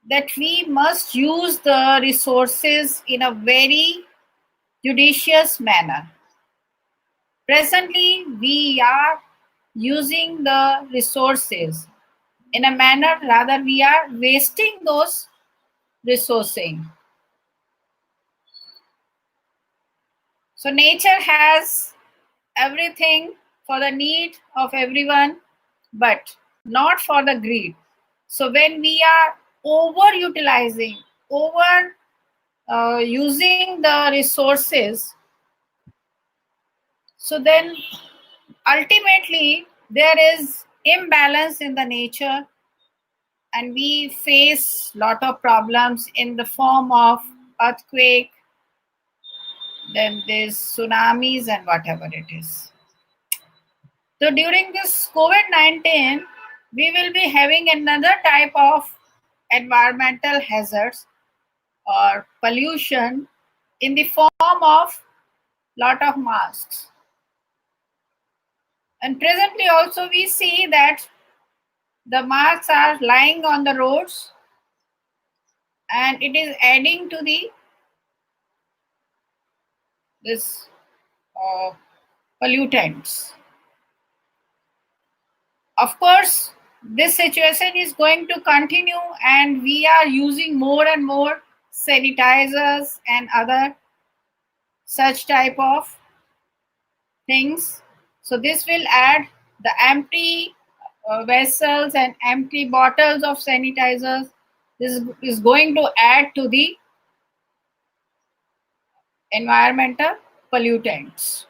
that we must use the resources in a very judicious manner. Presently, we are using the resources in a manner, rather we are wasting those resourcing. So nature has everything for the need of everyone, but not for the greed. So when we are overutilizing, over using the resources, so then ultimately there is imbalance in the nature, and we face lot of problems in the form of earthquake, then there's tsunamis and whatever it is. So during this COVID-19, we will be having another type of environmental hazards or pollution in the form of lot of masks. And presently also we see that the masks are lying on the roads, and it is adding to the this pollutants. Of course, this situation is going to continue, and we are using more and more sanitizers and other such type of things. So this will add the empty vessels and empty bottles of sanitizers. This is going to add to the environmental pollutants.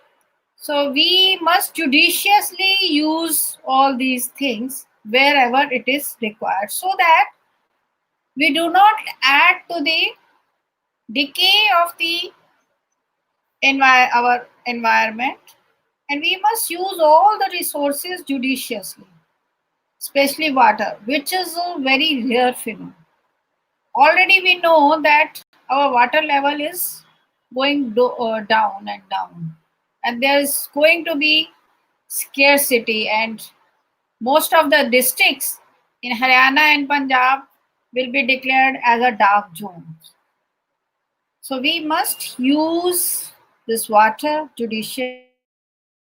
So we must judiciously use all these things wherever it is required, so that we do not add to the decay of the our environment, and we must use all the resources judiciously, especially water, which is a very rare phenomenon. Already we know that our water level is going down and down, and there is going to be scarcity, and most of the districts in Haryana and Punjab will be declared as a dark zone. So we must use this water judiciously, and we must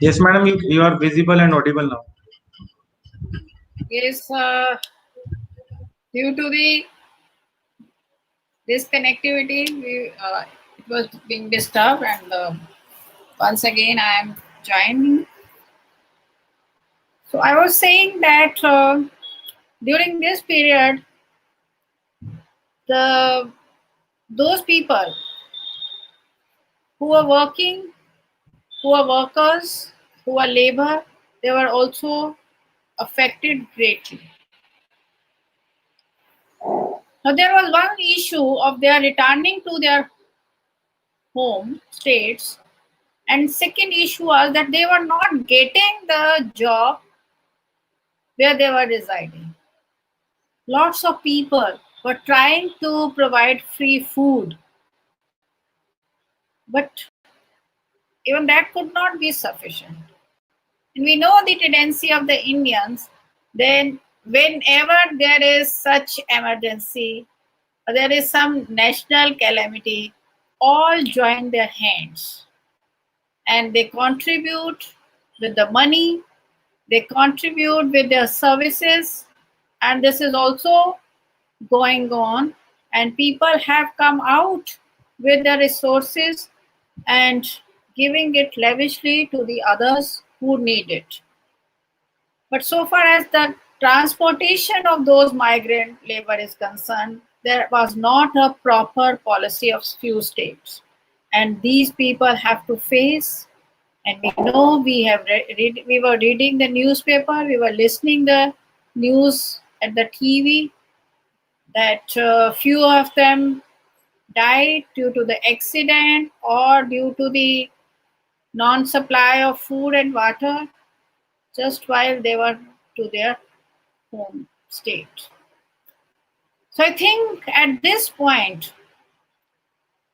Yes, madam, you are visible and audible now. Yes, due to the this connectivity, it was being disturbed, and once again I am joining. So I was saying that during this period, the those people who are working, who are workers, who are labor, they were also affected greatly. Now there was one issue of their returning to their home states, and second issue was that they were not getting the job where they were residing. Lots of people were trying to provide free food, but even that could not be sufficient. And we know the tendency of the Indians, then whenever there is such emergency, or there is some national calamity, all join their hands and they contribute with the money, they contribute with their services, and this is also going on. And people have come out with the resources and giving it lavishly to the others who need it. But so far as the transportation of those migrant labor is concerned, there was not a proper policy of few states. And these people have to face, and we know we were reading the newspaper, we were listening the news at the TV that few of them died due to the accident or due to the non-supply of food and water just while they were to their home state. So I think at this point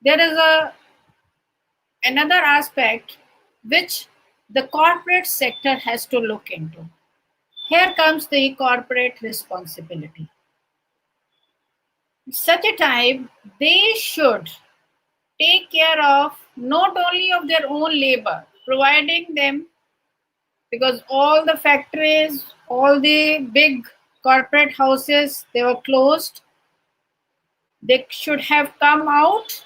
there is a another aspect which the corporate sector has to look into. Here comes the corporate responsibility. Such a time they should take care of not only of their own labor, providing them, because all the factories, all the big corporate houses, they were closed. They should have come out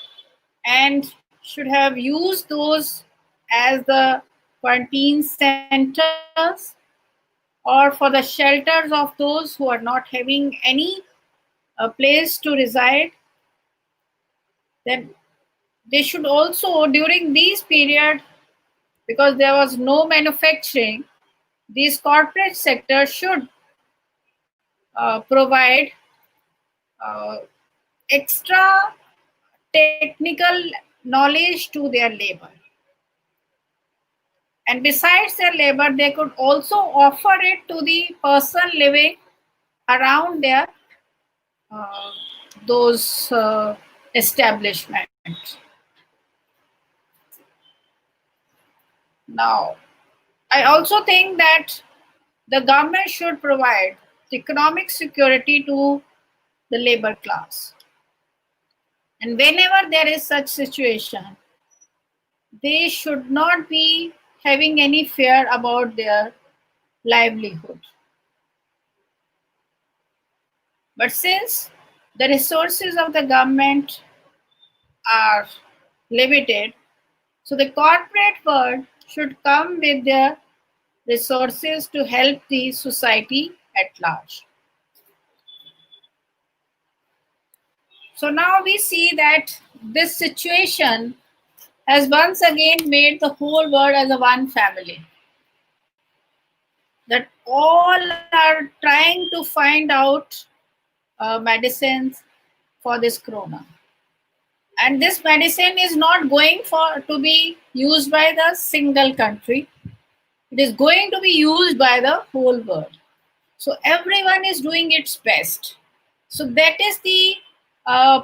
and should have used those as the quarantine centers or for the shelters of those who are not having any place to reside. Then they should also, during these period, because there was no manufacturing, these corporate sectors should provide uh, extra technical knowledge to their labor. And besides their labor, they could also offer it to the person living around their uh, those establishments. Now, I also think that the government should provide economic security to the labor class. And whenever there is such situation, they should not be having any fear about their livelihood. But since the resources of the government are limited, so the corporate world should come with their resources to help the society at large. So now we see that this situation has once again made the whole world as a one family. That all are trying to find out medicines for this corona. And this medicine is not going for to be used by the single country. It is going to be used by the whole world. So everyone is doing its best. So that is the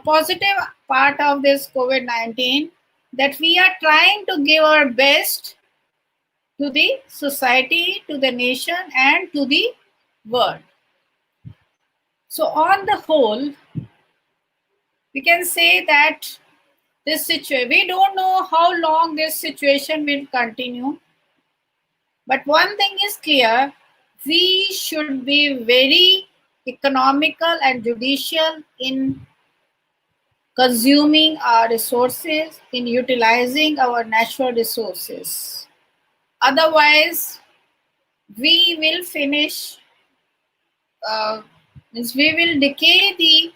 positive part of this COVID-19, that we are trying to give our best to the society, to the nation, and to the world. So on the whole, we can say that this situation, we don't know how long this situation will continue, but one thing is clear: we should be very economical and judicial in consuming our resources, in utilizing our natural resources. Otherwise, we will finish, means we will decay the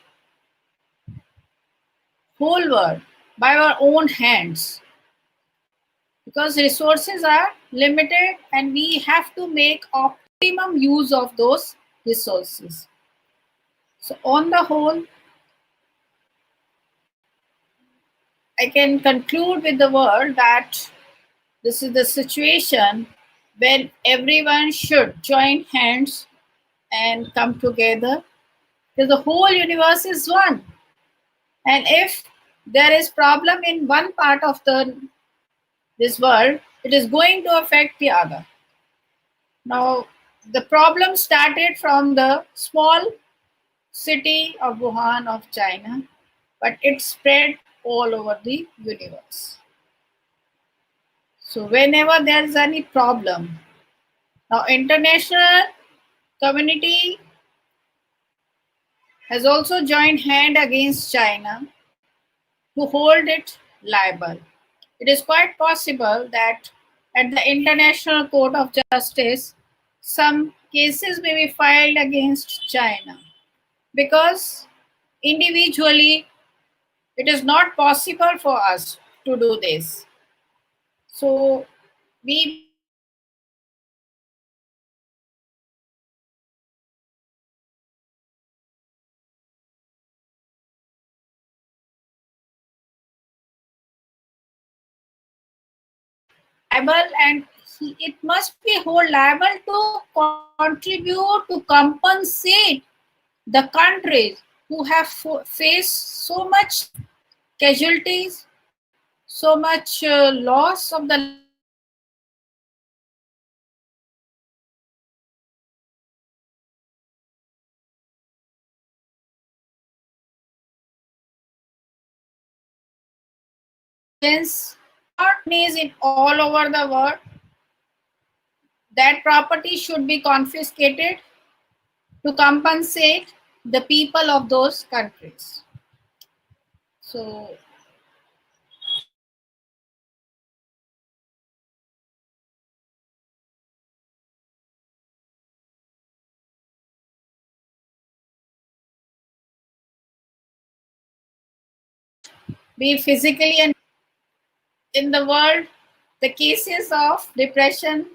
whole world by our own hands, because resources are limited and we have to make optimum use of those resources. So, on the whole, I can conclude with the word that this is the situation when everyone should join hands and come together, because the whole universe is one. And if there is problem in one part of the this world, it is going to affect the other. Now, the problem started from the small city of Wuhan of China, but it spread all over the universe. So whenever there is any problem, now international community has also joined hand against China to hold it liable. It is quite possible that at the International Court of Justice, some cases may be filed against China, because individually it is not possible for us to do this. So we must liable, and it must be hold liable to contribute to compensate the countries who have faced so much casualties, so much loss of the life, so much since companies in all over the world, that property should be confiscated to compensate the people of those countries. So be physically and in the world, the cases of depression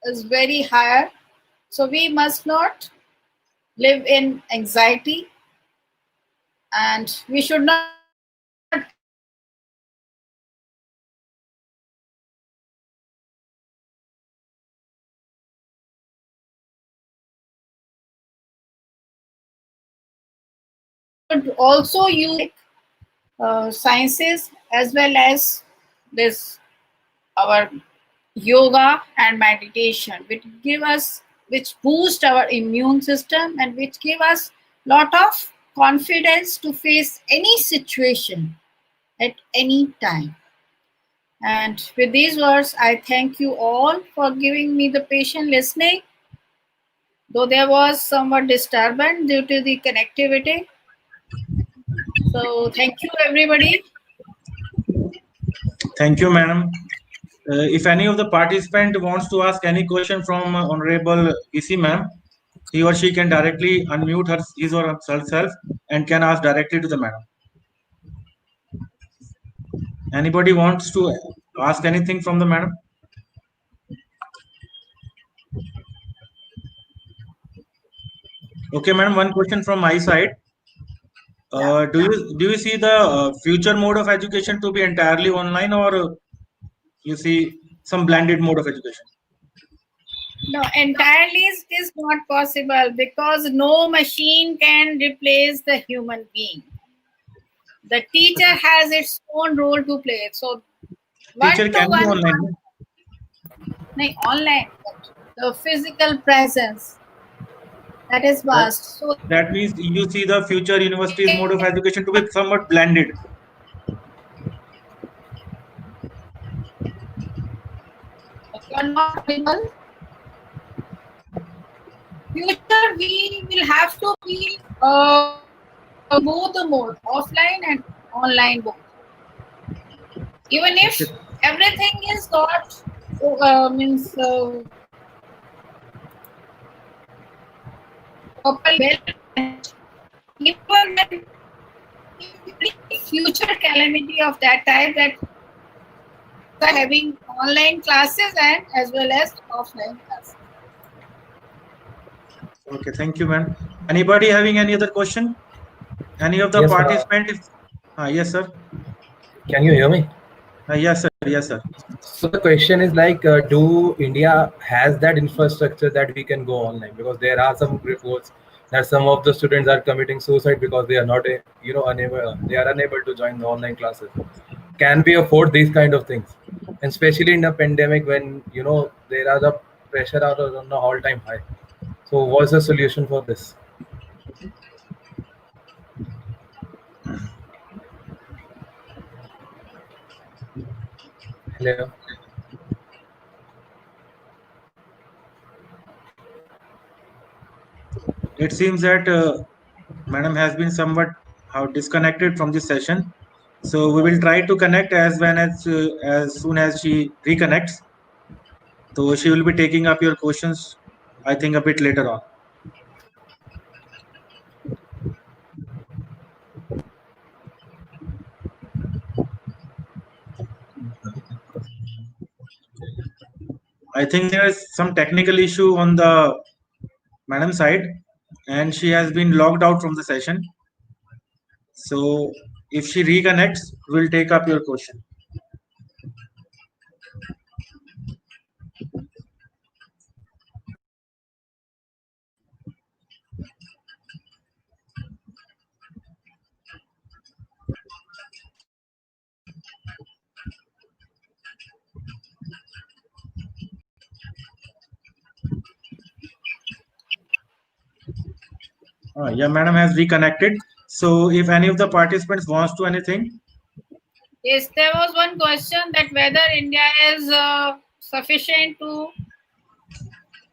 is very higher. So we must not live in anxiety, and we should not should also use sciences as well as this our yoga and meditation, which boost our immune system and which give us lot of confidence to face any situation at any time. And with these words, I thank you all for giving me the patient listening, though there was somewhat disturbance due to the connectivity. So thank you everybody. Thank you, madam. If any of the participant wants to ask any question from Honorable EC ma'am, he or she can directly unmute his or herself and can ask directly to the madam. Anybody wants to ask anything from the madam? Okay, madam. One question from my side. Yeah. Do you see the future mode of education to be entirely online, or you see some blended mode of education? No, entirely it is not possible, because no machine can replace the human being. The teacher has its own role to play. So Teacher one to can be one, online. nahi, online, the physical presence, that is That vast. So that means you see the future universities mode of education to be somewhat blended. you are not audible. Future we will have to be both the mode, offline and online both. Even Okay. if everything is got means properly well managed, even when if future calamity of that type, that are having online classes and as well as offline classes. Okay, thank you, ma'am. Anybody having any other question? Any of the Yes, participants? Yes, sir. can you hear me? Yes, sir. Yes, sir. So the question is like, do India has that infrastructure that we can go online? Because there are some reports that some of the students are committing suicide because they are not, they are unable to join the online classes. Can we afford these kind of things? And especially in a pandemic when there are the pressure are on the all-time high. So what's the solution for this? Hello. It seems that Madam has been somewhat how disconnected from this session. So we will try to connect as soon as she reconnects. So she will be taking up your questions, I think, a bit later on. I think there is some technical issue on the madam side, and she has been logged out from the session. So if she reconnects, we'll take up your question. Yeah, madam has reconnected. So if any of the participants wants to anything. Yes, there was one question that whether India is sufficient to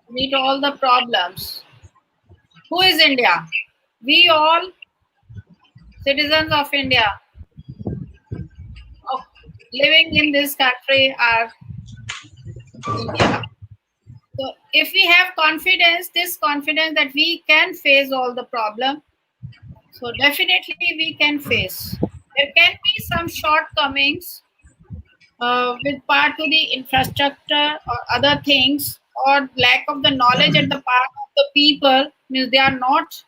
meet all the problems. Who is India? We all citizens of India, of living in this country, are India. So if we have confidence, this confidence that we can face all the problem, so definitely we can face. There can be some shortcomings with part to the infrastructure or other things, or lack of the knowledge at the part of the people, means they are not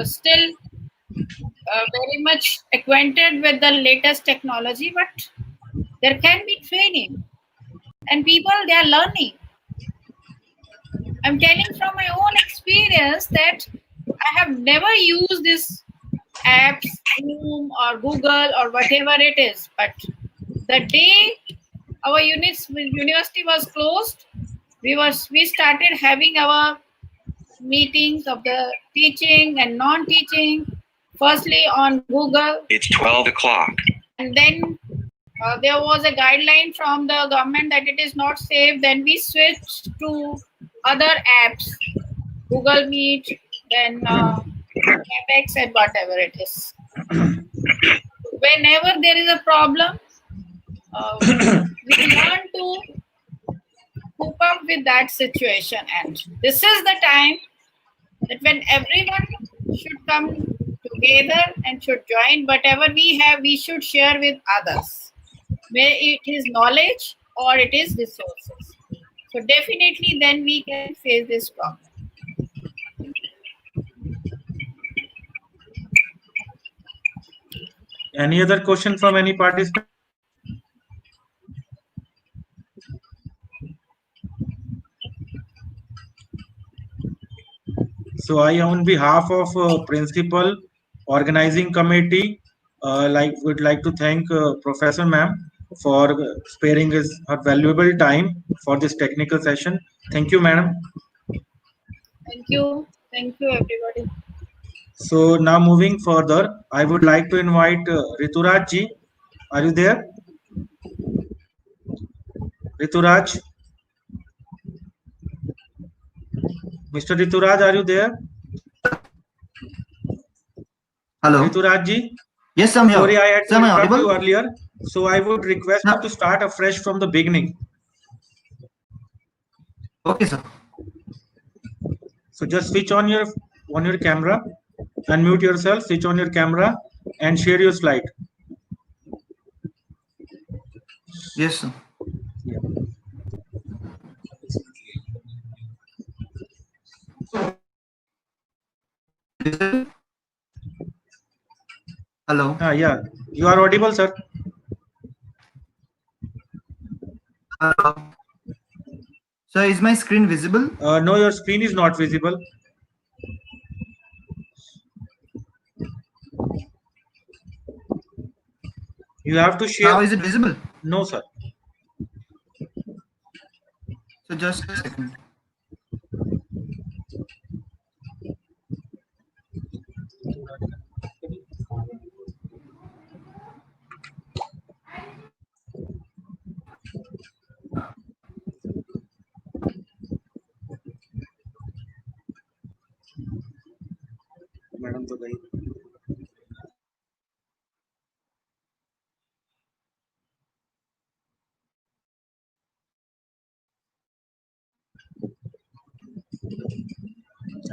still very much acquainted with the latest technology, but there can be training and people they are learning. I'm telling from my own experience that I have never used this apps, Zoom or Google or whatever it is, but the day our university was closed, we started having our meetings of the teaching and non-teaching. Firstly on Google. It's 12 o'clock. And then there was a guideline from the government that it is not safe. Then we switched to other apps, Google Meet, then Apex and whatever it is. Whenever there is a problem, we learn to cope up with that situation. And this is the time that when everyone should come together and should join whatever we have, we should share with others, where it is knowledge or it is resources. So definitely then we can face this problem. Any other question from any participant? So I, on behalf of principal organizing committee, would like to thank Professor Ma'am for sparing her valuable time for this technical session. Thank you, madam. Thank you, everybody. So now moving further, I would like to invite Rituraj ji. Are you there? Rituraj? Mr. Rituraj, are you there? Hello. Rituraj ji? Yes, I'm here. Sorry, I had to Am I interrupt you audible? earlier. So I would request you to start afresh from the beginning. Okay, sir. So just switch on your camera, unmute yourself, switch on your camera, and share your slide. Yes, sir. Yeah. Visible? Hello. Yeah. You are audible, sir. Hello. Sir, is my screen visible? No, your screen is not visible. You have to share. Now is it visible? No, sir. So just a second. Madam तो गई.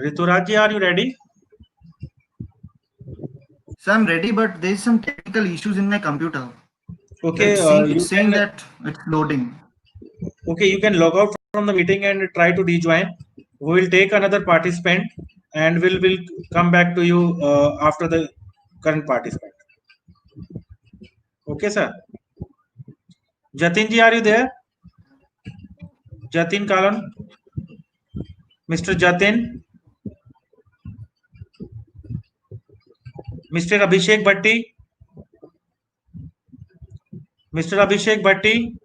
Rituraj, are you ready? So I'm ready, but there is some technical issues in my computer. Okay, It's saying that it's loading. Okay, you can log out from the meeting and try to rejoin. We will take another participant and will come back to you after the current participant. Okay, sir. Jatin ji, are you there? Jatin Kalan, Mr. Jatin, Mr. Abhishek Bhatti, Mr. Abhishek Bhatti,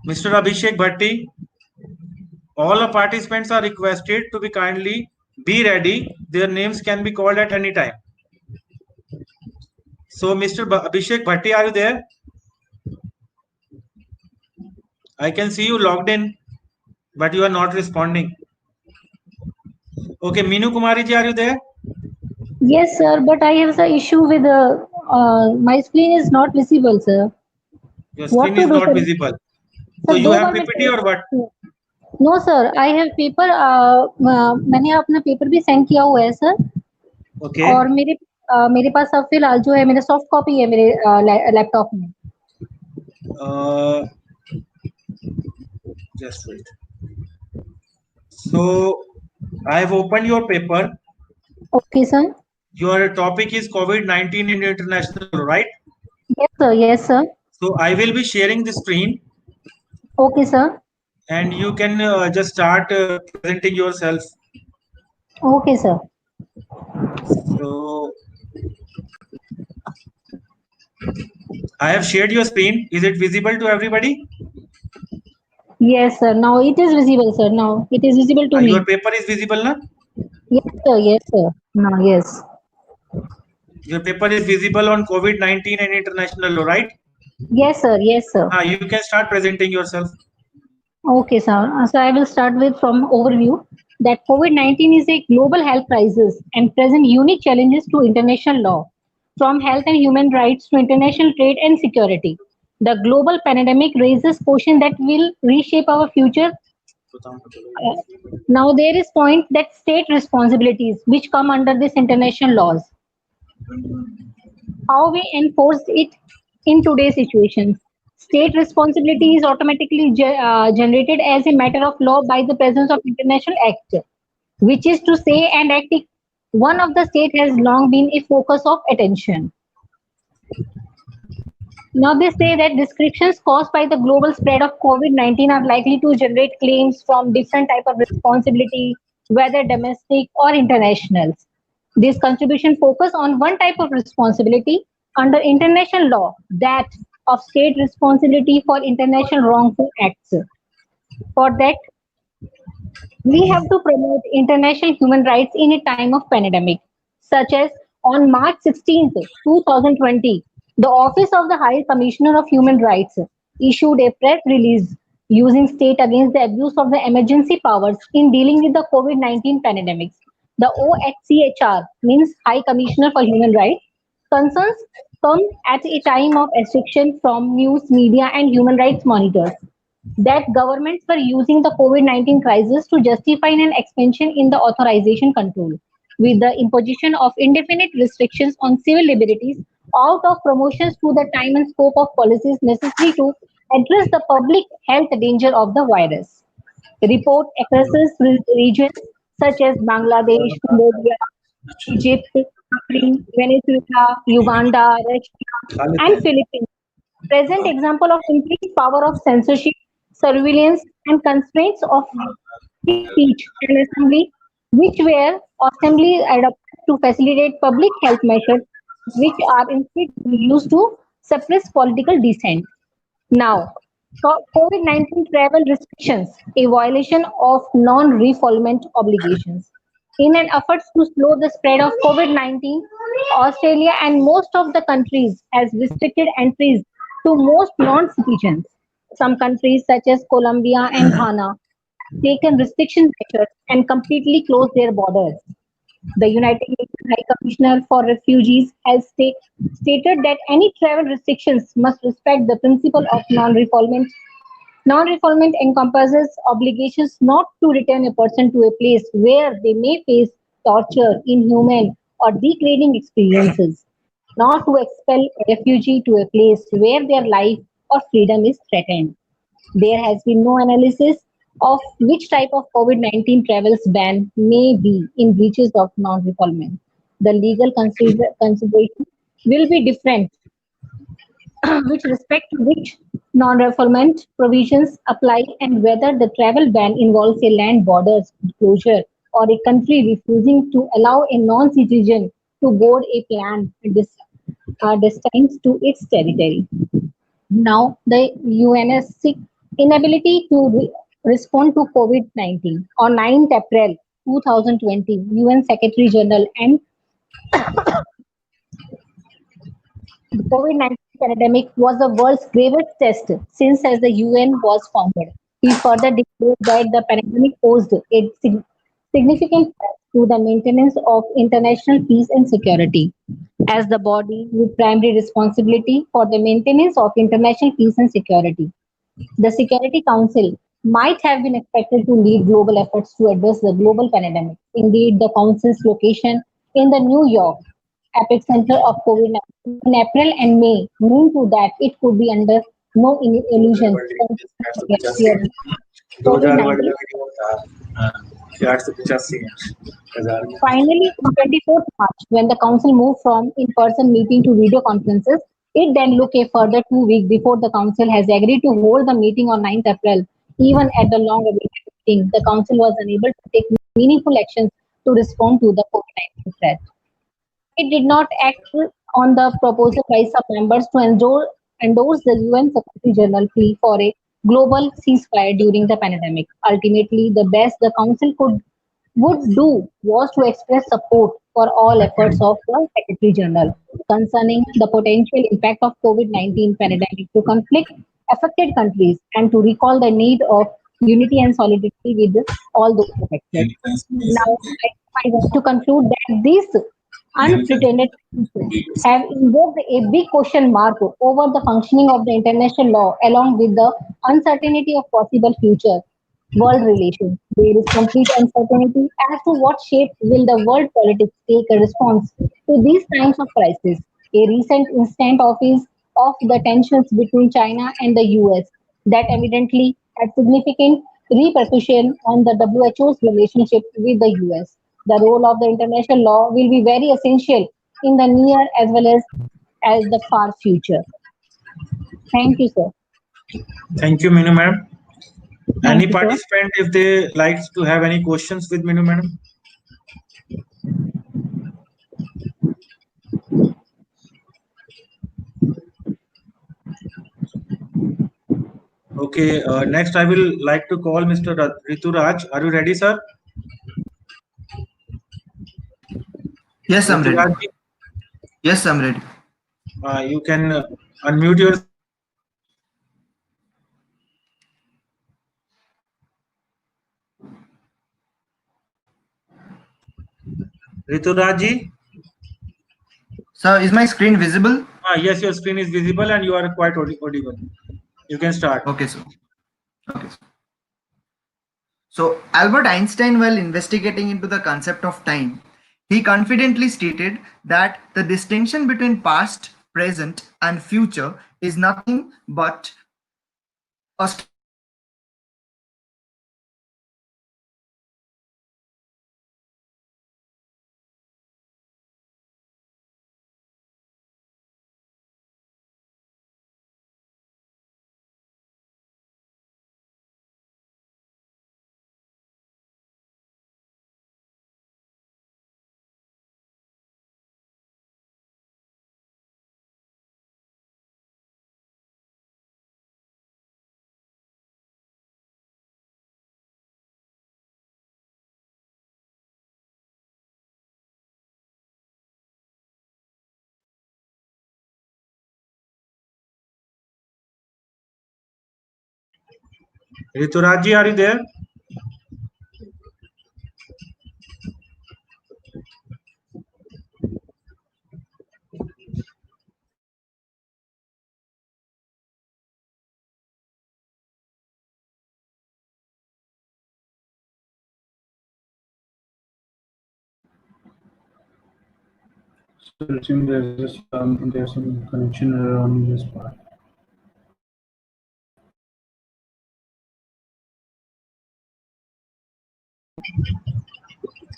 Mr. Abhishek Bhatti. All the participants are requested to be kindly be ready. Their names can be called at any time. So, Mr. Abhishek Bhatti, are you there? I can see you logged in, but you are not responding. Okay, Minu Kumari ji, are you there? Yes, sir, but I have the issue with my screen is not visible, sir. Your What screen to is do, not sir? visible. So sir you दो have बार मैं PPT or what? No sir I have paper मैंने अपना paper भी send किया हुआ है sir Okay. और मेरे पास अब फिलहाल जो है मेरा सॉफ्ट कॉपी है मेरे लैपटॉप में Just wait. So I have opened your paper. Okay sir Your topic is COVID-19 in international, right? Yes sir So I will be sharing the screen, okay sir and you can just start presenting yourself. Okay sir So I have shared your screen. Is it visible to everybody? Yes sir now it is visible sir now it is visible to me Your paper is visible, na? Yes sir now yes Your paper is visible on COVID-19 and international law, right? Yes sir You can start presenting yourself. Okay, sir. So I will start with from overview that COVID-19 is a global health crisis and present unique challenges to international law, from health and human rights to international trade and security. The global pandemic raises questions that will reshape our future. Now there is point that state responsibilities which come under this international laws. How we enforce it in today's situations. State responsibility is automatically generated as a matter of law by the presence of international act, which is to say and act one of the state has long been a focus of attention. Now they say that descriptions caused by the global spread of COVID-19 are likely to generate claims from different type of responsibility, whether domestic or international. This contribution focus on one type of responsibility under international law, that of state responsibility for international wrongful acts. For that, we have to promote international human rights in a time of pandemic, such as on March 16th, 2020, the Office of the High Commissioner of Human Rights issued a press release using state against the abuse of the emergency powers in dealing with the COVID-19 pandemics. The OHCHR means High Commissioner for Human Rights. Concerns come at a time of restriction from news, media, and human rights monitors that governments were using the COVID-19 crisis to justify an expansion in the authorization control, with the imposition of indefinite restrictions on civil liberties out of promotions to the time and scope of policies necessary to address the public health danger of the virus. Report across regions such as Bangladesh, Cambodia, Egypt, Ukraine, Venezuela, Uganda, Russia, and Philippines present example of increased power of censorship, surveillance, and constraints of free speech and assembly, which were ostensibly adopted to facilitate public health measures, which are instead used to suppress political dissent. Now, COVID-19 travel restrictions, a violation of non-refoulement obligations. In an effort to slow the spread of COVID-19, Australia and most of the countries has restricted entries to most non-citizens. Some countries such as Colombia and Ghana have taken restriction measures and completely closed their borders. The United Nations High Commissioner for Refugees has stated that any travel restrictions must respect the principle of non-refoulement. Non-refoulement encompasses obligations not to return a person to a place where they may face torture, inhuman, or degrading experiences, not to expel a refugee to a place where their life or freedom is threatened. There has been no analysis of which type of COVID-19 travels ban may be in breaches of non-refoulement. The legal consideration will be different which respect to which non-refoulement provisions apply and whether the travel ban involves a land borders closure or a country refusing to allow a non-citizen to board a plane destined to its territory. Now, the UNSC inability to respond to COVID-19 on 9th April 2020, UN Secretary General and the COVID-19 pandemic was the world's gravest test since as the UN was founded. He further declared that the pandemic posed a significant threat to the maintenance of international peace and security. As the body with primary responsibility for the maintenance of international peace and security, the Security Council might have been expected to lead global efforts to address the global pandemic. Indeed, the Council's location in the New York epicenter of COVID-19 in April and May mean to that it could be under no illusions COVID-19. 485 Finally, on 24th March, when the council moved from in-person meeting to video conferences, it then looked a further 2 weeks before the council has agreed to hold the meeting on 9th April. Even at the long-awaited meeting, the council was unable to take meaningful actions to respond to the COVID-19 threat. It did not act on the proposal by some members to endorse the UN Secretary General plea for a global ceasefire during the pandemic. Ultimately, the best the Council would do was to express support for all efforts of the Secretary General concerning the potential impact of COVID-19 pandemic to conflict affected countries and to recall the need of unity and solidarity with all those affected. Now, I want to conclude that these unprecedented crises have invoked a big question mark over the functioning of the international law along with the uncertainty of possible future world relations. There is complete uncertainty as to what shape will the world politics take a response to these times of crisis. A recent instance of the tensions between China and the US that evidently had significant repercussion on the WHO's relationship with the US. The role of the international law will be very essential in the near as the far future. Thank you, sir. Thank you, Minu ma'am. Thank Any you, sir. participant, if they like to have any questions with Minu madam? Okay, next I will like to call Mr. Rituraj. Are you ready, sir? Yes, I'm ready. Rituraj, Yes, I'm ready. you can unmute yourself and ask your question. Rituraj ji? Sir, is my screen visible? Yes, your screen is visible and you are quite audible. You can start. Okay, sir. Okay, sir. So, Albert Einstein, while investigating into the concept of time, he confidently stated that the distinction between past, present, and future is nothing but a story of change. Every generation brings its own challenges, opportunities, and challenges. Rituraj ji, are you there? So it seems there's some connection error on this part.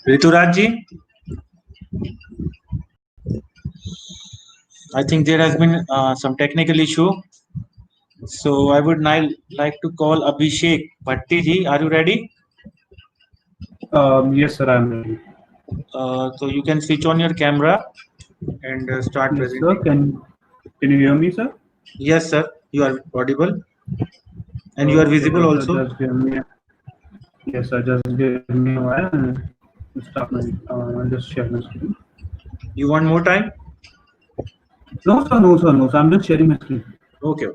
Rituraj ji, I think there has been some technical issue. So I would now like to call Abhishek Bhatti ji. Are you ready? Yes, sir, I'm ready. So you can switch on your camera and start Yes, sir. presenting. Can you hear me, sir? Yes, sir. You are audible and you are Okay, visible sir. also. Just give me. Yes, sir. Just give me a while and start my. I'll just share my screen. You want more time? No, sir. No, sir. No, sir. I'm just sharing my screen. Okay.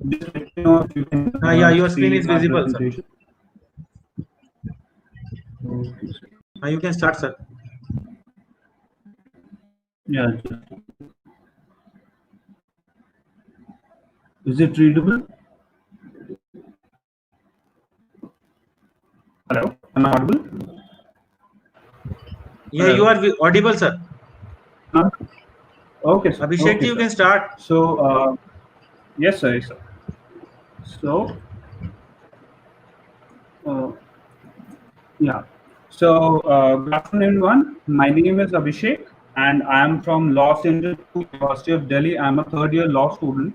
Just let me know if you can Yeah, your screen see is my visible, sir. presentation. Okay, sir. You can start, sir. Yeah. Is it readable? Hello. Am I audible? Yeah, you Hello. are audible, sir. No? Okay, sir. Abhishek Okay, ji, you sir. can start. So, yes, sir. Yes, sir. So, uh, yeah. So, good afternoon, everyone. My name is Abhishek, and I am from Los Angeles University of Delhi. I'm a third-year law student,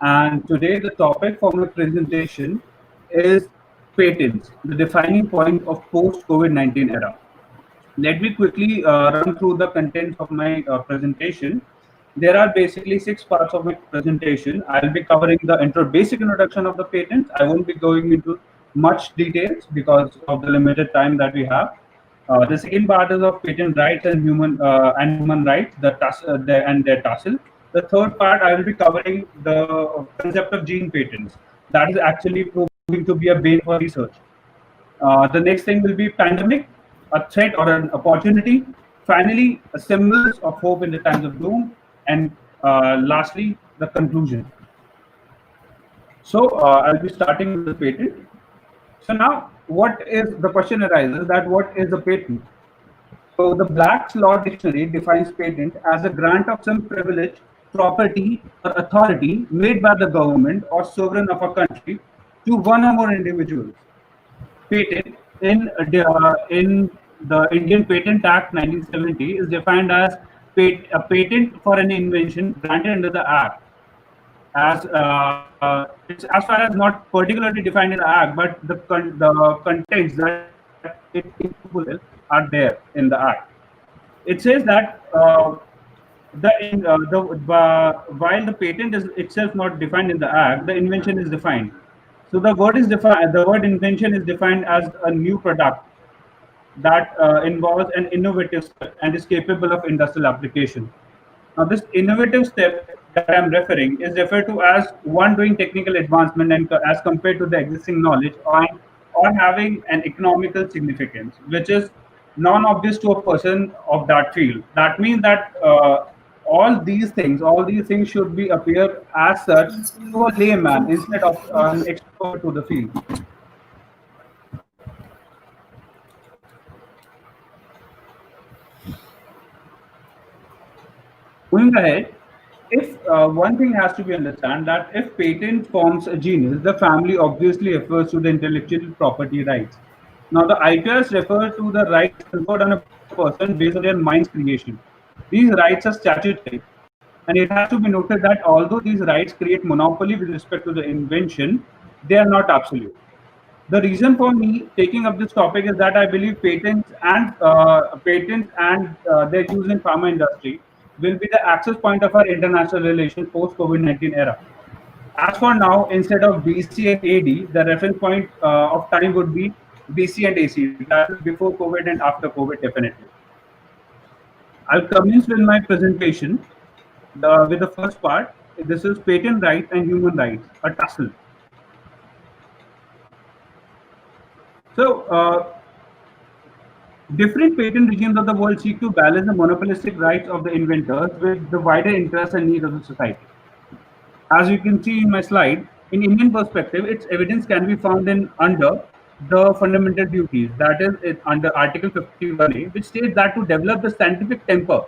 and today the topic for my presentation is patents, the defining point of post-COVID-19 era. Let me quickly run through the contents of my presentation. There are basically six parts of my presentation. I'll be covering the basic introduction of the patents. I won't be going into much details because of the limited time that we have. The second part is of patent rights and human rights, and their tussle. The third part, I will be covering the concept of gene patents. That is actually proving to be a bane for research. The next thing will be pandemic, a threat or an opportunity. Finally, symbols of hope in the times of doom. And lastly, the conclusion. So I'll be starting with the patent. So now, what is the question arises that what is a patent? So the Black's Law Dictionary defines patent as a grant of some privilege, property, or authority made by the government or sovereign of a country to one or more individuals. Patent in the Indian Patent Act 1970 is defined as a patent for an invention granted under the Act. As it's as far as not particularly defined in the Act, but the contents that it includes are there in the Act. It says that while the patent is itself not defined in the Act, the invention is defined. So the word is defined. The word invention is defined as a new product that involves an innovative step and is capable of industrial application. Now, this innovative step that I'm referring is referred to as one doing technical advancement and as compared to the existing knowledge, or having an economical significance, which is non-obvious to a person of that field. That means that all these things should be appear as such to a layman instead of an expert to the field. Moving ahead, if one thing has to be understood that if patent forms a genus, the family obviously refers to the intellectual property rights. Now, the IPRs refer to the rights conferred on a person based on their mind's creation. These rights are statutory, and it has to be noted that although these rights create monopoly with respect to the invention, they are not absolute. The reason for me taking up this topic is that I believe patents and their use in pharma industry will be the access point of our international relations post COVID-19 era. As for now, instead of BC and AD, the reference point of time would be BC and AC. That is before COVID and after COVID, definitely. I'll commence with my presentation with the first part. This is patent rights and human rights, a tussle. So, different patent regimes of the world seek to balance the monopolistic rights of the inventors with the wider interests and needs of the society. As you can see in my slide, in Indian perspective, its evidence can be found in under the fundamental duties, that is under Article 51A, which states that to develop the scientific temper,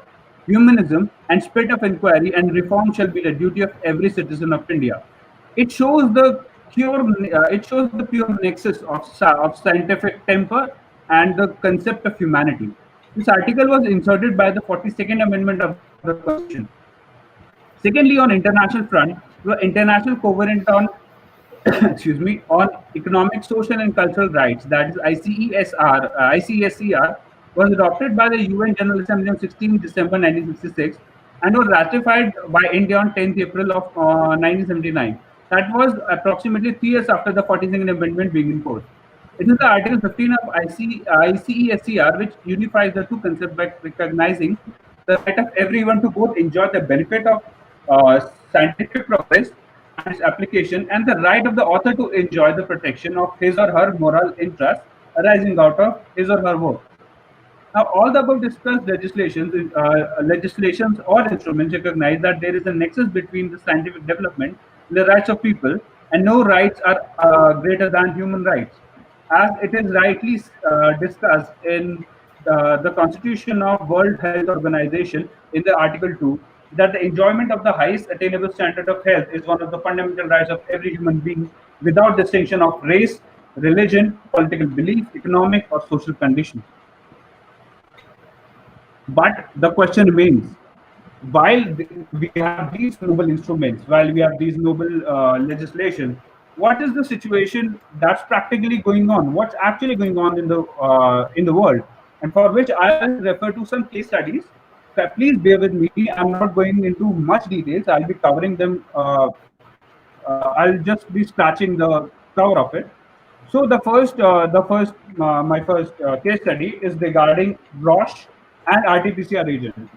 humanism, and spirit of inquiry and reform shall be the duty of every citizen of India. It shows the pure nexus of scientific temper and the concept of humanity. This article was inserted by the 42nd Amendment of the Constitution. Secondly, on international front, the International Covenant on excuse me, on economic, social, and cultural rights, that is ICESCR, was adopted by the UN General Assembly on 16 December 1966 and was ratified by India on 10th April of 1979. That was approximately 3 years after the 42nd Amendment being in force. It is the Article 15 of ICESCR which unifies the two concepts by recognizing the right of everyone to both enjoy the benefit of scientific progress and its application, and the right of the author to enjoy the protection of his or her moral interests arising out of his or her work. Now, all the above discussed legislations or instruments recognize that there is a nexus between the scientific development and the rights of people, and no rights are greater than human rights. As it is rightly discussed in the Constitution of World Health Organization in the Article 2, that the enjoyment of the highest attainable standard of health is one of the fundamental rights of every human being without distinction of race, religion, political belief, economic, or social condition. But the question remains, while we have these noble instruments, while we have these noble legislation, what is the situation that's practically going on? What's actually going on in the world? And for which I'll refer to some case studies. So please bear with me. I'm not going into much details. I'll be covering them. I'll just be scratching the cover of it. So my first case study is regarding Roche and RT-PCR agent.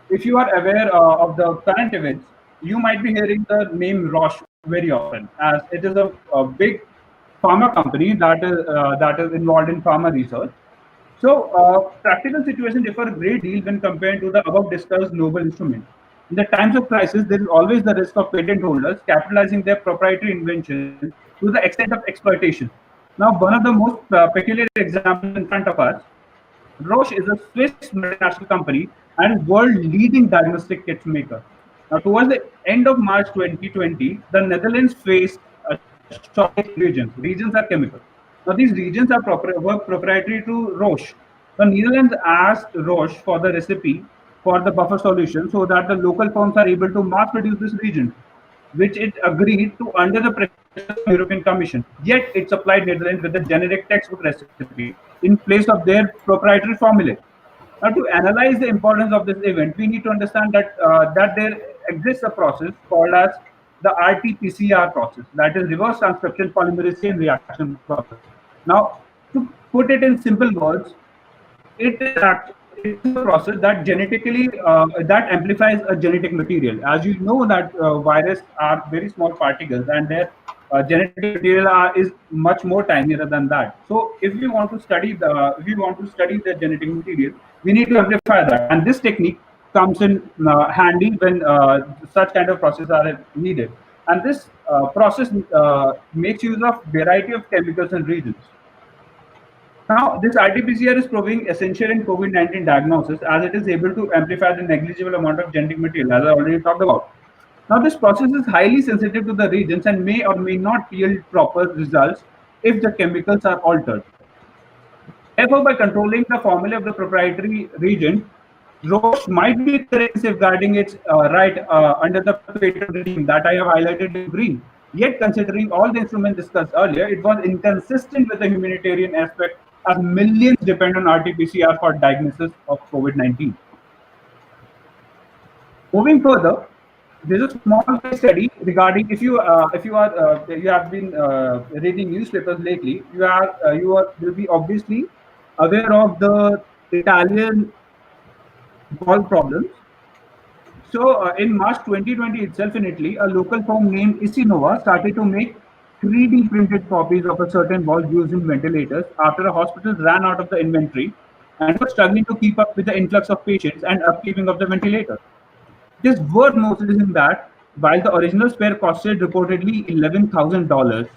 If you are aware of the current events, you might be hearing the name Roche very often, as it is a big pharma company that is involved in pharma research. So, practical situations differ a great deal when compared to the above discussed noble instrument. In the times of crisis, there is always the risk of patent holders capitalizing their proprietary inventions to the extent of exploitation. Now, one of the most peculiar examples in front of us, Roche is a Swiss multinational company and world-leading diagnostic kits maker. Now, towards the end of March 2020, the Netherlands faced a shortage of regions. Regions are chemical. Now, these regions are were proprietary to Roche. The Netherlands asked Roche for the recipe for the buffer solution so that the local firms are able to mass produce this region, which it agreed to under the pressure of European Commission. Yet it supplied Netherlands with a generic textbook recipe in place of their proprietary formula. Now, to analyze the importance of this event, we need to understand that there exists a process called as the RT-PCR process, that is reverse transcription polymerase chain reaction process. Now, to put it in simple words, it is a process that genetically that amplifies a genetic material. As you know that virus are very small particles, and their genetic material is much more tinier than that. So if we want to study the genetic material, we need to amplify that, and this technique comes in handy when such kind of processes are needed. And this process makes use of variety of chemicals and reagents. Now, this RT-PCR is proving essential in COVID-19 diagnosis as it is able to amplify the negligible amount of genetic material, as I already talked about. Now, this process is highly sensitive to the reagents and may or may not yield proper results if the chemicals are altered. Therefore, by controlling the formula of the proprietary reagent, Roche might be correct in safeguarding its right under the patent regime that I have highlighted in green. Yet, considering all the instruments discussed earlier, it was inconsistent with the humanitarian aspect as millions depend on RT-PCR for diagnosis of COVID-19. Moving further, there's a small case study regarding if you have been reading newspapers lately, you will be obviously aware of the Italian golf problems. So, in March 2020 itself in Italy, a local firm named Isinova started to make 3D printed copies of a certain valve used in ventilators after a hospital ran out of the inventory and was struggling to keep up with the influx of patients and upkeeping of the ventilator. It is worth noticing that while the original spare costed reportedly $11,000,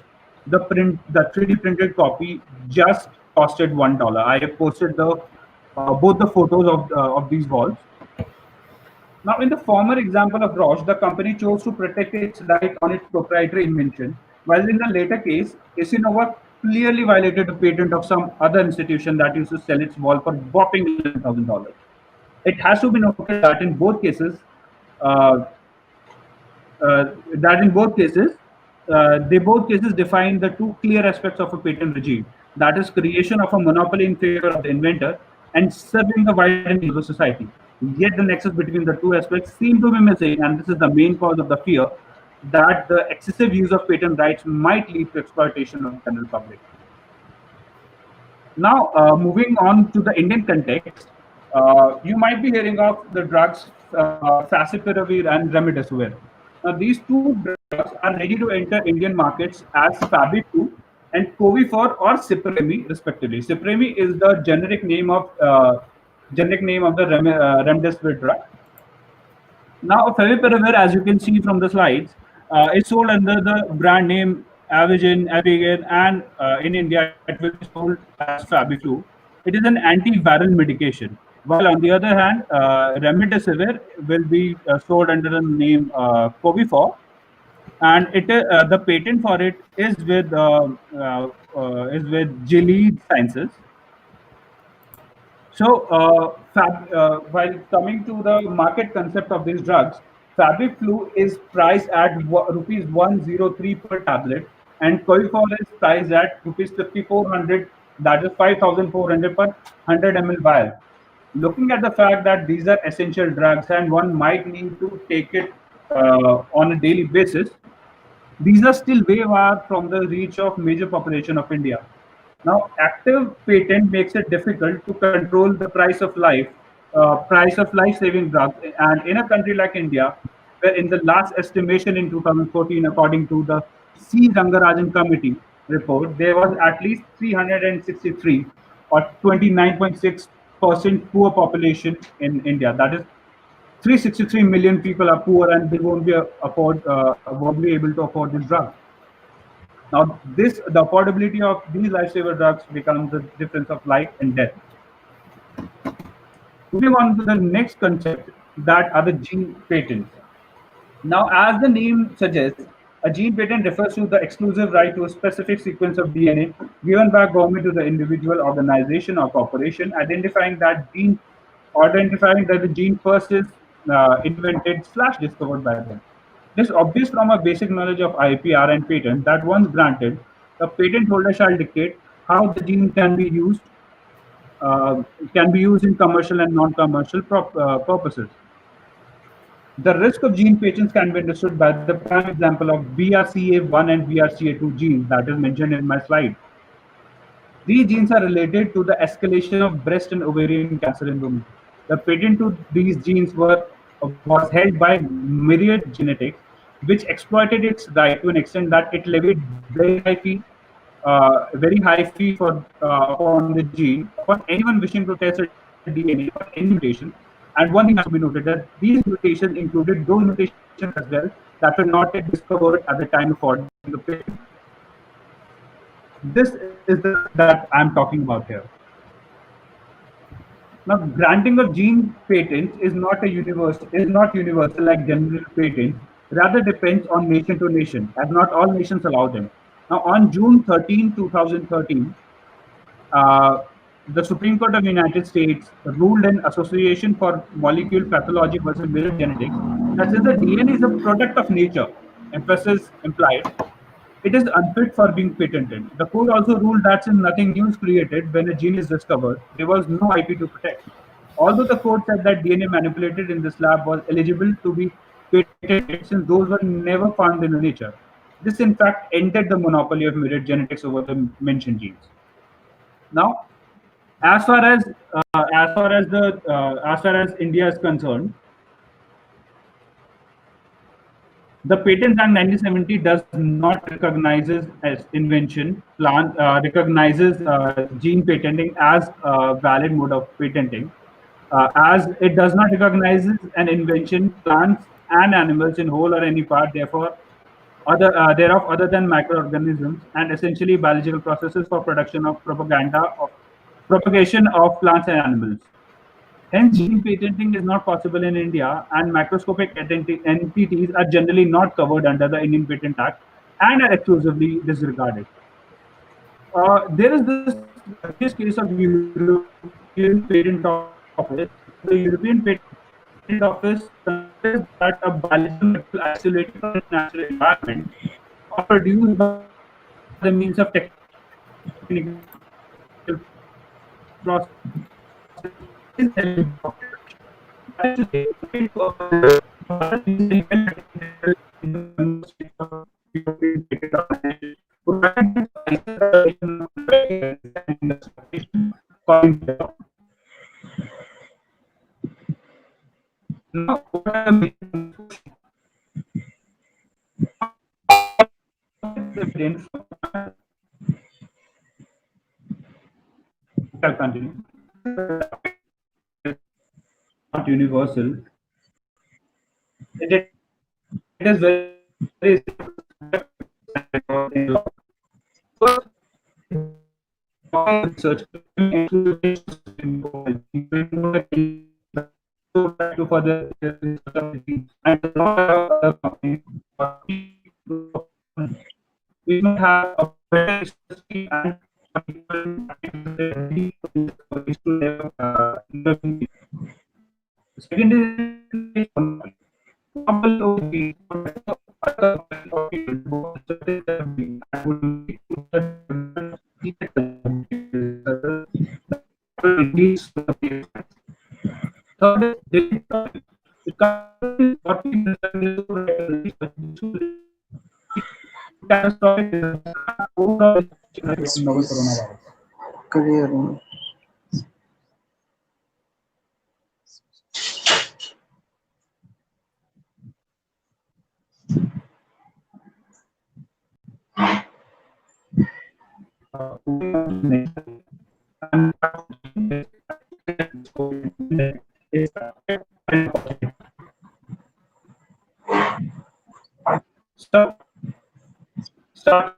the 3D printed copy just costed $1. I have posted the both the photos of these walls. Now, in the former example of Roche, the company chose to protect its right on its proprietary invention, while in the later case, Isinova clearly violated a patent of some other institution that used to sell its wall for whopping $11,000. It has to be noted that in both cases, uh, they both cases define the two clear aspects of a patent regime. That is, creation of a monopoly in favor of the inventor and serving the wider needs of the society. Yet the nexus between the two aspects seem to be missing, and this is the main cause of the fear that the excessive use of patent rights might lead to exploitation of the general public. Now, moving on to the Indian context, you might be hearing of the drugs favipiravir and remdesivir. Now, these two drugs are ready to enter Indian markets as Fabi2 and Covifor or Cipremi, respectively. Cipremi is the generic name of the remdesivir drug. Now, favipiravir, as you can see from the slides, is sold under the brand name Avigin, Avigan, and in India it will be sold as Fabiflu. It is an antiviral medication. While on the other hand, remdesivir will be sold under the name Covifor, and the patent for it is with Gilead Sciences. So, while coming to the market concept of these drugs, Fabiflu is priced at rupees 103 per tablet, and Covifor is priced at rupees 5400, that is 5400 per 100 ml vial. Looking at the fact that these are essential drugs and one might need to take it on a daily basis, these are still way far from the reach of major population of India. Now, active patent makes it difficult to control the price of life-saving drugs. And in a country like India, where in the last estimation in 2014, according to the C. Rangarajan Committee report, there was at least 363 or 29.6% poor population in India. That is 363 million people are poor and they won't be able to afford this drug. Now, the affordability of these lifesaver drugs becomes the difference of life and death. Moving on to the next concept, that are the gene patents. Now, as the name suggests, a gene patent refers to the exclusive right to a specific sequence of DNA given by government to the individual, organization, or corporation, identifying that the gene first is invented/discovered by them. It is obvious from a basic knowledge of IPR and patent that once granted, the patent holder shall dictate how the gene can be used in commercial and non-commercial purposes. The risk of gene patents can be understood by the prime example of BRCA1 and BRCA2 genes that is mentioned in my slide. These genes are related to the escalation of breast and ovarian cancer in women. The patent to these genes was held by Myriad Genetics, which exploited its right to an extent that it levied very high fee for upon the gene upon anyone wishing to test a DNA for any mutation. And one thing has to be noted that these mutations included those mutations as well that were not yet discovered at the time of ordering the patent. This is the drug that I'm talking about here. Now, granting of gene patents is not universal like general patents. Rather depends on nation to nation, as not all nations allow them. Now, on June 13, 2013, uh, the Supreme Court of the United States ruled in Association for Molecule Pathology versus Mirror Genetics that since the DNA is a product of nature, emphasis implied, it is unfit for being patented. The court also ruled that since nothing new is created when a gene is discovered, there was no IP to protect. Although the court said that DNA manipulated in this lab was eligible to be patented since those were never found in the nature. This, in fact, ended the monopoly of mirrored genetics over the mentioned genes. Now, as far as as far as India is concerned, the Patent Act 1970 does not recognizes as invention plan recognizes gene patenting as a valid mode of patenting, as it does not recognize an invention, plants and animals in whole or any part, therefore thereof other than microorganisms and essentially biological processes for production of propagation of plants and animals. Hence, gene patenting is not possible in India, and microscopic entities are generally not covered under the Indian Patent Act and are exclusively disregarded. There is this curious case of European Patent Office. The European Patent Office considers that a biological material isolated from its natural environment or produced by the means of technical process is eligible for patent. That is to say, Bharat recently well-attended member state of European Patent Organization, provided this license application of design industry application according to law. Now, what are the major contributions? Evidence shall continue. Not universal. It is very research to further and a lot of other companies we may have a better research team and to their second is monopoly over the other third is the company what we catastrophic overall novel coronavirus. Career. So, start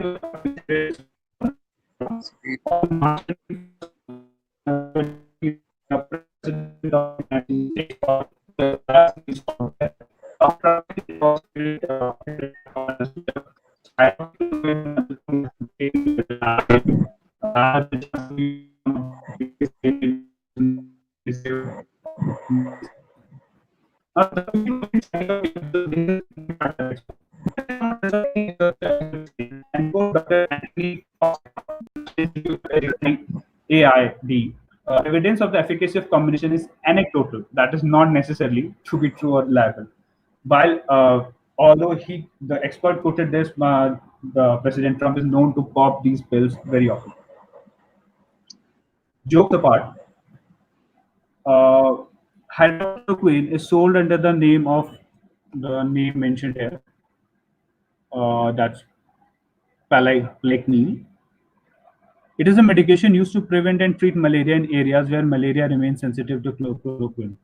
and go Dr. Anthony AID. Evidence of the efficacy of combination is anecdotal. That is not necessarily to be true or reliable. While although the expert quoted this, the President Trump is known to pop these pills very often. Jokes apart, hydroxychloroquine is sold under the name of the name mentioned here. That's Palecnine. It is a medication used to prevent and treat malaria in areas where malaria remains sensitive to chloroquine.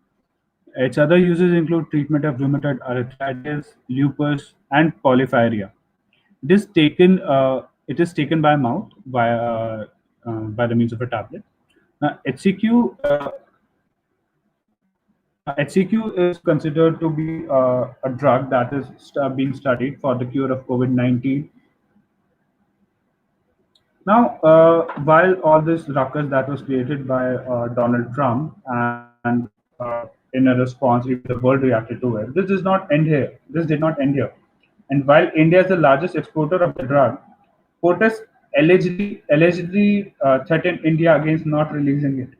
Its other uses include treatment of rheumatoid arthritis, lupus, and polyphyria. It is taken It is taken by mouth by the means of a tablet. HCQ HCQ is considered to be a drug that is being studied for the cure of COVID-19. Now, while all this ruckus that was created by Donald Trump and in a response, even the world reacted to it, this does not end here. This did not end here. And while India is the largest exporter of the drug, POTUS allegedly threatened India against not releasing it.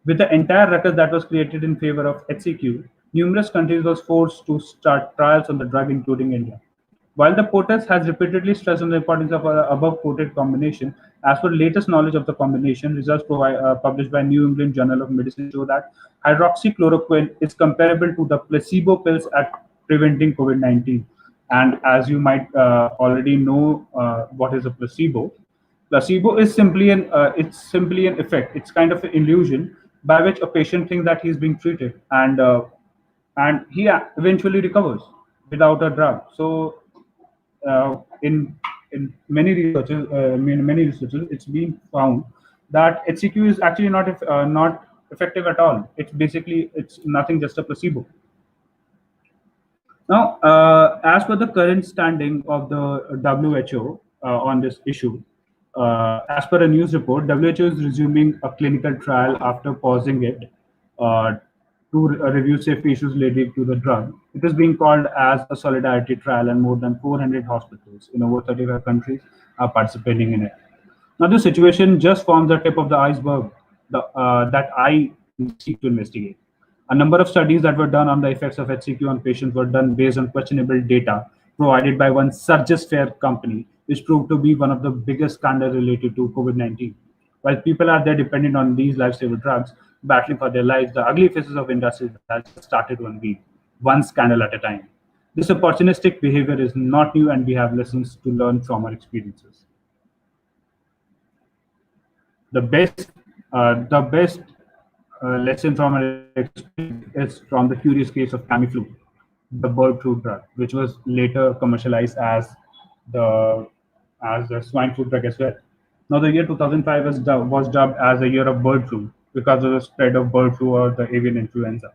With the entire ruckus that was created in favor of HCQ, numerous countries were forced to start trials on the drug, including India. While the POTUS has repeatedly stressed on the importance of above quoted combination, as per latest knowledge of the combination, results published by New England Journal of Medicine show that hydroxychloroquine is comparable to the placebo pills at preventing COVID-19. And as you might already know, what is a placebo? Placebo is simply an effect. It's kind of an illusion by which a patient thinks that he's being treated, and he eventually recovers without a drug. So in many researches, it's been found that HCQ is actually not effective at all. It's nothing, just a placebo. Now, as per the current standing of the WHO on this issue, as per a news report, WHO is resuming a clinical trial after pausing it uh, to review safety issues related to the drug. It is being called as a solidarity trial, and more than 400 hospitals in over 35 countries are participating in it. Now, this situation just forms the tip of the iceberg that I seek to investigate. A number of studies that were done on the effects of HCQ on patients were done based on questionable data provided by one Surges Fair company, which proved to be one of the biggest scandals related to COVID-19. While people are there dependent on these lifesaver drugs, battling for their lives, the ugly faces of industry has started to unveil, one scandal at a time. This opportunistic behavior is not new, and we have lessons to learn from our experiences. The best lesson from our experience is from the curious case of Tamiflu, the bird flu drug, which was later commercialized the as a swine flu drug as well. Now, the year 2005 was dubbed as a year of bird flu because of the spread of bird flu or the avian influenza.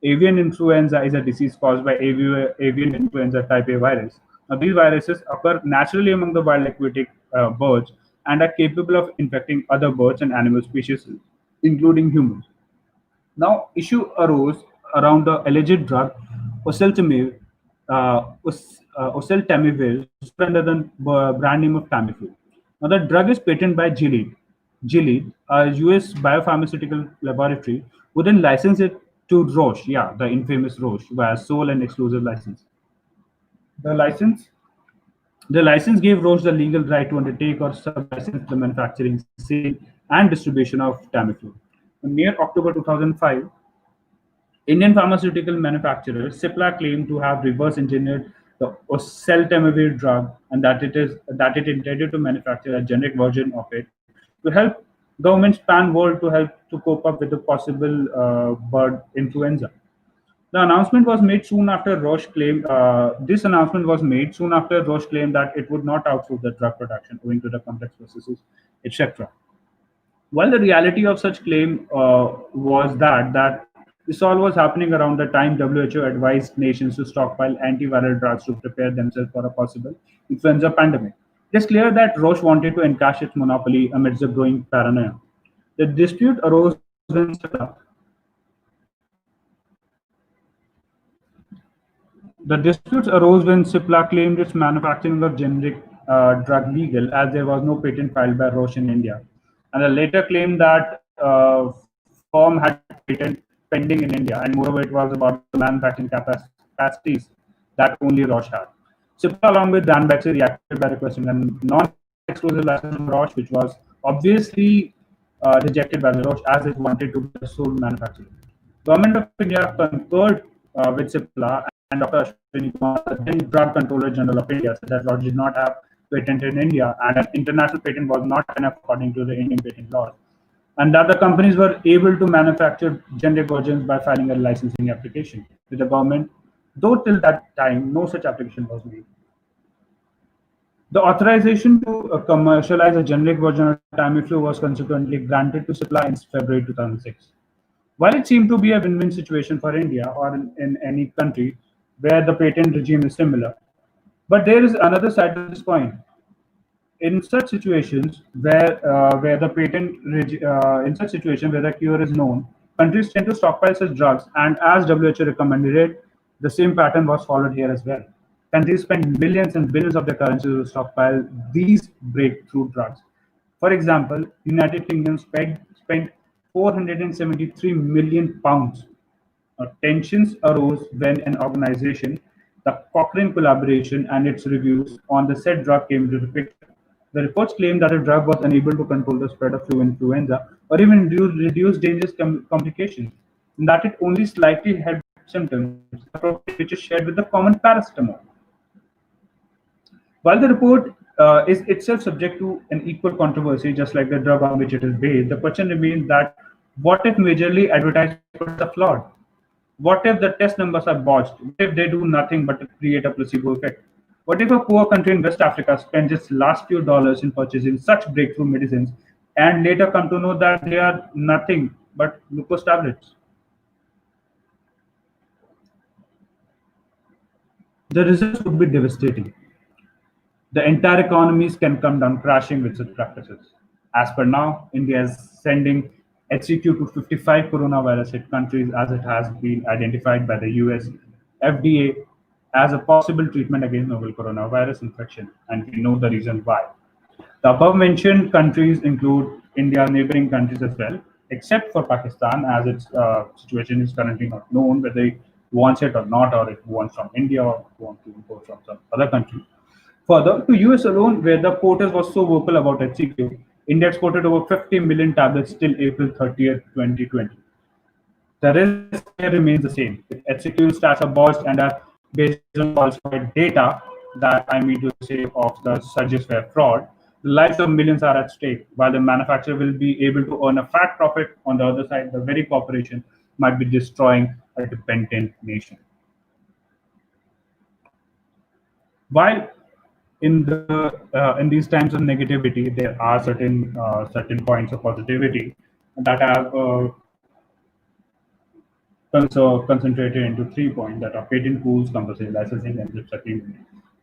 Avian influenza is a disease caused by avian influenza type A virus. Now, these viruses occur naturally among the wild aquatic birds and are capable of infecting other birds and animal species, including humans. Now, issue arose around the alleged drug oseltamivir, oseltamivir, sold under the brand name of Tamiflu. Now, the drug is patented by Gilead, a US biopharmaceutical laboratory, who then licensed it to Roche, yeah, the infamous Roche, via sole and exclusive license. The license the license gave Roche the legal right to undertake or sub-license the manufacturing, sale, and distribution of Tamiflu. Near October 2005, Indian pharmaceutical manufacturer Cipla claimed to have reverse engineered the oseltamivir drug, and that it intended to manufacture a generic version of it to help governments pan world to help to cope up with the possible bird influenza. The announcement was made soon after Roche claimed. This announcement was made soon after Roche claimed that it would not outsource the drug production owing to the complex processes, etc. While the reality of such claim was that this all was happening around the time WHO advised nations to stockpile antiviral drugs to prepare themselves for a possible influenza pandemic. It is clear that Roche wanted to encash its monopoly amidst the growing paranoia. The dispute arose when Cipla claimed its manufacturing of generic drug legal, as there was no patent filed by Roche in India, and the later claimed that firm had patent pending in India, and moreover, it was about the manufacturing capacities that only Roche had. Cipla, along with Danbexy, reacted by requesting a non-exclusive license from Roche, which was obviously rejected by the Roche as it wanted to be the sole manufacturer. Government of India concurred with Cipla, and Dr. Ashwini Kumar, the then Drug Controller General of India, said that Roche did not have patent in India, and an international patent was not enough according to the Indian patent laws, and that the companies were able to manufacture generic versions by filing a licensing application with the government, though till that time no such application was made. The authorization to commercialize a generic version of Tamiflu was consequently granted to Cipla in February 2006. While it seemed to be a win-win situation for India or in any country where the patent regime is similar, but there is another side to this coin. In such situations where the in such situation where the cure is known, countries tend to stockpile such drugs, and as WHO recommended it, the same pattern was followed here as well. Countries spend millions and billions of their currency to stockpile these breakthrough drugs. For example, United Kingdom spent 473 million pounds. Tensions arose when an organization, the Cochrane Collaboration, and its reviews on the said drug came into the picture. The reports claimed that the drug was unable to control the spread of flu influenza or even reduce dangerous complications, and that it only slightly helped symptoms, appropriate which is shared with the common paracetamol. While the report is itself subject to an equal controversy, just like the drug on which it is based, the question remains that what if majorly advertised products are flawed? What if the test numbers are botched? What if they do nothing but create a placebo effect? What if a poor country in West Africa spends its last few dollars in purchasing such breakthrough medicines and later come to know that they are nothing but glucose tablets? The results would be devastating. The entire economies can come down crashing with such practices. As per now, India is sending HCQ to 55 coronavirus hit countries as it has been identified by the US FDA as a possible treatment against novel coronavirus infection, and we know the reason why. The above mentioned countries include India's neighboring countries as well, except for Pakistan, as its situation is currently not known whether it wants it or not, or it wants from India or wants to import from some other country. Further, to US alone, where the porters was so vocal about HCQ, India exported over 50 million tablets till April 30th, 2020. The risk here remains the same. If HCQ stats are botched and are based on falsified data, that I mean to say of the suggest were fraud, the lives of millions are at stake. While the manufacturer will be able to earn a fat profit, on the other side, the very corporation might be destroying a dependent nation. While in these times of negativity, there are certain points of positivity that have concentrated into 3 points that are patent pools, compulsory licensing, and TRIPS agreement.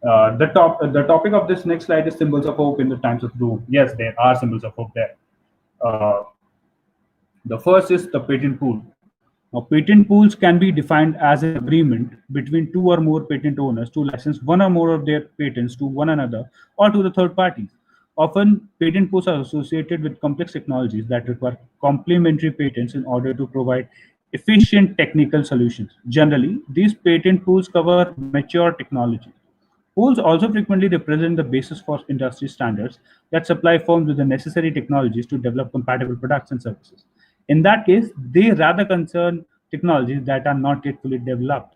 The topic of this next slide is symbols of hope in the times of doom. Yes, there are symbols of hope there. Uh, the first is the patent pool. Now, patent pools can be defined as an agreement between two or more patent owners to license one or more of their patents to one another or to the third parties. Often, patent pools are associated with complex technologies that require complementary patents in order to provide efficient technical solutions. Generally, these patent pools cover mature technology. Pools also frequently represent the basis for industry standards that supply firms with the necessary technologies to develop compatible products and services. In that case, they rather concern technologies that are not yet fully developed.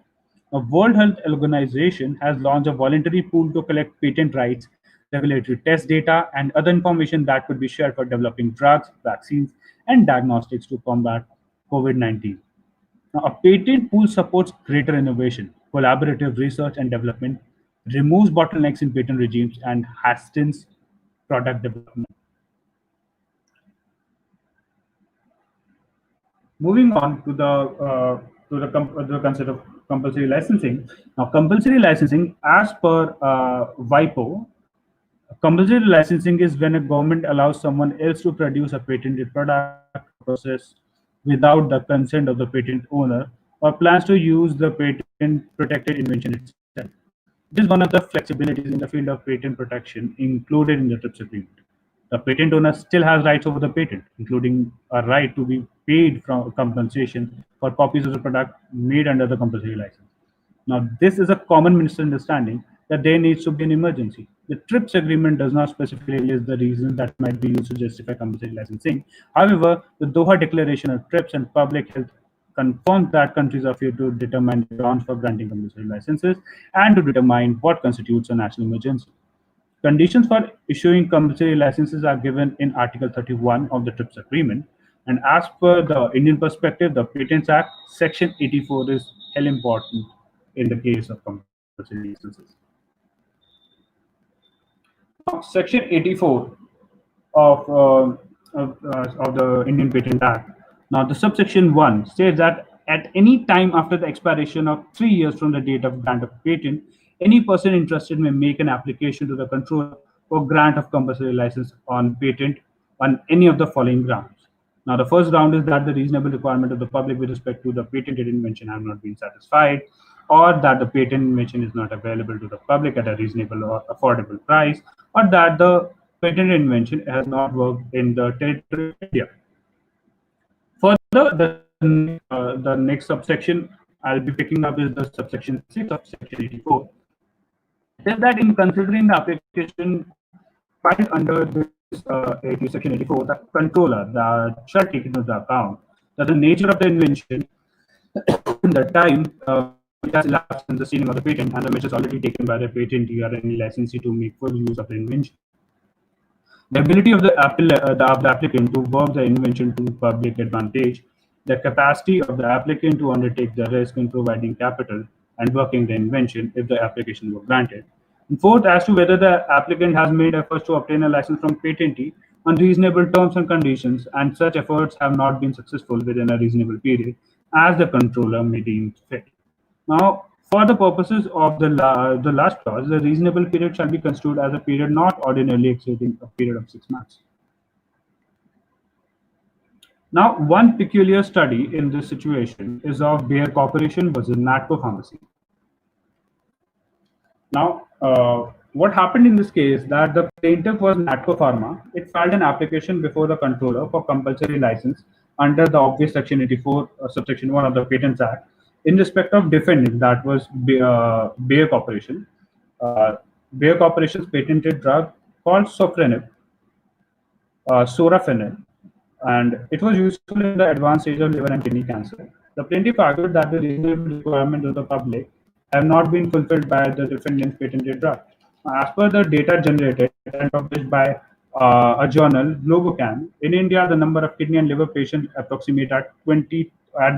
A World Health Organization has launched a voluntary pool to collect patent rights, regulatory test data, and other information that could be shared for developing drugs, vaccines, and diagnostics to combat COVID-19. Now, a patent pool supports greater innovation, collaborative research and development, removes bottlenecks in patent regimes, and hastens product development. Moving on to the concept of compulsory licensing. Now, compulsory licensing, as per WIPO, compulsory licensing is when a government allows someone else to produce a patented product or process without the consent of the patent owner or plans to use the patent protected invention itself. It is one of the flexibilities in the field of patent protection included in the TRIPS agreement. The patent owner still has rights over the patent, including a right to be paid from compensation for copies of the product made under the compulsory license. Now, this is a common misunderstanding that there needs to be an emergency. The TRIPS agreement does not specifically list the reasons that might be used to justify compulsory licensing. However, the Doha Declaration of TRIPS and Public Health confirms that countries are free to determine the grounds for granting compulsory licenses and to determine what constitutes a national emergency. Conditions for issuing compulsory licenses are given in Article 31 of the TRIPS agreement. And as per the Indian perspective, the Patents Act, Section 84 is hell important in the case of compulsory licenses. Section 84 of, of the Indian Patent Act. Now, the subsection 1 states that at any time after the expiration of 3 years from the date of grant of patent, any person interested may make an application to the controller for grant of compulsory license on patent on any of the following grounds. Now, the first ground is that the reasonable requirement of the public with respect to the patented invention have not been satisfied, or that the patent invention is not available to the public at a reasonable or affordable price, or that the patent invention has not worked in the territory of India. Further, the next subsection I'll be picking up is the subsection 6 of section 84. It says that in considering the application filed under this section 84, the controller that shall take into the account that the nature of the invention, the time which has elapsed since the sealing of the patent, and the measures already taken by the patentee or any licensee to make full use of the invention. The ability of the applicant to work the invention to public advantage, the capacity of the applicant to undertake the risk in providing capital and working the invention if the application were granted. And fourth, as to whether the applicant has made efforts to obtain a license from patentee on reasonable terms and conditions, and such efforts have not been successful within a reasonable period, as the controller may deem fit. Now, for the purposes of the last clause, the reasonable period shall be construed as a period not ordinarily exceeding a period of 6 months. Now, one peculiar study in this situation is of Bayer Corporation versus Natco Pharmacy. Now, what happened in this case that the plaintiff was Natco Pharma. It filed an application before the controller for compulsory license under the obvious section 84, subsection 1 of the Patents Act in respect of defendant, that was Bayer Corporation. Bayer Corporation's patented drug called sorafenib, and it was useful in the advanced stage of liver and kidney cancer. The plaintiff argued that the reasonable requirements of the public have not been fulfilled by the defendant's patented drug. As per the data generated and published by a journal, Globocan, in India, the number of kidney and liver patients approximate at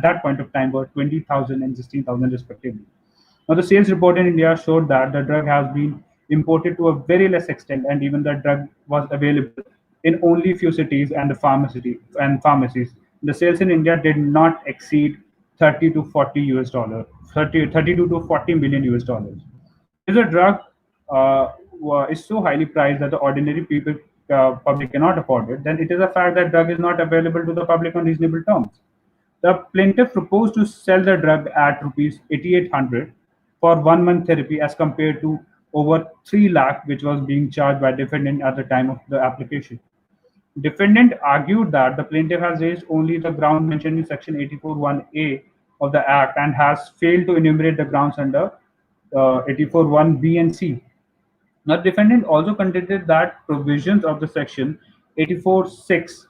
that point of time were 20,000 and 16,000 respectively. Now, the sales report in India showed that the drug has been imported to a very less extent, and even the drug was available in only few cities and the pharmacies. The sales in India did not exceed 30 to 40 US dollar, 32 to 40 million US dollars. If the drug is so highly priced that the ordinary people public cannot afford it, then it is a fact that drug is not available to the public on reasonable terms. The plaintiff proposed to sell the drug at rupees 8,800 for 1 month therapy as compared to over 3 lakh which was being charged by defendant at the time of the application. Defendant argued that the plaintiff has raised only the ground mentioned in section 84(1)(a) of the Act and has failed to enumerate the grounds under 84(1)(b) and (c). The defendant also contended that provisions of the section 84(6)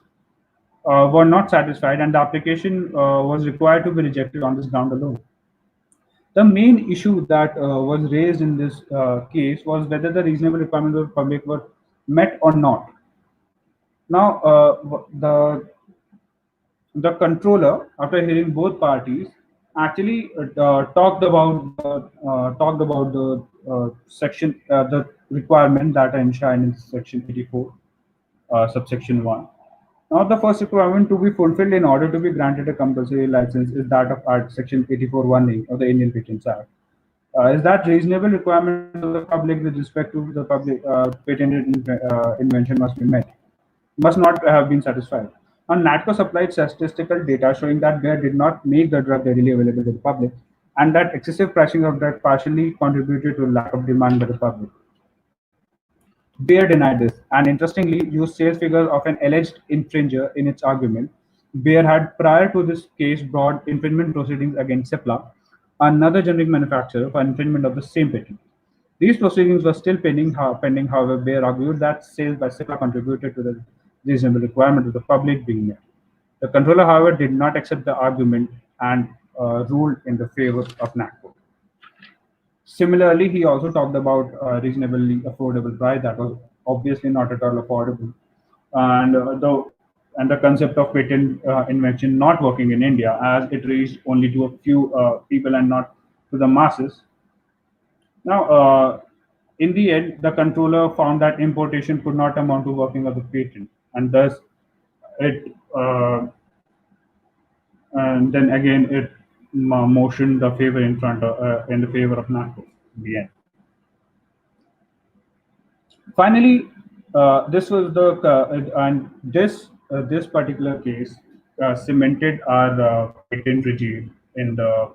were not satisfied, and the application was required to be rejected on this ground alone. The main issue that was raised in this case was whether the reasonable requirements of the public were met or not. Now, the controller, after hearing both parties, actually talked about the section, the requirement that are enshrined in section 84, subsection 1. Now, the first requirement to be fulfilled in order to be granted a compulsory license is that of section 84(1)(a) of the Indian Patents Act. Is that reasonable requirement of the public with respect to the public patented invention must not have been satisfied. And NATCO supplied statistical data showing that Bayer did not make the drug readily available to the public, and that excessive pricing of drug partially contributed to lack of demand by the public. Bayer denied this, and interestingly used sales figures of an alleged infringer in its argument. Bayer had prior to this case brought infringement proceedings against Cipla, another generic manufacturer, for infringement of the same patent. These proceedings were still pending, however, Bayer argued that sales by Cipla contributed to the reasonable requirement of the public being met. The controller, however, did not accept the argument and ruled in the favor of NATCO. Similarly, he also talked about reasonably affordable price that was obviously not at all affordable, and the concept of patent invention not working in India as it reached only to a few people and not to the masses. Now, In the end, the controller found that importation could not amount to working of the patent, and thus it and then again it motioned the favor in the favor of NACO in the end. Finally, this was the and this particular case cemented our patent regime in the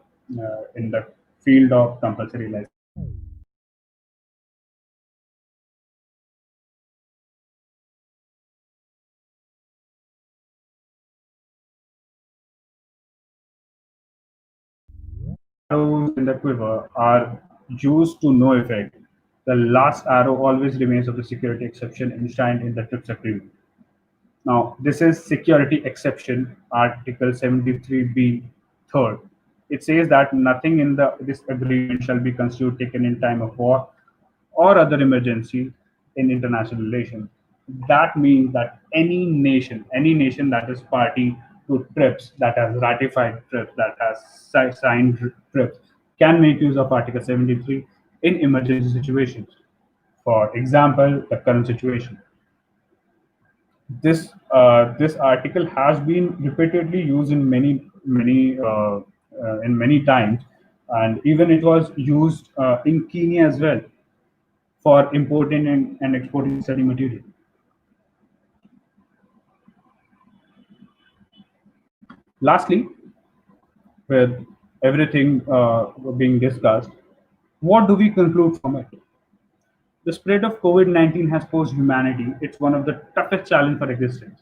field of compulsory licensing. Arrows in the quiver are used to no effect. The last arrow always remains of the security exception enshrined in the TRIPS agreement. Now, this is security exception, Article 73B, third. It says that nothing in this agreement shall be construed taken in time of war or other emergency in international relations. That means that any nation that is party to TRIPS, that has ratified TRIPS, that has signed TRIPS, can make use of Article 73 in emergency situations. For example, the current situation. This article has been repeatedly used in many times, and even it was used in Kenya as well for importing and exporting study material. Lastly, with everything being discussed, what do we conclude from it? The spread of COVID-19 has posed humanity. It's one of the toughest challenges for existence.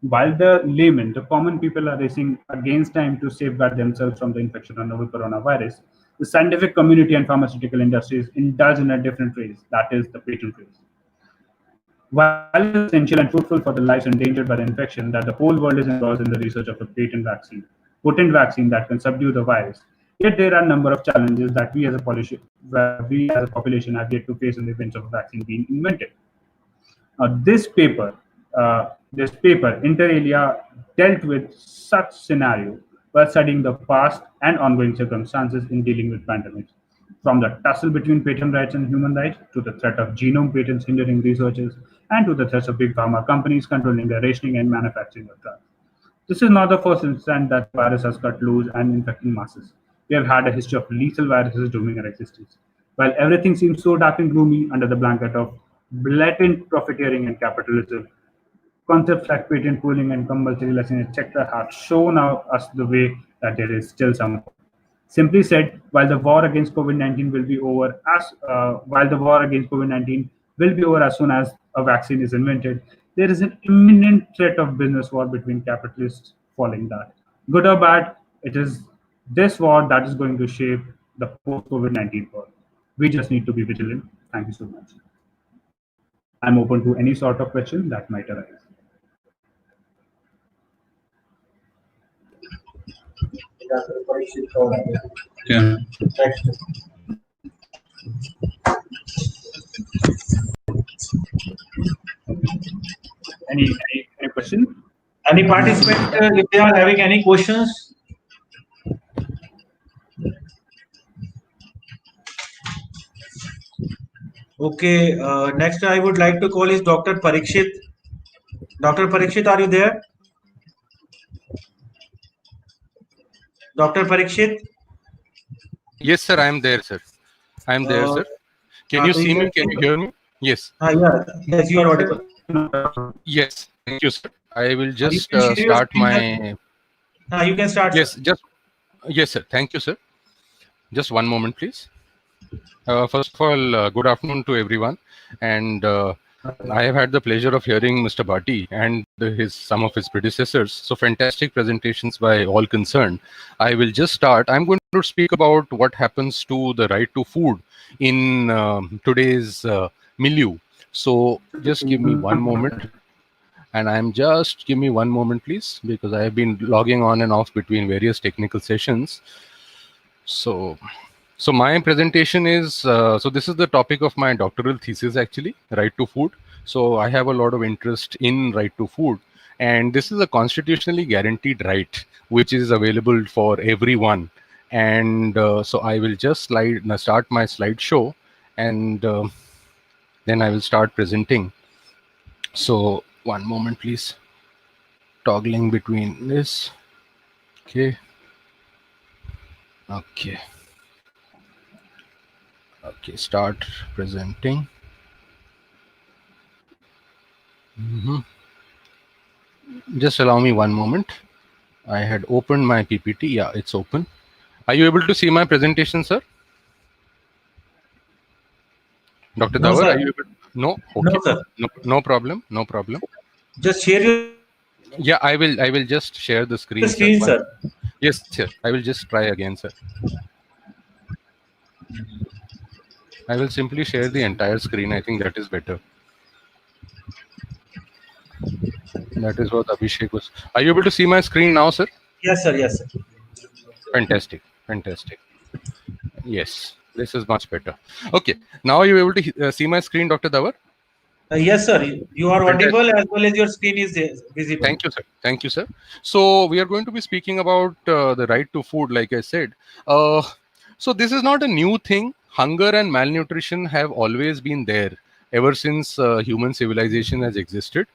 While the laymen, the common people, are racing against time to safeguard themselves from the infection of novel coronavirus, the scientific community and pharmaceutical industries indulge in a different race, that is the patent race. While it is essential and fruitful for the lives endangered by the infection that the whole world is involved in the research of a potent vaccine that can subdue the virus, yet there are a number of challenges that we as a population have yet to face in the event of a vaccine being invented. This paper, inter alia, dealt with such scenario by studying the past and ongoing circumstances in dealing with pandemics, from the tussle between patent rights and human rights to the threat of genome patents hindering researchers and to the threats of big pharma companies controlling the rationing and manufacturing of drugs. This is not the first instance that the virus has cut loose and infecting masses. We have had a history of lethal viruses dooming our existence. While everything seems so dark and gloomy under the blanket of blatant profiteering and capitalism, concepts like patent pooling and compulsory licensing, etc., have shown us the way that there is still some hope. Simply said, while the war against COVID-19 will be over as soon as a vaccine is invented, there is an imminent threat of business war between capitalists following that. Good or bad, it is this war that is going to shape the post-COVID-19 world. We just need to be vigilant. Thank you so much. I'm open to any sort of question that might arise. Yeah. Any question? Any participant, if they are having any questions? Okay, next I would like to call is Dr. Parikshit. Dr. Parikshit, are you there? Dr. Parikshit? Yes, sir, I am there, sir. I am there, sir. Can you see me? Can you hear me? Yes. Yes, you are audible. Yes, thank you, sir. I will just start my... You can start. Yes, yes, sir. Thank you, sir. Just one moment, please. First of all, good afternoon to everyone. And I have had the pleasure of hearing Mr. Bhatti and some of his predecessors. So fantastic presentations by all concerned. I will just start. I'm going to speak about what happens to the right to food in today's milieu. So just give me one moment. And give me one moment, please, because I have been logging on and off between various technical sessions. So my presentation is, so this is the topic of my doctoral thesis, actually, right to food. So I have a lot of interest in right to food. And this is a constitutionally guaranteed right, which is available for everyone. And so I will just start my slideshow. And Then I will start presenting. So one moment, please. Toggling between this. Okay. Okay. Okay, start presenting. Just allow me one moment. I had opened my PPT. Yeah, it's open. Are you able to see my presentation, sir? Dr. No, Dawar, sir. are you able? No? No, Okay. sir. No problem. No problem. Just share your Yeah, I will just share the screen, sir. screen, sir. Yes, sir. I will just try again, sir. I will simply share the entire screen. I think that is better. That is what Abhishek was. Are you able to see my screen now, sir? Yes, sir. Yes, sir. Fantastic. Fantastic. Yes, this is much better. Okay. Now are you able to see my screen, Dr. Dawar? Yes, sir. You are Fantastic. audible as well as your screen is visible. Thank you, sir. Thank you, sir. So we are going to be speaking about the right to food, like I said. So this is not a new thing. Hunger and malnutrition have always been there ever since human civilization has existed.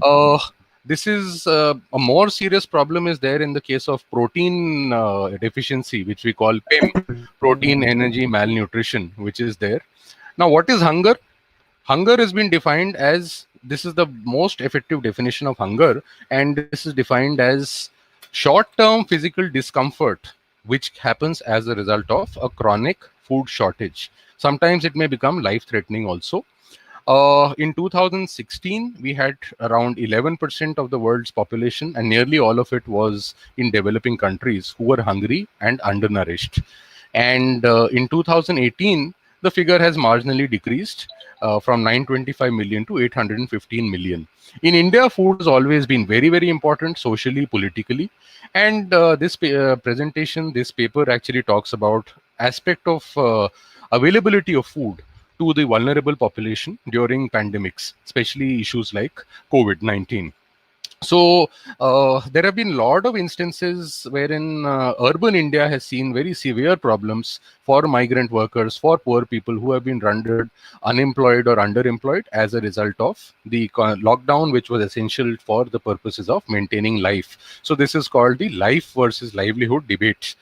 Uh, this is a more serious problem is there in the case of protein deficiency, which we call PEM, protein energy malnutrition, which is there. Now, what is hunger? Hunger has been defined as, this is the most effective definition of hunger, and this is defined as short term physical discomfort which happens as a result of a chronic food shortage. Sometimes it may become life threatening also. In 2016, we had around 11% of the world's population, and nearly all of it was in developing countries who were hungry and undernourished. And in 2018, the figure has marginally decreased from 925 million to 815 million. In India, food has always been very, very important socially, politically. And this presentation, this paper actually talks about aspect of availability of food to the vulnerable population during pandemics, especially issues like COVID-19. So there have been a lot of instances wherein urban India has seen very severe problems for migrant workers, for poor people who have been rendered unemployed or underemployed as a result of the lockdown, which was essential for the purposes of maintaining life. So this is called the life versus livelihood debate.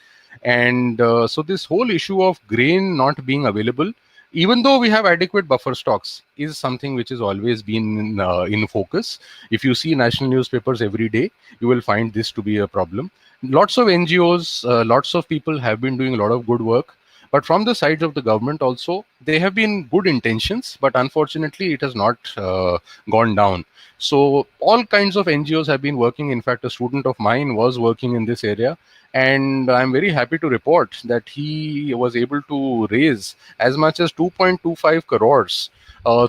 And so this whole issue of grain not being available, even though we have adequate buffer stocks, is something which has always been in focus. If you see national newspapers every day, you will find this to be a problem. Lots of NGOs, lots of people have been doing a lot of good work. But from the sides of the government also, they have been good intentions, but unfortunately it has not gone down. So all kinds of NGOs have been working. In fact, a student of mine was working in this area, and I'm very happy to report that he was able to raise as much as 2.25 crores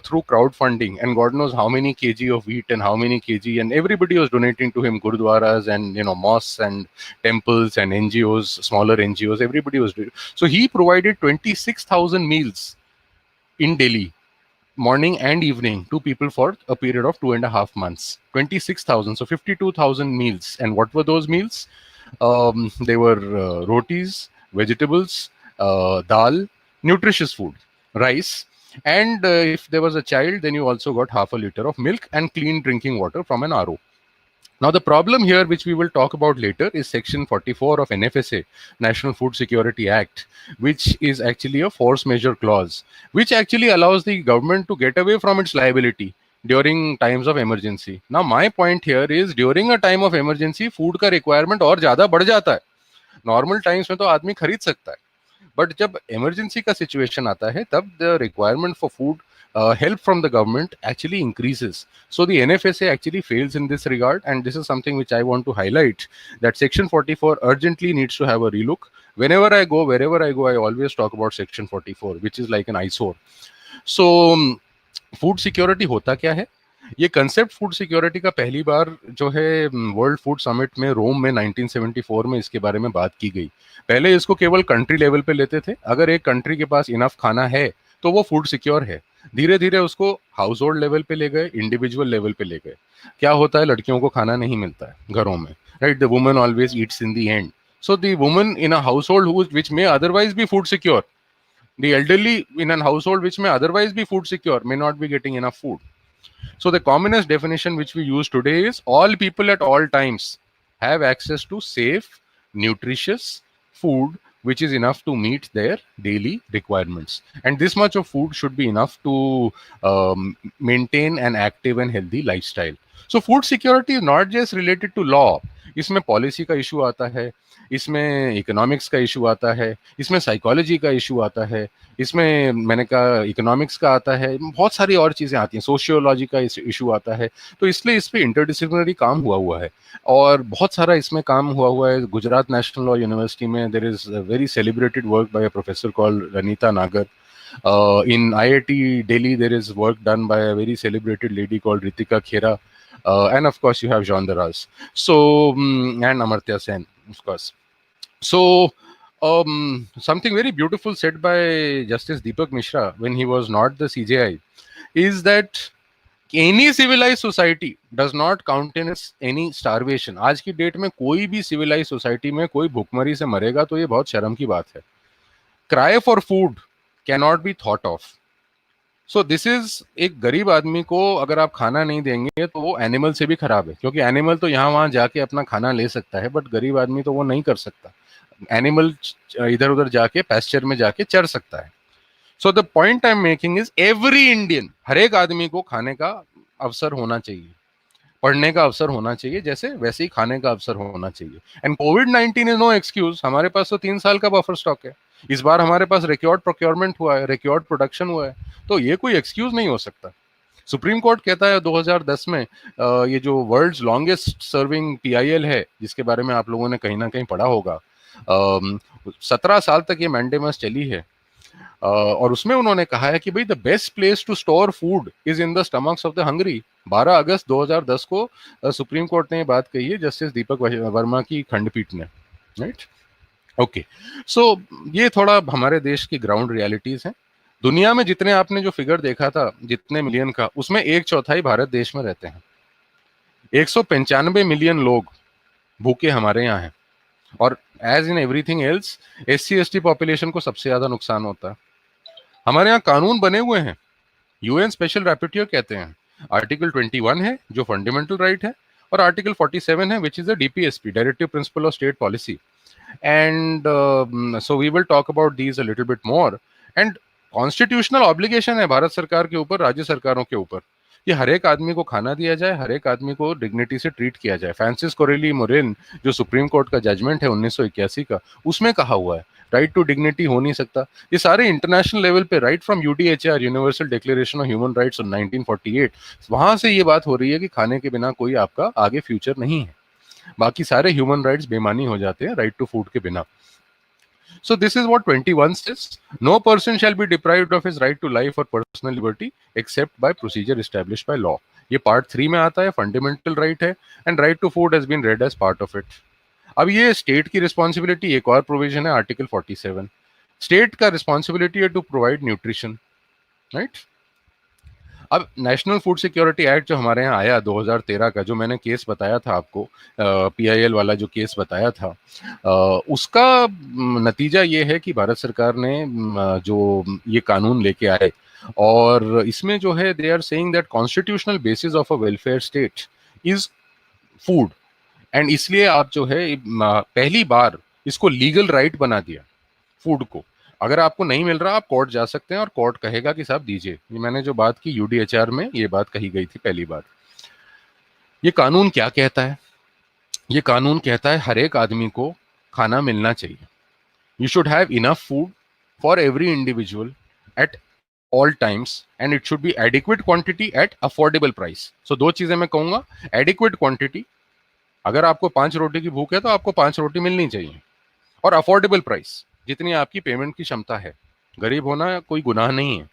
through crowdfunding, and God knows how many kg of wheat and how many kg, and everybody was donating to him, gurudwaras and mosques and temples and NGOs, smaller NGOs, everybody was doing. So he provided 26,000 meals in Delhi, morning and evening, to people for a period of 2.5 months. 26,000, so 52,000 meals. And what were those meals? They were rotis, vegetables, dal, nutritious food, rice, and if there was a child, then you also got half a liter of milk and clean drinking water from an RO. Now, the problem here, which we will talk about later, is Section 44 of NFSA, National Food Security Act, which is actually a force majeure clause, which actually allows the government to get away from its liability during times of emergency. Now, my point here is, during a time of emergency, food का requirement और ज़्यादा बढ़ जाता है. Normal times में तो आदमी खरीद सकता है. But जब emergency का situation आता है, तब the requirement for food help from the government actually increases. So the NFSA actually fails in this regard, and this is something which I want to highlight, that Section 44 urgently needs to have a relook. Whenever I go, wherever I go, I always talk about Section 44, which is like an eyesore. So food security होता क्या है? ये concept food security का पहली बार जो है world food summit में रोम में 1974 में इसके बारे में बात की गई. पहले इसको केवल कंट्री लेवल पे लेते थे. अगर एक कंट्री के पास इनफ खाना है तो वो फूड सिक्योर है. धीरे धीरे उसको हाउस होल्ड लेवल पे ले गए, इंडिविजुअल लेवल पे ले गए. क्या होता है, लड़कियों को खाना नहीं मिलता है घरों में, right? The woman always eats in the end. So the woman in a household which may otherwise be food secure, The elderly in an household which may otherwise be food secure may not be getting enough food. So the commonest definition which we use today is all people at all times have access to safe, nutritious food which is enough to meet their daily requirements. And this much of food should be enough to maintain an active and healthy lifestyle. So food security is not just related to law. इसमें policy का issue आता है, इसमें economics का issue आता है, इसमें psychology का इशू आता है, इसमें मैंने कहा इकोनॉमिक्स का आता है, बहुत सारी और चीज़ें आती हैं, सोशियोलॉजी का इशू आता है. तो इसलिए इस पे इंटरडिसिप्लिनरी काम हुआ है और बहुत सारा इसमें काम हुआ है. गुजरात नेशनल लॉ यूनिवर्सिटी में there is a very celebrated work by a professor called Ranita Nagar. In IIT Delhi, there is work done by a very celebrated lady called Ritika Khera. And of course, you have Jean Daras. So, and Amartya Sen, of course. So, something very beautiful said by Justice Deepak Mishra when he was not the CJI is that any civilized society does not countenance any starvation. आज की date में कोई भी civilized society में कोई भूखमरी से मरेगा तो ये बहुत शर्म की बात है. Cry for food cannot be thought of. So this is एक गरीब आदमी को अगर आप खाना नहीं देंगे तो वो एनिमल से भी खराब है, क्योंकि एनिमल तो यहाँ वहां जाके अपना खाना ले सकता है, बट गरीब आदमी तो वो नहीं कर सकता. एनिमल इधर उधर जाके पैस्चर में जाके चर सकता है. So the point I am making is every Indian, हर एक आदमी को खाने का अवसर होना चाहिए, पढ़ने का अवसर होना चाहिए, जैसे वैसे ही खाने का अवसर होना चाहिए. एंड कोविड-19 इज नो एक्सक्यूज. हमारे पास तो 3 साल का बफर स्टॉक है. इस बार हमारे पास रिकॉर्ड प्रोक्योरमेंट हुआ है, रिकॉर्ड प्रोडक्शन हुआ है, तो ये कोई एक्सक्यूज नहीं हो सकता. सुप्रीम कोर्ट कहता है 2010 में ये जो वर्ल्ड्स लॉन्गेस्ट सर्विंग PIL है, जिसके बारे में आप लोगों ने कहीं ना कहीं पढ़ा होगा, 17 साल तक ये मैंडेमस चली है. और उसमें उन्होंने कहा है कि भाई the best place to store food is in the stomachs of the hungry. 12 अगस्त 2010 को सुप्रीम कोर्ट ने ये बात कही है, जस्टिस दीपक वर्मा की खंडपीठ ने. Right, okay. सो ये थोड़ा हमारे देश की ग्राउंड रियलिटीज हैं. दुनिया में जितने आपने जो फिगर देखा था, जितने मिलियन का, उसमें 1/4 भारत देश में रहते हैं. 195 मिलियन लोग भूखे हमारे यहाँ हैं. और as in everything else, SC/ST population को सबसे ज्यादा नुकसान होता है. हमारे यहाँ कानून बने हुए हैं, UN स्पेशल रैपिटियर कहते हैं. आर्टिकल 21 है जो फंडामेंटल राइट है, और आर्टिकल 47 है which is the DPSP, directive principle of state policy. And so we will talk about these a little bit more. And constitutional obligation है भारत सरकार के ऊपर, राज्य सरकारों के ऊपर, कि हर एक आदमी को खाना दिया जाए, हर एक आदमी को डिग्निटी से ट्रीट किया जाए. फ्रांसिस कोरेली मोरेन जो सुप्रीम कोर्ट का जजमेंट है 1981 का, उसमें कहा हुआ है राइट टू डिग्निटी हो नहीं सकता. ये सारे इंटरनेशनल लेवल पे, right from UDHR, universal declaration of human rights of 1948, वहां से ये बात हो रही है कि खाने के बिना कोई आपका आगे फ्यूचर नहीं है. बाकी सारे ह्यूमन राइट्स बेमानी हो जाते हैं राइट टू फूड के बिना. So this is what 21 says. No person shall be deprived of his right to life or personal liberty except by procedure established by law. ये पार्ट 3 में आता है, फंडामेंटल राइट है, and right to food has been read as part of it. अब ये state की responsibility, एक और प्रोविजन है आर्टिकल 47. स्टेट का रिस्पॉन्सिबिलिटी है टू प्रोवाइड न्यूट्रिशन. राइट, अब नेशनल फूड सिक्योरिटी एक्ट जो हमारे यहाँ आया 2013 का, जो मैंने केस बताया था आपको, PIL वाला जो केस बताया था, उसका नतीजा ये है कि भारत सरकार ने जो ये कानून लेके आए, और इसमें जो है they are saying that constitutional basis of a welfare state is food. And इसलिए आप जो है पहली बार इसको लीगल राइट बना दिया फूड को. अगर आपको नहीं मिल रहा, आप कोर्ट जा सकते हैं और कोर्ट कहेगा कि साहब दीजिए. ये मैंने जो बात की UDHR में, ये बात कही गई थी पहली बार. ये कानून क्या कहता है? ये कानून कहता है हर एक आदमी को खाना मिलना चाहिए. You should have enough food for every individual at all times, and it should be adequate quantity at affordable price. So 2 चीजें मैं कहूंगा. एडिक्वेट क्वांटिटी, अगर आपको 5 रोटी की भूख है तो आपको 5 रोटी मिलनी चाहिए. और अफोर्डेबल प्राइस, जितनी आपकी पेमेंट की क्षमता है. गरीब होना कोई गुनाह नहीं है.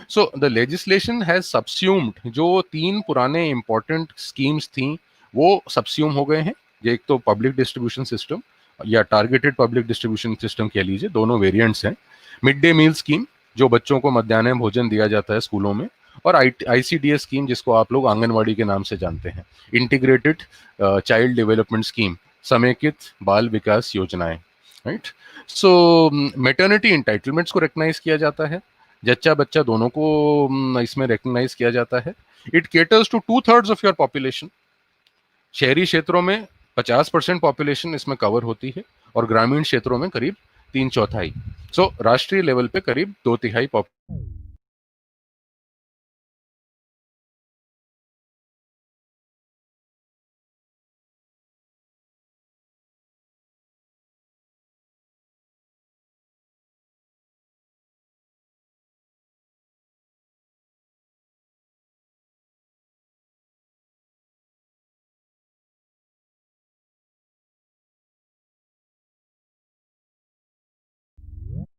सो द लेजिस्लेशन हैज सबस्यूम्ड, जो 3 पुराने इंपॉर्टेंट स्कीम्स थी वो सबस्यूम हो गए हैं. एक तो पब्लिक डिस्ट्रीब्यूशन सिस्टम या टारगेटेड पब्लिक डिस्ट्रीब्यूशन सिस्टम कह लीजिए, दोनों वेरिएंट्स हैं. मिड डे मील स्कीम, जो बच्चों को मध्याह्न भोजन दिया जाता है स्कूलों में, और ICDS स्कीम, जिसको आप लोग आंगनवाड़ी के नाम से जानते हैं, इंटीग्रेटेड चाइल्ड डेवलपमेंट स्कीम, समेकित बाल विकास योजनाएं. राइट। सो मैटरनिटी इंटाइटलमेंट्स को रिकग्नाइज किया जाता है, जच्चा बच्चा दोनों को इसमें रिकग्नाइज किया जाता है। It caters to 2/3 of your population. शहरी क्षेत्रों में 50% पॉपुलेशन इसमें कवर होती है और ग्रामीण क्षेत्रों में करीब 3/4। सो राष्ट्रीय लेवल पे करीब 2/3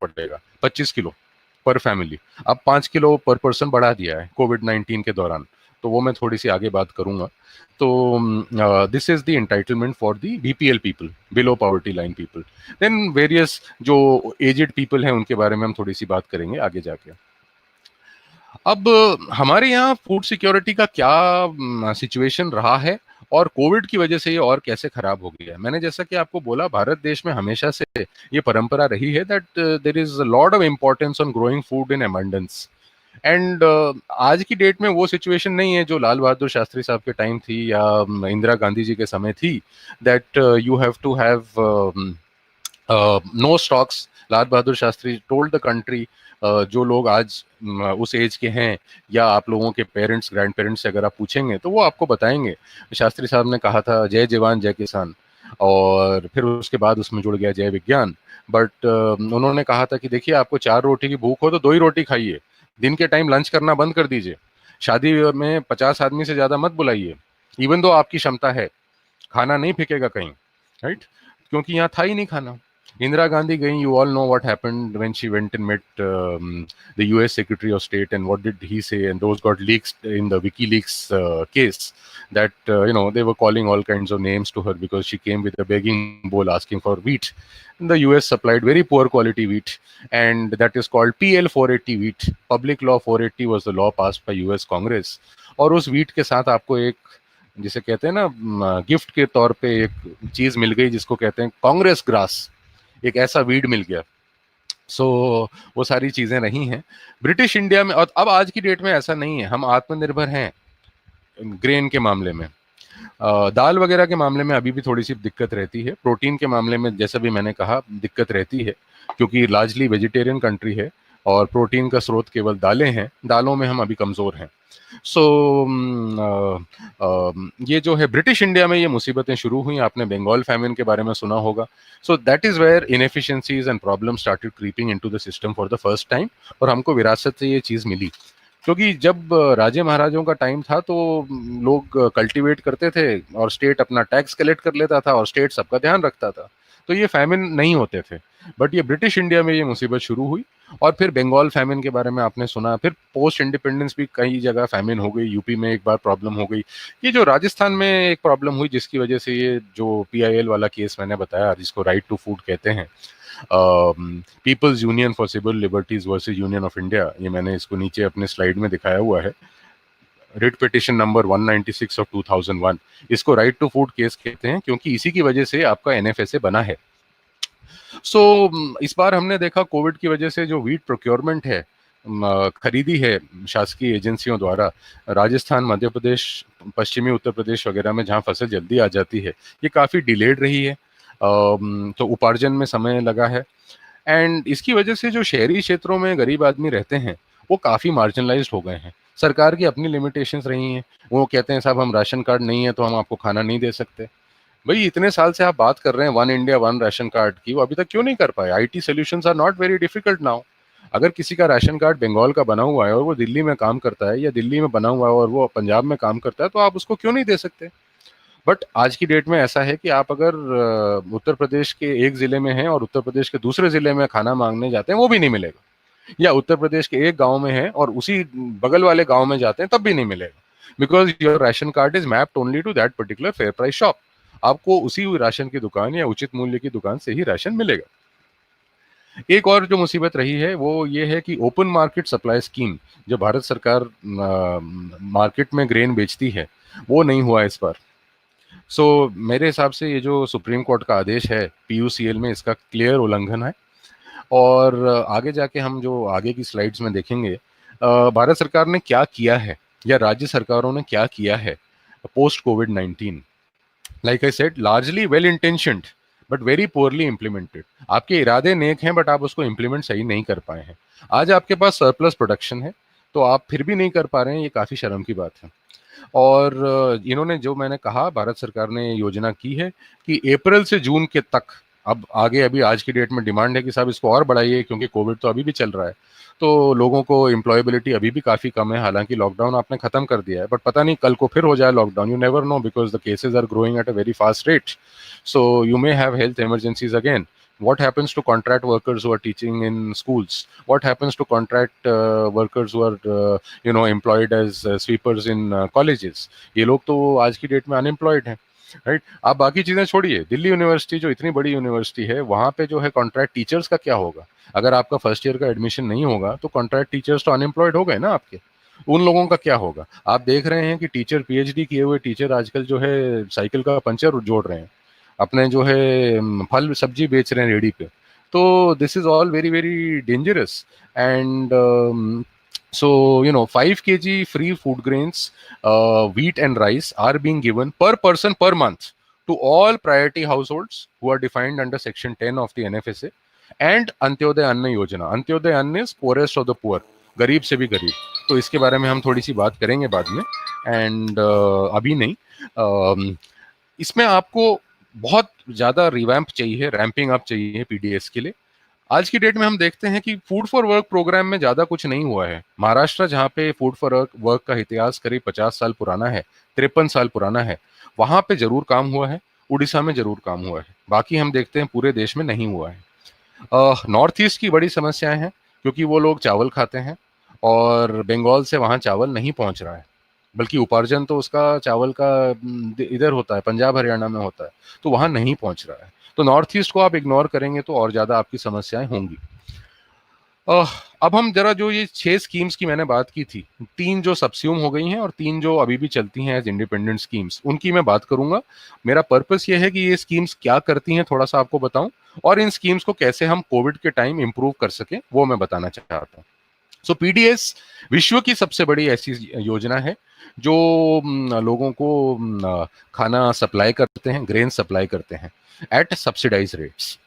पड़ेगा, 25 किलो पर फैमिली। अब 5 किलो पर पर्सन बढ़ा दिया है कोविड-19 के दौरान, तो वो मैं थोड़ी सी आगे बात करूंगा। तो this is the entitlement for the BPL people, below poverty line people. Then various जो एजेड पीपल हैं उनके बारे में हम थोड़ी सी बात करेंगे आगे जाके। अब हमारे यहाँ फूड सिक्योरिटी का क्या सिचुएशन रहा है और कोविड की वजह से ये और कैसे खराब हो गया है। मैंने जैसा कि आपको बोला, भारत देश में हमेशा से ये परंपरा रही है that there is a lot of importance on growing food in abundance. And आज की डेट में वो सिचुएशन नहीं है जो लाल बहादुर शास्त्री साहब के टाइम थी या इंदिरा गांधी जी के समय थी, that you have to have no stocks. Lal Bahadur Shastri told the country, जो लोग आज उस एज के हैं या आप लोगों के पेरेंट्स ग्रैंड पेरेंट्स से अगर आप पूछेंगे तो वो आपको बताएंगे, शास्त्री साहब ने कहा था जय जवान जय किसान, और फिर उसके बाद उसमें जुड़ गया जय विज्ञान। बट उन्होंने कहा था कि देखिए, आपको 4 रोटी की भूख हो तो 2 ही रोटी खाइए, दिन के टाइम लंच करना बंद कर दीजिए, शादी में 50 आदमी से ज्यादा मत बुलाइए, इवन दो आपकी क्षमता है, खाना नहीं फेंकेगा कहीं, राइट, क्योंकि यहाँ था ही नहीं खाना। Indira Gandhi गई, you all know what happened when she went and met the US Secretary of State, and what did he say? And those got leaked in the WikiLeaks case, that they were calling all kinds of names to her because she came with a begging bowl asking for wheat. And the US supplied very poor quality wheat, and that is called PL 480 wheat. Public Law 480 was the law passed by US Congress. और उस wheat के साथ आपको एक, जिसे कहते हैं ना, गिफ्ट के तौर पे एक चीज मिल गई जिसको कहते हैं कांग्रेस ग्रास, एक ऐसा वीड मिल गया। सो वो सारी चीजें रही हैं ब्रिटिश इंडिया में। और अब आज की डेट में ऐसा नहीं है, हम आत्मनिर्भर हैं ग्रेन के मामले में। दाल वगैरह के मामले में अभी भी थोड़ी सी दिक्कत रहती है, प्रोटीन के मामले में जैसा भी मैंने कहा दिक्कत रहती है, क्योंकि लार्जली वेजिटेरियन कंट्री है और प्रोटीन का स्रोत केवल दालें हैं, दालों में हम अभी कमज़ोर हैं। सो ये जो है ब्रिटिश इंडिया में ये मुसीबतें शुरू हुई, आपने बंगाल फैमिन के बारे में सुना होगा। So that is where inefficiencies and problem started creeping into the system for the first time, और हमको विरासत से ये चीज़ मिली, क्योंकि जब राजे महाराजों का टाइम था तो लोग कल्टीवेट करते थे और स्टेट अपना टैक्स कलेक्ट कर लेता था और स्टेट सबका ध्यान रखता था, तो ये फैमिन नहीं होते थे। बट ये ब्रिटिश इंडिया में ये मुसीबत शुरू हुई, और फिर बंगाल फैमिन के बारे में आपने सुना, फिर पोस्ट इंडिपेंडेंस भी कई जगह फैमिन हो गई, यूपी में एक बार प्रॉब्लम हो गई, ये जो राजस्थान में एक प्रॉब्लम हुई जिसकी वजह से ये जो PIL वाला केस मैंने बताया जिसको राइट टू फूड कहते हैं, people's union for civil liberties versus union of India, ये मैंने इसको नीचे अपने स्लाइड में दिखाया हुआ है, रिट पिटिशन नंबर 196 ऑफ 2001। इसको राइट टू फूड केस कहते हैं क्योंकि इसी की वजह से आपका NFSA बना है। सो इस बार हमने देखा कोविड की वजह से जो वीट प्रोक्योरमेंट है, खरीदी है शासकीय एजेंसियों द्वारा, राजस्थान, मध्य प्रदेश, पश्चिमी उत्तर प्रदेश वगैरह में जहां फसल जल्दी आ जाती है, ये काफ़ी डिलेड रही है, तो उपार्जन में समय लगा है। एंड इसकी वजह से जो शहरी क्षेत्रों में गरीब आदमी रहते हैं वो काफ़ी मार्जिनलाइज्ड हो गए हैं। सरकार की अपनी लिमिटेशंस रही हैं, वो कहते हैं साहब हम राशन कार्ड नहीं है तो हम आपको खाना नहीं दे सकते। भाई इतने साल से आप बात कर रहे हैं one India one ration card की, वो अभी तक क्यों नहीं कर पाए? IT solutions are not very difficult now. अगर किसी का राशन कार्ड बंगाल का बना हुआ है और वो दिल्ली में काम करता है, या दिल्ली में बना हुआ है और वो पंजाब में काम करता है, तो आप उसको क्यों नहीं दे सकते? बट आज की डेट में ऐसा है कि आप अगर उत्तर प्रदेश के एक जिले में हैं और उत्तर प्रदेश के दूसरे जिले में खाना मांगने जाते हैं वो भी नहीं मिलेगा, या उत्तर प्रदेश के एक गांव में है और उसी बगल वाले गांव में जाते हैं तब भी नहीं मिलेगा, because your ration card is mapped only to that particular fair price shop. आपको उसी राशन की दुकान या उचित मूल्य की दुकान से ही राशन मिलेगा। एक और जो मुसीबत रही है वो ये है कि ओपन मार्केट सप्लाई स्कीम, जो भारत सरकार मार्केट में ग्रेन बेचती है, वो नहीं हुआ इस बार। मेरे हिसाब से ये जो सुप्रीम कोर्ट का आदेश है पीयूसीएल में, इसका क्लियर उल्लंघन है। और आगे जाके हम जो आगे की स्लाइड्स में देखेंगे भारत सरकार ने क्या किया है या राज्य सरकारों ने क्या किया है post covid. Like I said, largely well intentioned but very poorly implemented. आपके इरादे नेक हैं बट आप उसको इम्प्लीमेंट सही नहीं कर पाए हैं। आज आपके पास सरप्लस प्रोडक्शन है तो आप फिर भी नहीं कर पा रहे हैं, ये काफी शर्म की बात है। और इन्होंने जो मैंने कहा, भारत सरकार ने योजना की है कि अप्रैल से जून के तक, अब आगे अभी आज की डेट में डिमांड है कि साहब इसको और बढ़ाइए क्योंकि कोविड तो अभी भी चल रहा है, तो लोगों को एम्प्लॉयबिलिटी अभी भी काफी कम है। हालांकि लॉकडाउन आपने खत्म कर दिया है बट पता नहीं कल को फिर हो जाए lockdown, you never know because the cases are growing at a very fast rate, so you may have health emergencies again. What happens to contract workers who are teaching in schools? What happens to contract workers who are employed as sweepers in colleges? ये लोग तो आज की date में unemployed हैं, right? आप बाकी चीजें छोड़िए, दिल्ली यूनिवर्सिटी जो इतनी बड़ी यूनिवर्सिटी है, वहां पे जो है कॉन्ट्रैक्ट टीचर्स का क्या होगा? अगर आपका फर्स्ट ईयर का एडमिशन नहीं होगा तो कॉन्ट्रैक्ट टीचर्स तो अनएम्प्लॉयड हो गए ना आपके, उन लोगों का क्या होगा? आप देख रहे हैं कि टीचर, पीएचडी किए हुए टीचर आजकल जो है साइकिल का पंचर जोड़ रहे हैं, अपने जो है फल सब्जी बेच रहे हैं रेडी पे। तो this is all very very dangerous. And so 5 kg free food grains, wheat and rice are being given per person per month to all priority households who are defined under section 10 of the NFSA and Antyodaya अन्न योजना। अंत्योदय अन्न is poorest of the poor, गरीब से भी गरीब। तो इसके बारे में हम थोड़ी सी बात करेंगे बाद में, एंड अभी नहीं। इसमें आपको बहुत ज्यादा रिवैम्प चाहिए, रैंपिंग अप चाहिए पीडीएस के लिए। आज की डेट में हम देखते हैं कि फूड फॉर वर्क प्रोग्राम में ज्यादा कुछ नहीं हुआ है। महाराष्ट्र, जहाँ पे फूड फॉर वर्क का इतिहास करीब 50 साल पुराना है, 53 साल पुराना है, वहां पे जरूर काम हुआ है। उड़ीसा में जरूर काम हुआ है, बाकी हम देखते हैं पूरे देश में नहीं हुआ है। नॉर्थ ईस्ट की बड़ी समस्याएं हैं क्योंकि वो लोग चावल खाते हैं और बंगाल से वहां चावल नहीं पहुंच रहा है, बल्कि उपार्जन तो उसका चावल का इधर होता है, पंजाब हरियाणा में होता है, तो वहां नहीं पहुंच रहा है। तो नॉर्थ ईस्ट को आप इग्नोर करेंगे तो और ज्यादा आपकी समस्याएं होंगी। अब हम जरा जो ये 6 स्कीम्स की मैंने बात की थी, 3 जो सबस्यूम हो गई हैं और 3 जो अभी भी चलती हैं एज इंडिपेंडेंट स्कीम्स, उनकी मैं बात करूंगा। मेरा पर्पस ये है कि ये स्कीम्स क्या करती हैं थोड़ा सा आपको बताऊं, और इन स्कीम्स को कैसे हम कोविड के टाइम इंप्रूव कर सकें वो मैं बताना चाहता हूं। सो पीडीएस विश्व की सबसे बड़ी ऐसी योजना है जो लोगों को खाना सप्लाई करते हैं, ग्रेन सप्लाई करते हैं एट सब्सिडाइज रेट्स।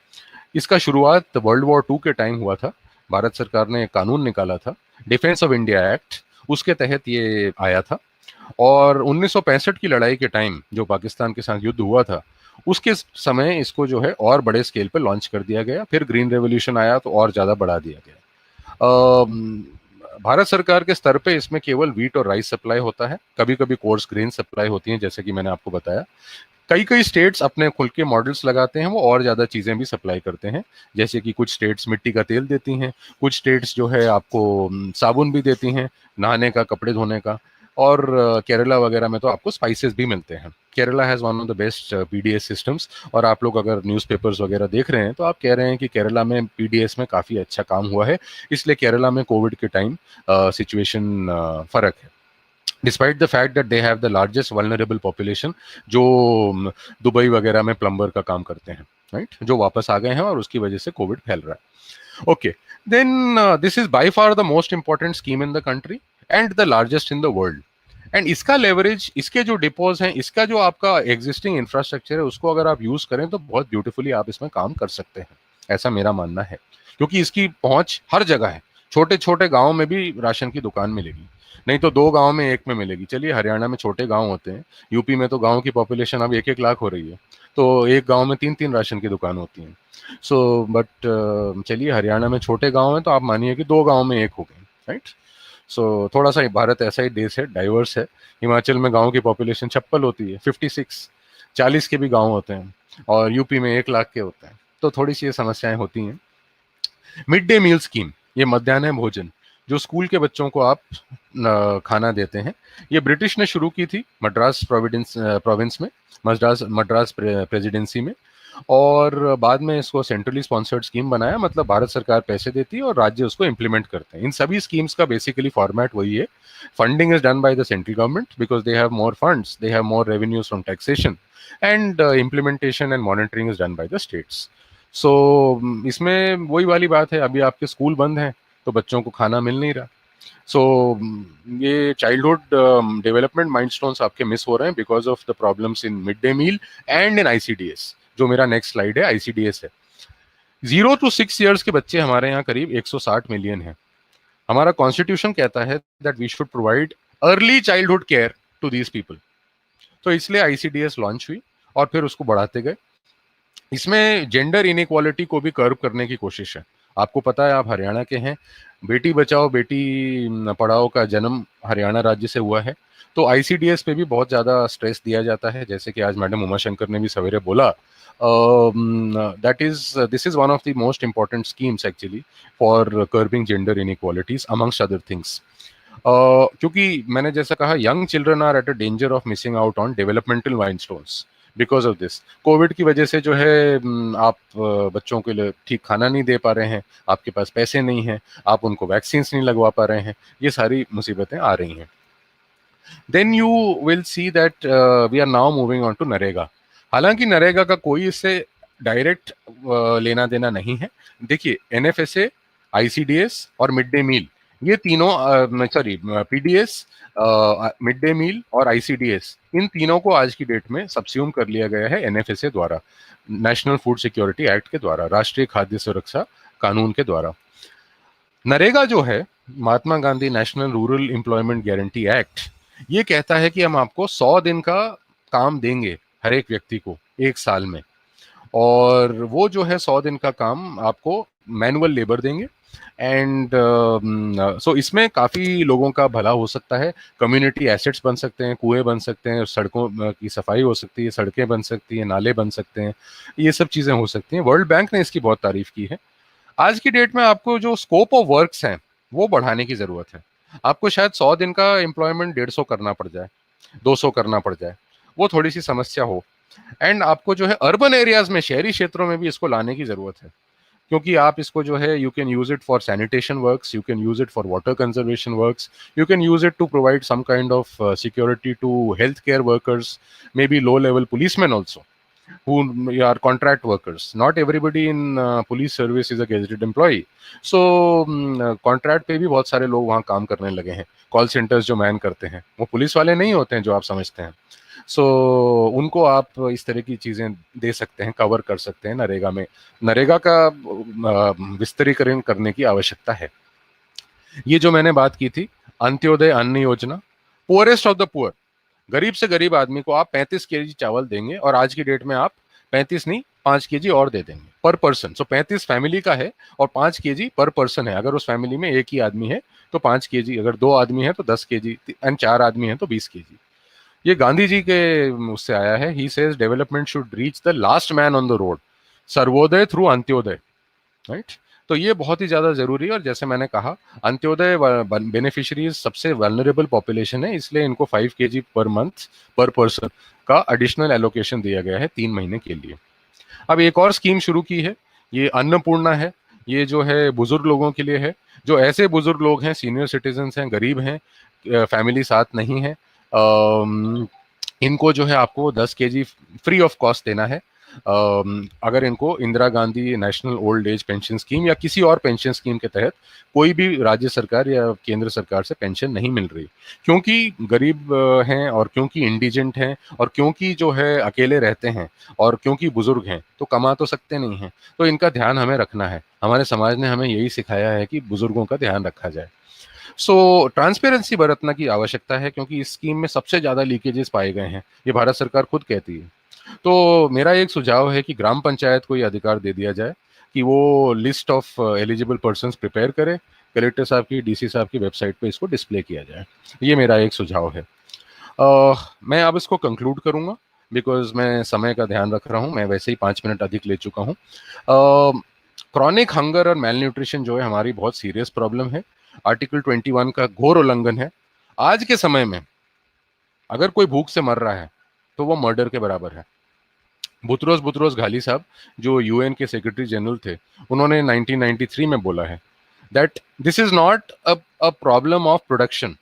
इसका शुरुआत वर्ल्ड वॉर 2 के टाइम हुआ था। भारत सरकार ने एक कानून निकाला था, डिफेंस ऑफ इंडिया एक्ट, उसके तहत ये आया था। और 1965 की लड़ाई के टाइम जो पाकिस्तान के साथ युद्ध हुआ था, उसके समय इसको जो है और बड़े स्केल पर लॉन्च कर दिया गया। फिर ग्रीन रेवोल्यूशन आया तो और ज्यादा बढ़ा दिया गया। भारत सरकार के स्तर पे इसमें केवल व्हीट और राइस सप्लाई होता है, कभी कभी कोर्स ग्रेन सप्लाई होती है, जैसे कि मैंने आपको बताया। कई कई स्टेट्स अपने खुल के मॉडल्स लगाते हैं, वो और ज्यादा चीजें भी सप्लाई करते हैं, जैसे कि कुछ स्टेट्स मिट्टी का तेल देती हैं, कुछ स्टेट्स जो है आपको साबुन भी देती हैं नहाने का, कपड़े धोने का, और केरला वगैरह में तो आपको स्पाइसेस भी मिलते हैं। Kerala has one of the best PDS systems, और आप लोग अगर न्यूज़पेपर्स वगैरह देख रहे हैं तो आप कह रहे हैं कि केरला में पीडीएस में काफी अच्छा काम हुआ है, इसलिए केरला में कोविड के टाइम सिचुएशन फर्क है, despite the fact that they have the largest vulnerable population, जो दुबई वगैरह में प्लम्बर का काम करते हैं, राइट, जो वापस आ गए हैं और उसकी वजह से कोविड फैल रहा है। Okay, then this is by far the most important scheme in the country and the largest in the world. And इसका लेवरेज, इसके जो डिपोज हैं, इसका जो आपका एग्जिस्टिंग इंफ्रास्ट्रक्चर है, उसको अगर आप यूज करें तो बहुत ब्यूटीफुली आप इसमें काम कर सकते हैं, ऐसा मेरा मानना है, क्योंकि इसकी पहुंच हर जगह है। छोटे छोटे गांव में भी राशन की दुकान मिलेगी, नहीं तो 2 गांव में एक में मिलेगी। चलिए, हरियाणा में छोटे गांव होते हैं, यूपी में तो गांव की पॉपुलेशन अब 1-1 लाख हो रही है, तो एक गांव में 3-3 राशन की दुकान होती हैं। सो बट चलिए, हरियाणा में छोटे गांव हैं तो आप मानिए कि 2 गांव में एक हो गए, राइट। सो थोड़ा सा भारत ऐसा ही देश है, डाइवर्स है। हिमाचल में गांव की पॉपुलेशन 56 होती है, 56, 40 के भी गांव होते हैं, और यूपी में 1 लाख के होते हैं, तो थोड़ी सी ये समस्याएं होती हैं। मिड डे मील स्कीम, ये मध्याह्न भोजन जो स्कूल के बच्चों को आप खाना देते हैं, ये ब्रिटिश ने शुरू की थी मद्रास प्रोविंस में, मद्रास प्रेसिडेंसी में, और बाद में इसको सेंट्रली स्पॉन्सर्ड स्कीम बनाया, मतलब भारत सरकार पैसे देती है और राज्य उसको इम्प्लीमेंट करते हैं। इन सभी स्कीम्स का बेसिकली फॉर्मेट वही है, funding is done by the central government because they have more funds, they have more revenues from taxation, and implementation and monitoring is done by the states. So इसमें वही वाली बात है, अभी आपके स्कूल बंद हैं तो बच्चों को खाना मिल नहीं रहा। सो ये चाइल्डहुड डेवलपमेंट माइलस्टोन्स आपके मिस हो रहे हैं because of the problems in mid day meal and in ICDS. जो मेरा नेक्स्ट स्लाइड है आईसीडीएस है। 0 to 6 years के बच्चे हमारे यहाँ करीब 160 मिलियन हैं। हमारा कॉन्स्टिट्यूशन कहता है that we should provide early childhood care to these people. तो इसलिए आईसीडीएस लॉन्च हुई और फिर उसको बढ़ाते गए। इसमें जेंडर इनइक्वालिटी को भी कर्व करने की कोशिश है। आपको पता है, आप हरियाणा के हैं, बेटी बचाओ बेटी पढ़ाओ का जन्म हरियाणा राज्य से हुआ है। तो आईसीडीएस पे भी बहुत ज़्यादा स्ट्रेस दिया जाता है, जैसे कि आज मैडम उमाशंकर ने भी सवेरे बोला। This is one of the most important schemes actually for curbing gender inequalities amongst other things. क्योंकि मैंने जैसा कहा, young children are at a danger of missing out on developmental milestones because of this. Covid की वजह से जो है आप बच्चों के लिए ठीक खाना नहीं दे पा रहे हैं, आपके पास पैसे नहीं हैं, आप उनको वैक्सीन नहीं लगवा पा रहे हैं, ये सारी मुसीबतें आ रही हैं। Then you will see that we are now moving on to NREGA. हालांकि नरेगा का कोई इससे डायरेक्ट लेना देना नहीं है। देखिए, एनएफएसए, आईसीडीएस और मिड डे मील, ये तीनों, sorry PDS, mid day meal और आईसीडीएस, इन तीनों को आज की डेट में सबस्यूम कर लिया गया है एनएफएसए द्वारा, नेशनल फूड सिक्योरिटी एक्ट के द्वारा, राष्ट्रीय खाद्य सुरक्षा कानून के द्वारा। नरेगा जो है, Mahatma Gandhi national rural employment guarantee act, ये कहता है कि हम आपको 100 दिन का काम देंगे हर एक व्यक्ति को 1 साल में, और वो जो है 100 दिन का काम आपको मैनुअल लेबर देंगे। एंड सो इसमें काफ़ी लोगों का भला हो सकता है, कम्युनिटी एसेट्स बन सकते हैं, कुएं बन सकते हैं, सड़कों की सफाई हो सकती है, सड़कें बन सकती हैं, नाले बन सकते हैं, ये सब चीज़ें हो सकती हैं। वर्ल्ड बैंक ने इसकी बहुत तारीफ की है। आज की डेट में आपको जो स्कोप ऑफ वर्क्स हैं वो बढ़ाने की ज़रूरत है। आपको शायद 100 दिन का एम्प्लॉयमेंट 150 करना पड़ जाए, 200 करना पड़ जाए, वो थोड़ी सी समस्या हो। एंड आपको जो है अर्बन एरियाज में, शहरी क्षेत्रों में भी इसको लाने की ज़रूरत है, क्योंकि आप इसको जो है, you can use it for sanitation works, you can use it for water conservation works, you can use it to provide some kind of security to health care workers, may be low level policemen also who are contract workers. Not everybody in police service is a gazetted employee. So contract पे भी बहुत सारे लोग वहाँ काम करने लगे हैं। कॉल सेंटर्स जो मैन करते हैं वो पुलिस वाले नहीं होते हैं जो आप समझते हैं। सो उनको आप इस तरह की चीज़ें दे सकते हैं, कवर कर सकते हैं नरेगा में। नरेगा का विस्तरीकरण करने की आवश्यकता है। ये जो मैंने बात की थी, अंत्योदय अन्न योजना, पुअरेस्ट ऑफ द पुअर, गरीब से गरीब आदमी को आप 35 केजी चावल देंगे, और आज की डेट में आप 35 नहीं 5 केजी और दे देंगे पर पर्सन। सो 35 फैमिली का है और 5 केजी पर पर्सन है। अगर उस फैमिली में एक ही आदमी है तो 5 केजी, अगर 2 आदमी है तो 10 केजी, एंड 4 आदमी है तो 20 केजी। ये गांधी जी के उससे आया है। He says development should reach the last man on the road, Sarvodaya through Antyodaya, right. तो ये बहुत ही ज़्यादा ज़रूरी है। और जैसे मैंने कहा, अंत्योदय बेनिफिशियरीज सबसे वल्नरेबल पॉपुलेशन है, इसलिए इनको 5 केजी पर मंथ पर पर्सन का एडिशनल एलोकेशन दिया गया है 3 महीने के लिए। अब एक और स्कीम शुरू की है, ये अन्नपूर्णा है। ये जो है बुजुर्ग लोगों के लिए है, जो ऐसे बुजुर्ग लोग हैं, सीनियर सिटीजन्स हैं, गरीब हैं, फैमिली साथ नहीं है, इनको जो है आपको 10 केजी फ्री ऑफ कॉस्ट देना है। अगर इनको Indira Gandhi national old age pension scheme या किसी और पेंशन स्कीम के तहत कोई भी राज्य सरकार या केंद्र सरकार से पेंशन नहीं मिल रही, क्योंकि गरीब हैं और क्योंकि इंडिजेंट हैं और क्योंकि जो है अकेले रहते हैं और क्योंकि बुजुर्ग हैं, तो कमा तो सकते नहीं हैं, तो इनका ध्यान हमें रखना है। हमारे समाज ने हमें यही सिखाया है कि बुजुर्गों का ध्यान रखा जाए। सो ट्रांसपेरेंसी बरतना की आवश्यकता है, क्योंकि इस स्कीम में सबसे ज़्यादा लीकेजेस पाए गए हैं, ये भारत सरकार खुद कहती है। तो मेरा एक सुझाव है कि ग्राम पंचायत को ये अधिकार दे दिया जाए कि वो list of eligible persons prepare करे, कलेक्टर साहब की, डीसी साहब की वेबसाइट पे इसको डिस्प्ले किया जाए। ये मेरा एक सुझाव है। मैं अब इसको कंक्लूड करूँगा बिकॉज मैं समय का ध्यान रख रहा हूँ, मैं वैसे ही 5 मिनट अधिक ले चुका हूँ। क्रॉनिक हंगर और मेल न्यूट्रिशन जो है हमारी बहुत सीरियस प्रॉब्लम है। आर्टिकल 21 का घोर उल्लंघन है। आज के समय में अगर कोई भूख से मर रहा है तो वो मर्डर के बराबर है। बुतरोस बुतरोस घाली साहब जो यूएन के सेक्रेटरी जनरल थे, उन्होंने 1993 में बोला है that this is not a problem of production,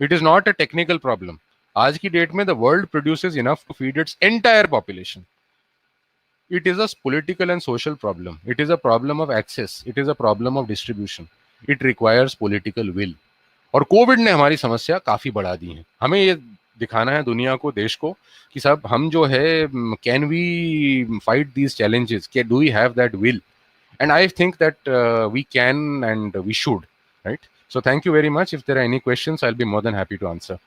it is not a technical problem. आज की डेट में the world produces enough to feed its entire population. It is a political and social problem. It is a problem of access. It is a problem of distribution. It requires political will. और Covid ने हमारी समस्या काफी बढ़ा दी है। हमें ये दिखाना है दुनिया को, देश को, कि साहब हम जो है, can we fight these challenges, do we have that will? And I think that we can and we should, right? So thank you very much. If there are any questions, I'll be more than happy to answer.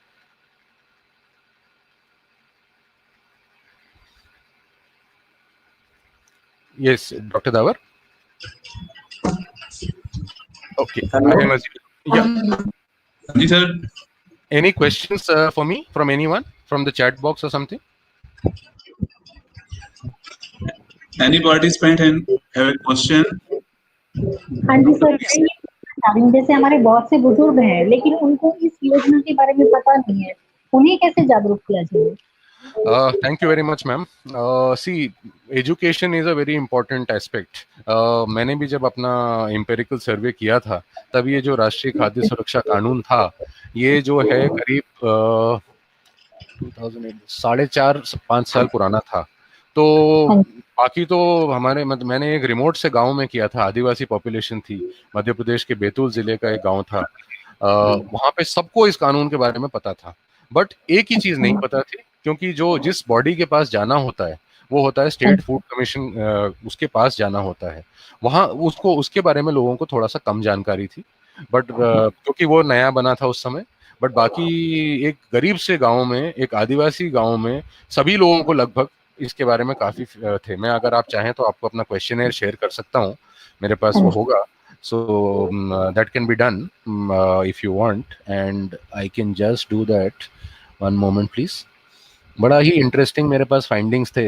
Yes, Dr. Davar. Okay. Hello. Yeah. Yes, sir. Any questions for me from anyone from the chat box or something? Any participant have a question? हाँ जी sir, जैसे हमारे बहुत से बुजुर्ग हैं लेकिन उनको इस योजना के बारे में पता नहीं है, उन्हें कैसे जागरूक किया जाए? Thank you very much, ma'am. See, education is a very important aspect. मैंने भी जब अपना एम्पेरिकल सर्वे किया था, तब ये जो राष्ट्रीय खाद्य सुरक्षा कानून था, ये जो है करीब 4.5 साल पुराना था। तो बाकी तो हमारे मैंने एक रिमोट से गांव में किया था, आदिवासी पॉपुलेशन थी, मध्य प्रदेश के बैतूल जिले का एक गांव था। वहां पे सबको इस कानून के बारे में पता था, बट एक ही चीज नहीं पता थी, क्योंकि जो जिस बॉडी के पास जाना होता है वो होता है स्टेट फूड कमीशन, उसके पास जाना होता है, वहां उसको उसके बारे में लोगों को थोड़ा सा कम जानकारी थी। बट क्योंकि वो नया बना था उस समय, बट बाकी एक गरीब से गांव में, एक आदिवासी गांव में सभी लोगों को लगभग इसके बारे में काफी थे। मैं अगर आप चाहें तो आपको अपना क्वेश्चनर शेयर कर सकता हूँ, मेरे पास वो होगा। So that can be done if you want, and I can just do that. One moment please. बड़ा ही इंटरेस्टिंग मेरे पास फाइंडिंग्स थे।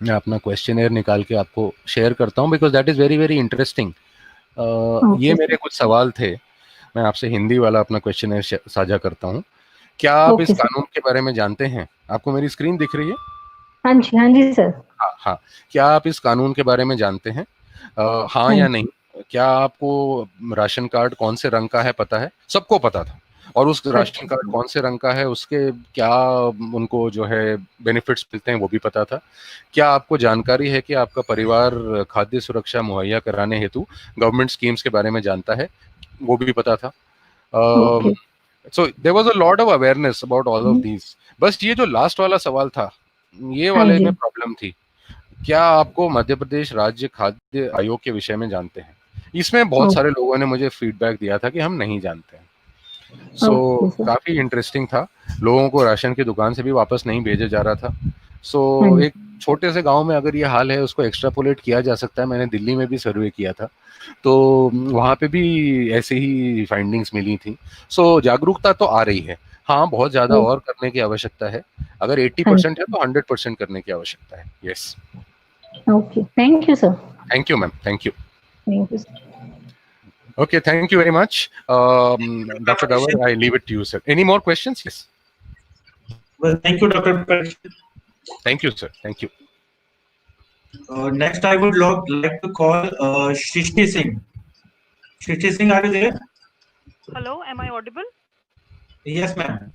मैं अपना क्वेश्चनर निकाल के आपको शेयर करता हूँ, because that is very very interesting. ये मेरे कुछ सवाल थे, मैं आपसे हिंदी वाला अपना क्वेश्चनर साझा करता हूँ। क्या आप इस कानून के बारे में जानते हैं? आपको मेरी स्क्रीन दिख रही है? हाँ जी सर। हाँ हाँ। क्या आप इस कानून के बारे में जानते हैं? हाँ या नहीं? क्या आपको राशन कार्ड कौन से रंग का है पता है? सबको पता था। और उस राशन कार्ड कौन से रंग का है, उसके क्या उनको जो है बेनिफिट्स मिलते हैं, वो भी पता था। क्या आपको जानकारी है कि आपका परिवार खाद्य सुरक्षा मुहैया कराने हेतु गवर्नमेंट स्कीम्स के बारे में जानता है? वो भी पता था। So there was a lot of awareness about all of these. बस ये जो लास्ट वाला सवाल था, ये वाले में प्रॉब्लम थी। क्या आपको मध्य प्रदेश राज्य खाद्य आयोग के विषय में जानते हैं? इसमें बहुत सारे लोगों ने मुझे फीडबैक दिया था कि हम नहीं जानते हैं। सो काफी इंटरेस्टिंग था। लोगों को राशन की दुकान से भी वापस नहीं भेजा जा रहा था। सो एक छोटे से गांव में अगर ये हाल है, उसको एक्स्ट्रापोलेट किया जा सकता है। मैंने दिल्ली में भी सर्वे किया था, तो वहां पे भी ऐसे ही फाइंडिंग्स मिली थी। सो जागरूकता तो आ रही है। हाँ, बहुत ज्यादा और करने की आवश्यकता है। अगर 80% है तो 100% करने की आवश्यकता है। Yes. Okay, thank you, sir. Thank you, ma'am. Thank you. Thank you, sir. Okay, thank you very much. Dr. Davar, I leave it to you, sir. Any more questions? Yes. Well, thank you, Dr. Thank you, sir. Thank you. Next, I would like to call Shrishti Singh. Shrishti Singh, are you there? Hello, am I audible? Yes, ma'am.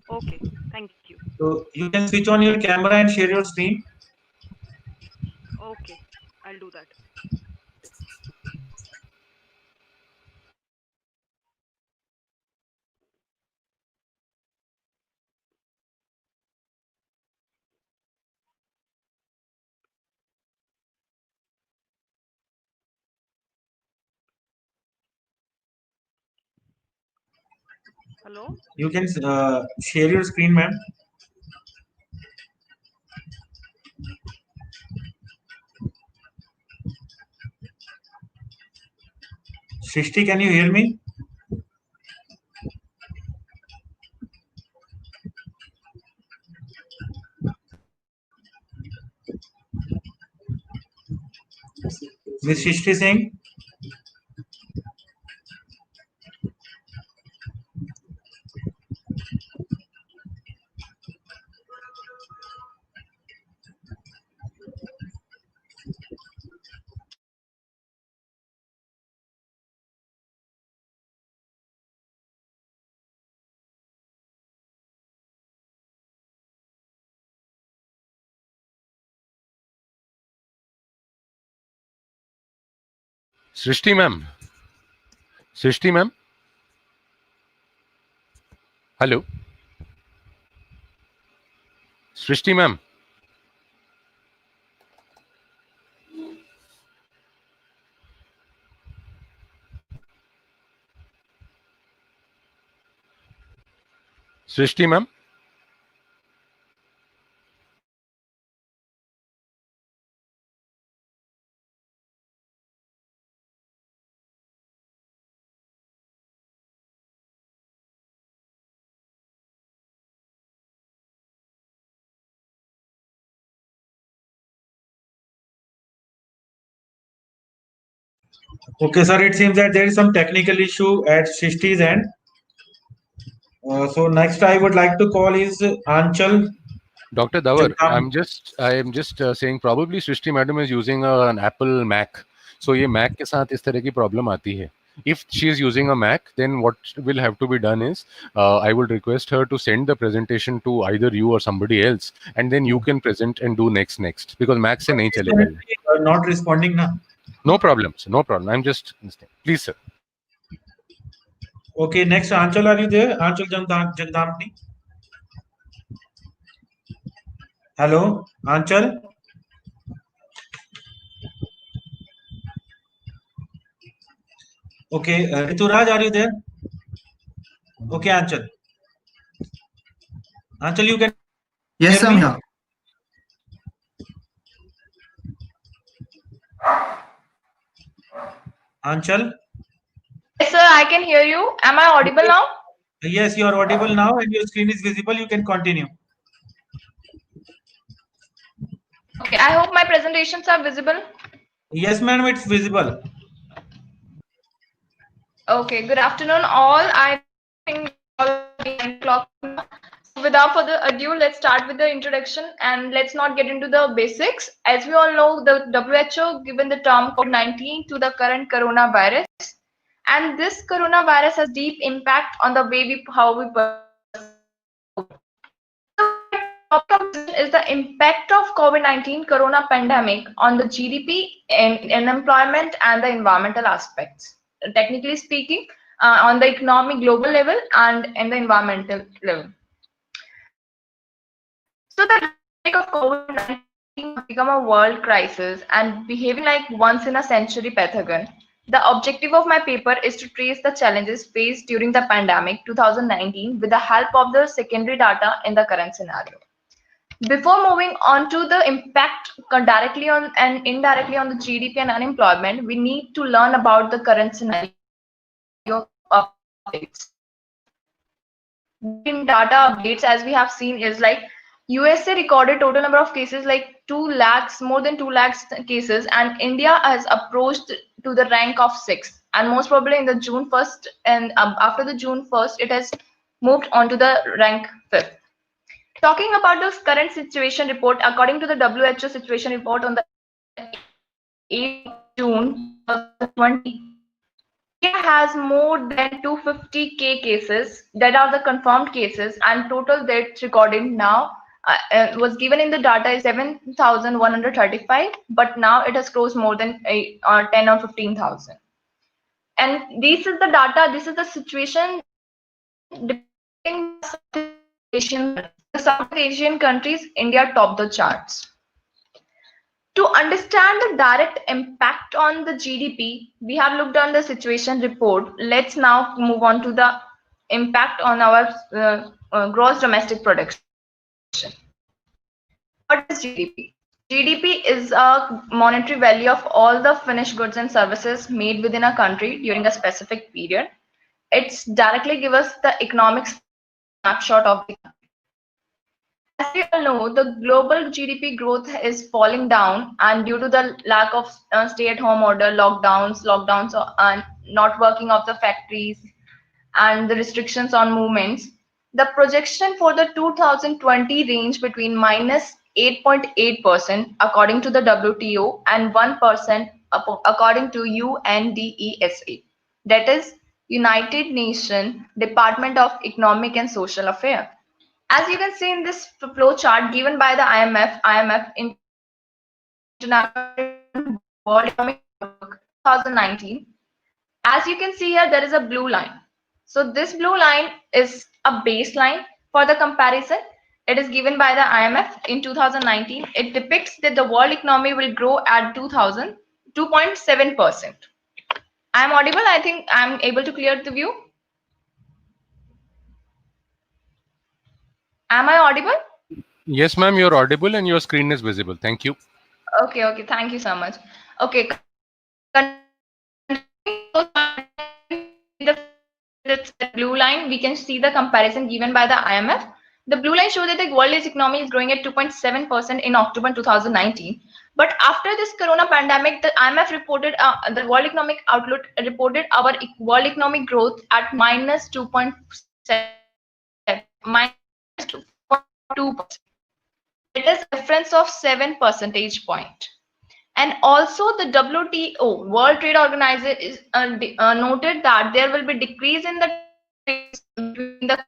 Okay, thank you. So you can switch on your camera and share your screen. Okay, I'll do that. Hello? You can share your screen, ma'am. Shrishti, can you hear me? Miss Shrishti Singh? Srishti ma'am. Srishti ma'am. Hello. Srishti ma'am. Srishti ma'am. Okay, sir. It seems that there is some technical issue at Shishti's end. So next, I would like to call is Anchal. Dr. Davar, I am just saying probably Srishti madam is using an Apple Mac. So ये Mac के साथ इस तरह की problem आती है. If she is using a Mac, then what will have to be done is I would request her to send the presentation to either you or somebody else, and then you can present and do next because Mac से नहीं चलेगा ये. Not responding now. No problem, sir. No problem. I'm just please, sir. Okay, next Anchal, are you there? Anchal Jagdamni. Hello, Anchal. Okay, Rituraj, are you there? Okay, Anchal. Anchal, you can Yes, hear I'm me? here. Anchal? Yes, sir, I can hear you. Am I audible now? Yes, you are audible now and your screen is visible. You can continue. Okay, I hope my presentations are visible. Yes, ma'am, it's visible. Okay, good afternoon, all. I think all 9 o'clock now. So without further ado, let's start with the introduction and let's not get into the basics. As we all know, the WHO given the term COVID-19 to the current coronavirus, and this coronavirus has deep impact on the way how we is the impact of COVID-19 corona pandemic on the GDP and unemployment and the environmental aspects. Technically speaking, on the economic global level and in the environmental level. So the pandemic of COVID-19 has become a world crisis and behaving like once in a century pathogen. The objective of my paper is to trace the challenges faced during the pandemic 2019 with the help of the secondary data in the current scenario. Before moving on to the impact directly on and indirectly on the GDP and unemployment, we need to learn about the current scenario of updates. In data updates, as we have seen, is like USA recorded total number of cases like 2 lakhs, more than 2 lakhs cases, and India has approached to the rank of 6. And most probably in the June 1st, and after the June 1st, it has moved on to the rank 5th. Talking about this current situation report, according to the WHO situation report on the 8th June 2020, India has more than 250k cases that are the confirmed cases, and total deaths recorded now was given in the data is 7,135, but now it has crossed more than 10 or 15,000. And this is the data. This is the situation. South Asian countries, India topped the charts. To understand the direct impact on the GDP, we have looked on the situation report. Let's now move on to the impact on our gross domestic production. What is GDP? GDP is a monetary value of all the finished goods and services made within a country during a specific period. It's directly give us the economic snapshot of the country. As we all know, the global GDP growth is falling down, and due to the lack of stay-at-home order, lockdowns, and not working of the factories, and the restrictions on movements, the projection for the 2020 range between minus 8.8% according to the WTO and 1% according to UNDESA, that is United Nations Department of Economic and Social Affairs. As you can see in this flow chart given by the IMF International World Economic Outlook 2019. As you can see here, there is a blue line. So this blue line is a baseline for the comparison. It is given by the IMF in 2019. It depicts that the world economy will grow at 2.7%. I'm audible. I think I'm able to clear the view. Am I audible? Yes, ma'am, you're audible and your screen is visible. Thank you. Okay, okay. Thank you so much. Okay, the blue line, we can see the comparison given by the IMF. The blue line shows that the world economy is growing at 2.7% in October 2019. But after this corona pandemic, the IMF reported, the World Economic Outlook reported our world economic growth at minus 2.2%. It is a difference of 7 percentage point. And also the WTO, World Trade Organization, is noted that there will be decrease in the trade between the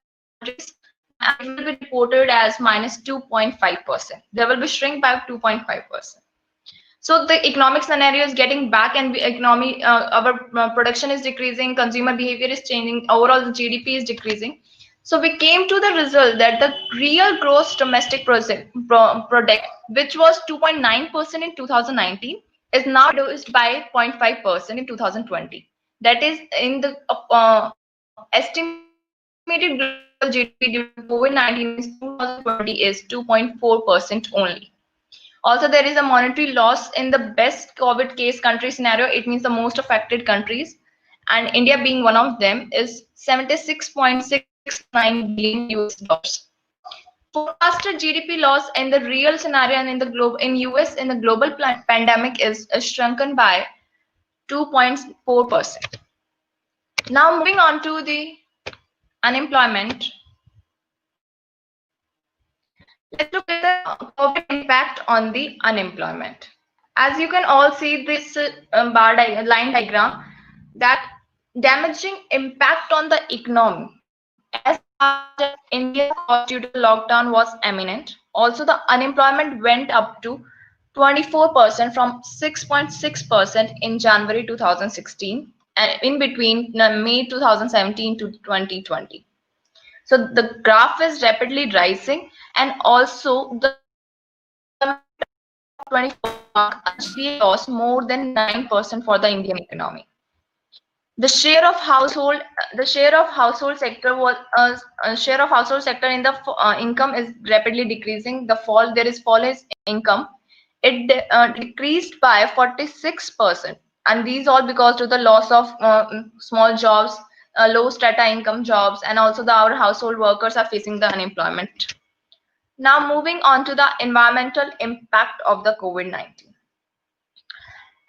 countries, and it will be reported as minus 2.5%. There will be shrink by 2.5%. So the economic scenario is getting back, and economy, our production is decreasing, consumer behavior is changing, overall the GDP is decreasing. So we came to the result that the real gross domestic product, which was 2.9% in 2019, is now reduced by 0.5% in 2020. That is, in the estimated global GDP due to COVID-19 in 2020 is 2.4% only. Also, there is a monetary loss in the best COVID case country scenario. It means the most affected countries, and India being one of them, is 76.69 billion US dollars. Forecasted GDP loss in the real scenario and in the globe in US in the global pandemic is shrunken by 2.4%. Now moving on to the unemployment. Let's look at the COVID impact on the unemployment. As you can all see this line diagram, that damaging impact on the economy as India's cost due to the lockdown was eminent. Also, the unemployment went up to 24% from 6.6% in January 2016 and in between May 2017 to 2020. So the graph is rapidly rising, and also the 24 GDP loss more than 9% for the Indian economy. The share of household sector was share of household sector in the income is rapidly decreasing. There is fall in income. It decreased by 46%, and these all because to the loss of small jobs, low strata income jobs, and also our household workers are facing the unemployment. Now moving on to the environmental impact of the COVID-19.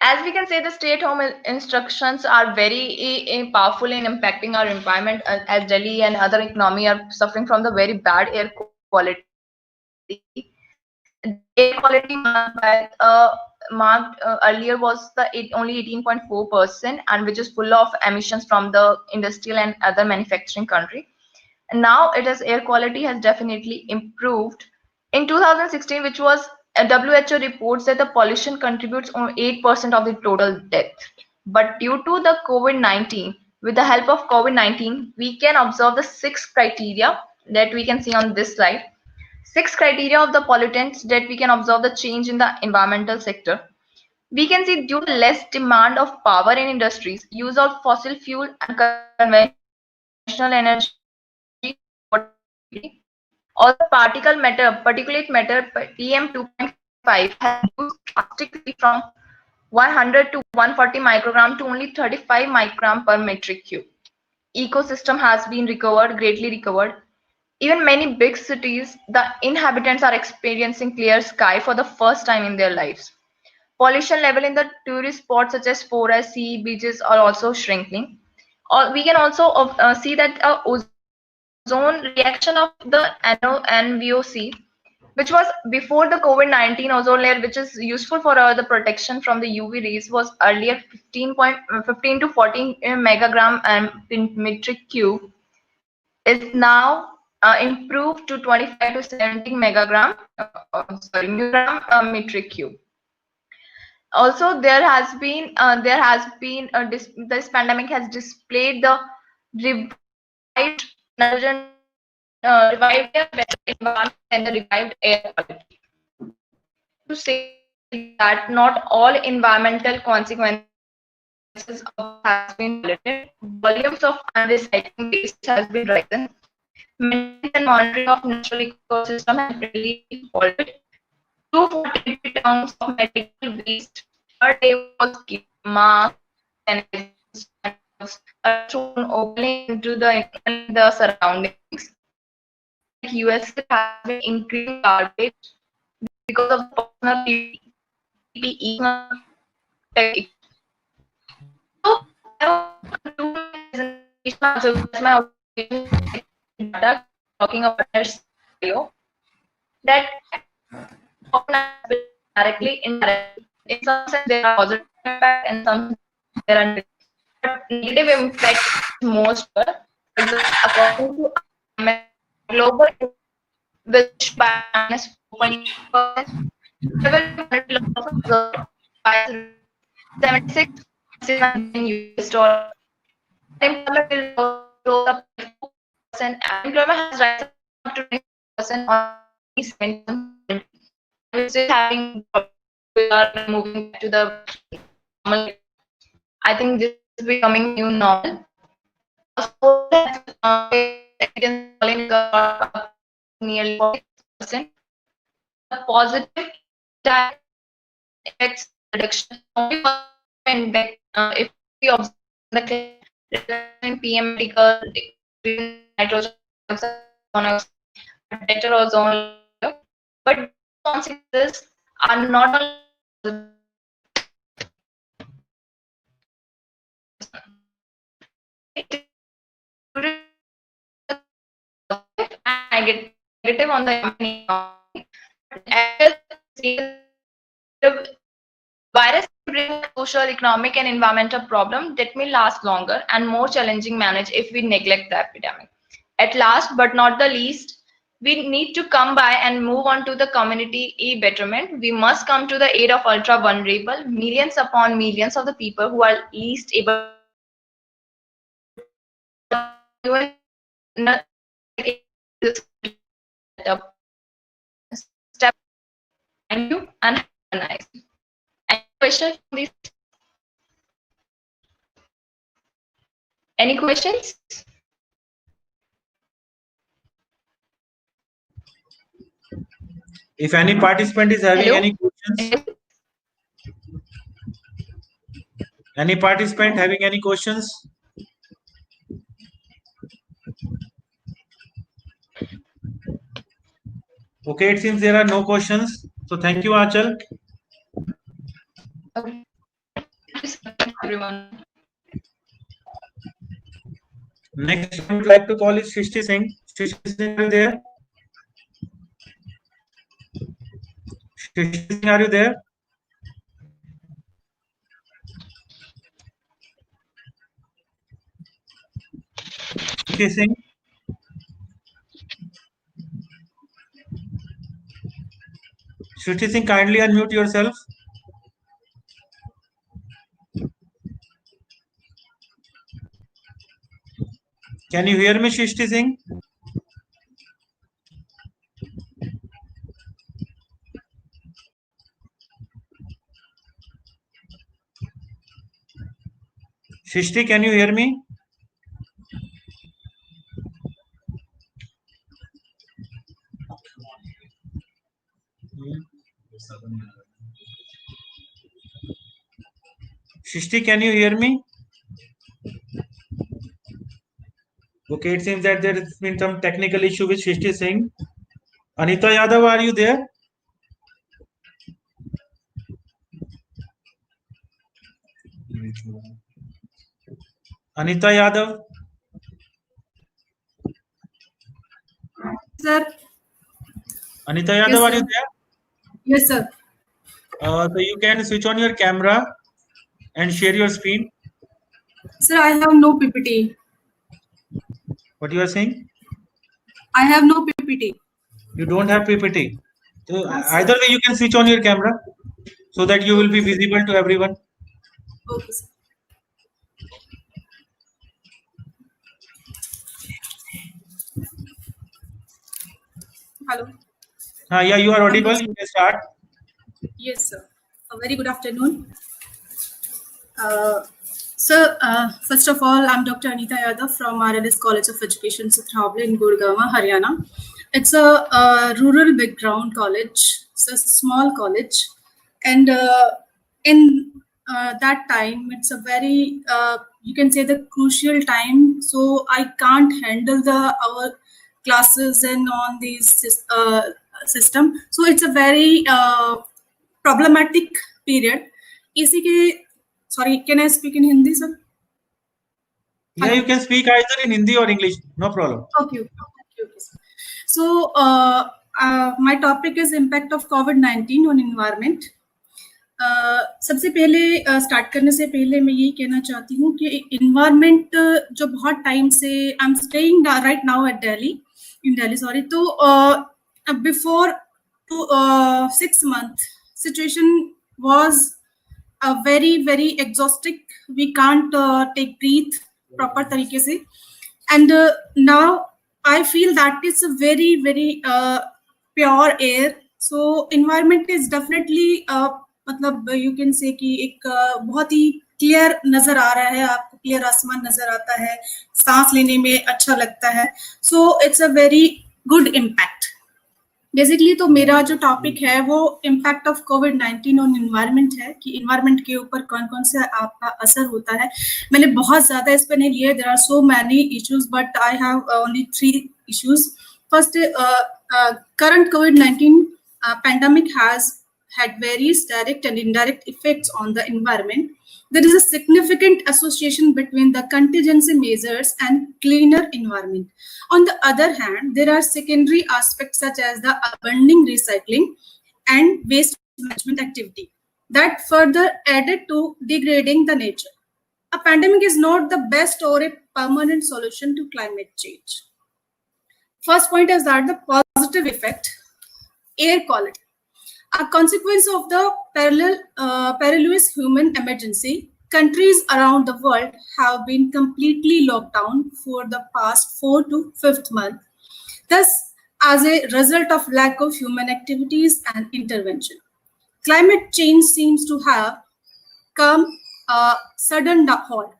As we can say, the stay-at-home instructions are very powerful in impacting our environment, as Delhi and other economy are suffering from the very bad air quality. The air quality marked earlier was only 18.4%, and which is full of emissions from the industrial and other manufacturing country. And now air quality has definitely improved. In 2016, which was WHO reports that the pollution contributes only 8% of the total death. But due to the COVID-19, with the help of COVID-19, we can observe the 6 criteria that we can see on this slide. 6 criteria of the pollutants that we can observe the change in the environmental sector. We can see due to less demand of power in industries, use of fossil fuel and conventional energy, all the particulate matter PM2.5 has reduced drastically from 100 to 140 microgram to only 35 microgram per metric cube. Ecosystem has been greatly recovered. Even many big cities, the inhabitants are experiencing clear sky for the first time in their lives. Pollution level in the tourist spots such as forests, sea, beaches are also shrinking. We can also see that ozone reaction of the NVOC, which was before the COVID-19 ozone layer, which is useful for the protection from the UV rays, was earlier 15 to 14 megagram metric cube, is now improved to 25 to 70 megagram, metric cube. Also, this pandemic has displayed the revived nitrogen, revived air better environment and the revived air quality. To say that not all environmental consequences of this has been validated. Volumes of unrecycling waste has been risen. Maintenance and monitoring of natural ecosystem has really halted. 240 tons of medical waste per day was kept. Masks, sanitizers, are thrown openly in the surroundings. Countries like USA have been increasing garbage because of the personal PPE tech. So I want to conclude my presentation also with my observation data talking about this scenario that often has been directly, indirectly. In some sense, there are positive impact, and some there are negative. But negative impact is most for example, according to IMF, global which by minus 4.8%, level loss observed by 76 billion US dollar. Unemployment will rose up by 4%. Unemployment has risen up to 20% on 2017, which is having we are moving back to the normal. I think this is becoming new normal. Also, evidence falling nearly 40%. The positive direct effects reduction only if we observe the in PM particle, nitrogen oxide, better ozone layer, but consequences are not only negative on the economy. As the virus brings social, economic, and environmental problem that may last longer and more challenging manage if we neglect the epidemic. At last, but not the least, we need to come by and move on to the community betterment. We must come to the aid of ultra vulnerable, millions upon millions of the people who are least able to step. Thank you and have a nice. Any questions from this? Any questions? If any participant is having Hello? any questions, any participant having any questions? Okay, it seems there are no questions. So thank you, Achal. Okay. Everyone. Next, I would like to call is Shrishti Singh. Shrishti Singh, are you there? Shrishti Singh, are you there? Shrishti Singh. Shrishti Singh, kindly unmute yourself. Can you hear me, Shrishti Singh? Shrishti, can you hear me? Shrishti, can you hear me? Okay, it seems that there has been some technical issue with Shrishti Singh. Anita Yadav, are you there? Anita Yadav? Sir. Anita Yadav, Yes, are you sir. there? Yes, sir. So you can switch on your camera and share your screen. Sir, I have no PPT. What you are saying? I have no PPT. You don't have PPT. So Yes, either way, you can switch on your camera. so that you will be visible to everyone. Okay, sir. Hello. Yeah, you are audible. You can start. Yes, sir. A very good afternoon. Sir, first of all, I'm Dr. Anita Yadav from RLS College of Education, Sutravle in Gurgaon, Haryana. It's a rural background college. It's a small college. And in that time, it's a very, you can say the crucial time. So I can't handle our classes and on these system. So it's a very problematic period. इसी के sorry, can I speak in Hindi, sir? Yeah, you can speak either in Hindi or English, no problem. Okay. So, my topic is impact of COVID-19 on environment. सबसे पहले start करने से पहले मैं ये कहना चाहती हूँ कि इन्वायरमेंट जो बहुत टाइम से I am staying right now at Delhi sorry, तो before 6 months situation was very exhausting. We can't take breathe proper तरीके से, and now I feel that it's a very pure air. So environment is definitely मतलब you can say कि एक बहुत ही clear नजर आ रहा है आपको, क्लियर आसमान नजर आता है, सांस लेने में अच्छा लगता है. So it's a very good impact. Basically तो मेरा जो टॉपिक है वो impact of covid on environment है कि एनवायरनमेंट के ऊपर कौन कौन से आपका असर होता है. मैंने बहुत ज्यादा इस पर नहीं लिए, there are so many issues but I have only 3 issues. First, current COVID-19 pandemic has had various direct and indirect effects on the environment. There is a significant association between the contingency measures and cleaner environment. On the other hand, there are secondary aspects such as the abundant recycling and waste management activity that further added to degrading the nature. A pandemic is not the best or a permanent solution to climate change. First point is that the positive effect, air quality. A consequence of the perilous human emergency, countries around the world have been completely locked down for the past 4 to 5th month. Thus, as a result of lack of human activities and intervention, climate change seems to have come a sudden halt.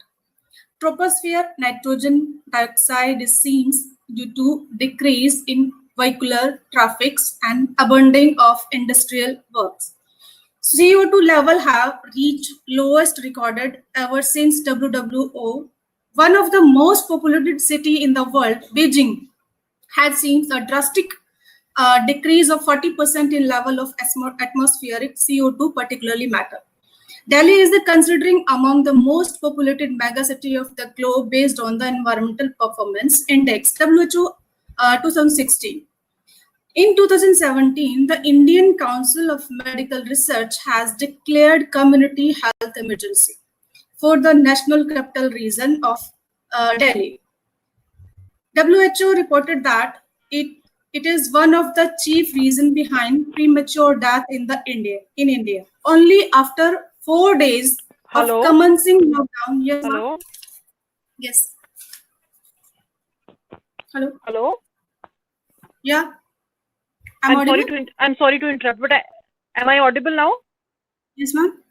Troposphere nitrogen dioxide is seen due to decrease in vehicular traffics and abundance of industrial works. CO2 level have reached lowest recorded ever since WWO. One of the most populated city in the world, Beijing, has seen a drastic decrease of 40% in level of atmospheric CO2 particularly matter. Delhi is considering among the most populated megacity of the globe based on the Environmental Performance Index, WHO 2016. In 2017, the Indian Council of Medical Research has declared community health emergency for the national capital region of Delhi. WHO reported that it is one of the chief reasons behind premature death in India. Only after 4 days of commencing lockdown. Yes, Hello. Yes. Hello. Yeah. I'm sorry to interrupt, but am I audible now? Yes, ma'am.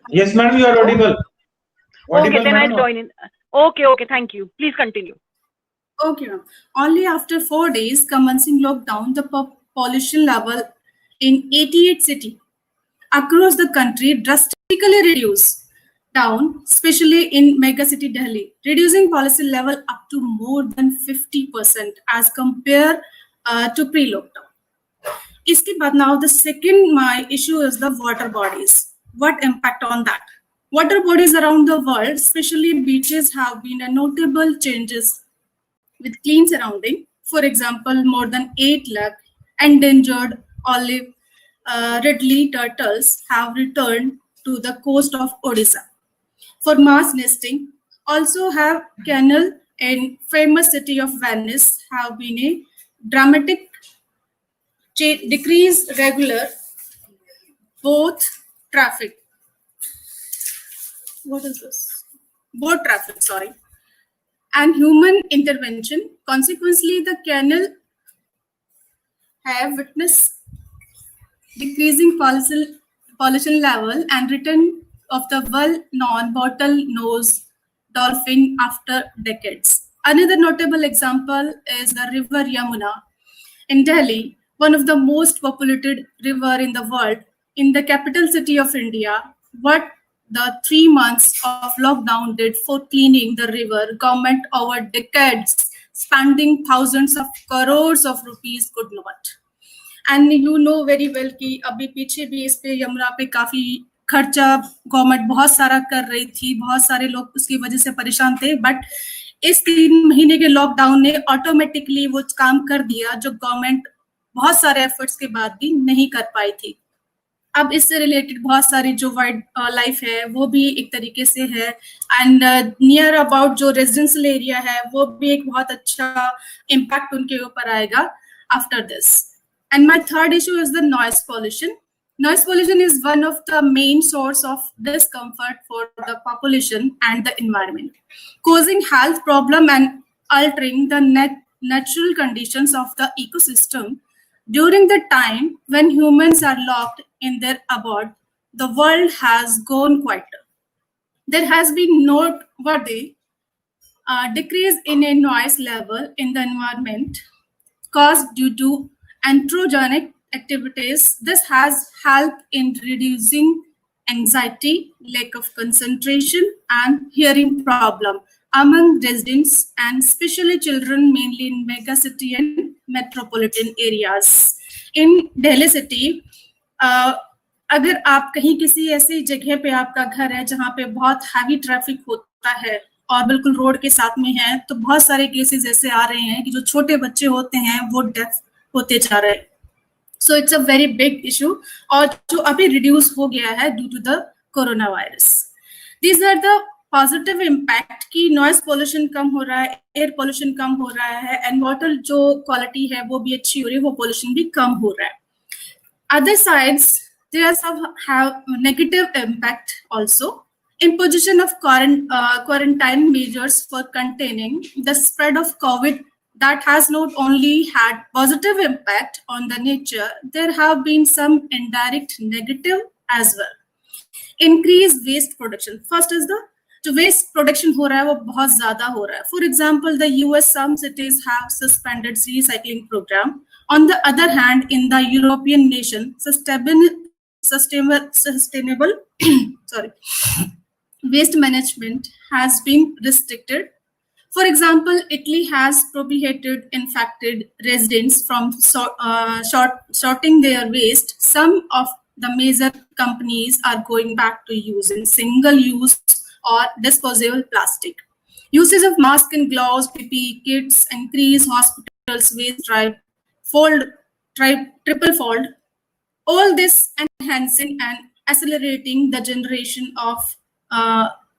Yes, ma'am, you are audible. Okay, then I'll join in. Okay, thank you. Please continue. Okay, ma'am. Only after 4 days commencing lockdown, the pollution level in 88 cities across the country drastically reduced down, especially in megacity Delhi, reducing pollution level up to more than 50% as compared to pre-lockdown. Iske baad now the second my issue is the water bodies. What impact on that? Water bodies around the world, especially beaches, have been a notable changes with clean surrounding. For example, more than 8 lakh endangered olive ridley turtles have returned to the coast of Odisha for mass nesting. Also have canal and famous city of Venice have been a dramatic decrease regular both traffic. What is this? Boat traffic, sorry, and human intervention. Consequently, the canal have witnessed decreasing pollution level and return of the well-known bottlenose dolphin after decades. Another notable example is the river Yamuna in Delhi, one of the most populated river in the world, in the capital city of India. What the 3 months of lockdown did for cleaning the river, government over decades spending thousands of crores of rupees could not. And you know very well कि अभी पीछे भी इस पे यमुना पे काफी खर्चा government बहुत सारा कर रही थी, बहुत सारे लोग उसकी वजह से परेशान थे, बट इस 3 महीने के लॉकडाउन ने ऑटोमेटिकली वो काम कर दिया जो गवर्नमेंट बहुत सारे एफर्ट्स के बाद भी नहीं कर पाई थी. अब इससे रिलेटेड बहुत सारी जो वाइल्ड लाइफ है वो भी एक तरीके से है, एंड नियर अबाउट जो रेजिडेंशियल एरिया है वो भी एक बहुत अच्छा इम्पैक्ट उनके ऊपर आएगा after this. And my third issue is the noise pollution. Noise pollution is one of the main source of discomfort for the population and the environment, causing health problem and altering the natural conditions of the ecosystem. During the time when humans are locked in their abode, the world has gone quieter. There has been noteworthy decrease in a noise level in the environment caused due to anthropogenic activities. This has helped in reducing anxiety, lack of concentration, and hearing problem among residents, and especially children, mainly in megacity and metropolitan areas. In Delhi city, अगर आप कहीं किसी ऐसी जगह पे आपका घर है जहाँ पे बहुत हैवी ट्रैफिक होता है और बिल्कुल रोड के साथ में है, तो बहुत सारे केसेस ऐसे आ रहे हैं कि जो छोटे बच्चे होते हैं वो डेफ होते जा रहे हैं. So it's a very big issue, और जो अभी रिड्यूस हो गया है due to the corona virus. These are the positive impact कि नॉइज पोल्यूशन कम हो रहा है, एयर पोल्यूशन कम हो रहा है, एंड वाटर जो क्वालिटी है वो भी अच्छी हो रही है, वो पोल्यूशन भी कम हो रहा है. Other sides there are some have negative impact also. Imposition of quarantine measures for containing the spread of COVID that has not only had positive impact on the nature, there have been some indirect negative as well. Increased waste production. First is the जो waste production हो रहा है वो बहुत ज्यादा हो रहा है. For example, the US some cities have suspended recycling program. On the other hand, in the European nation, sustainable waste management has been restricted. For example, Italy has prohibited infected residents from sorting their waste. Some of the major companies are going back to using single-use or disposable plastic. Usage of masks and gloves, PPE kits, increase hospitals waste triple fold. All this enhancing and accelerating the generation of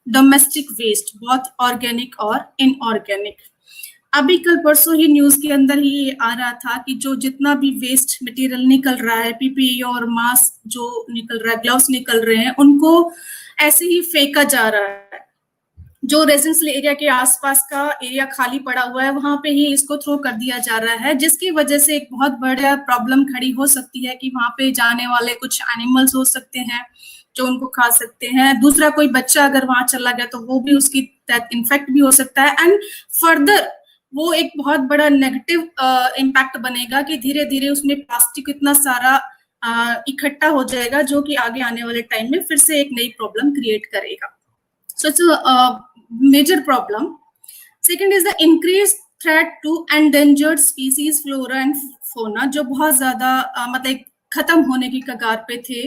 domestic waste, बहुत organic और inorganic. अभी कल परसों ही news के अंदर ही आ रहा था कि जो जितना भी वेस्ट मटेरियल निकल रहा है, पीपीई और मास्क जो निकल रहा है, ग्लव्स निकल रहे हैं, उनको ऐसे ही फेंका जा रहा है. जो रेजिडेंशियल एरिया के आसपास का एरिया खाली पड़ा हुआ है वहां पे ही इसको थ्रो कर दिया जा रहा है, जिसकी वजह से एक बहुत बड़ा प्रॉब्लम खड़ी हो सकती है कि वहां पे जाने वाले कुछ एनिमल्स हो सकते हैं जो उनको खा सकते हैं. दूसरा, कोई बच्चा अगर वहां चला गया तो वो भी उसकी इन्फेक्ट भी हो सकता है, एंड फर्दर वो एक बहुत बड़ा नेगेटिव इम्पैक्ट बनेगा कि धीरे धीरे उसमें प्लास्टिक इतना सारा इकट्ठा हो जाएगा जो कि आगे आने वाले टाइम में फिर से एक नई प्रॉब्लम क्रिएट करेगा. So it's major problem. Second is the increased threat to endangered species, flora and fauna, जो बहुत ज्यादा मतलब खत्म होने की कगार पे थे,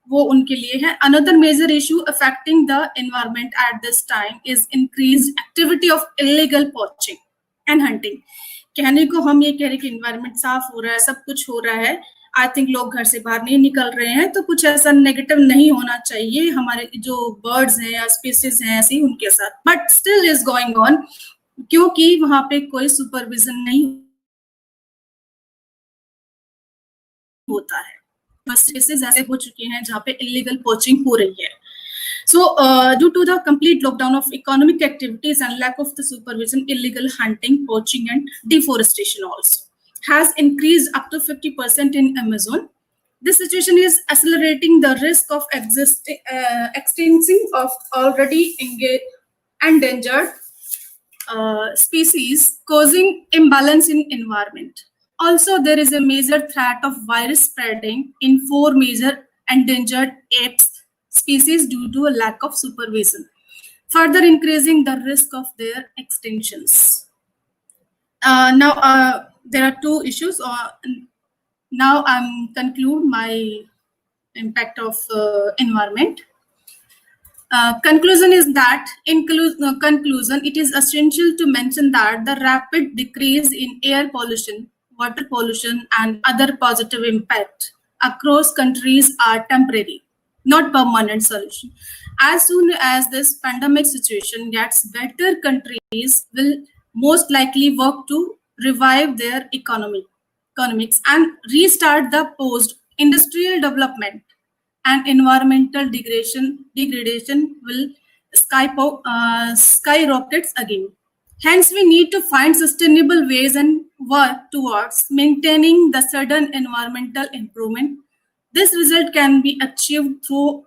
वो उनके लिए है. Another major issue affecting the environment at this time is increased activity of illegal poaching and hunting. कहने को हम ये कह रहे कि environment साफ हो रहा है, सब कुछ हो रहा है, आई थिंक लोग घर से बाहर नहीं निकल रहे हैं, तो कुछ ऐसा नेगेटिव नहीं होना चाहिए हमारे जो बर्ड्स हैं या स्पीसीज हैं ऐसी उनके साथ, but still is going on क्योंकि वहां पे कोई सुपरविजन नहीं होता है, बस केसेस ऐसे हो चुके हैं जहाँ पे इलीगल पोचिंग हो रही है. So, due to the complete lockdown of economic activities and lack of the supervision, illegal hunting, poaching, and deforestation also has increased up to 50% in Amazon. This situation is accelerating the risk of extinction of already endangered species, causing imbalance in environment. Also, there is a major threat of virus spreading in 4 major endangered apes species due to a lack of supervision, further increasing the risk of their extinctions. Now, there are 2 issues. Now, I'm conclude my impact of environment. Conclusion is that, in conclusion, it is essential to mention that the rapid decrease in air pollution, water pollution, and other positive impact across countries are temporary, not permanent solution. As soon as this pandemic situation gets better, countries will most likely work to revive their economics and restart the post-industrial development, and environmental degradation will skyrockets again. Hence, we need to find sustainable ways and work towards maintaining the sudden environmental improvement. This result can be achieved through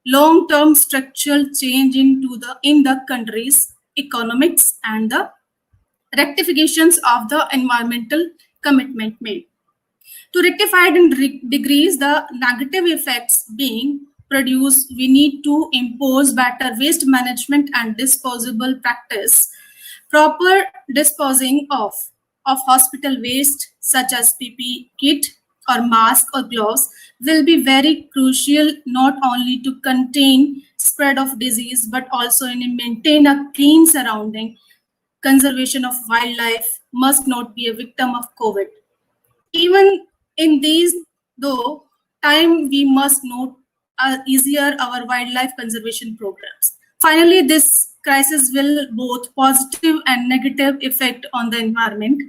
long-term structural change in the country's economics and the rectifications of the environmental commitment made. To rectify and decrease the negative effects being produced, we need to impose better waste management and disposable practice. Proper disposing of hospital waste such as PPE kit or mask or gloves will be very crucial, not only to contain spread of disease but also in maintain a clean surrounding. Conservation of wildlife must not be a victim of COVID. Even in these, though, time we must note easier our wildlife conservation programs. Finally, this crisis will both positive and negative effect on the environment.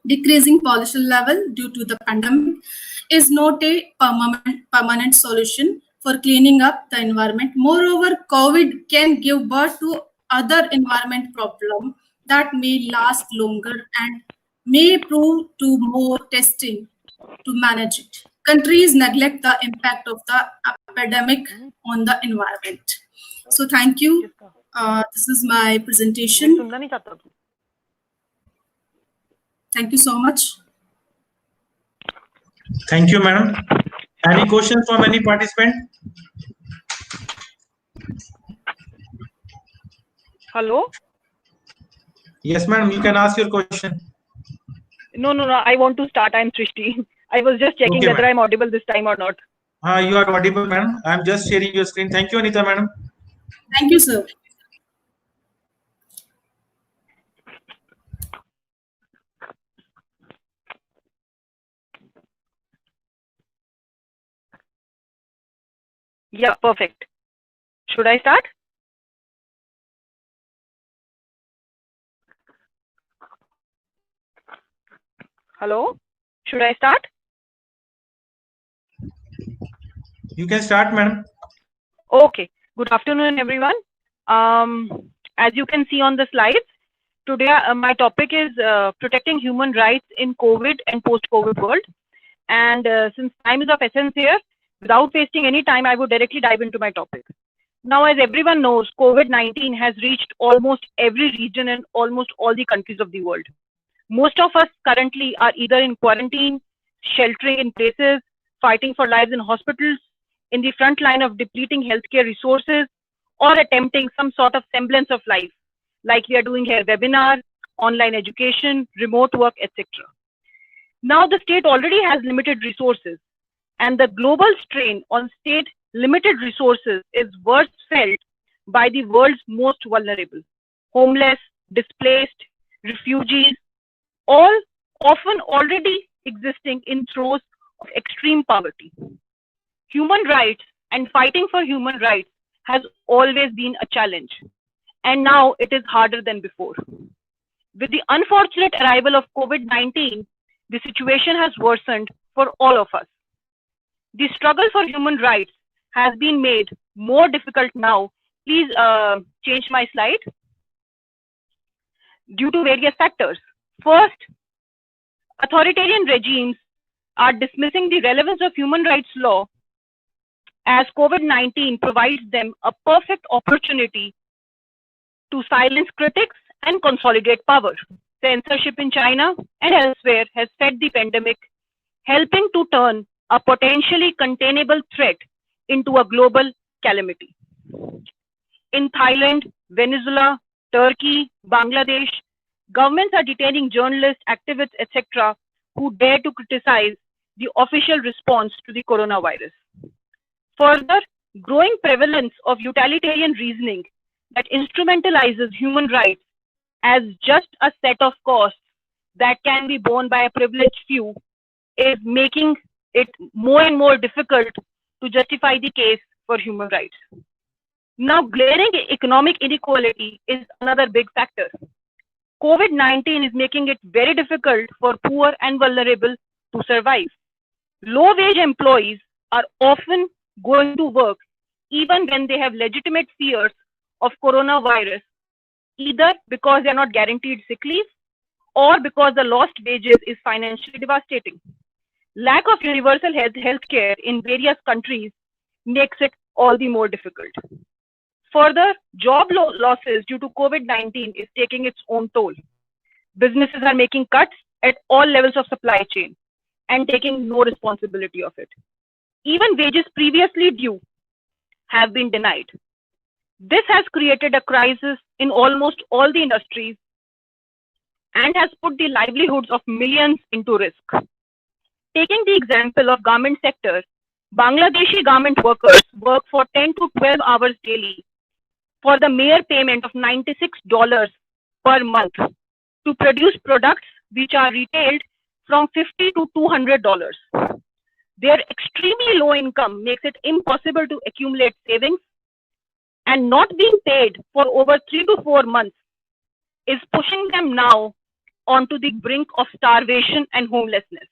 Decreasing pollution level due to the pandemic is not a permanent solution for cleaning up the environment. Moreover, COVID can give birth to other environment problems that may last longer and may prove to more testing to manage it. Countries neglect the impact of the epidemic on the environment. So thank you. This is my presentation. Thank you so much. Thank you, madam. Any questions from any participant? Hello? Yes, madam, you can ask your question. No. I want to start. I'm Srishti. I was just checking Okay, whether madam. I'm audible this time or not. You are audible, madam. I'm just sharing your screen. Thank you, Anita, madam. Thank you, sir. Yeah, perfect. Should I start? Hello? Should I start? You can start, madam. Okay. Good afternoon, everyone. As you can see on the slides, today my topic is protecting human rights in COVID and post-COVID world. And since time is of essence here, without wasting any time, I would directly dive into my topic. Now, as everyone knows, COVID-19 has reached almost every region and almost all the countries of the world. Most of us currently are either in quarantine, sheltering in places, fighting for lives in hospitals, in the front line of depleting healthcare resources, or attempting some sort of semblance of life, like we are doing here, webinar, online education, remote work, etc. Now, the state already has limited resources, and the global strain on state limited resources is worst felt by the world's most vulnerable, homeless, displaced, refugees, all often already existing in throes of extreme poverty. Human rights and fighting for human rights has always been a challenge, and now it is harder than before. With the unfortunate arrival of COVID-19, the situation has worsened for all of us. The struggle for human rights has been made more difficult now. Please change my slide. Due to various factors. First, authoritarian regimes are dismissing the relevance of human rights law as COVID-19 provides them a perfect opportunity to silence critics and consolidate power. Censorship in China and elsewhere has fed the pandemic, helping to turn a potentially containable threat into a global calamity. In Thailand, Venezuela, Turkey, Bangladesh, governments are detaining journalists, activists, etc., who dare to criticize the official response to the coronavirus. Further, growing prevalence of utilitarian reasoning that instrumentalizes human rights as just a set of costs that can be borne by a privileged few is making it more and more difficult to justify the case for human rights. Now, glaring economic inequality is another big factor. COVID-19 is making it very difficult for poor and vulnerable to survive. Low-wage employees are often going to work even when they have legitimate fears of coronavirus, either because they are not guaranteed sick leave or because the lost wages is financially devastating. Lack of universal health care in various countries makes it all the more difficult. Further, job losses due to COVID-19 is taking its own toll. Businesses are making cuts at all levels of supply chain and taking no responsibility of it. Even wages previously due have been denied. This has created a crisis in almost all the industries and has put the livelihoods of millions into risk. Taking the example of garment sector, Bangladeshi garment workers work for 10 to 12 hours daily for the mere payment of $96 per month to produce products which are retailed from $50 to $200. Their extremely low income makes it impossible to accumulate savings, and not being paid for over 3 to 4 months is pushing them now onto the brink of starvation and homelessness.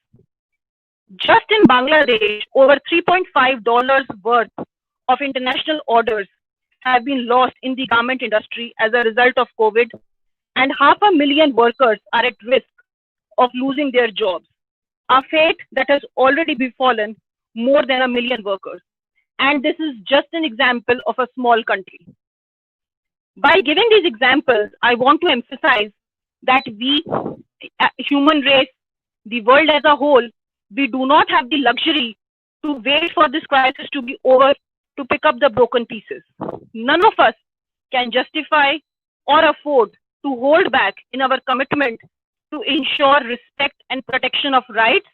Just in Bangladesh, over $3.5 worth of international orders have been lost in the garment industry as a result of COVID, and 500,000 workers are at risk of losing their jobs, a fate that has already befallen more than 1 million workers. And this is just an example of a small country. By giving these examples, I want to emphasize that we, human race, the world as a whole, we do not have the luxury to wait for this crisis to be over to pick up the broken pieces. None of us can justify or afford to hold back in our commitment to ensure respect and protection of rights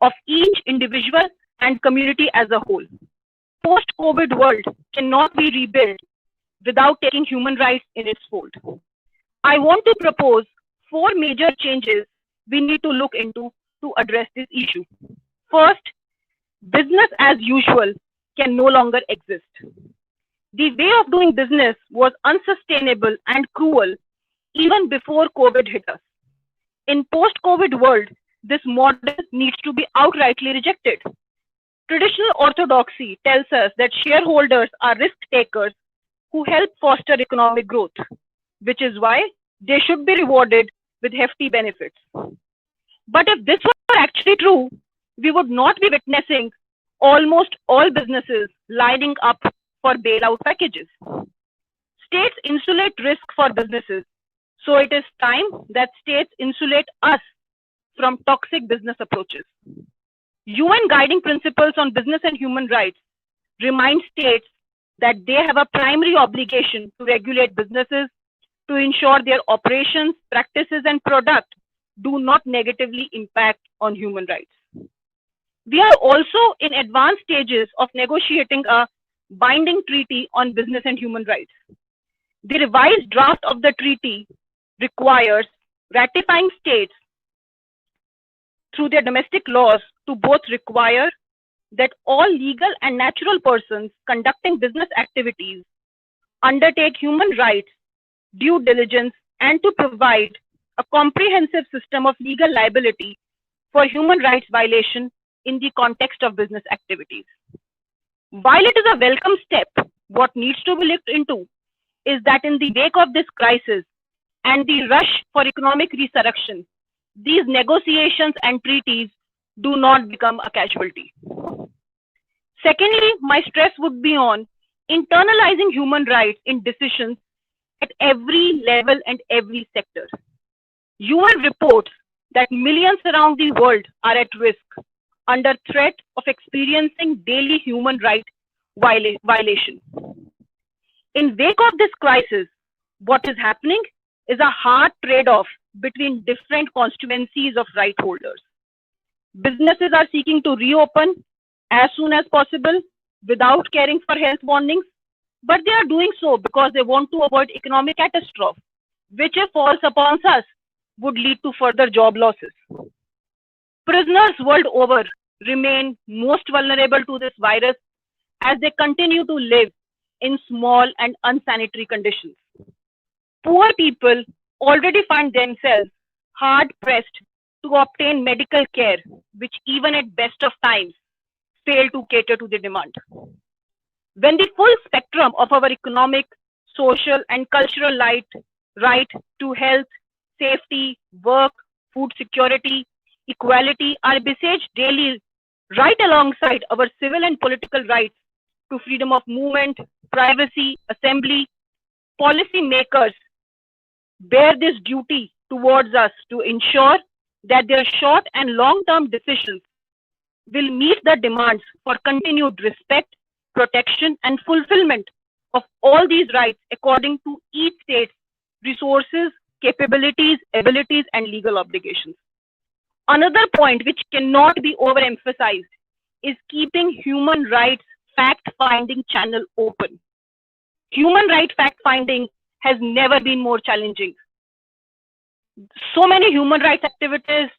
of each individual and community as a whole. Post-COVID world cannot be rebuilt without taking human rights in its fold. I want to propose 4 major changes we need to look into to address this issue. First, business as usual can no longer exist. The way of doing business was unsustainable and cruel even before COVID hit us. In post-COVID world, this model needs to be outrightly rejected. Traditional orthodoxy tells us that shareholders are risk takers who help foster economic growth, which is why they should be rewarded with hefty benefits. But if this were actually true, we would not be witnessing almost all businesses lining up for bailout packages. States insulate risk for businesses, so it is time that states insulate us from toxic business approaches. UN guiding principles on business and human rights remind states that they have a primary obligation to regulate businesses to ensure their operations, practices, and product do not negatively impact on human rights. We are also in advanced stages of negotiating a binding treaty on business and human rights. The revised draft of the treaty requires ratifying states through their domestic laws to both require that all legal and natural persons conducting business activities undertake human rights, due diligence, and to provide a comprehensive system of legal liability for human rights violation in the context of business activities. While it is a welcome step, what needs to be looked into is that in the wake of this crisis and the rush for economic resurrection, these negotiations and treaties do not become a casualty. Secondly, my stress would be on internalizing human rights in decisions at every level and every sector. UN reports that millions around the world are at risk, under threat of experiencing daily human rights violation. In wake of this crisis, what is happening is a hard trade-off between different constituencies of right holders. Businesses are seeking to reopen as soon as possible without caring for health warnings, but they are doing so because they want to avoid economic catastrophe, which if falls upon us would lead to further job losses. Prisoners world over remain most vulnerable to this virus as they continue to live in small and unsanitary conditions. Poor people already find themselves hard pressed to obtain medical care, which even at best of times fail to cater to the demand. When the full spectrum of our economic, social, and cultural right to health, safety, work, food security, equality are besieged daily right alongside our civil and political rights to freedom of movement, privacy, assembly, policy makers bear this duty towards us to ensure that their short and long-term decisions will meet the demands for continued respect, protection, and fulfillment of all these rights according to each state's resources, capabilities, abilities, and legal obligations. Another point which cannot be overemphasized is keeping human rights fact-finding channel open. Human rights fact-finding has never been more challenging. So many human rights activists,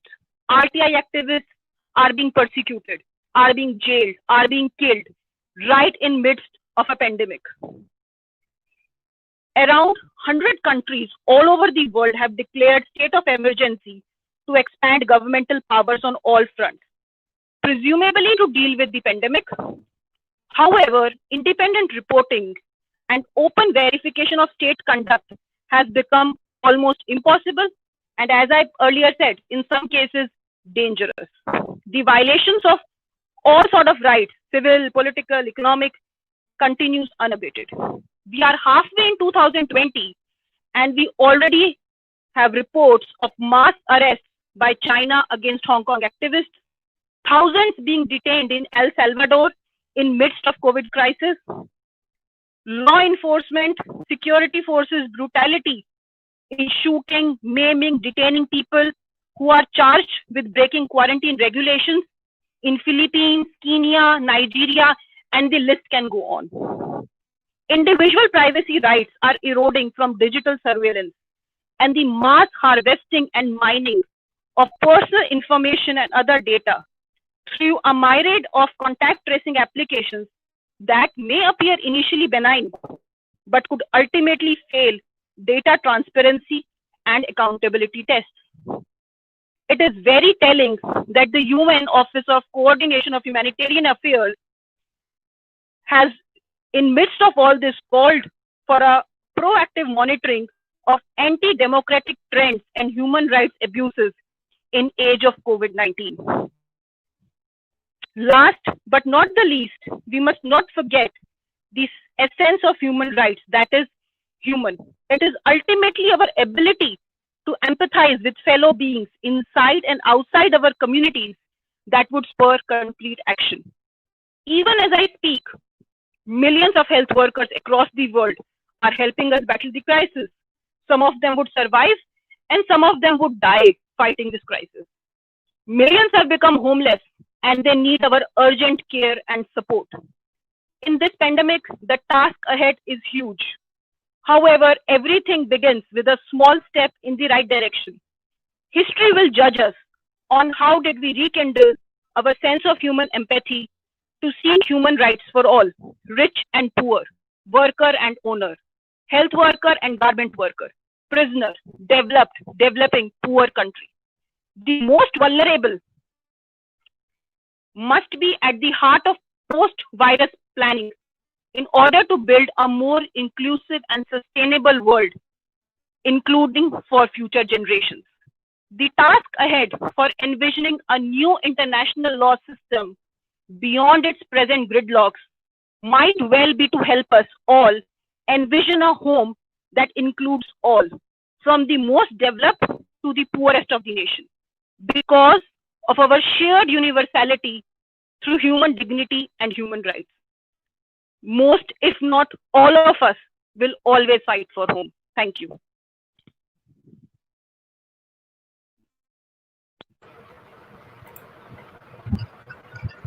RTI activists are being persecuted, are being jailed, are being killed right in midst of a pandemic. Around 100 countries all over the world have declared state of emergency to expand governmental powers on all fronts, presumably to deal with the pandemic. However, independent reporting and open verification of state conduct has become almost impossible, and as I earlier said, in some cases, dangerous. The violations of all sort of rights, civil, political, economic, continues unabated. We are halfway in 2020, and we already have reports of mass arrests by China against Hong Kong activists, thousands being detained in El Salvador in midst of COVID crisis, law enforcement, security forces brutality in shooting, maiming, detaining people who are charged with breaking quarantine regulations in Philippines, Kenya, Nigeria, and the list can go on. Individual privacy rights are eroding from digital surveillance and the mass harvesting and mining of personal information and other data through a myriad of contact tracing applications that may appear initially benign, but could ultimately fail data transparency and accountability tests. It is very telling that the UN Office of Coordination of Humanitarian Affairs has, in midst of all this, called for a proactive monitoring of anti-democratic trends and human rights abuses in age of COVID-19. Last but not the least, we must not forget the essence of human rights, that is human. It is ultimately our ability to empathize with fellow beings inside and outside our communities that would spur complete action. Even as I speak, millions of health workers across the world are helping us battle the crisis. Some of them would survive and some of them would die fighting this crisis. Millions have become homeless and they need our urgent care and support. In this pandemic, the task ahead is huge. However, everything begins with a small step in the right direction. History will judge us on how did we rekindle our sense of human empathy to seek human rights for all, rich and poor, worker and owner, health worker and garment worker, prisoner, developed, developing, poor country. The most vulnerable must be at the heart of post-virus planning in order to build a more inclusive and sustainable world, including for future generations. The task ahead for envisioning a new international law system beyond its present gridlocks might well be to help us all envision a home that includes all, from the most developed to the poorest of the nation, because of our shared universality through human dignity and human rights. Most, if not all of us, will always fight for home. Thank you.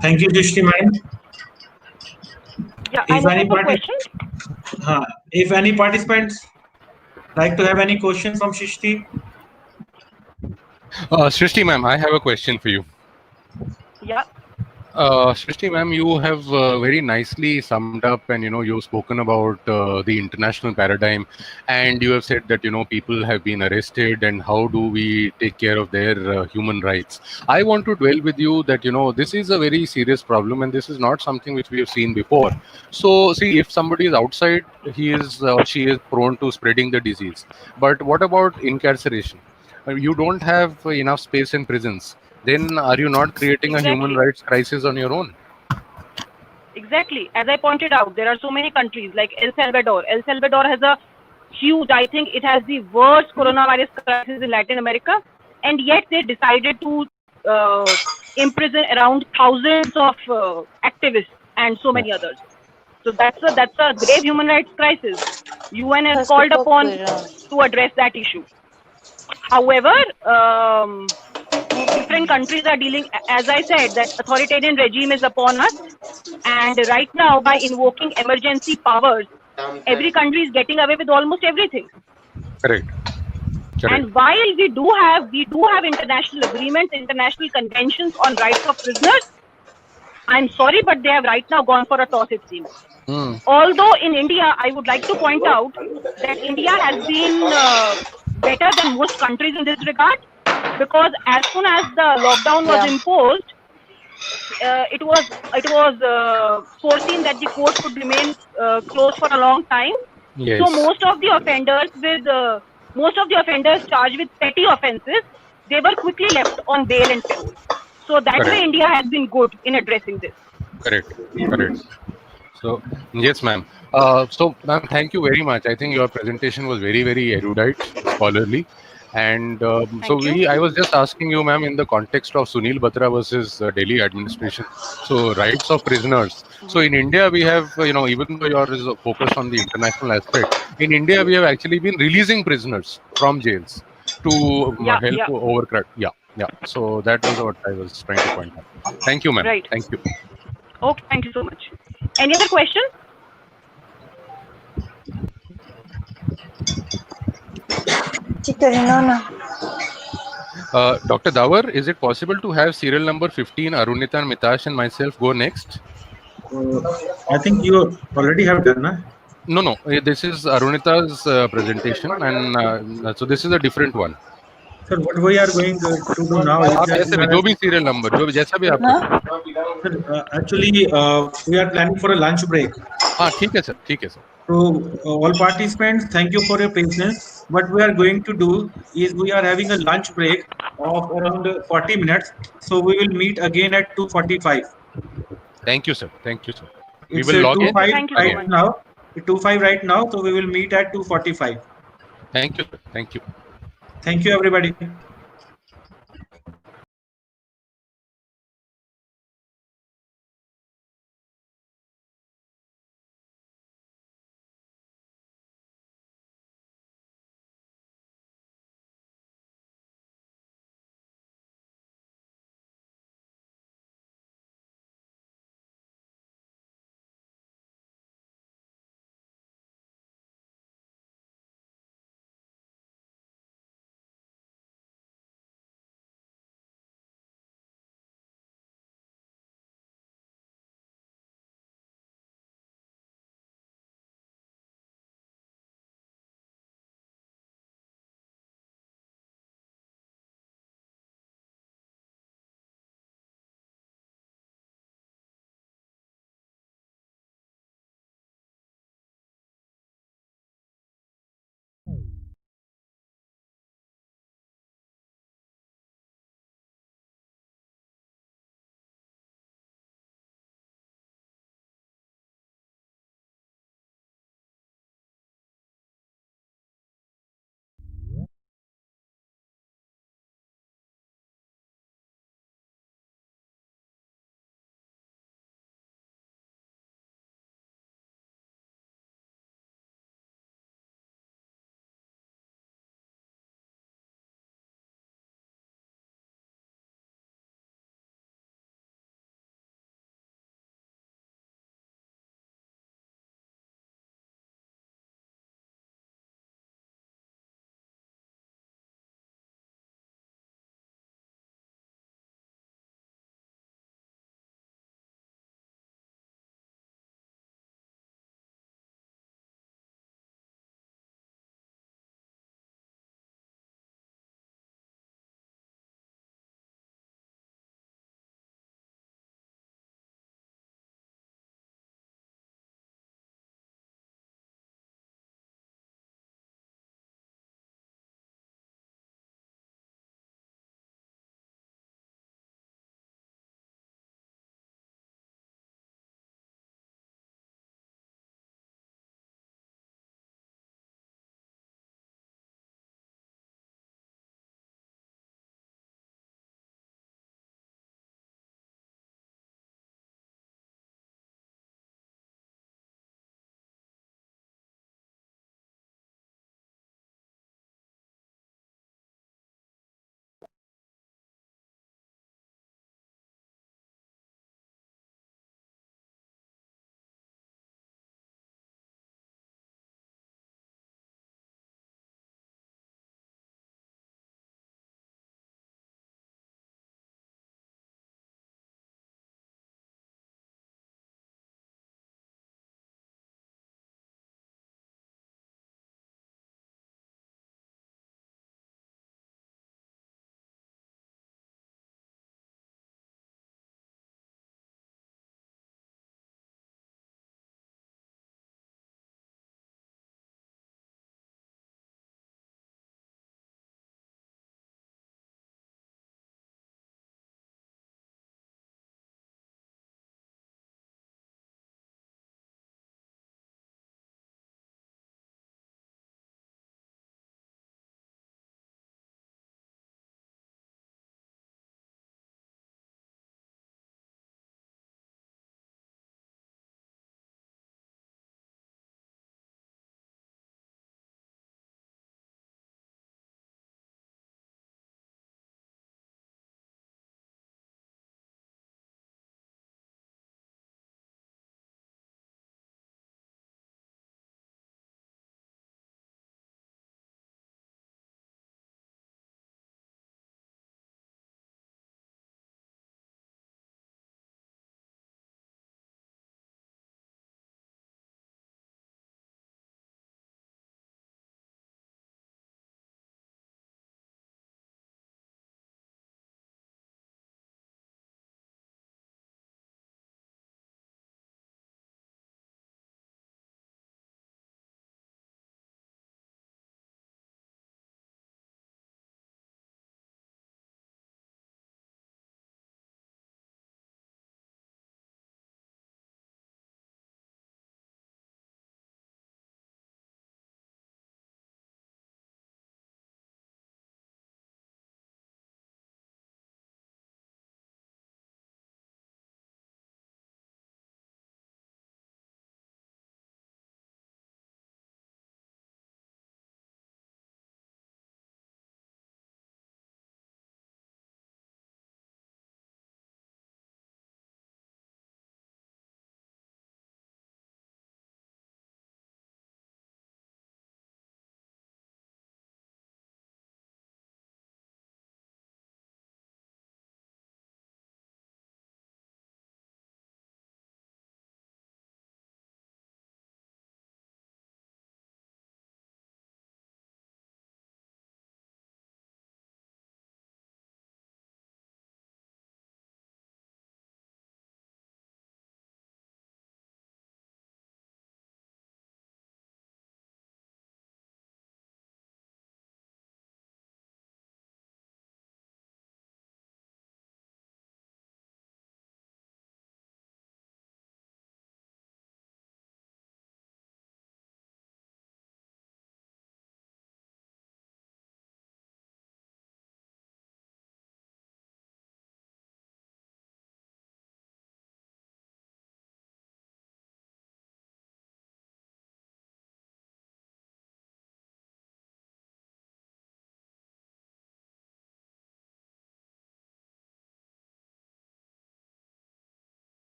Thank you, Dishti ma'am. Yeah, If I'm any open for party, questions. if any participants like to have any question from Shishti, Srishti ma'am, I have a question for you. Yeah. Srishti ma'am, you have very nicely summed up, and you've spoken about the international paradigm, and you have said that people have been arrested, and how do we take care of their human rights. I want to dwell with you that this is a very serious problem, and this is not something which we have seen before. So see, if somebody is outside, he is or she is prone to spreading the disease. But what about incarceration? You don't have enough space in prisons. Then are you not creating a human Exactly. rights crisis on your own? Exactly. As I pointed out, there are so many countries like El Salvador. El Salvador has a huge, I think it has the worst coronavirus crisis in Latin America, and yet they decided to imprison around thousands of activists and so many others. So that's a grave human rights crisis. UN has called upon to address that issue. However, different countries are dealing, as I said, that authoritarian regime is upon us, and right now, by invoking emergency powers, every country is getting away with almost everything. Correct. And while we do have international agreements, international conventions on rights of prisoners, I'm sorry, but they have right now gone for a toss, it seems. Although in India, I would like to point out that India has been better than most countries in this regard, because as soon as the lockdown was imposed, it was foreseen that the courts would remain closed for a long time. Yes. So most of the offenders charged with petty offences, they were quickly left on bail and parole. So that way, India has been good in addressing this. Correct. So yes, ma'am. So ma'am, thank you very much. I think your presentation was very, very erudite, scholarly. And Thank you. I was just asking you, ma'am, in the context of Sunil Batra versus Delhi administration. So rights of prisoners. So in India, we have, even though yours is focused on the international aspect, in India, we have actually been releasing prisoners from jails to help overcrowd. Yeah. So that was what I was trying to point out. Thank you, ma'am. Right. Thank you. Okay, thank you so much. Any other question? Dr. Dawar, is it possible to have serial number 15, Arunita and Mitash and myself go next? I think you already have done, na? No. This is Arunita's presentation, and so this is a different one. Sir, what we are going to do now is that जैसे भी जो भी serial number जो भी जैसा भी आपको sir, actually we are planning for a lunch break. हाँ ठीक है sir. So all participants, thank you for your patience. What we are going to do is we are having a lunch break of around 40 minutes. So we will meet again at 2:45. Thank you, sir. We It's will log in 2:05 right again. now. 2:05 right now. So we will meet at 2:45. Thank you, sir. Thank you, everybody.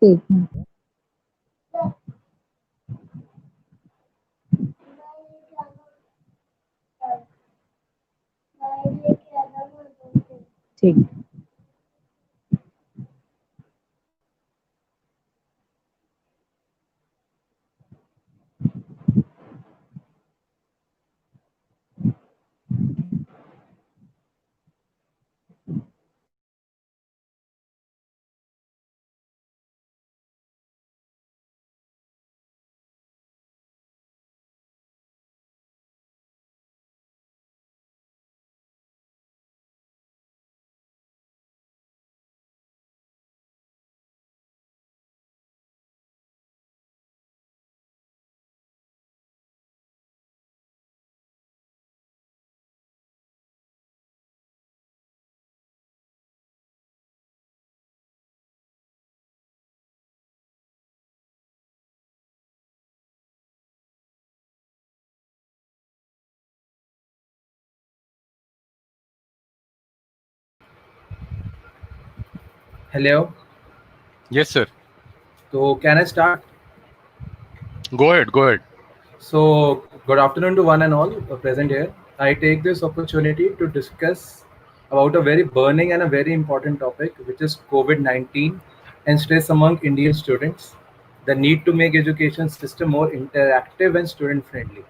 ठीक है। ठीक। Hello. Yes, sir. So can I start? Go ahead. Go ahead. So good afternoon to one and all present here. I take this opportunity to discuss about a very burning and a very important topic, which is COVID-19 and stress among Indian students. The need to make education system more interactive and student friendly.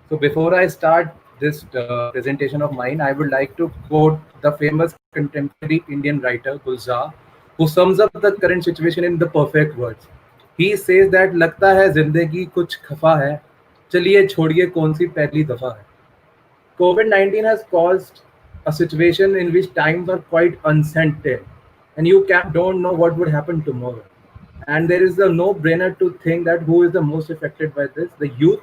So before I start this presentation of mine, I would like to quote the famous contemporary Indian writer Gulzar, who sums up the current situation in the perfect words. He says that लगता है जिंदगी कुछ खफा है, चलिए छोड़िए कौन सी पहली दफा है. COVID-19 has caused a situation in which times are quite uncertain, and you don't know what would happen tomorrow. And there is a no-brainer to think that who is the most affected by this? The youth,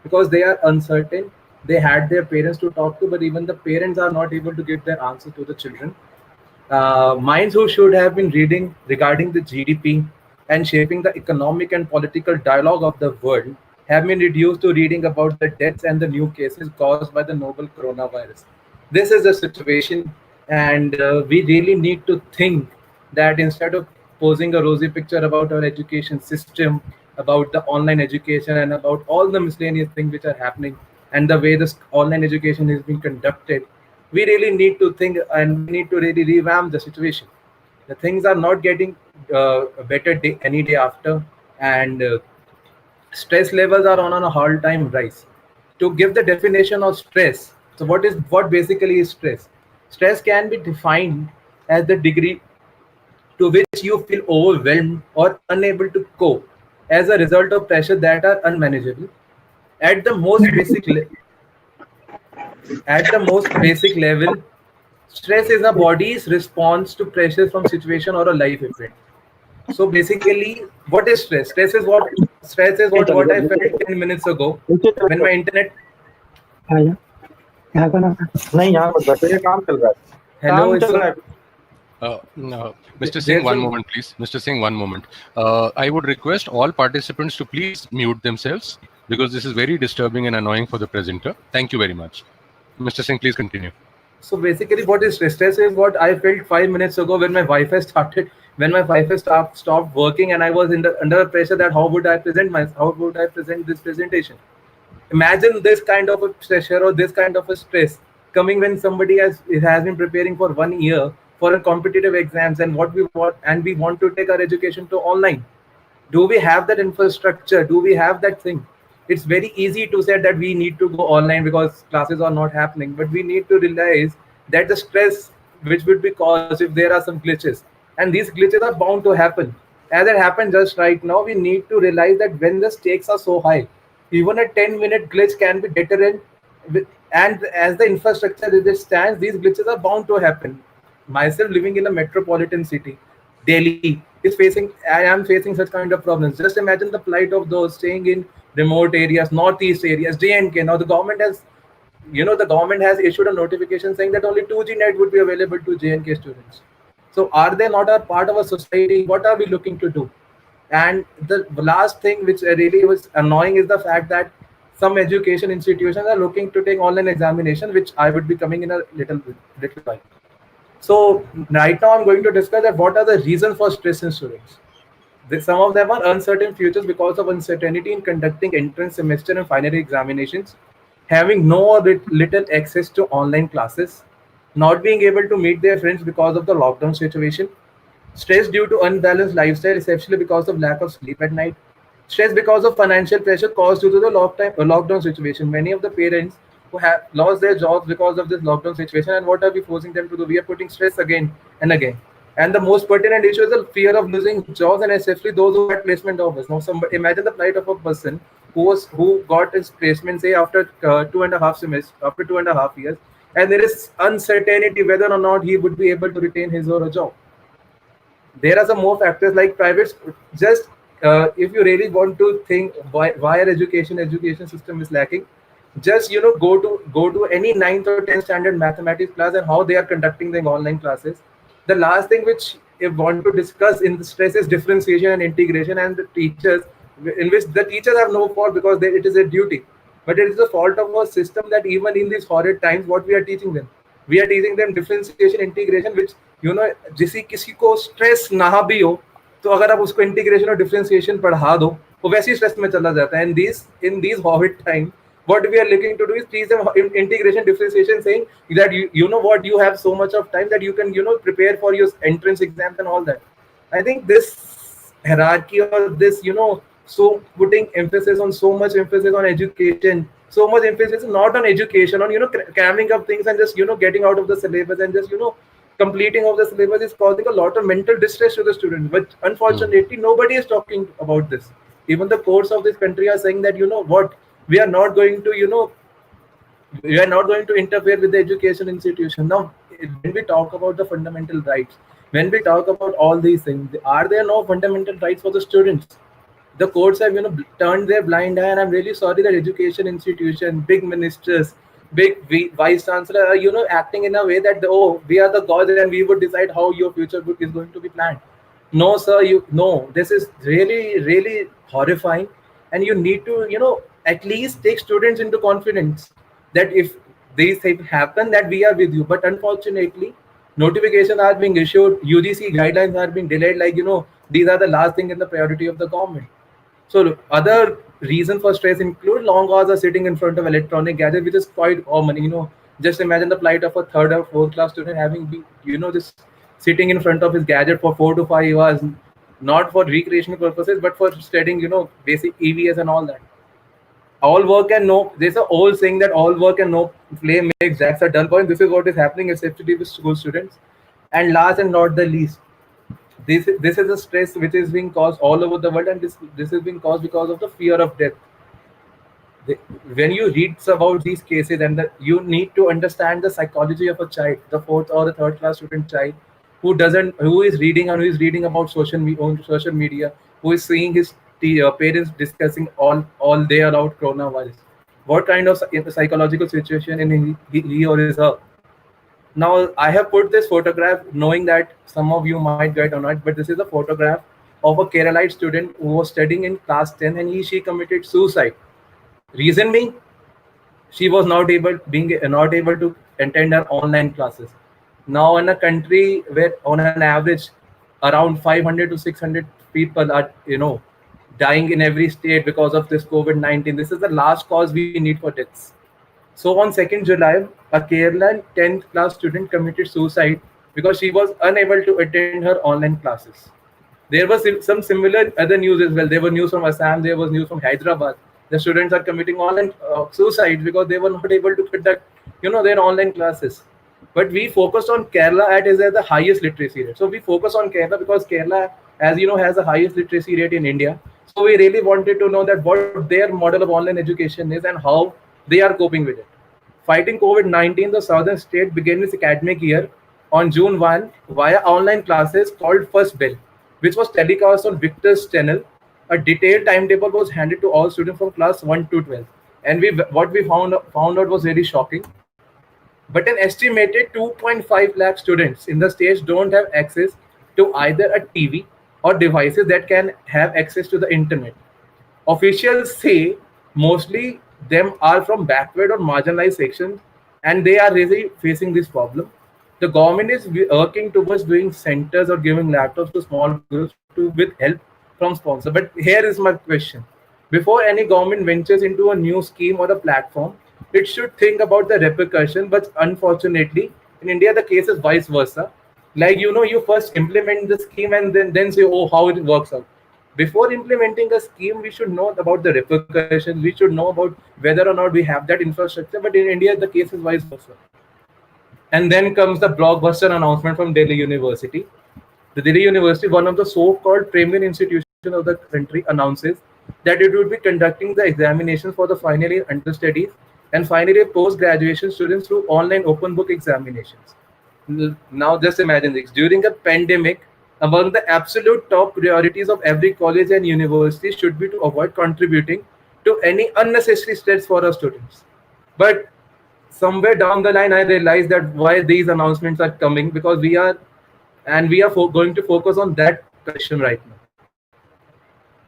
because they are uncertain. They had their parents to talk to, but even the parents are not able to give their answer to the children. Minds who should have been reading regarding the GDP and shaping the economic and political dialogue of the world have been reduced to reading about the deaths and the new cases caused by the novel coronavirus. This is the situation, and we really need to think that instead of posing a rosy picture about our education system, about the online education, and about all the miscellaneous things which are happening, and the way this online education is being conducted, we really need to think and we need to really revamp the situation. The things are not getting better day, any day after, and stress levels are on a all-time rise. To give the definition of stress, so what basically is stress? Stress can be defined as the degree to which you feel overwhelmed or unable to cope as a result of pressure that are unmanageable. At the most basic level, stress is a body's response to pressure from situation or a life event. So basically, what is stress? Stress is what I felt 10 minutes ago when my internet. यहाँ का ना नहीं यहाँ मत बैठो ये काम चल रहा है Hello, काम चल रहा है No, Mr. Singh, one moment, please. Mr. Singh, one moment. I would request all participants to please mute themselves because this is very disturbing and annoying for the presenter. Thank you very much. Mr. Singh, please continue. So basically, what is stress? Stress is what I felt 5 minutes ago when my Wi-Fi started, when my Wi-Fi stopped working, and I was under pressure that how would I present this presentation? Imagine this kind of a pressure or this kind of a stress coming when somebody has been preparing for 1 year for a competitive exams, and we want to take our education to online. Do we have that infrastructure? Do we have that thing? It's very easy to say that we need to go online because classes are not happening, but we need to realize that the stress which would be caused if there are some glitches, and these glitches are bound to happen. As it happened just right now, we need to realize that when the stakes are so high, even a 10-minute glitch can be deterrent. And as the infrastructure as it stands, these glitches are bound to happen. Myself living in a metropolitan city, Delhi I am facing such kind of problems. Just imagine the plight of those staying in remote areas, northeast areas, JNK. Now the government has issued a notification saying that only 2G net would be available to JNK students. So are they not a part of a society? What are we looking to do? And the last thing which really was annoying is the fact that some education institutions are looking to take online examination, which I would be coming in a little while. So right now I'm going to discuss that what are the reasons for stress in students. Some of them are uncertain futures because of uncertainty in conducting entrance semester and final examinations, having no or little access to online classes, not being able to meet their friends because of the lockdown situation, stress due to unbalanced lifestyle, especially because of lack of sleep at night, stress because of financial pressure caused due to the lockdown situation. Many of the parents who have lost their jobs because of this lockdown situation, and what are we forcing them to do? We are putting stress again and again. And the most pertinent issue is the fear of losing jobs, and especially those who had placement offers. Now, imagine the plight of a person who got his placement, say after 2.5 semesters, after 2.5 years, and there is uncertainty whether or not he would be able to retain his or a job. There are some more factors like private just if you really want to think why our education system is lacking, just go to any ninth or 10th standard mathematics class and how they are conducting their online classes. The last thing which I want to discuss in the stress is differentiation and integration, and the teachers, in which the teachers have no fault because it is a duty, but it is the fault of our system that even in these horrid times, what we are teaching them, we are teaching them differentiation integration, which जिसी किसी को stress ना भी हो, तो अगर आप उसको इंटीग्रेशन और डिफरेंशिएशन पढ़ा दो, वो वैसे ही स्ट्रेस में चला जाता है. In these horrid time, what we are looking to do is teach them integration differentiation, saying that you know what, you have so much of time that you can prepare for your entrance exams and all that. I think this hierarchy or this so putting emphasis on so much emphasis on education, so much emphasis not on education, on cramming up things and just getting out of the syllabus and just completing of the syllabus is causing a lot of mental distress to the students. But unfortunately, nobody is talking about this. Even the courts of this country are saying that what, we are not going to we are not going to interfere with the education institution. Now, when we talk about the fundamental rights, when we talk about all these things, are there no fundamental rights for the students? The courts have turned their blind eye, and I'm really sorry that education institution, big ministers, vice chancellor are acting in a way that oh, we are the gods and we would decide how your future book is going to be planned. No sir, no, this is really really horrifying, and you need to at least take students into confidence that if these things happen, that we are with you. But unfortunately, notifications are being issued, UGC guidelines are being delayed, like these are the last thing in the priority of the government. So other reason for stress include long hours of sitting in front of electronic gadgets, which is quite common. Just imagine the plight of a third or fourth class student having been, just sitting in front of his gadget for 4 to 5 hours, not for recreational purposes, but for studying, basic EVS and all that. All work and no, there's a old saying that all work and no play makes Jacks a dull boy. This is what is happening, especially with school students. And last and not the least, this is a stress which is being caused all over the world, and this is being caused because of the fear of death. When you read about these cases, and you need to understand the psychology of a child, the fourth or the third class student child, who is reading and who is reading about on social media, who is seeing his parents discussing all day about coronavirus. What kind of psychological situation in he or is her? Now, I have put this photograph knowing that some of you might get annoyed, but this is a photograph of a Keralite student who was studying in class 10, and she committed suicide. Reason being, she was not able to attend her online classes. Now, in a country where on an average around 500 to 600 people are dying in every state because of this COVID-19, this is the last cause we need for deaths. So on 2nd July, a Kerala 10th class student committed suicide because she was unable to attend her online classes. There was some similar other news as well. There were news from Assam, there was news from Hyderabad. The students are committing online suicides because they were not able to conduct, their online classes. But we focused on Kerala as the highest literacy rate. So we focus on Kerala because Kerala, as has the highest literacy rate in India. So we really wanted to know that what their model of online education is and how they are coping with it. Fighting COVID-19, the southern state began its academic year on June 1 via online classes called First Bell, which was telecast on Victor's channel. A detailed timetable was handed to all students from class 1 to 12. And what we found out was very shocking. But an estimated 2.5 lakh students in the states don't have access to either a TV or devices that can have access to the internet. Officials say mostly them are from backward or marginalized sections, and they are really facing this problem. The government is working towards doing centers or giving laptops to small groups with help from sponsor. But here is my question. Before any government ventures into a new scheme or a platform, it should think about the repercussion. But unfortunately, in India, the case is vice versa. Like, you first implement the scheme and then say, oh, how it works out. Before implementing a scheme, we should know about the repercussions. We should know about whether or not we have that infrastructure. But in India, the case is vice versa. And then comes the blockbuster announcement from Delhi University. The Delhi University, one of the so-called premier institutions of the country, announces that it would be conducting the examinations for the final year understudies and final year post-graduation students through online open book examinations. Now, just imagine this. During a pandemic, among the absolute top priorities of every college and university should be to avoid contributing to any unnecessary stress for our students. But somewhere down the line, I realized that why these announcements are coming, because we are going to focus on that question right now,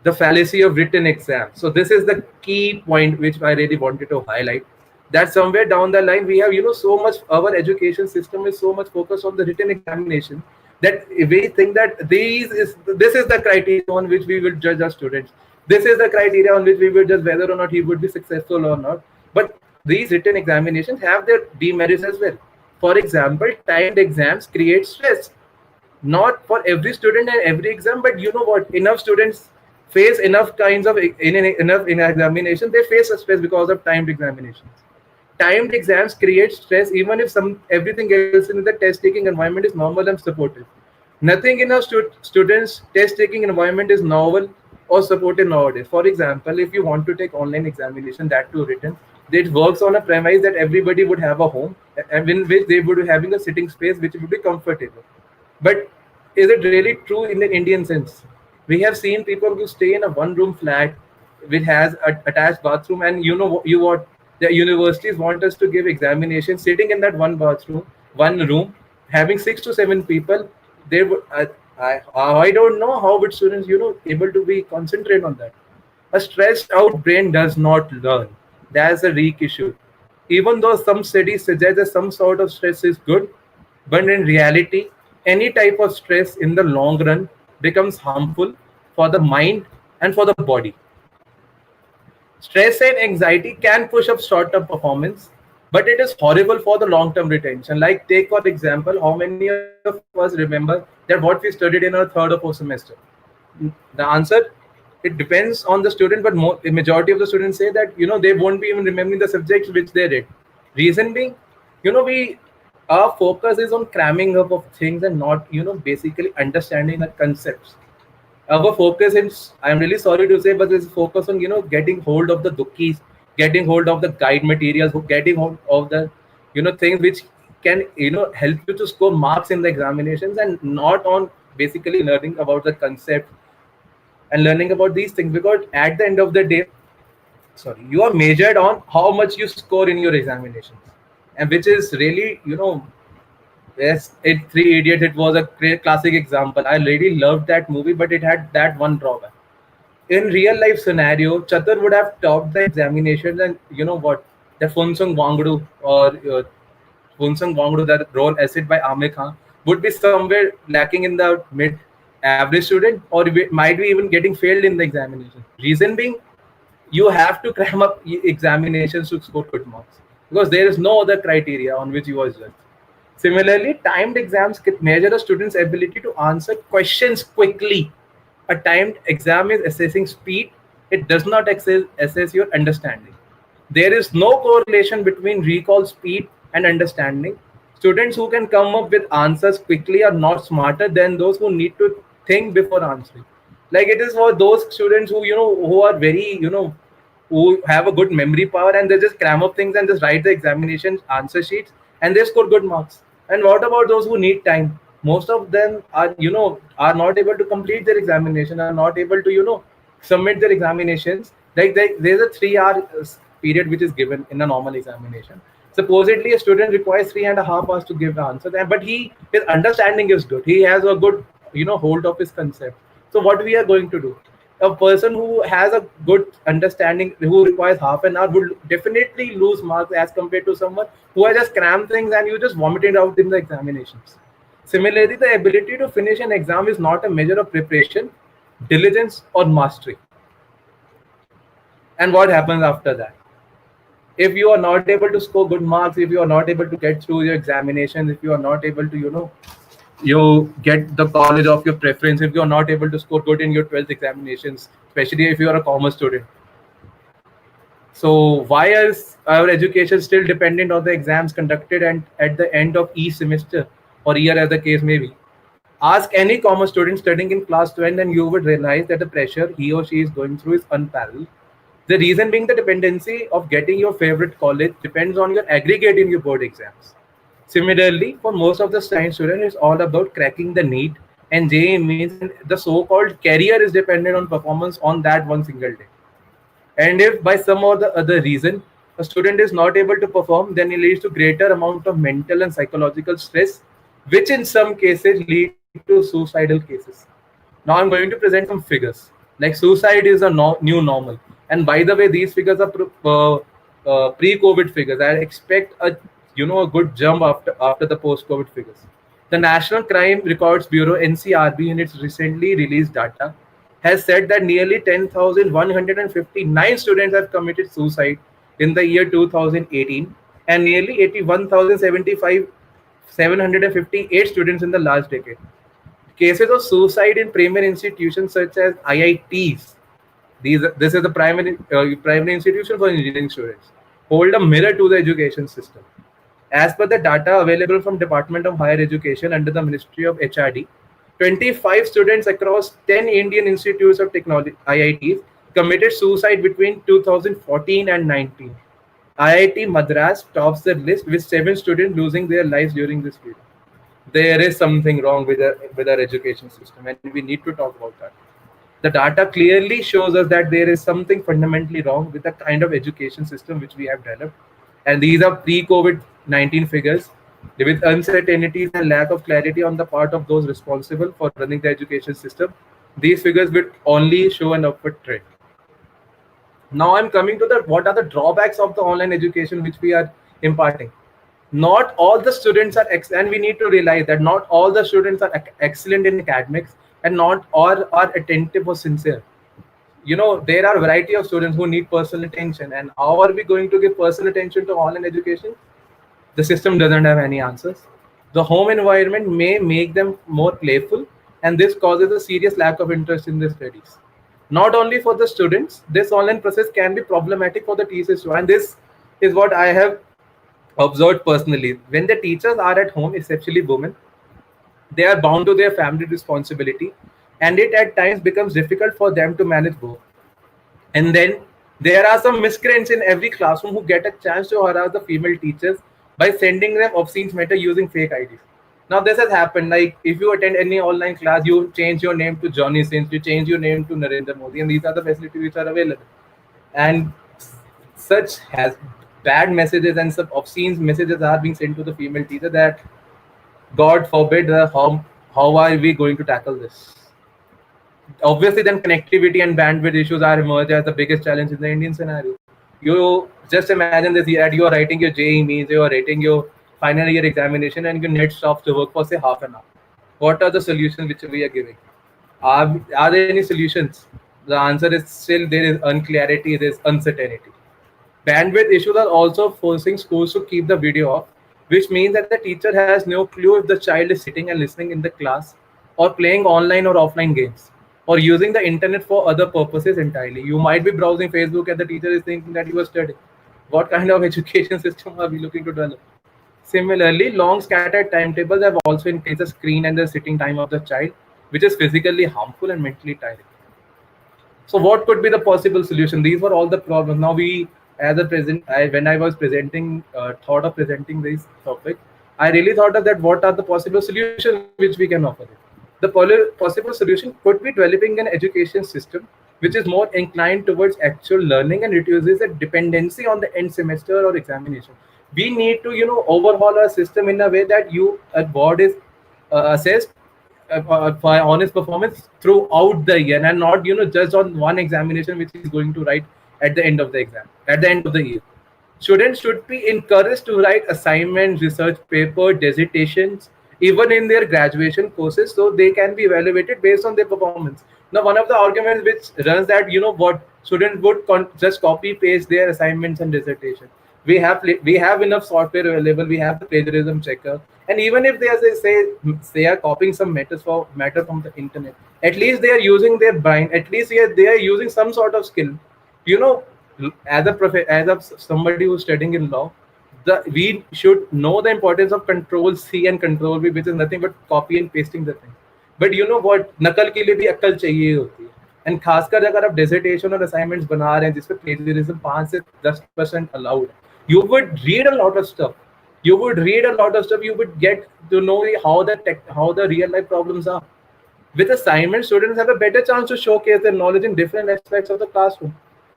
the fallacy of written exams. So this is the key point which I really wanted to highlight, that somewhere down the line we have, so much, our education system is so much focused on the written examination, that we think that this is the criteria on which we will judge our students. This is the criteria on which we will judge whether or not he would be successful or not. But these written examinations have their demerits as well. For example, timed exams create stress, not for every student and every exam, but you know what, enough students face enough kinds of enough in examination, they face a stress because of timed examinations. Timed exams create stress even if some everything else in the test taking environment is normal and supportive. Nothing in a students test taking environment is novel or supportive nowadays. For example, if you want to take online examination, that too written, it works on a premise that everybody would have a home, and in which they would be having a sitting space which would be comfortable. But is it really true in the Indian sense? We have seen people who stay in a one-room flat which has a attached bathroom, and what the universities want us to give examinations sitting in that one room, having 6 to 7 people. They would, I don't know how would students able to be concentrate on that. A stressed out brain does not learn. That's a weak issue. Even though some studies suggest that some sort of stress is good, but in reality, any type of stress in the long run becomes harmful for the mind and for the body. Stress and anxiety can push up short-term performance, but it is horrible for the long-term retention. Like, take for example, how many of us remember that what we studied in our third or fourth semester? The answer, it depends on the student, but the majority of the students say that they won't be even remembering the subjects which they read. Reason being, we our focus is on cramming up of things and not basically understanding the concepts. Our focus is, I'm really sorry to say, but this focus on getting hold of the dukis, getting hold of the guide materials, getting hold of the things which can help you to score marks in the examinations, and not on basically learning about the concept and learning about these things. Because at the end of the day, sorry, you are measured on how much you score in your examinations, and which is really yes, Three Idiots, it was a great classic example. I really loved that movie, but it had that one drawback. In real life scenario, Chatur would have topped the examinations, and you know what? The Funsung Wangdu, or Funsung Wangdu, that role acid by Amir Khan, would be somewhere lacking in the mid average student, or might be even getting failed in the examination. Reason being, you have to cram up examinations to score good marks, because there is no other criteria on which you are judged. Similarly, timed exams can measure a student's ability to answer questions quickly. A timed exam is assessing speed, it does not assess your understanding. There is no correlation between recall speed and understanding. Students who can come up with answers quickly are not smarter than those who need to think before answering. Like, it is for those students who are very who have a good memory power, and they just cram up things and just write the examination answer sheets, and they score good marks. And what about those who need time? Most of them are are not able to complete their examination, are not able to submit their examinations. Like, there's a 3 hour period which is given in a normal examination. Supposedly a student requires 3.5 hours to give the answer, but his understanding is good, he has a good hold of his concept. So what we are going to do, a person who has a good understanding, who requires half an hour, would definitely lose marks as compared to someone who has just crammed things and you just vomit it out in the examinations. Similarly, the ability to finish an exam is not a measure of preparation, diligence or mastery. And what happens after that? If you are not able to score good marks, if you are not able to get through your examinations, if you are not able to, you get the college of your preference, if you are not able to score good in your 12th examinations, especially if you are a commerce student. So why is our education still dependent on the exams conducted and at the end of each semester or year as the case may be? Ask any commerce student studying in class 12 and you would realize that the pressure he or she is going through is unparalleled. The reason being the dependency of getting your favorite college depends on your aggregate in your board exams. Similarly, for most of the science students, it's all about cracking the NEET and JEE means, and the so-called career is dependent on performance on that one single day. And if by some or the other reason a student is not able to perform, then it leads to greater amount of mental and psychological stress, which in some cases lead to suicidal cases. Now I'm going to present some figures. Like suicide is a new normal, and by the way, these figures are pre-COVID figures. I expect a good jump after the post-COVID figures. The National Crime Records Bureau (NCRB) in its recently released data has said that nearly 10,159 students have committed suicide in the year 2018, and nearly 81,075 758 students in the last decade. Cases of suicide in primary institutions such as IITs, this is the primary institution for engineering students, hold a mirror to the education system. As per the data available from Department of Higher Education under the Ministry of HRD, 25 students across 10 Indian institutes of technology (IITs) committed suicide between 2014 and 19. IIT Madras tops the list with 7 students losing their lives during this period. There is something wrong with our education system, and we need to talk about that. The data clearly shows us that there is something fundamentally wrong with the kind of education system which we have developed. And these are pre-COVID-19 figures with uncertainties and lack of clarity on the part of those responsible for running the education system. These figures will only show an upward trend. Now I'm coming to the what are the drawbacks of the online education which we are imparting. Not all the students are and we need to realize that not all the students are excellent in academics and not all are attentive or sincere. There are a variety of students who need personal attention, and how are we going to give personal attention to online education? The system doesn't have any answers. The home environment may make them more playful, and this causes a serious lack of interest in their studies. Not only for the students, this online process can be problematic for the teachers too, and this is what I have observed personally. When the teachers are at home, especially women, they are bound to their family responsibility, and it at times becomes difficult for them to manage both. And then there are some miscreants in every classroom who get a chance to harass the female teachers by sending them obscene matter using fake IDs. Now this has happened. Like if you attend any online class, you change your name to Johnny Sins, you change your name to Narendra Modi, and these are the facilities which are available. And such has bad messages and some obscene messages are being sent to the female teacher that God forbid, how are we going to tackle this? Obviously, then connectivity and bandwidth issues are emerged as the biggest challenge in the Indian scenario. You just imagine this: that you are writing your JEE means, you are writing your final year examination, and your net stops to work for say half an hour. What are the solutions which we are giving? Are there any solutions? The answer is still there is unclarity, there is uncertainty. Bandwidth issues are also forcing schools to keep the video off, which means that the teacher has no clue if the child is sitting and listening in the class, or playing online or offline games, or using the internet for other purposes entirely. You might be browsing Facebook and the teacher is thinking that you are studying. What kind of education system are we looking to develop? Similarly, long scattered timetables have also increased the screen and the sitting time of the child, which is physically harmful and mentally tiring. So what could be the possible solution? These were all the problems. Now we, as a when I was presenting, thought of presenting this topic, I really thought of that. What are the possible solutions which we can offer? The possible solution could be developing an education system which is more inclined towards actual learning and reduces the dependency on the end semester or examination. We need to, overhaul our system in a way that a board is assessed for honest performance throughout the year, and not just on one examination which is going to write at the end of the exam, at the end of the year. Students should be encouraged to write assignments, research paper, dissertations, even in their graduation courses, so they can be evaluated based on their performance, Now, one of the arguments which runs that, you know what, students would just copy paste their assignments and dissertation. We have enough software available. We have the plagiarism checker, and even if they, as I say, they are copying some matter from the internet, at least they are using their brain. At least they are using some sort of skill. You know, as somebody who's studying in law, we should know the importance of control C and control V, which is nothing but copy and pasting the thing. But you know what, नकल के लिए भी अक्ल चाहिए होती है. And खासकर अगर आप डिसर्टेशन और असाइनमेंट्स बना रहे हैं जिसपे प्लेजरिज्म 5 से 10% allowed, you would read a lot of stuff. You would get to know how the real life problems are. With assignments, students have a better chance to showcase their knowledge in different aspects of the classroom.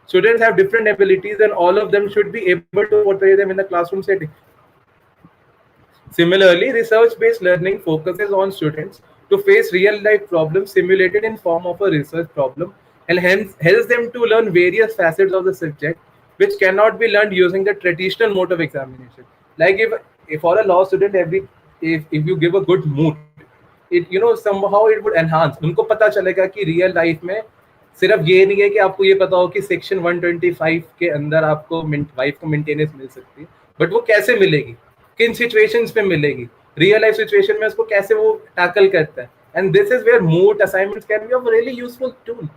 Students have different abilities, and all of them should be able to portray them in the classroom setting. Similarly, research-based learning focuses on students to face real-life problems simulated in form of a research problem, and hence helps them to learn various facets of the subject which cannot be learned using the traditional mode of examination. Like if for a law student, if you give a good mood, it, you know, somehow it would enhance. उनको पता चलेगा कि real life में सिर्फ ये नहीं है कि आपको ये पता हो कि सेक्शन 125 के अंदर आपको वाइफ को मेंटेनेंस मिल सकती है, बट वो कैसे मिलेगी, किन सिचुएशंस पे मिलेगी, रियल लाइफ सिचुएशन में उसको कैसे वो टैकल करता है. And this is where moot assignments can be a really useful tool.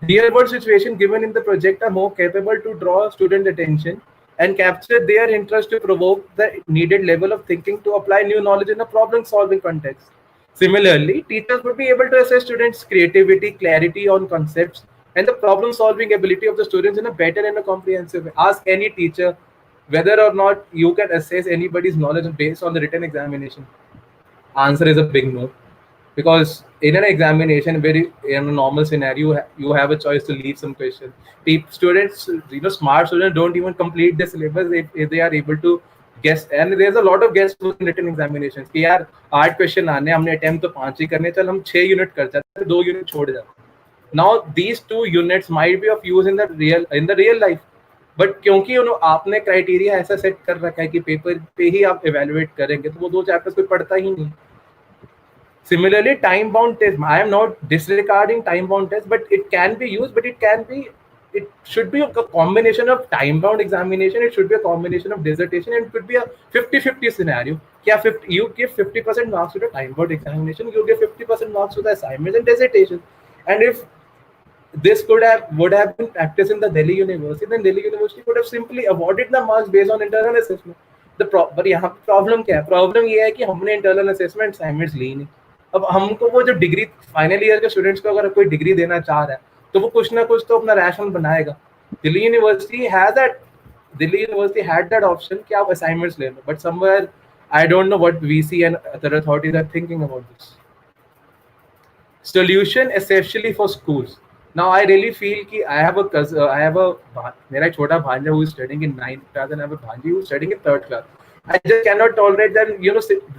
Real world situation given in the project are more capable to draw student attention and capture their interest to provoke the needed level of thinking to apply new knowledge in a problem solving context. Similarly, teachers would be able to assess students' creativity, clarity on concepts, and the problem solving ability of the students in a better and a comprehensive way. Ask any teacher whether or not you can assess anybody's knowledge based on the written examination. Answer is a big no. Because in an examination, where in a normal scenario you have a choice to leave some questions. Students, you know, smart students don't even complete the syllabus if they are able to guess. And there's a lot of guesswork in written examinations कि यार 8 question आने, हमने attempt तो 5 ही करने, चल हम 6 unit कर जाते हैं, 2 यूनिट छोड़ जाते. Now these 2 units might be of use in the real life, but क्योंकि आपने क्राइटेरिया ऐसा सेट कर रखा है कि पेपर पे ही आप इवेलुएट करेंगे, तो वो 2 चैप्टर्स कोई पढ़ता ही नहीं. Similarly, time-bound test. I am not disregarding time-bound test, but it can be used. But it should be a combination of time-bound examination. It should be a combination of dissertation, and it could be a 50-50 scenario. Yeah, you give 50% marks to the time-bound examination. You give 50% marks to the assignments and dissertation. And if this would have been practiced in the Delhi University, then Delhi University would have simply awarded the marks based on internal assessment. But यहाँ problem क्या है? Problem ये है कि हमने internal assessment assignments ली नहीं. अब हमको वो जो डिग्री फाइनल ईयर के स्टूडेंट्स को अगर कोई डिग्री देना चाह रहा है, तो वो कुछ ना कुछ तो अपना रैशनल बनाएगा. Delhi university had that option कि आप असाइनमेंट्स ले लो, but somewhere I don't know what VC and other authorities are thinking about this. Solution especially for schools. Now I really feel कि I have मेरा छोटा भांजा who is studying in 9th class, and I have a bhanji who is studying in 3rd class. I just cannot tolerate them,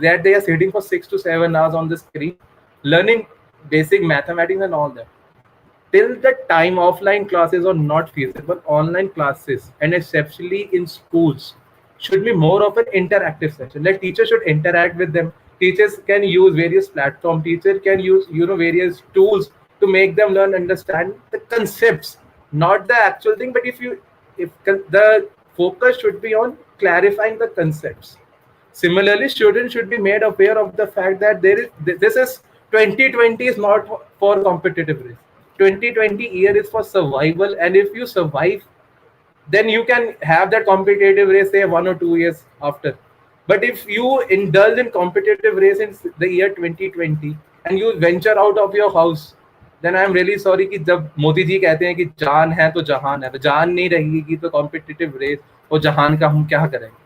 that they are sitting for 6 to 7 hours on the screen, learning basic mathematics and all that. Till the time offline classes are not feasible, online classes, and especially in schools, should be more of an interactive session. Like teachers should interact with them. Teachers can use various platforms. Teachers can use various tools to make them learn, understand the concepts, not the actual thing. But if the focus should be on clarifying the concepts. Similarly, students should be made aware of the fact that this is 2020 is not for competitive race. 2020 year is for survival, and if you survive, then you can have that competitive race say 1 or 2 years after. But if you indulge in competitive race in the year 2020 and you venture out of your house, then I am really sorry कि जब मोदी जी कहते हैं कि जान है तो जहान है, तो जान नहीं रहेगी तो competitive race और जहान का हम क्या करेंगे.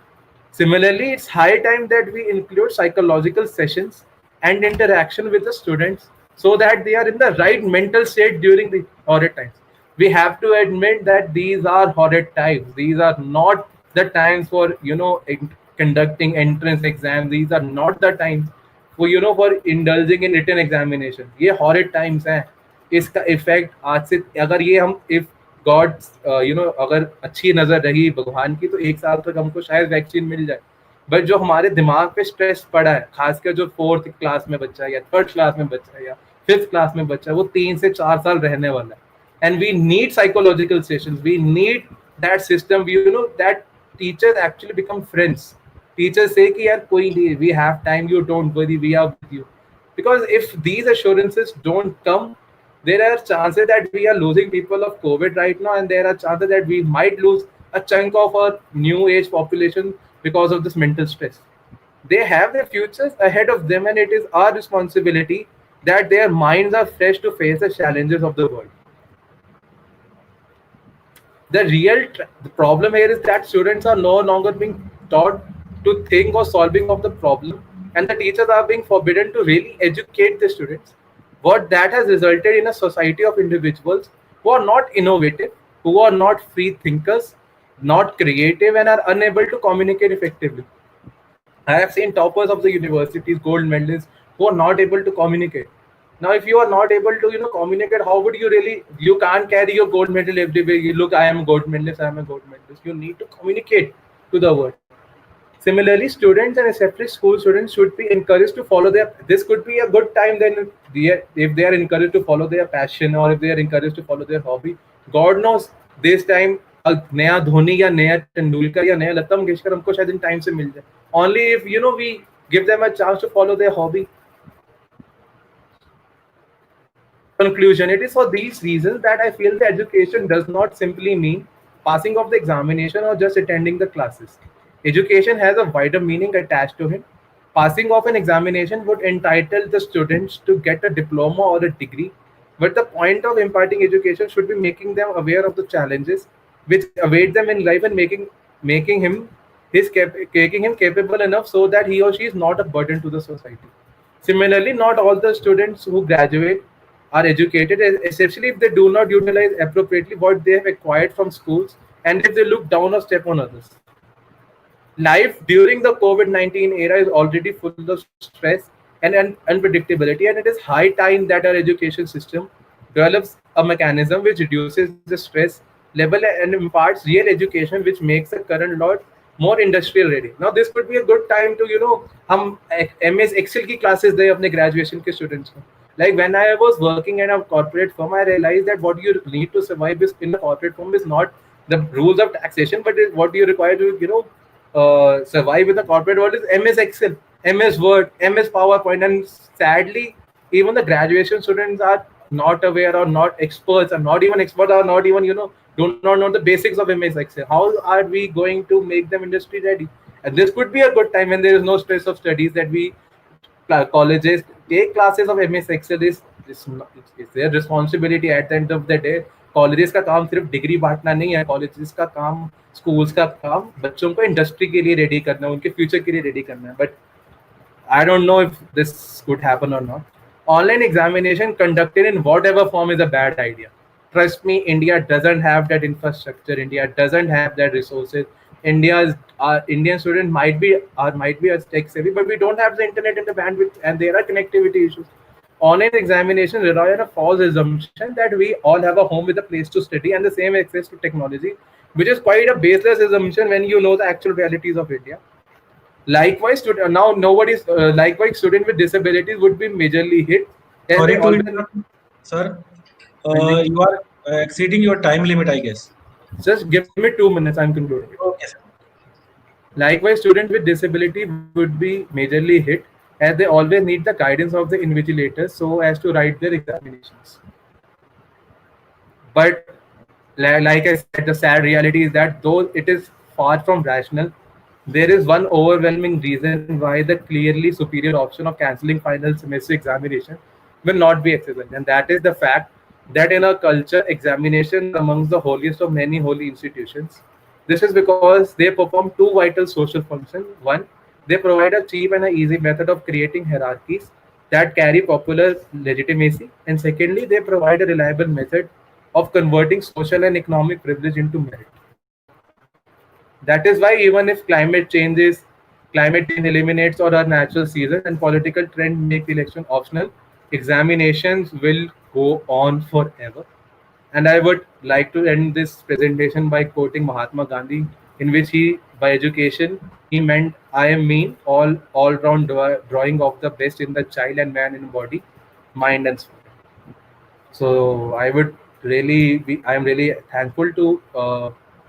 Similarly, it's high time that we include psychological sessions and interaction with the students so that they are in the right mental state during the horrid times. We have to admit that these are horrid times. These are not the times for conducting entrance exams. These are not the times for for indulging in written examination. ये horrid times हैं. इसका effect आज से अगर ये हम if God अगर अच्छी नजर रही भगवान की, तो 1 साल तक हमको शायद वैक्सीन मिल जाए. बट जो हमारे दिमाग पे स्ट्रेस पड़ा है, खासकर जो 4th क्लास में बच्चा है या 3rd क्लास में बच्चा है या 5th क्लास में बच्चा, वो 3 से 4 साल रहने वाला है. And we need psychological sessions. We need that system. That teachers actually become friends. Teachers say कि यार कोई नहीं, we have time, you don't worry, we are with you. Because if these assurances don't come, there are chances that we are losing people of COVID right now, and there are chances that we might lose a chunk of our new age population because of this mental stress. They have their futures ahead of them, and it is our responsibility that their minds are fresh to face the challenges of the world. The problem here is that students are no longer being taught to think or solving of the problem, and the teachers are being forbidden to really educate the students. What that has resulted in a society of individuals who are not innovative, who are not free thinkers, not creative, and are unable to communicate effectively. I have seen toppers of the universities, gold medalists, who are not able to communicate. Now, if you are not able to, communicate, how would you really? You can't carry your gold medal everywhere. You look, I am a gold medalist. I am a gold medalist. You need to communicate to the world. Similarly, students and especially school students should be encouraged to follow their. This could be a good time then if they are encouraged to follow their passion, or if they are encouraged to follow their hobby. God knows this time a नया धोनी या नया तेंदुलकर या नया लता मंगेशकर हमको शायद in time से मिल जाए. Only if we give them a chance to follow their hobby. Conclusion: it is for these reasons that I feel the education does not simply mean passing of the examination or just attending the classes. Education has a wider meaning attached to it. Passing of an examination would entitle the students to get a diploma or a degree, but the point of imparting education should be making them aware of the challenges which await them in life, and making him capable enough so that he or she is not a burden to the society. Similarly, not all the students who graduate are educated, especially if they do not utilize appropriately what they have acquired from schools, and if they look down or step on others. Life during the COVID-19 era is already full of stress and unpredictability, and it is high time that our education system develops a mechanism which reduces the stress level and imparts real education which makes the current lot more industrial ready. Now, this could be a good time to, हम MS Excel की classes दे अपने graduation के students को. Like when I was working in a corporate firm, I realized that what you need to survive is in a corporate firm is not the rules of taxation, but what you require to, survive in the corporate world is MS Excel, MS Word, MS PowerPoint, and sadly, even the graduation students are not aware or not experts, or not even expert, or not even do not know the basics of MS Excel. How are we going to make them industry ready? And this could be a good time when there is no stress of studies that we colleges take classes of MS Excel is their responsibility at the end of the day. Colleges का काम सिर्फ degree बांटना नहीं है. Colleges का काम, schools का काम बच्चों को इंडस्ट्री के लिए रेडी करना है, उनके फ्यूचर के लिए रेडी करना है. But I don't know if this could happen or not. Online examination conducted in whatever form is a bad idea. Trust me, India doesn't have that infrastructure. India doesn't have that resources. Indian student might be a tech savvy, but we don't have the internet and the bandwidth, and there are connectivity issues. Online examination rely on a false assumption that we all have a home with a place to study and the same access to technology, which is quite a baseless assumption when you know the actual realities of India. Likewise, likewise, students with disabilities would be majorly hit. Sorry to interrupt, sir. You are exceeding your time limit, I guess. Just give me 2 minutes. I'm concluding. Okay, sir. Likewise, students with disability would be majorly hit, as they always need the guidance of the invigilators so as to write their examinations. But like I said, the sad reality is that though it is far from rational, there is one overwhelming reason why the clearly superior option of cancelling final semester examination will not be accessible, and that is the fact that in our culture, examination amongst the holiest of many holy institutions. This is because they perform two vital social functions. One, they provide a cheap and an easy method of creating hierarchies that carry popular legitimacy, and secondly, they provide a reliable method of converting social and economic privilege into merit. That is why even if climate change eliminates or our natural seasons and political trend make the election optional, examinations will go on forever. And I would like to end this presentation by quoting Mahatma Gandhi, in which by education, he meant I am mean, all round drawing of the best in the child and man in body. mind and soul. So I am really thankful to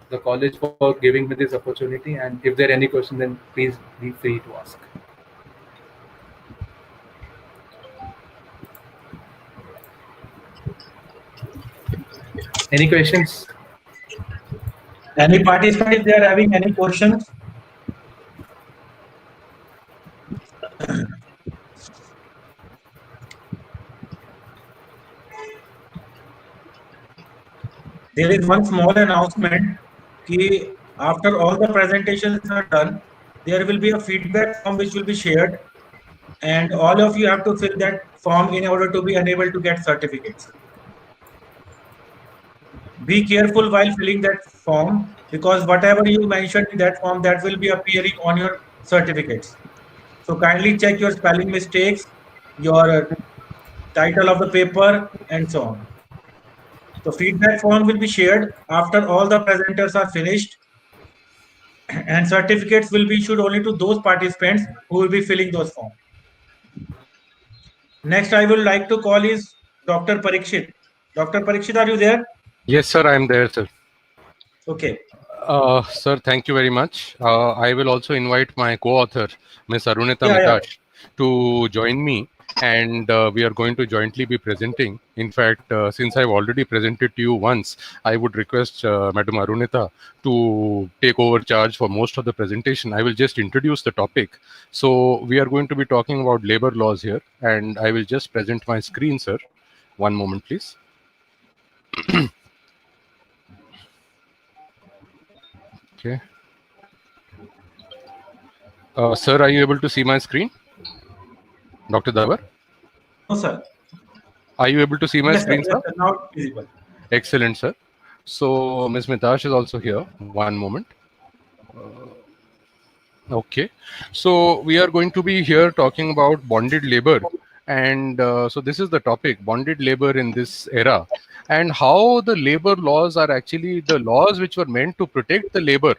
the college for giving me this opportunity. And if there are any questions, then please be free to ask. Any questions? Any participant, if they are having any questions? There is one small announcement कि after all the presentations are done, there will be a feedback form which will be shared, and all of you have to fill that form in order to be unable to get certificates. Be careful while filling that form, because whatever you mentioned in that form, that will be appearing on your certificates. So kindly check your spelling mistakes, your title of the paper, and so on. So feedback form will be shared after all the presenters are finished, and certificates will be issued only to those participants who will be filling those forms. Next, I would like to call is Dr. Parikshit. Dr. Parikshit, are you there? Yes, sir, I am there, sir. Okay. Sir, thank you very much. I will also invite my co-author, Ms. Arunita Yeah. Mitash, to join me, and we are going to jointly be presenting. In fact, since I've already presented to you once, I would request Madam Arunita to take over charge for most of the presentation. I will just introduce the topic. So we are going to be talking about labor laws here, and I will just present my screen, sir. One moment, please. Okay. Sir, are you able to see my screen? Dr. Davar? No, sir. Are you able to see my screen, sir? Yes, now visible. Excellent, sir. So Ms. Mitash is also here. One moment. Okay. So we are going to be here talking about bonded labor. And so this is the topic, bonded labor in this era, and how the labor laws are actually the laws which were meant to protect the labor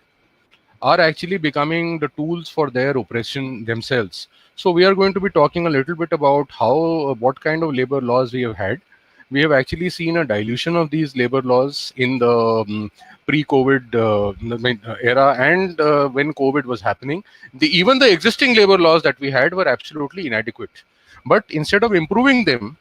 are actually becoming the tools for their oppression themselves. So we are going to be talking a little bit about how what kind of labor laws we have had. We have actually seen a dilution of these labor laws in the pre-COVID era, and when COVID was happening, even the existing labor laws that we had were absolutely inadequate. But instead of improving them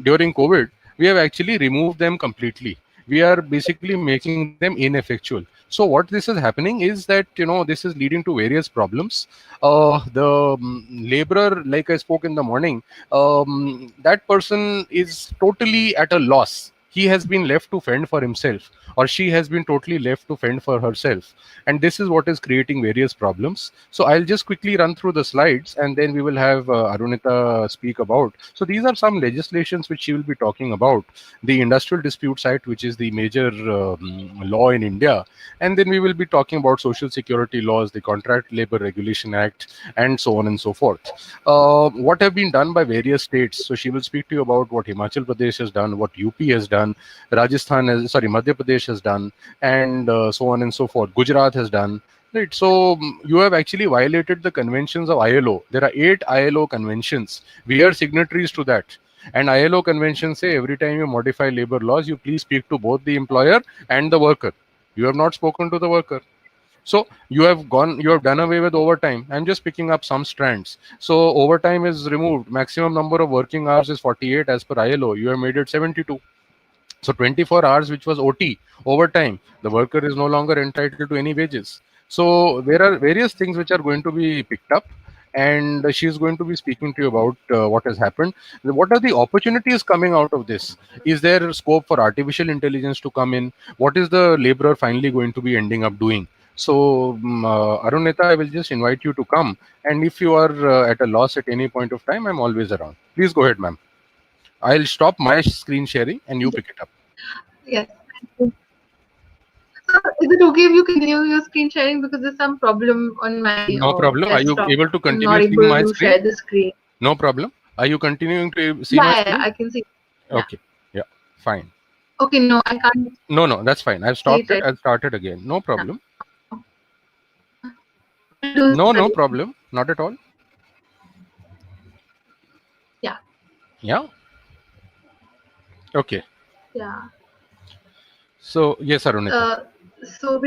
during COVID, we have actually removed them completely. We are basically making them ineffectual. So what this is happening is that this is leading to various problems. The laborer, like I spoke in the morning, that person is totally at a loss. He has been left to fend for himself, or she has been totally left to fend for herself, and this is what is creating various problems. So I'll just quickly run through the slides, and then we will have Arunita speak about. So these are some legislations which she will be talking about. The Industrial Disputes Act, which is the major law in India, and then we will be talking about social security laws, the Contract Labor Regulation Act, and so on and so forth. What have been done by various states? So she will speak to you about what Himachal Pradesh has done, what UP has done, Madhya Pradesh has done, and so on and so forth. Gujarat has done. Right. So you have actually violated the conventions of ILO. There are 8 ILO conventions. We are signatories to that. And ILO conventions say every time you modify labor laws, you please speak to both the employer and the worker. You have not spoken to the worker. So you have done away with overtime. I'm just picking up some strands. So overtime is removed. Maximum number of working hours is 48 as per ILO. You have made it 72. So 24 hours, which was OT, overtime, the worker is no longer entitled to any wages. So there are various things which are going to be picked up, and she is going to be speaking to you about what has happened. What are the opportunities coming out of this? Is there scope for artificial intelligence to come in? What is the laborer finally going to be ending up doing? So, Arunita, I will just invite you to come. And if you are at a loss at any point of time, I'm always around. Please go ahead, ma'am. I'll stop my screen sharing and you pick it up. Yes. Thank you. Is it okay if you continue your screen sharing, because there's some problem on my No problem. Are you desktop? able to I'm continue not seeing able my to screen? share the screen. No problem. Are you continuing to see my screen? Yeah, I can see. Okay. Yeah, fine. Okay, no, I can't. No, that's fine. I've stopped it. I'll start it again. No problem. No problem. Not at all. Yeah. Yeah. Okay. Yeah. So yes, Arunita. So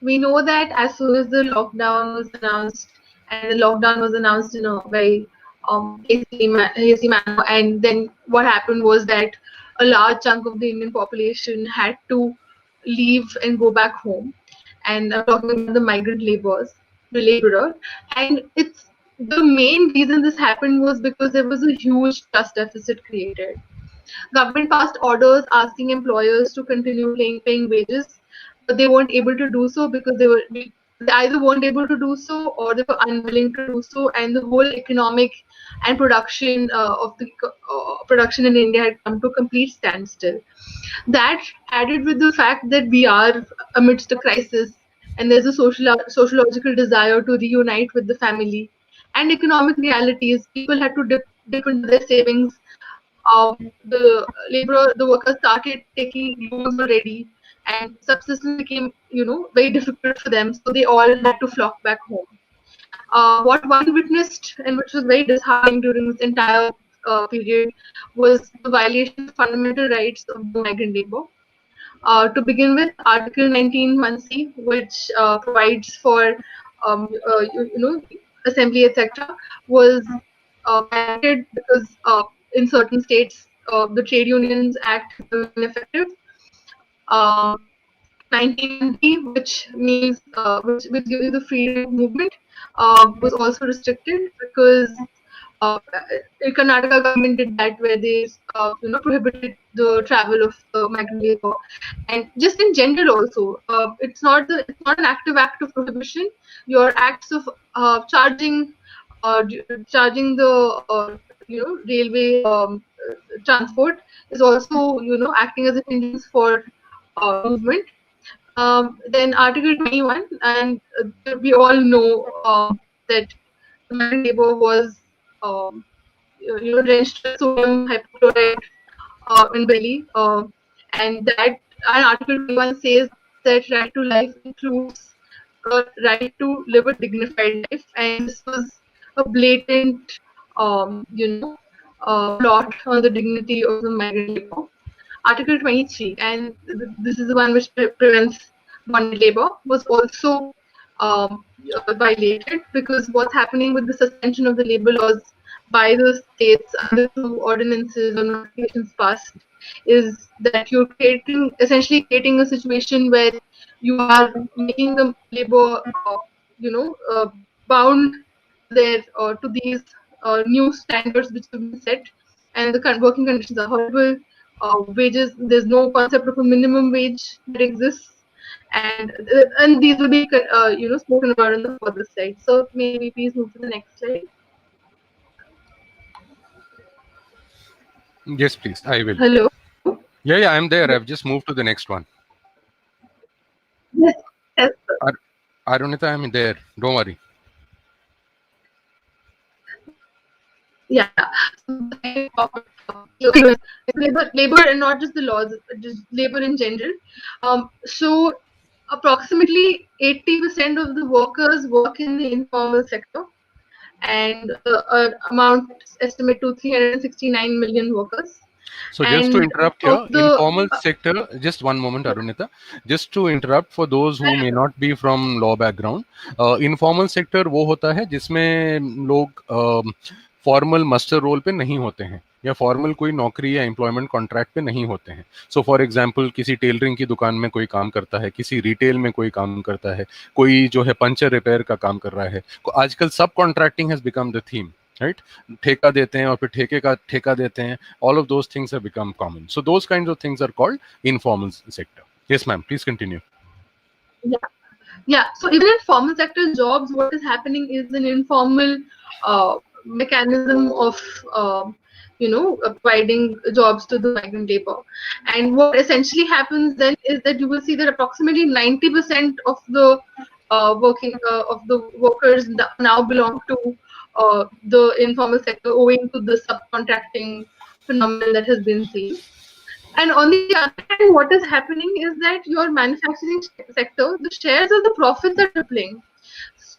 we know that as soon as the lockdown was announced, and the lockdown was announced in a very hasty manner, and then what happened was that a large chunk of the Indian population had to leave and go back home. And I'm talking about the migrant laborer, and it's the main reason this happened was because there was a huge trust deficit created. Government passed orders asking employers to continue paying wages, but they weren't able to do so because they either weren't able to do so or they were unwilling to do so, and the whole economic and production of the production in India had come to a complete standstill. That, added with the fact that we are amidst a crisis and there's a sociological desire to reunite with the family and economic realities, people had to dip into their savings. The workers started taking loans already, and subsistence became, very difficult for them. So they all had to flock back home. What one witnessed, and which was very disheartening during this entire period, was the violation of fundamental rights of the migrant labor. To begin with, Article 19(1)(c), which provides for assembly, etc., was violated because in certain states the Trade Unions Act has been ineffective. Um, 19B, which means which gives you the freedom of movement, was also restricted because Karnataka government did that, where they prohibited the travel of migrant labor. And just in general also, it's not an active act of prohibition. Your acts of charging charging the railway transport is also acting as a hindrance for movement. Then Article 21, and we all know that the migrant labor was um, drenched with sodium hypochlorite in Delhi, and Article 21 says that right to life includes a right to live a dignified life, and this was a blatant, plot on the dignity of the migrant labor. Article 23, and this is the one which prevents bonded labor, was also violated, because what's happening with the suspension of the labor laws by the states either through ordinances or notifications passed is that you're essentially creating a situation where you are making the labor, you know, uh, bound to these new standards which have been set, and the working conditions are horrible. Wages, there's no concept of a minimum wage that exists, and these will be spoken about on the further slide. So maybe please move to the next slide. Yes, please. I will. Hello. Yeah, I'm there. I've just moved to the next one. Yes. Yes, sir. Arunita, I'm there. Don't worry. Yeah. So labor, and not just the laws, just labor in general. So approximately 80% of the workers work in the informal sector, and the amount estimate to 369 million workers. So just to And interrupt of here, the informal sector, just one moment, Arunita. Just to interrupt for those who may not be from law background, informal sector वो होता है जिसमें लोग formal muster roll पे नहीं होते हैं या फॉर्मल कोई नौकरी या एम्प्लॉयमेंट कॉन्ट्रैक्ट पे नहीं होते हैं. सो फॉर एग्जांपल किसी टेलरिंग की दुकान में कोई काम करता है, किसी रिटेल में कोई काम करता है, कोई जो है पंचर रिपेयर का काम कर रहा है. आजकल सब contracting has become the theme, right? ठेका देते हैं और फिर ठेके का ठेका देते हैं. All of those things have become common. So those kinds of things are called informal sector. Yes, ma'am. Please continue. Yeah. So even in formal sector jobs, what is happening is an informal mechanism of providing jobs to the migrant labor. And what essentially happens then is that you will see that approximately 90% of the workers now belong to the informal sector, owing to the subcontracting phenomenon that has been seen. And on the other hand, what is happening is that your manufacturing sector, the shares of the profits are tripling.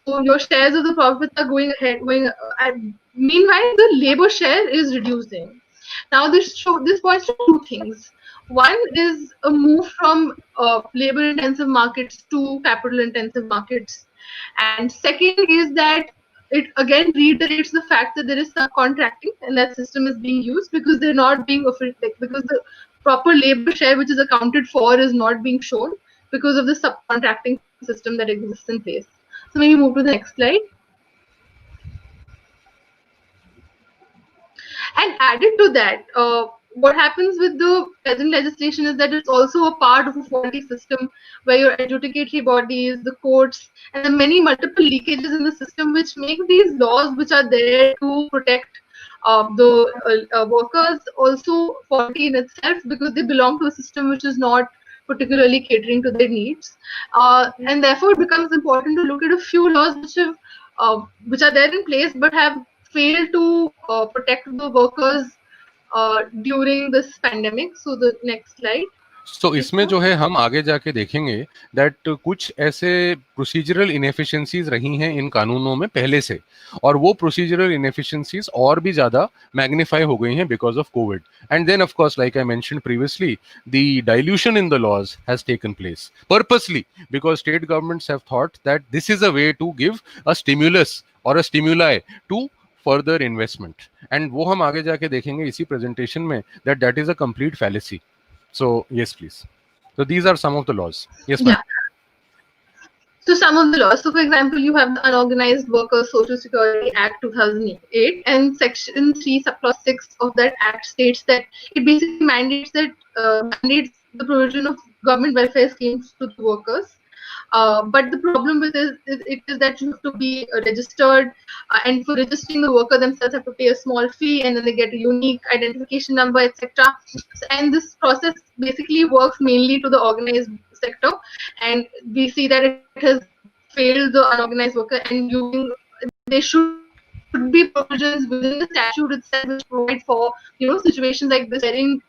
So your shares of the profits are going ahead. Meanwhile, the labor share is reducing. Now this points to two things. One is a move from labor-intensive markets to capital-intensive markets, and second is that it again reiterates the fact that there is subcontracting and that system is being used because they're not being because the proper labor share which is accounted for is not being shown because of the subcontracting system that exists in place. So maybe move to the next slide. And added to that, what happens with the present legislation is that it's also a part of a faulty system where your adjudicatory bodies, the courts, and the many multiple leakages in the system which make these laws which are there to protect the workers also faulty in itself because they belong to a system which is not particularly catering to their needs. And therefore, it becomes important to look at a few laws which are there in place but have failed to protect the workers during this pandemic. So the next slide. तो इसमें जो है हम आगे जाके देखेंगे that कुछ ऐसे प्रोसीजरल इनएफिशिएंसीज रही हैं इन कानूनों में पहले से, और वो प्रोसीजरल इनएफिशिएंसीज और भी ज्यादा मैग्नीफाई हो गई हैं because of COVID. And then of course like I mentioned previously the dilution in the laws has taken place purposely because state governments have thought that this is a way to give a stimulus or a stimuli to further investment. And वो हम आगे जाके देखेंगे इसी presentation में that is a complete fallacy. So yes, please. So these are some of the laws. Yes, ma'am. Yeah. So some of the laws. So for example, you have the Unorganized Workers Social Security Act 2008, and Section 3, Subclause 6 of that Act states that it basically mandates the provision of government welfare schemes to the workers. But the problem with it is that you have to be registered, and for registering the worker themselves have to pay a small fee, and then they get a unique identification number, etc. And this process basically works mainly to the organized sector, and we see that it has failed the unorganized worker. And there should be provisions within the statute itself which provide for situations like this wherein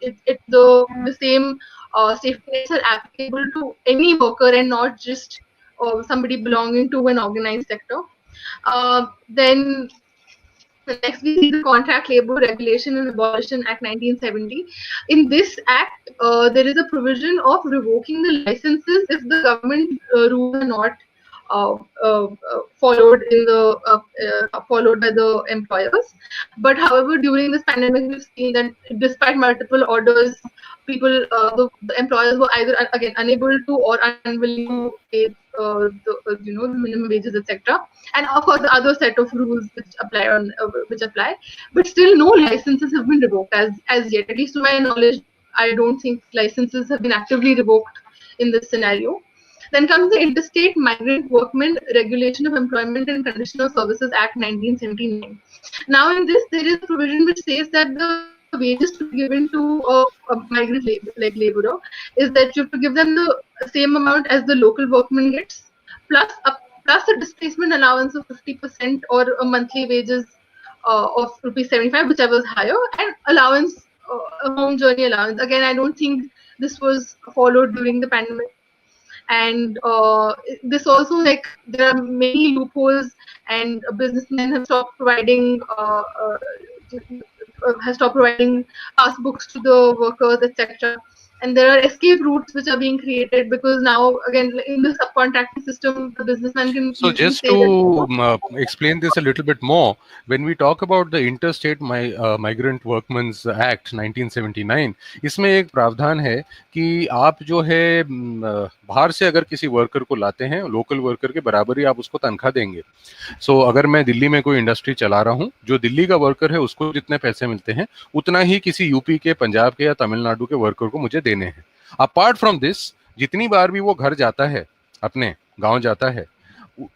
the same safety nets are applicable to any worker and not just somebody belonging to an organized sector. Then next, we see the Contract Labor Regulation and Abolition Act 1970. In this act, there is a provision of revoking the licenses if the government rules are not followed by the employers. But however, during this pandemic, we've seen that despite multiple orders, the employers were either again unable to or unwilling to pay the minimum wages, etc. And of course, the other set of rules which apply, but still no licenses have been revoked as yet. At least to my knowledge, I don't think licenses have been actively revoked in this scenario. Then comes the Interstate Migrant Workmen Regulation of Employment and Conditional Services Act 1979. Now, in this, there is a provision which says that the wages to be given to a migrant laborer is that you have to give them the same amount as the local workman gets, plus a displacement allowance of 50% or a monthly wages of ₹75, whichever is higher, and allowance, a home journey allowance. Again, I don't think this was followed during the pandemic. And this also, like, there are many loopholes, and businessmen have stopped providing passbooks to the workers, etc. And there are escape routes which are being created because now, again, in the subcontracting system, the businessman can. So just to explain this a little bit more, when we talk about the Interstate Migrant Workmen's Act 1979, इसमें एक प्रावधान है कि आप जो है बाहर से अगर किसी वर्कर को लाते हैं, लोकल वर्कर के बराबर ही आप उसको तनख्वाह देंगे. सो अगर मैं दिल्ली में कोई इंडस्ट्री चला रहा हूँ, जो दिल्ली का वर्कर है उसको जितने पैसे मिलते हैं उतना ही किसी यूपी के, पंजाब के या तमिलनाडु के वर्कर को मुझे देने हैं. अपार्ट फ्रॉम दिस, जितनी बार भी वो घर जाता है, अपने गांव जाता है,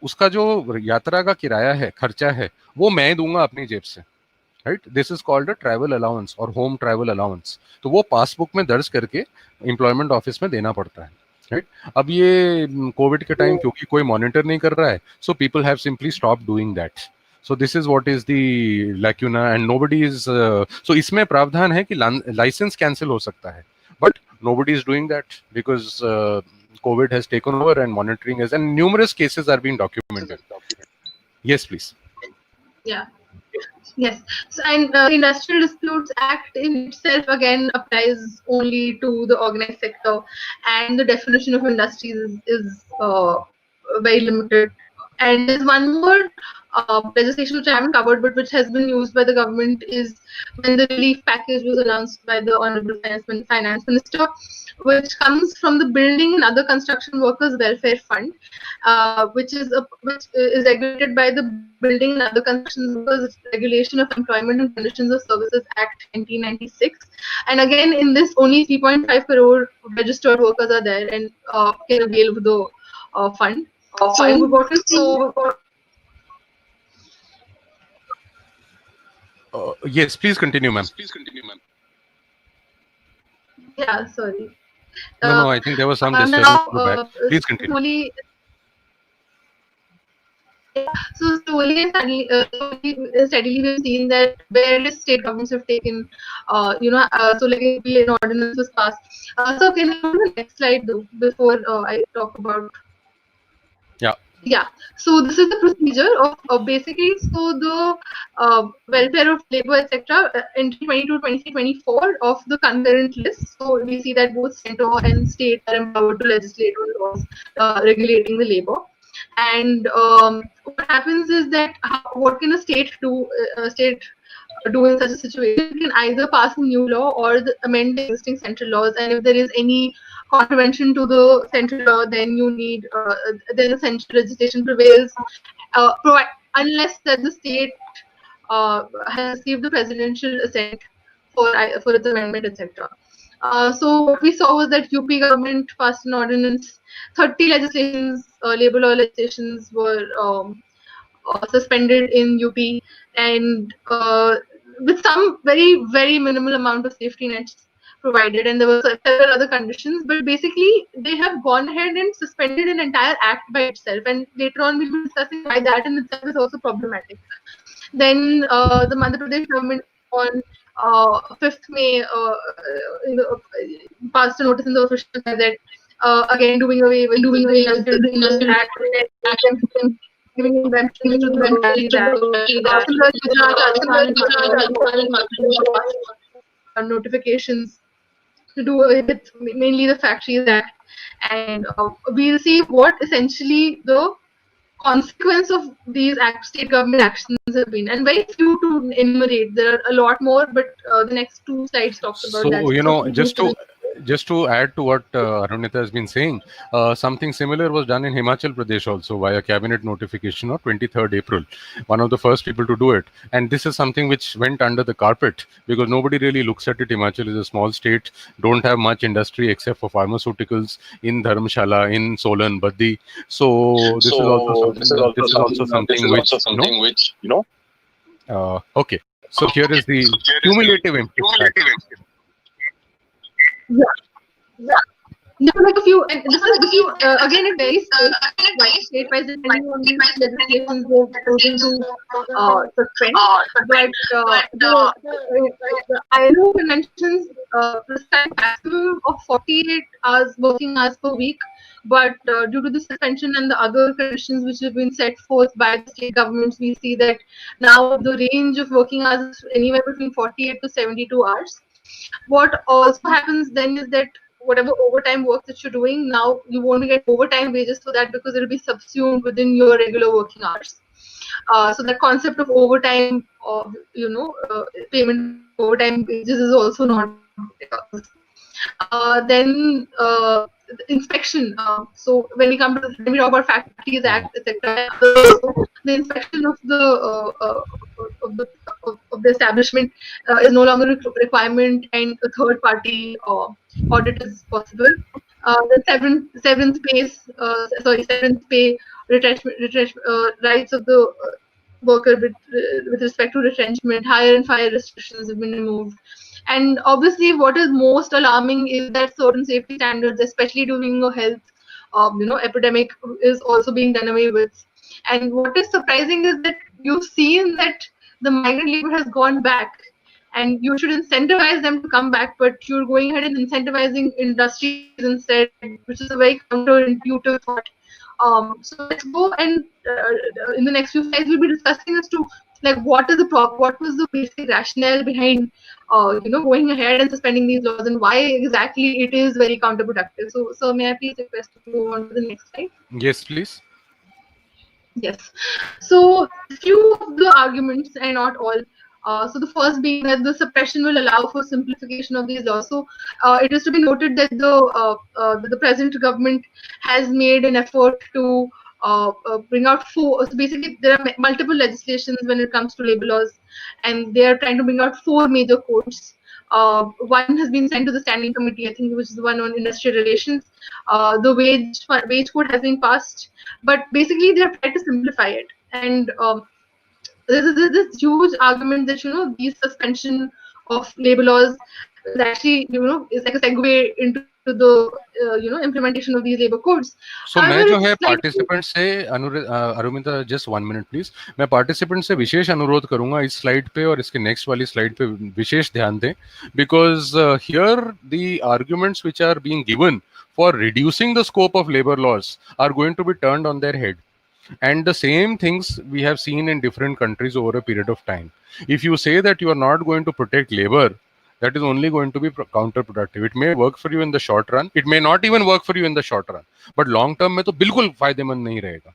उसका जो यात्रा का किराया है, खर्चा है, वो मैं दूंगा अपनी जेब से. Right, this is called a travel allowance और होम ट्रैवल अलाउंस. तो वो पासबुक में दर्ज करके एम्प्लॉयमेंट ऑफिस में देना पड़ता है. राइट, अब ये कोविड के टाइम क्योंकि कोई मॉनिटर नहीं कर रहा है, so people have simply stop doing that. So this is what is the lacuna and nobody is. So इसमें प्रावधान है कि लाइसेंस कैंसिल हो सकता है, but nobody is doing that because COVID has taken over and monitoring is, and numerous cases are being documented. Yes, please. Yeah. Yes. So, and the Industrial Disputes Act in itself again applies only to the organized sector, and the definition of industries is very limited. And there's one more legislation which I haven't covered, but which has been used by the government is when the relief package was announced by the Honorable Finance Minister, which comes from the Building and Other Construction Workers Welfare Fund, which is regulated by the Building and Other Construction Workers Regulation of Employment and Conditions of Services Act 1996. And again, in this, only 3.5 crore registered workers are there and can avail of the fund. So what is Yes, please continue, ma'am. yeah, sorry. No, I think there was some Now, disturbance at the back. Please continue. So slowly and steadily we've seen that various state governments have taken, so like an ordinance was passed. So can you go to the next slide though before I talk about? Yeah. Yeah. So this is the procedure of basically the welfare of labor etc. Entry 22, 23, 24 of the concurrent list. So we see that both center and state are empowered to legislate on laws regulating the labor. And what happens is that what can a state do? Do in such a situation? It can either pass a new law or amend the existing central laws. And if there is any contravention to the central law, then you need then the central legislation prevails, unless that the state has received the presidential assent for its amendment, etc. So what we saw was that UP government passed an ordinance. 30 legislations, labor law legislations were suspended in UP, and with some very minimal amount of safety nets provided, and there were several other conditions. But basically, they have gone ahead and suspended an entire act by itself, and later on we'll be discussing why that in itself is also problematic. Then the Madhya Pradesh government on 5th May passed a notice in the official gazette, again doing away with the industrial act, and giving exemptions to the industries that similar to Gujarat, Rajasthan, and notifications to do with mainly the Factories Act, and we'll see what essentially the consequence of these state government actions have been, and very few to enumerate. There are a lot more, but the next two slides talks about that. So, just to add to what Arunita has been saying, something similar was done in Himachal Pradesh also via cabinet notification on 23rd April. One of the first people to do it. And this is something which went under the carpet because nobody really looks at it. Himachal is a small state, don't have much industry except for pharmaceuticals in Dharamshala, in Solan, Baddi. So this is also something which, okay. So here is the cumulative impact. Yeah. This is like a few, and this is like a few. Again, it varies state wise depending on the legislations they've chosen to suspend. But the ILO conventions prescribe maximum of 48 hours working hours per week. But due to the suspension and the other conditions which have been set forth by the state governments, we see that now the range of working hours is anywhere between 48 to 72 hours. What also happens then is that whatever overtime work that you're doing, now you won't get overtime wages for that because it'll be subsumed within your regular working hours. So the concept of overtime, payment overtime wages is also not. Then inspection. So when we talk about Factories Act, etc., the inspection of the establishment is no longer a requirement, and a third party audit is possible. The severance pay rights of the worker with respect to retrenchment, hire and fire restrictions have been removed. And obviously, what is most alarming is that certain safety standards, especially during a health, epidemic, is also being done away with. And what is surprising is that you've seen that the migrant labor has gone back, and you should incentivize them to come back, but you're going ahead and incentivizing industries instead, which is a very counterintuitive thought. So let's go, and in the next few slides we'll be discussing as to like what was the basic rationale behind going ahead and suspending these laws, and why exactly it is very counterproductive. So may I please request to move on to the next slide? Yes, please. Yes. So few of the arguments, and not all. So the first being that the suppression will allow for simplification of these laws. So it is to be noted that the present government has made an effort to bring out four. So basically, there are multiple legislations when it comes to labor laws, and they are trying to bring out four major codes. One has been sent to the standing committee, I think, which is the one on industrial relations. The wage code has been passed, but basically they have tried to simplify it. And there's this huge argument that these suspension of labor laws is actually is like a segue into the implementation of these labor codes. So However, मैं जो it's है slightly participant से Arunita, just 1 minute please, मैं participant से विशेष अनुरोध करूंगा इस slide पे और इसके नेक्स्ट वाली स्लाइड पे विशेष ध्यान दें, because here the arguments which are being given for reducing the scope of labor laws are going to be turned on their head. And the same things we have seen in different countries over a period of time. If you say that you are not going to protect labor, that is only going to be counterproductive. It may work for you in the short run, it may not even work for you in the short run, but long term में तो बिल्कुल फायदेमंद नहीं रहेगा.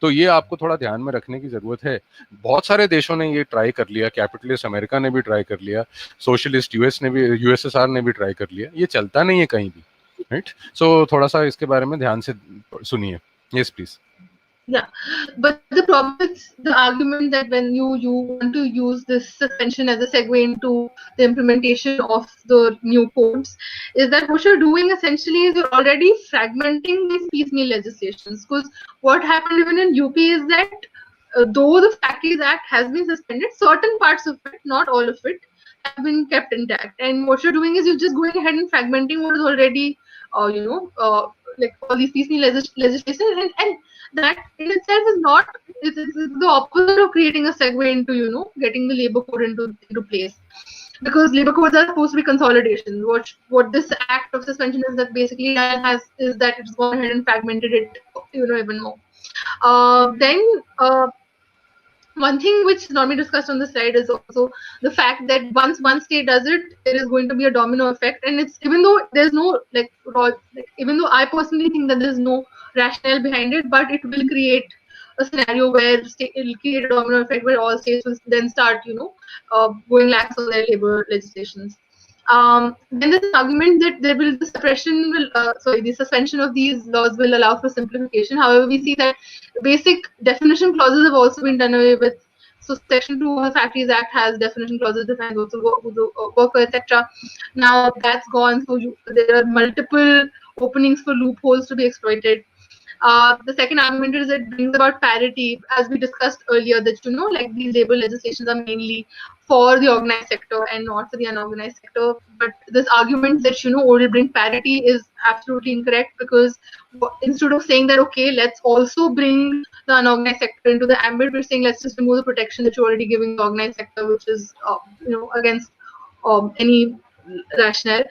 तो ये आपको थोड़ा ध्यान में रखने की जरूरत है. बहुत सारे देशों ने ये ट्राई कर लिया, कैपिटलिस्ट अमेरिका ने भी ट्राई कर लिया, सोशलिस्ट यूएसएसआर ने भी ट्राई कर लिया. ये चलता नहीं है कहीं भी, राइट? सो थोड़ा सा इसके बारे में ध्यान से सुनिए. Yes please. Yeah, but the problem is the argument that when you want to use this suspension as a segue into the implementation of the new codes, is that what you're doing essentially is you're already fragmenting these piecemeal legislations. Because what happened even in UP is that though the Factories Act has been suspended, certain parts of it, not all of it, have been kept intact. And what you're doing is you're just going ahead and fragmenting what is already, like all these piecemeal legislation, and that in itself is not, it's the opposite of creating a segue into getting the labor code into place, because labor codes are supposed to be consolidations. What this act of suspension is that basically has is that it's gone ahead and fragmented it even more. Then one thing which is normally discussed on the slide is also the fact that once one state does it, there is going to be a domino effect, and it's even though there's no even though I personally think that there's no rationale behind it, but it will create a scenario where it will create a domino effect where all states will then start going lax on their labor legislations. Then there's an argument that the suspension of these laws will allow for simplification. However, we see that basic definition clauses have also been done away with. So Section 2 of the Factories Act has definition clauses, define who's a worker, etc. Now that's gone, so there are multiple openings for loopholes to be exploited. The second argument is it brings about parity, as we discussed earlier, that like these labor legislations are mainly for the organized sector and not for the unorganized sector. But this argument that will bring parity is absolutely incorrect, because instead of saying that okay, let's also bring the unorganized sector into the ambit, we're saying let's just remove the protection that you're already giving the organized sector, which is against any rationale.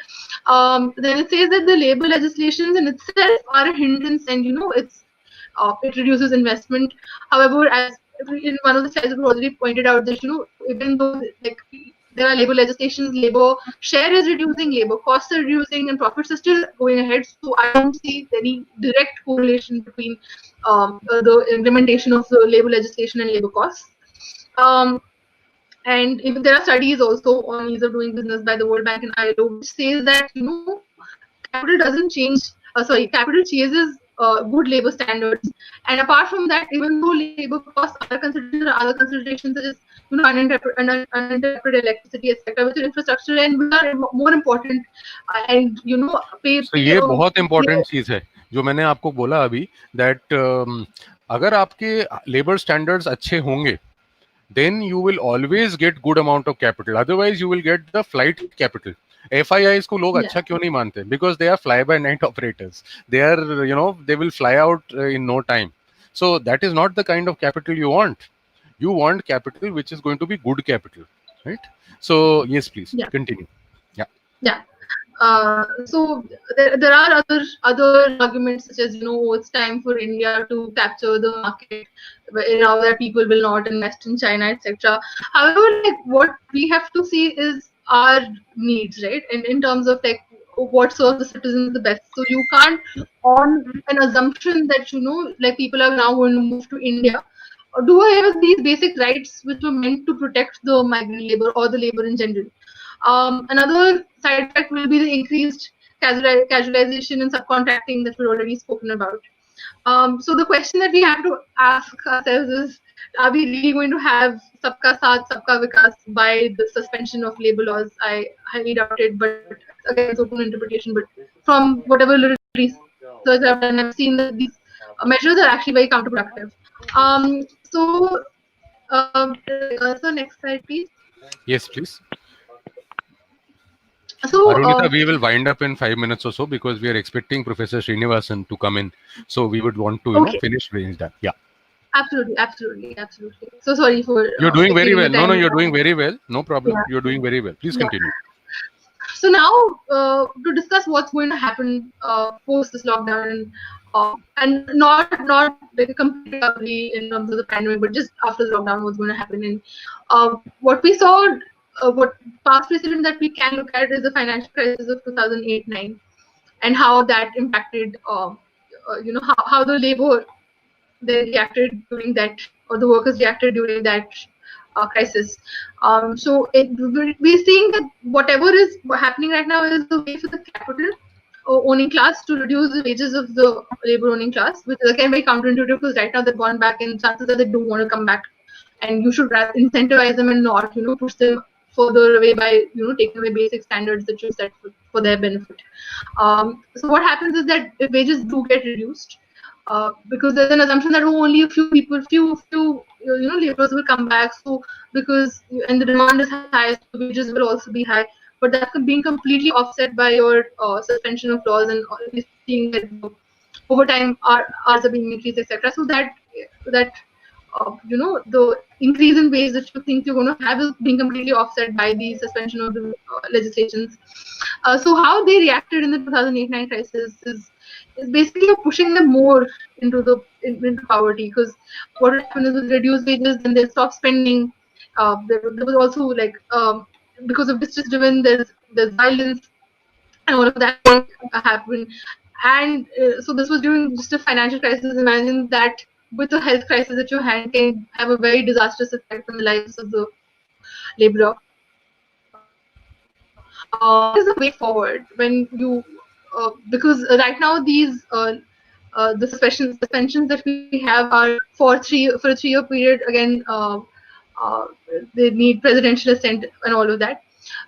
Then it says that the labor legislations in itself are a hindrance, and it reduces investment. However, as in one of the slides we already pointed out, that even though there are labor legislations, labor share is reducing, labor costs are reducing, and profits are still going ahead. So I don't see any direct correlation between the implementation of the labor legislation and labor costs. And even there are studies also on ease of doing business by the World Bank and ILO, which says that capital doesn't change. Capital chases good labor standards, and apart from that, even though labor costs are considered, other considerations such as uninterrupted electricity, etc., which are infrastructure and which are more important, and pay. So ये बहुत important चीज है जो मैंने आपको बोला अभी, that अगर आपके labor standards अच्छे होंगे, then you will always get good amount of capital. Otherwise, you will get the flight capital. FIIs को लोग अच्छा क्यों नहीं मानते? Because they are fly-by-night operators. They are, they will fly out in no time. So that is not the kind of capital you want. You want capital which is going to be good capital, right? So yes, please continue. Yeah. So there are other arguments such as, oh, it's time for India to capture the market now that people will not invest in China, etc. However, like, what we have to see is our needs, right? And in terms of like what serves the citizens the best. So you can't, on an assumption that like people are now going to move to India, do away with these basic rights which were meant to protect the migrant labor or the labor in general. Another side effect will be the increased casualization and subcontracting that we've already spoken about. So the question that we have to ask ourselves is, are we really going to have sabka saath, sabka vikas by the suspension of labor laws? I highly doubt it, but again, it's open interpretation. But from whatever little research I've done, I've seen that these measures are actually very counterproductive. So, so next slide, please. Yes, please. So, Arunita, we will wind up in 5 minutes or so because we are expecting Professor Srinivasan to come in. So we would want to, finish range that. Yeah. Absolutely. So sorry for You're doing very exceeding well. the time. No, you're doing very well. No problem. Yeah. You're doing very well. Please Yeah. continue. So now, to discuss what's going to happen post this lockdown, and not like a complete recovery in terms of the pandemic, but just after the lockdown, what's going to happen? And what we saw, what past precedent that we can look at is the financial crisis of 2008-9, and how that impacted, how the labor they reacted during that, or the workers reacted during that crisis. So we're seeing that whatever is happening right now is the way for the capital owning class to reduce the wages of the labor owning class, which is again very counterintuitive because right now they've gone back and chances are they don't want to come back, and you should rather incentivize them and not push them further away by taking away basic standards that you set for their benefit. So what happens is that if wages do get reduced, because there's an assumption that only a few people, few laborers will come back. So because and the demand is high, so the wages will also be high. But that's being completely offset by your suspension of laws, and we're seeing that over time hours are being increased, etc. So that the increase in wage that you think you're going to have is being completely offset by the suspension of the legislations. So how they reacted in the 2008-9 crisis is basically pushing them more into poverty, because what would happen is with reduced wages, then they'll stop spending. There was also like because of distress driven, there's violence, and all of that happened. And so this was during just a financial crisis. Imagine that with a health crisis at your hand can have a very disastrous effect on the lives of the laborer. What is the way forward when you because right now these the suspensions that we have are for a 3-year period. Again, they need presidential assent and all of that.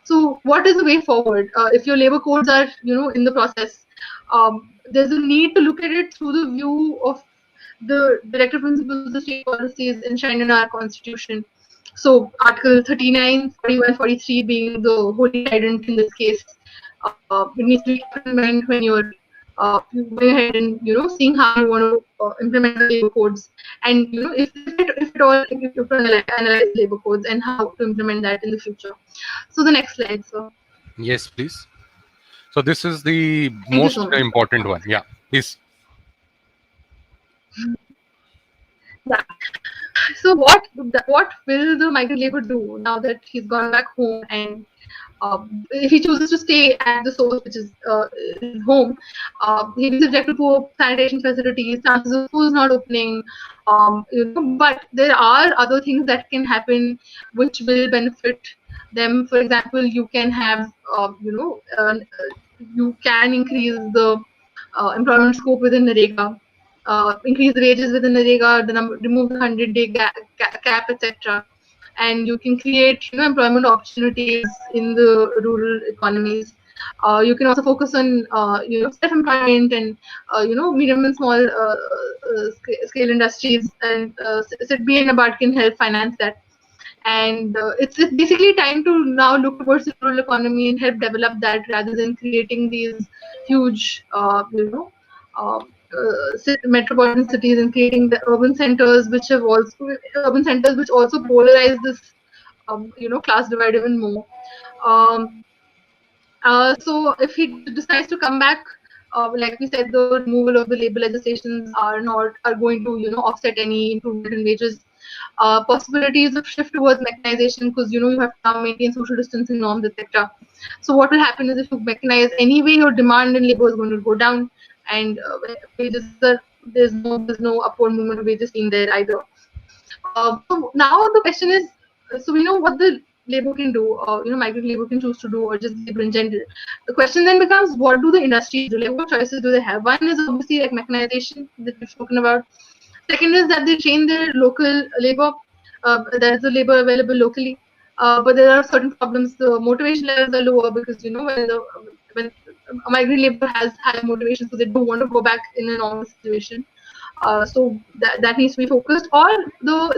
So what is the way forward? If your labor codes are in the process, there's a need to look at it through the view of the directive principles of the state policies enshrined in our constitution. So Article 39, 41, 43 being the holy trident in this case. It needs to be kept in mind when you're going ahead and seeing how you want to implement the labor codes, and if at all, if you have to analyze labor codes and how to implement that in the future. So the next slide, sir. Yes, please. So this is the Thank you most so much. important one. Yeah, please. Yeah. So what will the migrant labor do now that he's gone back home, and if he chooses to stay at the source, which is his home, he'll be subject to poor sanitation facilities, chances of schools not opening. But there are other things that can happen which will benefit them. For example, you can have you can increase the employment scope within Narega, increase the wages within Narega, remove the 100-day cap, etc. And you can create employment opportunities in the rural economies. You can also focus on self-employment and medium and small scale industries, and SIDBI and NABARD can help finance that. And it's basically time to now look towards the rural economy and help develop that, rather than creating these huge metropolitan cities and creating the urban centers which also polarize this class divide even more. So if he decides to come back, like we said, the removal of the labor legislations are going to offset any improvement in wages. Possibilities of shift towards mechanization, because you have to now maintain social distancing norms, etc. So what will happen is if you mechanize anyway, your demand in labor is going to go down, and wages there's no upward movement of wages seen there either. So now the question is, so we know what the labor can do, migrant labor can choose to do, or just labor in general. The question then becomes, what do the industries do? Like, what choices do they have? One is obviously like mechanization that we've spoken about. Second is that they train their local labor. There's the labor available locally, but there are certain problems. The motivation levels are lower because when a migrant labor has high motivation, so they don't want to go back in a normal situation. So that needs to be focused, or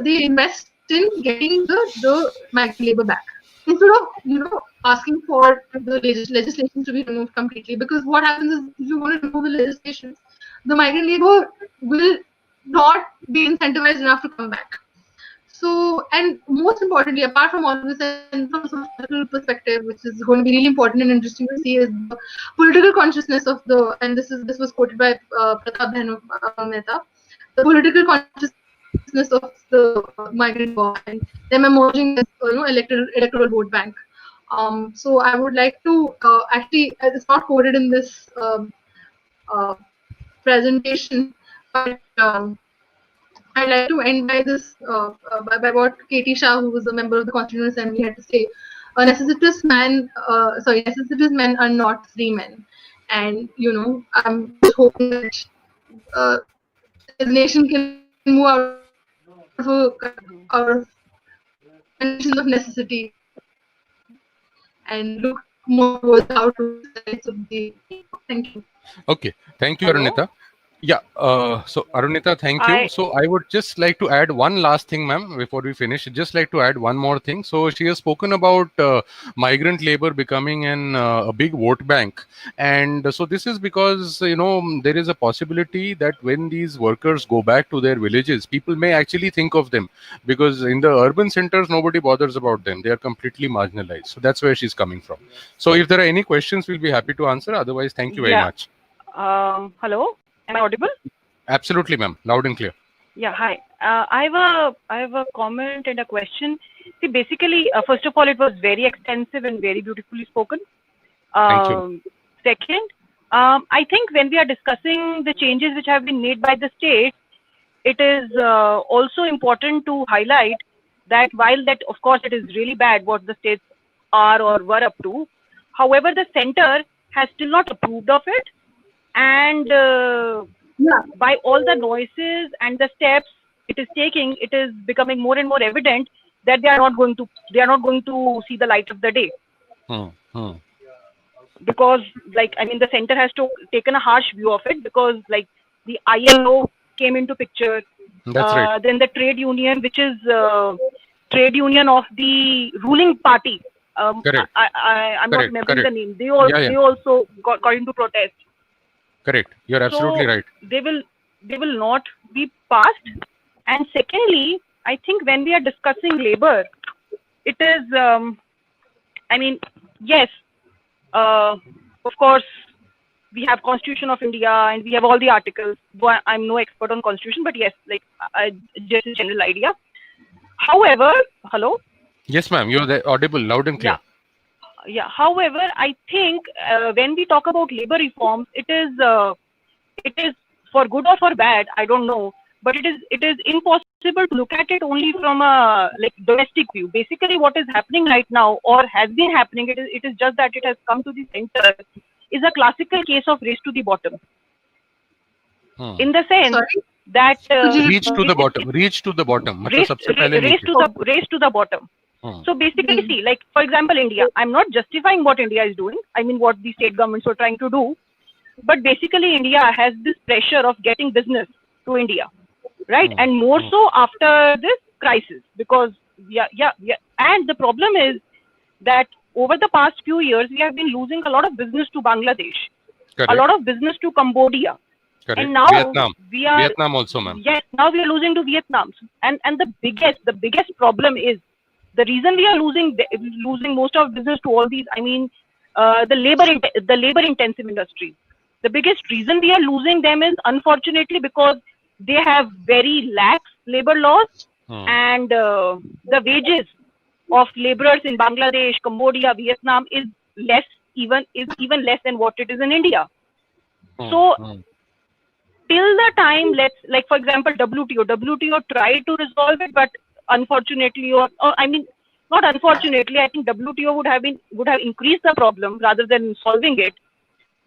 they invest in getting the migrant labor back instead of asking for the legislation to be removed completely. Because what happens is, if you want to remove the legislation, the migrant labor will not be incentivized enough to come back. So, and most importantly, apart from all of this, and from a societal perspective, which is going to be really important and interesting to see, is the political consciousness of the. And this was quoted by Pratap Mehta. The political consciousness of the migrant labor and them emerging as electoral vote bank. So I would like to actually, it's not quoted in this uh, presentation, but I'd like to end by this by what Katie Shah, who was a member of the Constituent Assembly, had to say: necessitous men are not free men." And I'm just hoping that as a nation can move out of conditions of necessity and look more towards how to use the rights of the people. Thank you. Okay, thank you, Hello. Arunita. Yeah, so Arunita, thank you. So I would just like to add one last thing, ma'am, before we finish. Just like to add one more thing. So she has spoken about migrant labor becoming a big vote bank, and so this is because there is a possibility that when these workers go back to their villages, people may actually think of them, because in the urban centers nobody bothers about them. They are completely marginalized. So that's where she's coming from. So if there are any questions, we'll be happy to answer. Otherwise, thank you very Yeah. much. Hello. Am I audible? Absolutely, ma'am. Loud and clear. Yeah. Hi. I have a comment and a question. See, basically, first of all, it was very extensive and very beautifully spoken. Thank you. Second, I think when we are discussing the changes which have been made by the state, it is also important to highlight that while that, of course, it is really bad what the states are or were up to, however, the center has still not approved of it. And by all the noises and the steps it is taking, it is becoming more and more evident that they are not going to see the light of the day. Because, like, I mean, the center has taken a harsh view of it, because, like, the ILO came into picture. That's right. Then the trade union, which is trade union of the ruling party. Correct. I'm not remembering the name. They also got into protest. Correct. You're absolutely right. They will not be passed. And secondly, I think when we are discussing labor, it is, I mean, yes, of course, we have Constitution of India and we have all the articles. I'm no expert on Constitution, but yes, like, just a general idea. However, hello? Yes, ma'am. You're audible, loud and clear. Yeah. However, I think when we talk about labor reforms, it is for good or for bad, I don't know, but it is impossible to look at it only from a domestic view. Basically, what is happening right now, or has been happening, it is just that it has come to the center, is a classical case of race to the bottom. In the sense that reach to the bottom. Race to the bottom. So basically, see, like, for example, India. I'm not justifying what India is doing. I mean, what the state governments were trying to do. But basically, India has this pressure of getting business to India, right? And more so after this crisis, because and the problem is that over the past few years, we have been losing a lot of business to Bangladesh, a lot of business to Cambodia. Correct. And now Vietnam also, ma'am. Yes, now we are losing to Vietnam. And the biggest problem is the reason we are losing most of business to all these, I mean, the labor intensive industries. The biggest reason we are losing them is unfortunately because they have very lax labor laws, and the wages of laborers in Bangladesh, Cambodia, Vietnam is even less than what it is in India. So till the time, like for example WTO tried to resolve it, but unfortunately, or I mean not unfortunately, I think WTO would have increased the problem rather than solving it.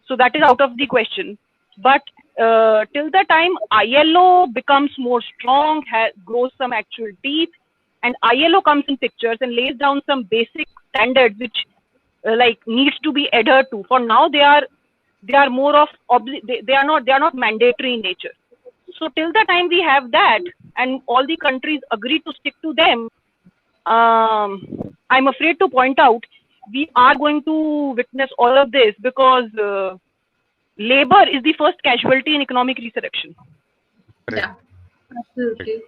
So that is out of the question. But till the time ILO becomes more strong, grows some actual teeth, and ILO comes in pictures and lays down some basic standards which like needs to be adhered to. For now, they are more of they are not mandatory in nature. So till the time we have that, and all the countries agree to stick to them, I'm afraid to point out we are going to witness all of this because labor is the first casualty in economic resurrection. Yeah, absolutely.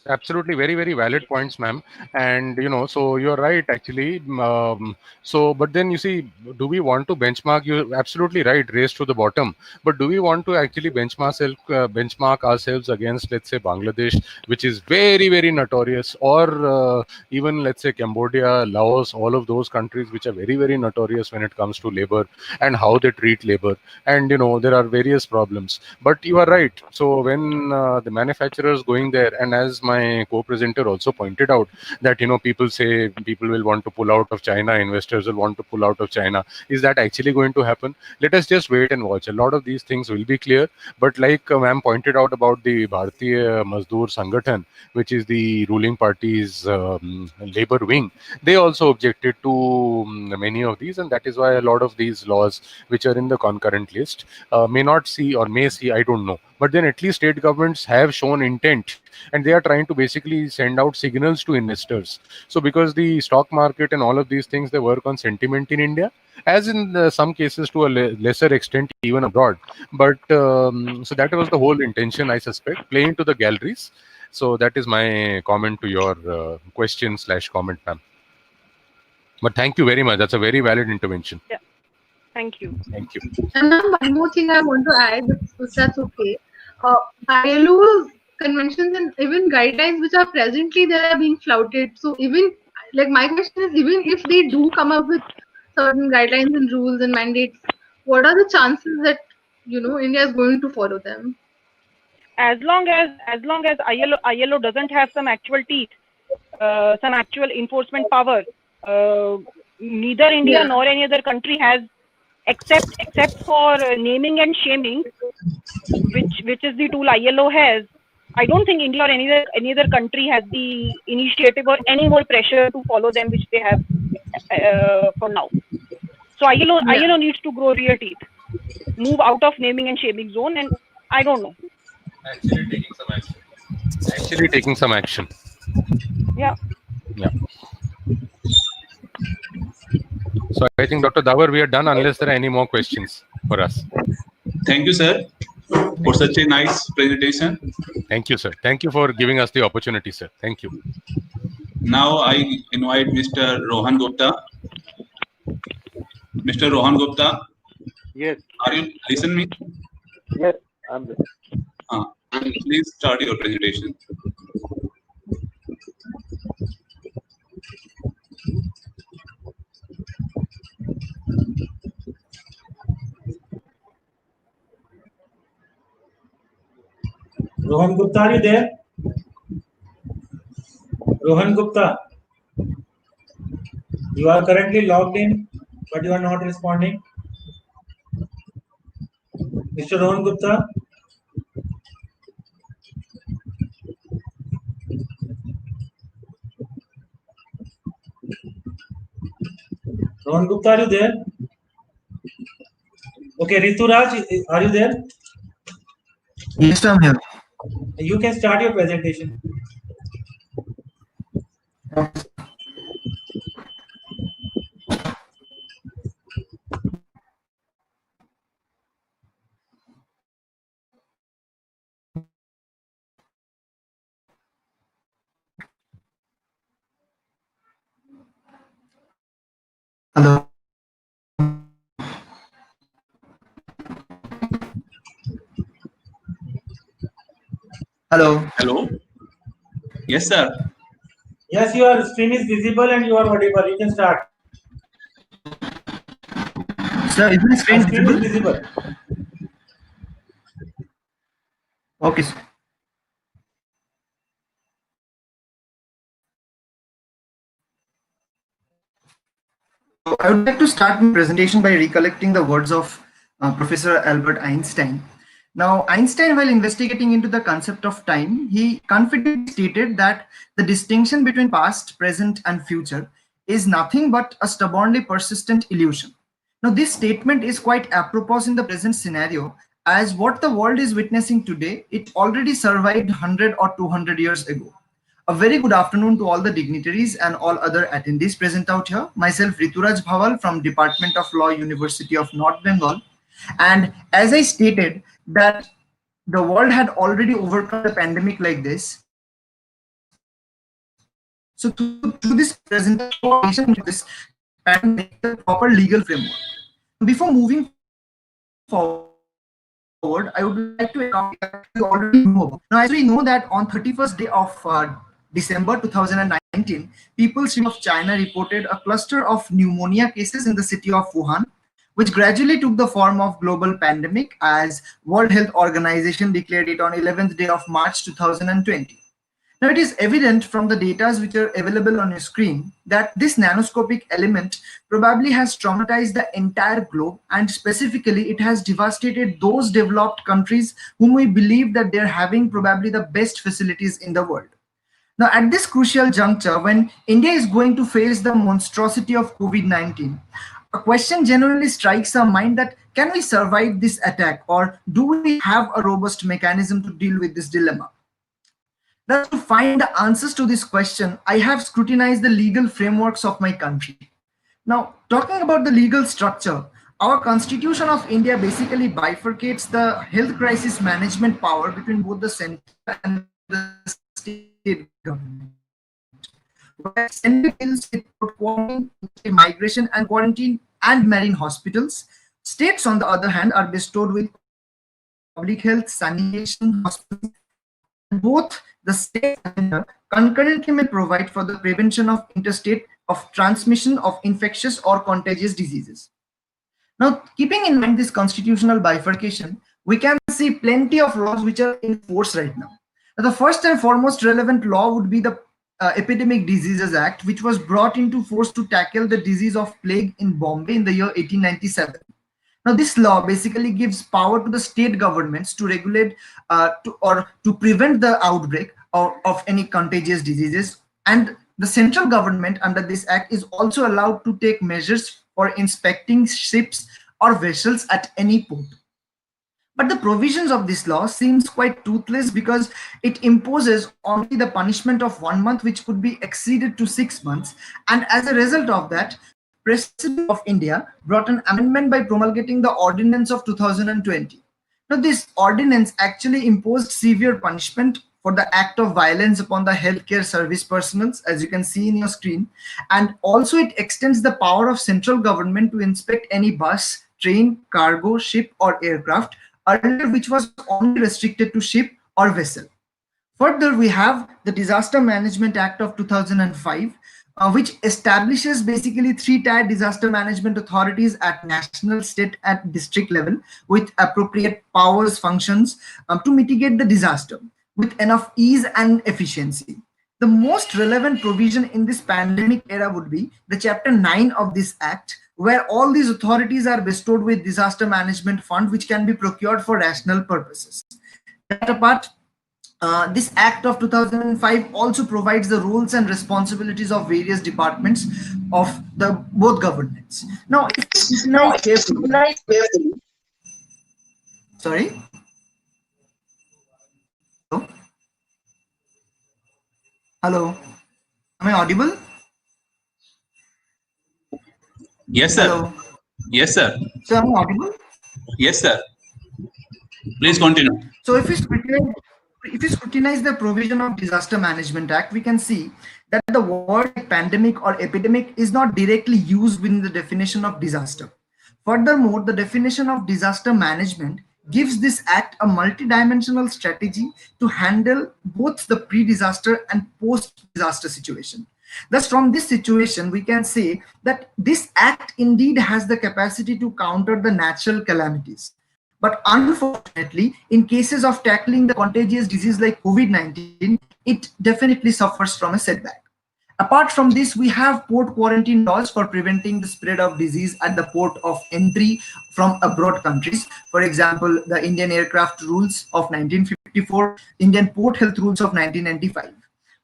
Absolutely, very, very valid points, ma'am. And so you're right, actually. But then you see, do we want to benchmark? You're absolutely right, race to the bottom. But do we want to actually benchmark ourselves against, let's say, Bangladesh, which is very, very notorious, or even, let's say, Cambodia, Laos, all of those countries which are very, very notorious when it comes to labor and how they treat labor. And there are various problems. But you are right. So when the manufacturers going there, and as my co-presenter also pointed out, that people say people will want to pull out of China, investors will want to pull out of China. Is that actually going to happen? Let us just wait and watch. A lot of these things will be clear. But like ma'am pointed out about the Bharatiya Mazdoor Sangathan, which is the ruling party's labor wing, they also objected to many of these, and that is why a lot of these laws which are in the concurrent list may not see, or may see, I don't know. But then at least state governments have shown intent, and they are trying to basically send out signals to investors. So because the stock market and all of these things, they work on sentiment in India, as in some cases to a lesser extent even abroad. But so that was the whole intention, I suspect, playing to the galleries. So that is my comment to your question/comment, ma'am. But thank you very much. That's a very valid intervention. Yeah, thank you. Thank you. And now one more thing I want to add, if that's okay. ILO's conventions and even guidelines which are presently there are being flouted. So even like my question is, even if they do come up with certain guidelines and rules and mandates, what are the chances that India is going to follow them? As long as ILO doesn't have some actual teeth, some actual enforcement power, neither India Yeah. nor any other country has, except for naming and shaming, which is the tool ILO has. I don't think India or any other country has the initiative or any more pressure to follow them, which they have for now. So ILO needs to grow real teeth, move out of naming and shaming zone, and I don't know. Actually taking some action. Yeah. Yeah. So I think, Dr. Davar, we are done unless there are any more questions for us. Thank you, sir, for such a nice presentation. Thank you, sir. Thank you for giving us the opportunity, sir. Thank you. Now I invite Mr. Rohan Gupta. Mr. Rohan Gupta. Yes. Are you listening me? Yes, I'm there. Please start your presentation. Rohan Gupta, are you there? Rohan Gupta, you are currently logged in, but you are not responding. Mr. Rohan Gupta? Rohan Gupta, are you there? Okay, Rituraj, are you there? Yes, I'm here. You can start your presentation. Hello. Hello. Hello. Yes, sir. Yes, your screen is visible and you are audible. You can start. Sir, is my My screen screen is visible? visible. Okay. Sir. So I would like to start my presentation by recollecting the words of Professor Albert Einstein. Now, Einstein, while investigating into the concept of time, he confidently stated that the distinction between past, present, and future is nothing but a stubbornly persistent illusion. Now, this statement is quite apropos in the present scenario, as what the world is witnessing today, it already survived 100 or 200 years ago. A very good afternoon to all the dignitaries and all other attendees present out here. Myself, Rituraj Bhaval from Department of Law, University of North Bengal. And as I stated that the world had already overcome the pandemic like this. So through this presentation, this pandemic, the proper legal framework. Before moving forward, I would like to account that we already know about. Now, as we know that on 31st day of December 2019, People's Republic of China reported a cluster of pneumonia cases in the city of Wuhan, which gradually took the form of global pandemic as World Health Organization declared it on 11th day of March 2020. Now, it is evident from the data which are available on your screen that this nanoscopic element probably has traumatized the entire globe, and specifically it has devastated those developed countries whom we believe that they're having probably the best facilities in the world. Now, at this crucial juncture, when India is going to face the monstrosity of COVID-19, a question generally strikes our mind that can we survive this attack, or do we have a robust mechanism to deal with this dilemma? Thus, to find the answers to this question, I have scrutinized the legal frameworks of my country. Now, talking about the legal structure, our Constitution of India basically bifurcates the health crisis management power between both the center and the state government. Where center deals with quarantine, migration and quarantine and marine hospitals. States, on the other hand, are bestowed with public health, sanitation, hospitals, and both the state and center concurrently may provide for the prevention of interstate of transmission of infectious or contagious diseases. Now, keeping in mind this constitutional bifurcation, we can see plenty of laws which are in force right now. Now, the first and foremost relevant law would be the Epidemic Diseases Act, which was brought into force to tackle the disease of plague in Bombay in the year 1897. Now, this law basically gives power to the state governments to regulate to prevent the outbreak of any contagious diseases. And the central government under this act is also allowed to take measures for inspecting ships or vessels at any port. But the provisions of this law seems quite toothless because it imposes only the punishment of 1 month, which could be exceeded to 6 months. And as a result of that, President of India brought an amendment by promulgating the Ordinance of 2020. Now, this ordinance actually imposed severe punishment for the act of violence upon the healthcare service personnel, as you can see in your screen, and also it extends the power of central government to inspect any bus, train, cargo, ship, or aircraft, earlier which was only restricted to ship or vessel. Further, we have the Disaster Management Act of 2005, which establishes basically three-tier disaster management authorities at national, state, and district level with appropriate powers, functions to mitigate the disaster with enough ease and efficiency. The most relevant provision in this pandemic era would be the Chapter 9 of this Act, where all these authorities are bestowed with disaster management fund, which can be procured for rational purposes. That apart, this Act of 2005 also provides the roles and responsibilities of various departments of the both governments. Now, if you scrutinize carefully, sorry. Hello? Hello? Am I audible? Yes, sir. Hello? Yes, sir. So am I audible? Yes, sir. Please continue. So if you scrutinize the provision of Disaster Management Act, we can see that the word pandemic or epidemic is not directly used within the definition of disaster. Furthermore, the definition of disaster management gives this act a multidimensional strategy to handle both the pre-disaster and post-disaster situation. Thus, from this situation, we can say that this act indeed has the capacity to counter the natural calamities. But unfortunately, in cases of tackling the contagious disease like COVID-19, it definitely suffers from a setback. Apart from this, we have port quarantine laws for preventing the spread of disease at the port of entry from abroad countries. For example, the Indian Aircraft Rules of 1954, Indian Port Health Rules of 1995.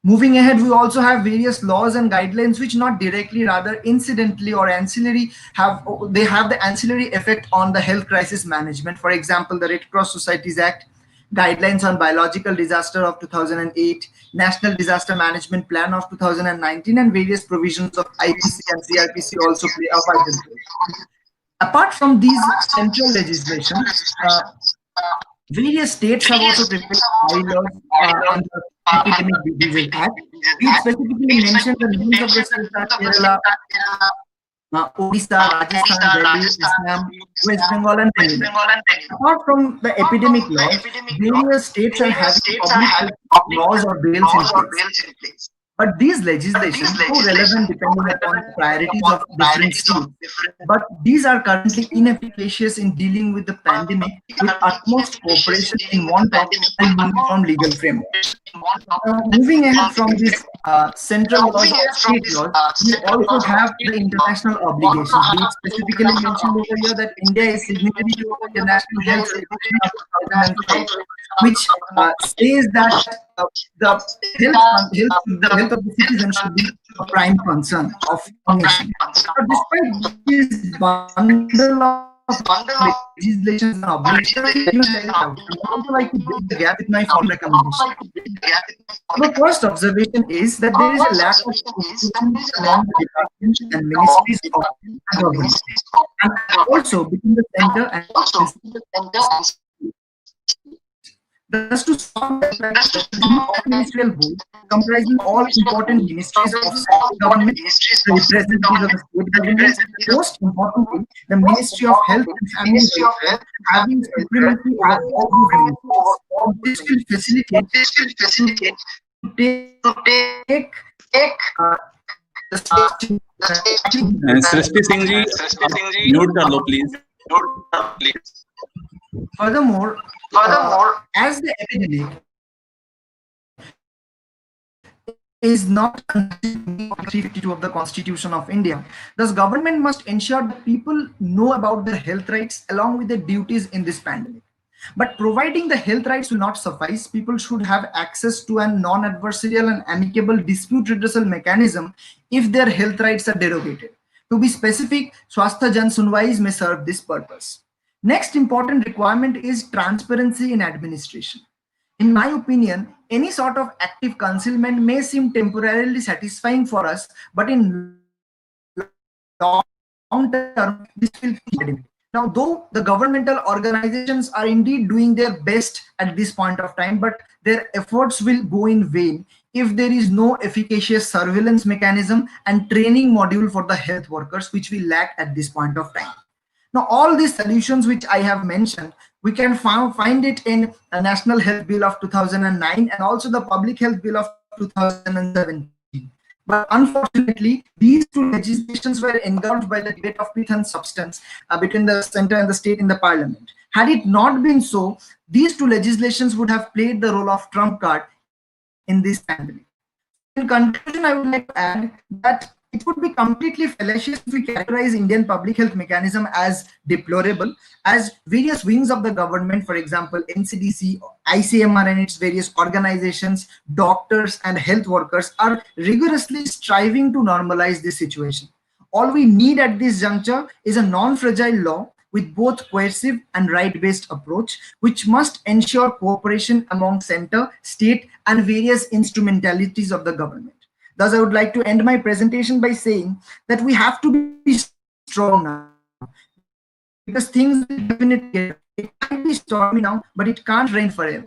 Moving ahead, we also have various laws and guidelines which not directly, rather incidentally or ancillary, have the ancillary effect on the health crisis management. For example, the Red Cross Societies Act, guidelines on biological disaster of 2008, National Disaster Management Plan of 2019, and various provisions of IPC and CRPC also play a vital role. Apart from these central legislation, various states have also prepared bylaws on the Epidemic Diseases Act. We specifically mentioned the names of the states are Kerala, Odisha, Rajasthan, Delhi, Assam, West Bengal, and Telangana. Apart from the epidemic laws, various states are having public health laws or bills in place. But these legislations are relevant depending upon the priorities of different states. But these are currently inefficacious in dealing with the pandemic with utmost cooperation in want of and uniform legal framework. Moving ahead from this central laws or state laws, we also have the international obligations. We specifically mentioned over here that India is signatory to the International Health Regulation of 2005, which says that the health of the citizen should be a prime concern of the nation. But despite this bundle of legislations and obligations, I would also like to bridge the gap with my following recommendation. The first observation is that there is a lack of cooperation among the departments and ministries of the government, and also between the center and thus to solve the ministerial board comprising all important ministries of government, the representatives of the state government, most importantly, the Ministry of Health and Family Welfare having supremacy over all these ministries. This will facilitate to take the state Srishti Singh ji, mute कर लो please. Furthermore, as the epidemic is not under 352 of the Constitution of India, thus government must ensure that people know about their health rights along with their duties in this pandemic. But providing the health rights will not suffice. People should have access to a non-adversarial and amicable dispute redressal mechanism if their health rights are derogated. To be specific, Swastha Jan Sunwais may serve this purpose. Next important requirement is transparency in administration. In my opinion, any sort of active concealment may seem temporarily satisfying for us, but in long term, this will be. Now, though the governmental organizations are indeed doing their best at this point of time, but their efforts will go in vain if there is no efficacious surveillance mechanism and training module for the health workers, which we lack at this point of time. Now, all these solutions which I have mentioned, we can find it in the National Health Bill of 2009 and also the Public Health Bill of 2017. But unfortunately, these two legislations were engulfed by the debate of pith and substance between the center and the state in the parliament. Had it not been so, these two legislations would have played the role of trump card in this pandemic. In conclusion, I would like to add that it would be completely fallacious if we characterize Indian public health mechanism as deplorable, as various wings of the government, for example, NCDC, ICMR and its various organizations, doctors and health workers are rigorously striving to normalize this situation. All we need at this juncture is a non-fragile law with both coercive and right-based approach, which must ensure cooperation among center, state and various instrumentalities of the government. Thus, I would like to end my presentation by saying that we have to be strong now, because things will definitely get. It might be stormy now, but it can't rain forever.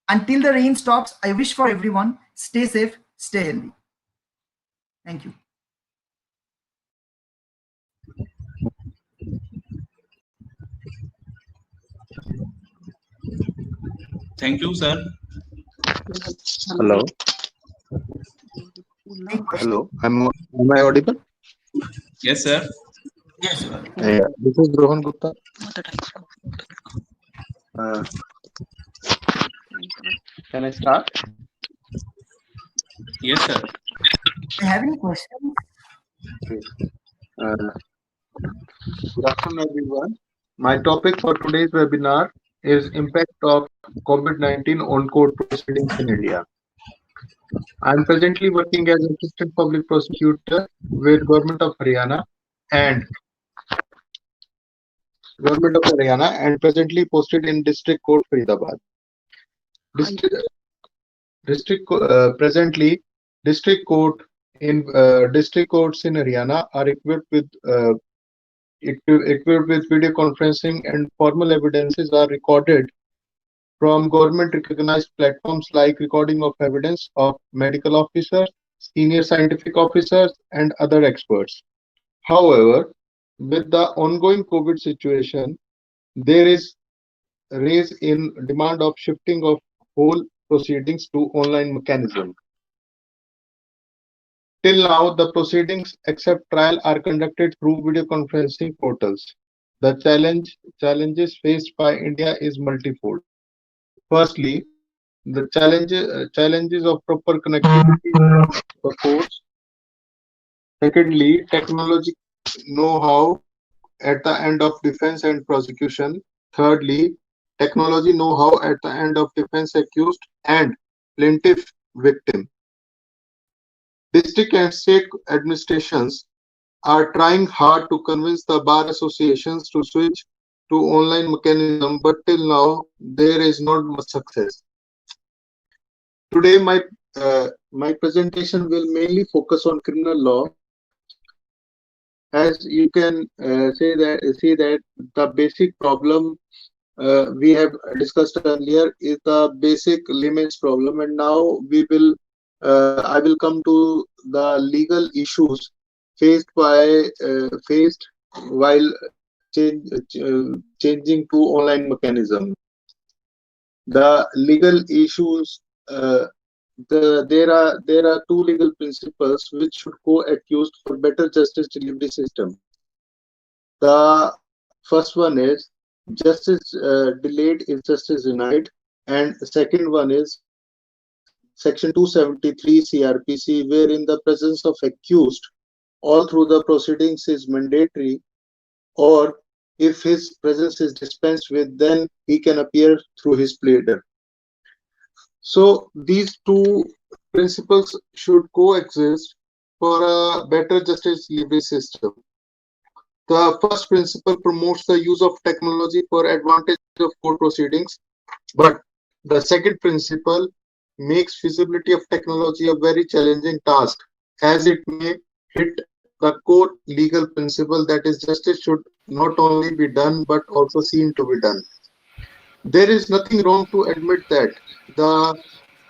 Until the rain stops, I wish for everyone, stay safe, stay healthy. Thank you. Thank you, sir. Hello. Hello. Am I audible? Yes, sir. Yes, sir. Yeah. This is Rohan Gupta. Uh, can I start? Yes, sir. Do you have any questions? Okay. Uh, Good afternoon, everyone. My topic for today's webinar is impact of COVID-19 on court proceedings in India. I am presently working as assistant public prosecutor with and Government of Haryana and presently posted in District Court Faridabad. District, Presently, district courts in Haryana are equipped with video conferencing, and formal evidences are recorded from government recognized platforms like recording of evidence of medical officers, senior scientific officers, and other experts. However, with the ongoing COVID situation, there is raise in demand of shifting of whole proceedings to online mechanism. Till now, the proceedings except trial are conducted through video conferencing portals. The challenges faced by India is multifold. Firstly, the challenges of proper connectivity for courts. Secondly, technology know-how at the end of defense and prosecution. Thirdly, technology know-how at the end of defense accused and plaintiff victim. District and state administrations are trying hard to convince the bar associations to switch to online mechanism, but till now there is not much success. Today, my presentation will mainly focus on criminal law. As you can see that the basic problem we have discussed earlier is the basic layman's problem, and now I will come to the legal issues faced while changing to online mechanism. The legal issues. There are two legal principles which should co-accused for better justice delivery system. The first one is justice delayed is justice denied, and the second one is Section 273 CRPC, wherein the presence of accused all through the proceedings is mandatory, or if his presence is dispensed with, then he can appear through his pleader. So these two principles should coexist for a better justice delivery system. The first principle promotes the use of technology for advantage of court proceedings, but the second principle makes feasibility of technology a very challenging task, as it may hit the core legal principle, that is, justice should not only be done but also seen to be done. There is nothing wrong to admit that the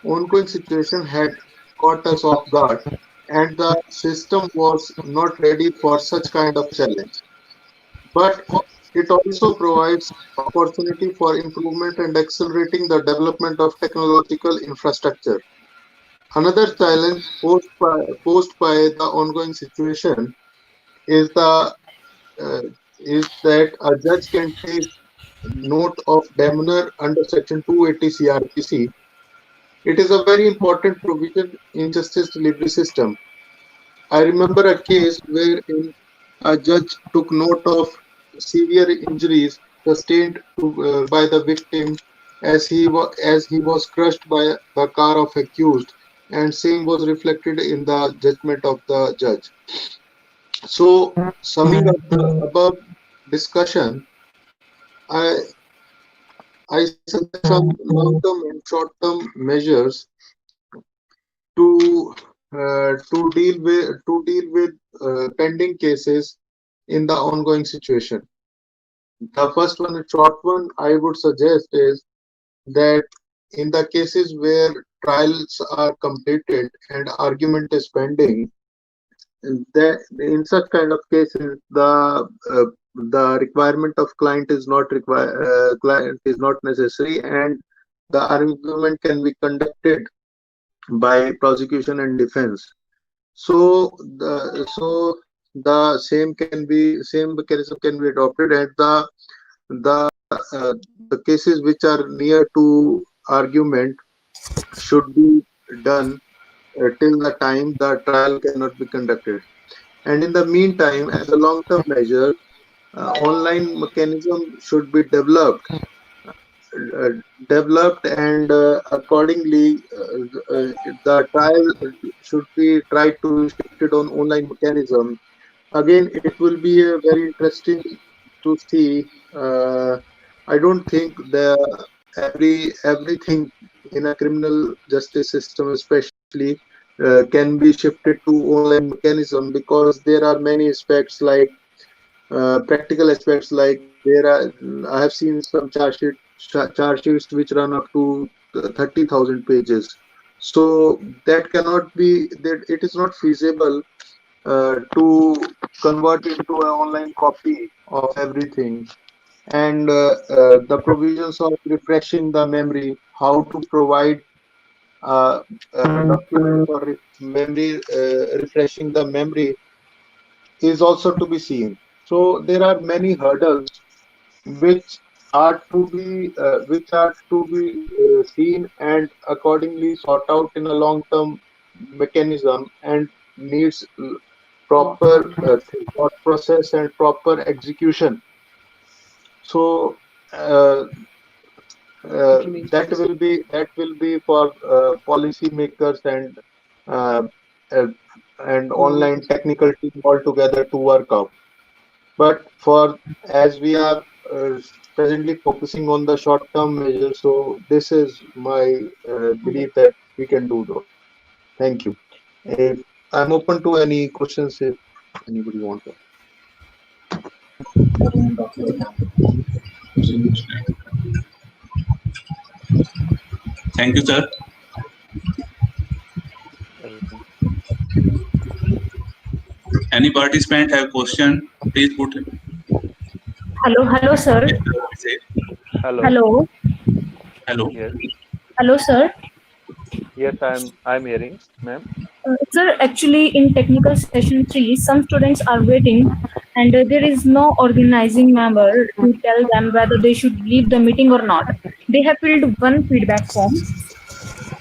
ongoing situation had caught us off guard, and the system was not ready for such kind of challenge. But it also provides opportunity for improvement and accelerating the development of technological infrastructure. Another challenge posed by the ongoing situation is that a judge can take note of demeanor under Section 280 CRPC. It is a very important provision in justice delivery system. I remember a case wherein a judge took note of severe injuries sustained by the victim as he was crushed by the car of accused, and same was reflected in the judgment of the judge. So, summing up the above discussion, I suggest some long-term and short-term measures to deal with pending cases in the ongoing situation. The first one, a short one, I would suggest is that in the cases where trials are completed and argument is pending, that in such kind of cases the requirement of client is not necessary, and the argument can be conducted by prosecution and defense. So the same mechanism can be adopted, and the the cases which are near to argument should be done till the time the trial cannot be conducted. And in the meantime, as a long-term measure, online mechanism should be uh, developed, and accordingly the trial should be tried to be shifted on online mechanism. Again, it will be very interesting to see. I don't think the everything in a criminal justice system, especially, can be shifted to online mechanism, because there are many aspects like practical aspects, like there are I have seen some charge sheets which run up to 30,000 pages. So that cannot be, that it is not feasible to convert into an online copy of everything. And the provisions of refreshing the memory, how to provide document for memory, refreshing the memory, is also to be seen. So there are many hurdles which which are to be seen and accordingly sought out in a long term mechanism, and needs proper thought process and proper execution. So uh, that will be for policy makers uh, uh, and online technical team altogether to work out. But for, as we are uh, presently focusing on the short term measures, so this is my belief that we can do though. Thank you. If I'm open to any questions if anybody wants to. Thank you, sir. Any participant have question? Please put it. Hello, sir. Say. Hello. Hello. Yes. Hello, sir. Yes, I'm hearing, ma'am. Sir, actually, in technical session 3, some students are waiting, and there is no organizing member to tell them whether they should leave the meeting or not. They have filled one feedback form.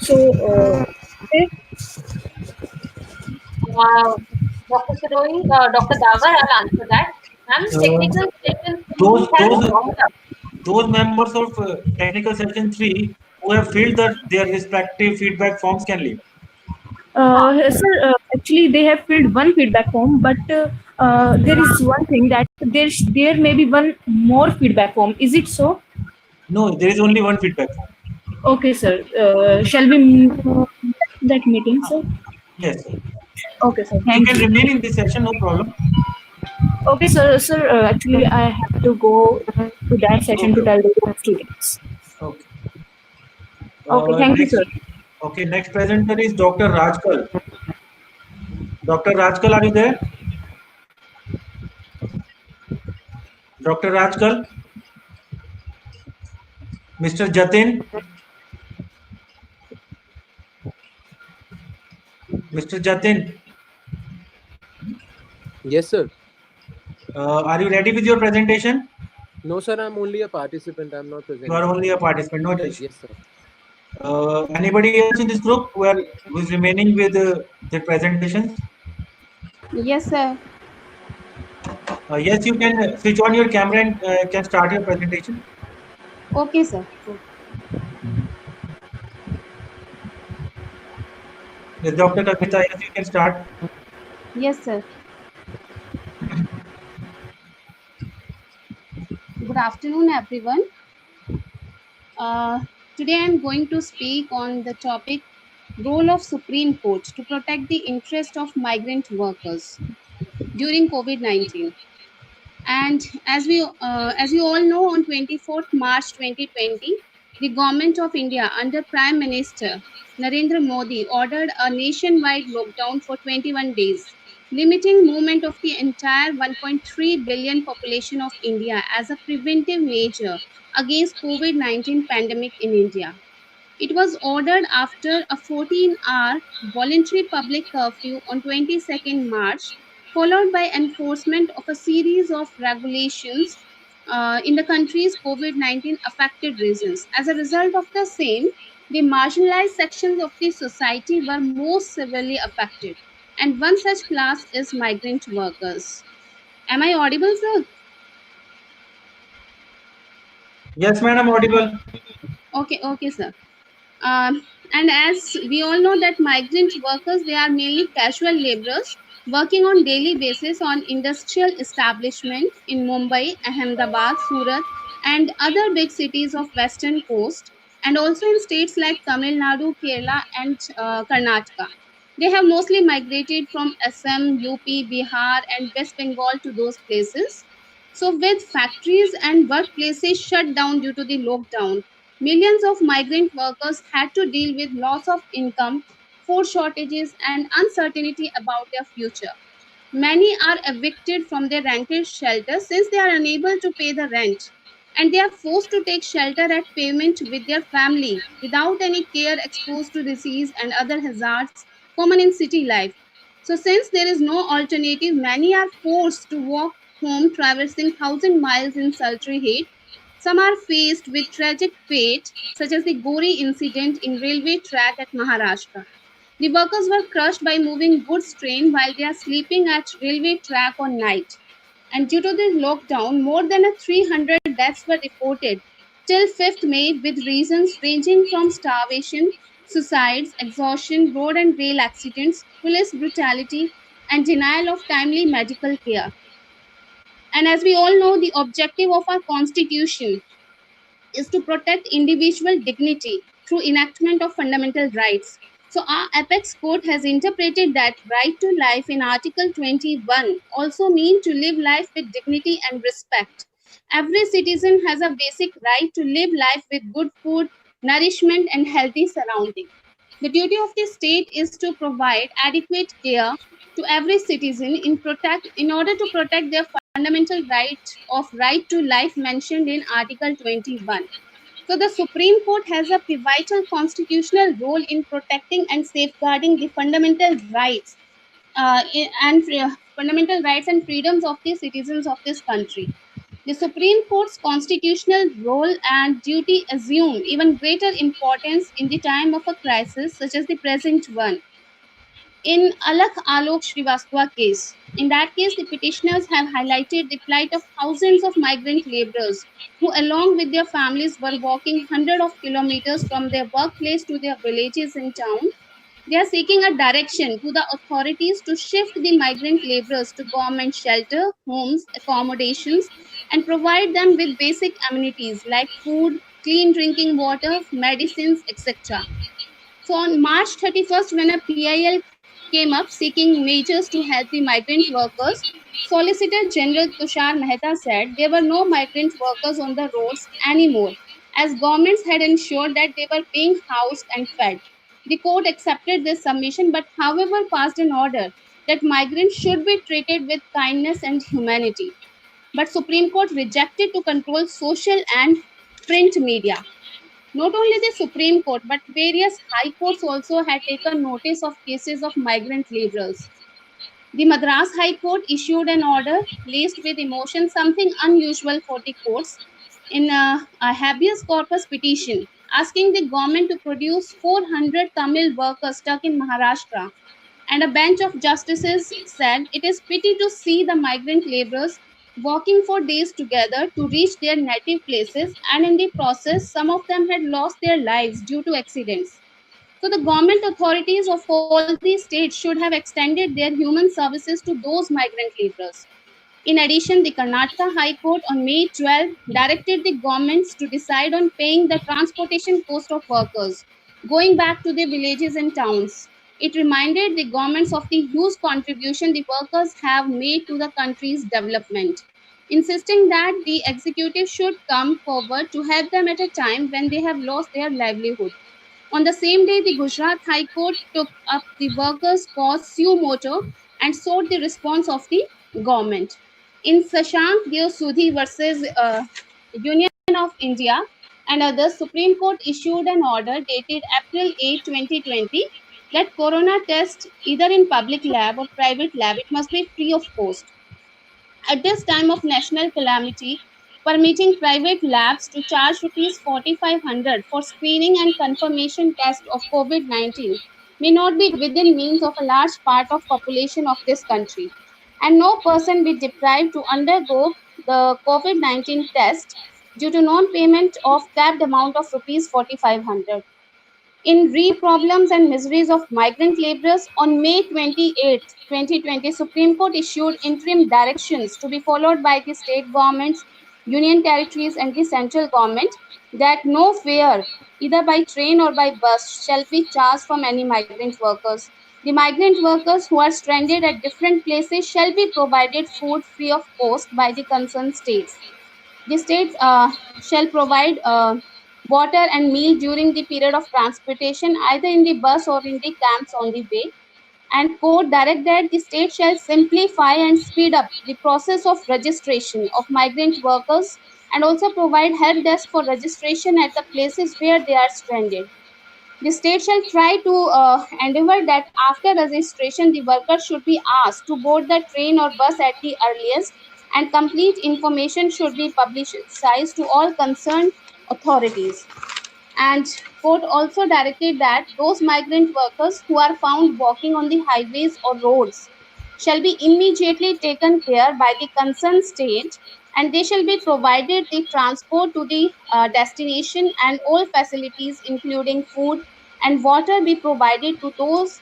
So, okay. Dr. Sirohi, Dr. Davar, I'll answer that. Ma'am, technical session Those has those formed up. those members of technical section 3 who have filled their respective feedback forms can leave. Sir, actually, they have filled one feedback form, but there is one thing that there may be one more feedback form. Is it so? No, there is only one feedback form. Okay, sir. Shall we that meeting, sir? Yes, sir. Okay, sir. You Thank can you. remain in this session, no problem. Okay, sir. Sir, actually, I have to go to that session to tell the students. Okay. Okay, thank you, Next, sir. okay, next presenter is Dr. Rajkal. Dr. Rajkal, are you there? Dr. Rajkal? Mr. Jatin? Mr. Jatin? Yes, sir. Are you ready with your presentation? No, sir, I'm only a participant. I'm not presenting. You are only a participant, not issue. Yes, sir. Anybody else in this group who is remaining with their presentations? Yes, sir. Yes, you can switch on your camera and can start your presentation. Okay, sir. Yes, Dr. Kavita, yes, you can start. Yes, sir. Good afternoon, everyone. Today I'm going to speak on the topic role of Supreme Court to protect the interest of migrant workers during COVID-19. And as you all know, on 24th March 2020, the government of India under Prime Minister Narendra Modi ordered a nationwide lockdown for 21 days, limiting movement of the entire 1.3 billion population of India as a preventive measure against COVID-19 pandemic in India. It was ordered after a 14-hour voluntary public curfew on 22nd March, followed by enforcement of a series of regulations in the country's COVID-19 affected regions. As a result of the same, the marginalized sections of the society were most severely affected, and one such class is migrant workers. Am I audible, sir? Yes, madam, audible. Okay, sir. And as we all know that migrant workers, they are mainly casual laborers working on daily basis on industrial establishment in Mumbai, Ahmedabad, Surat, and other big cities of western coast, and also in states like Tamil Nadu, Kerala, and Karnataka. They have mostly migrated from Assam, UP, Bihar, and West Bengal to those places. So, with factories and workplaces shut down due to the lockdown, millions of migrant workers had to deal with loss of income, food shortages, and uncertainty about their future. Many are evicted from their rented shelters since they are unable to pay the rent, and they are forced to take shelter at payment with their family without any care, exposed to disease and other hazards common in city life. So, since there is no alternative, many are forced to walk home traversing 1,000 miles in sultry heat. Some are faced with tragic fate, such as the Gori incident in railway track at Maharashtra. The workers were crushed by moving goods train while they are sleeping at railway track on night. And due to the lockdown, more than 300 deaths were reported till 5th May, with reasons ranging from starvation, suicides, exhaustion, road and rail accidents, police brutality, and denial of timely medical care. And as we all know, the objective of our constitution is to protect individual dignity through enactment of fundamental rights. So, our apex court has interpreted that right to life in Article 21 also mean to live life with dignity and respect. Every citizen has a basic right to live life with good food, nourishment, and healthy surrounding. The duty of the state is to provide adequate care to every citizen in order to protect their fundamental right to life mentioned in Article 21. So the Supreme Court has a pivotal constitutional role in protecting and safeguarding the fundamental rights and freedoms of the citizens of this country. The Supreme Court's constitutional role and duty assume even greater importance in the time of a crisis such as the present one. In Alak Alok Srivastava case, in that case, the petitioners have highlighted the plight of thousands of migrant laborers who, along with their families, were walking hundreds of kilometers from their workplace to their villages and towns. They are seeking a direction to the authorities to shift the migrant laborers to government shelter, homes, accommodations, and provide them with basic amenities like food, clean drinking water, medicines, etc. So on March 31st, when a PIL came up seeking measures to help the migrant workers, Solicitor General Tushar Mehta said there were no migrant workers on the roads anymore, as governments had ensured that they were being housed and fed. The court accepted this submission, but however passed an order that migrants should be treated with kindness and humanity. But Supreme Court rejected to control social and print media. Not only the Supreme Court, but various high courts also had taken notice of cases of migrant laborers. The Madras High Court issued an order laced with emotion, something unusual for the courts, in a habeas corpus petition asking the government to produce 400 Tamil workers stuck in Maharashtra. And a bench of justices said it is pity to see the migrant laborers walking for days together to reach their native places, and in the process, some of them had lost their lives due to accidents. So, the government authorities of all these states should have extended their human services to those migrant laborers. In addition, the Karnataka High Court on May 12 directed the governments to decide on paying the transportation cost of workers going back to their villages and towns. It reminded the governments of the huge contribution the workers have made to the country's development, insisting that the executive should come forward to help them at a time when they have lost their livelihood. On the same day, the Gujarat High Court took up the workers' cause suo moto and sought the response of the government. In Sashank Dev Sudhi versus Union of India, and others, Supreme Court issued an order dated April 8, 2020 that corona test either in public lab or private lab, it must be free of cost. At this time of national calamity, permitting private labs to charge rupees 4500 for screening and confirmation test of COVID-19 may not be within means of a large part of population of this country, and no person be deprived to undergo the COVID-19 test due to non-payment of capped amount of rupees 4500. In Re-Problems and Miseries of Migrant Laborers, on May 28, 2020, Supreme Court issued interim directions to be followed by the state governments, union territories, and the central government that no fare, either by train or by bus, shall be charged from any migrant workers. The migrant workers who are stranded at different places shall be provided food free of cost by the concerned states. The states shall provide water and meal during the period of transportation, either in the bus or in the camps on the way. And court direct that the state shall simplify and speed up the process of registration of migrant workers and also provide help desk for registration at the places where they are stranded. The state shall try to endeavor that after registration, the worker should be asked to board the train or bus at the earliest, and complete information should be publicized to all concerned authorities. And court also directed that those migrant workers who are found walking on the highways or roads shall be immediately taken care by the concerned state, and they shall be provided the transport to the destination, and all facilities including food and water be provided to those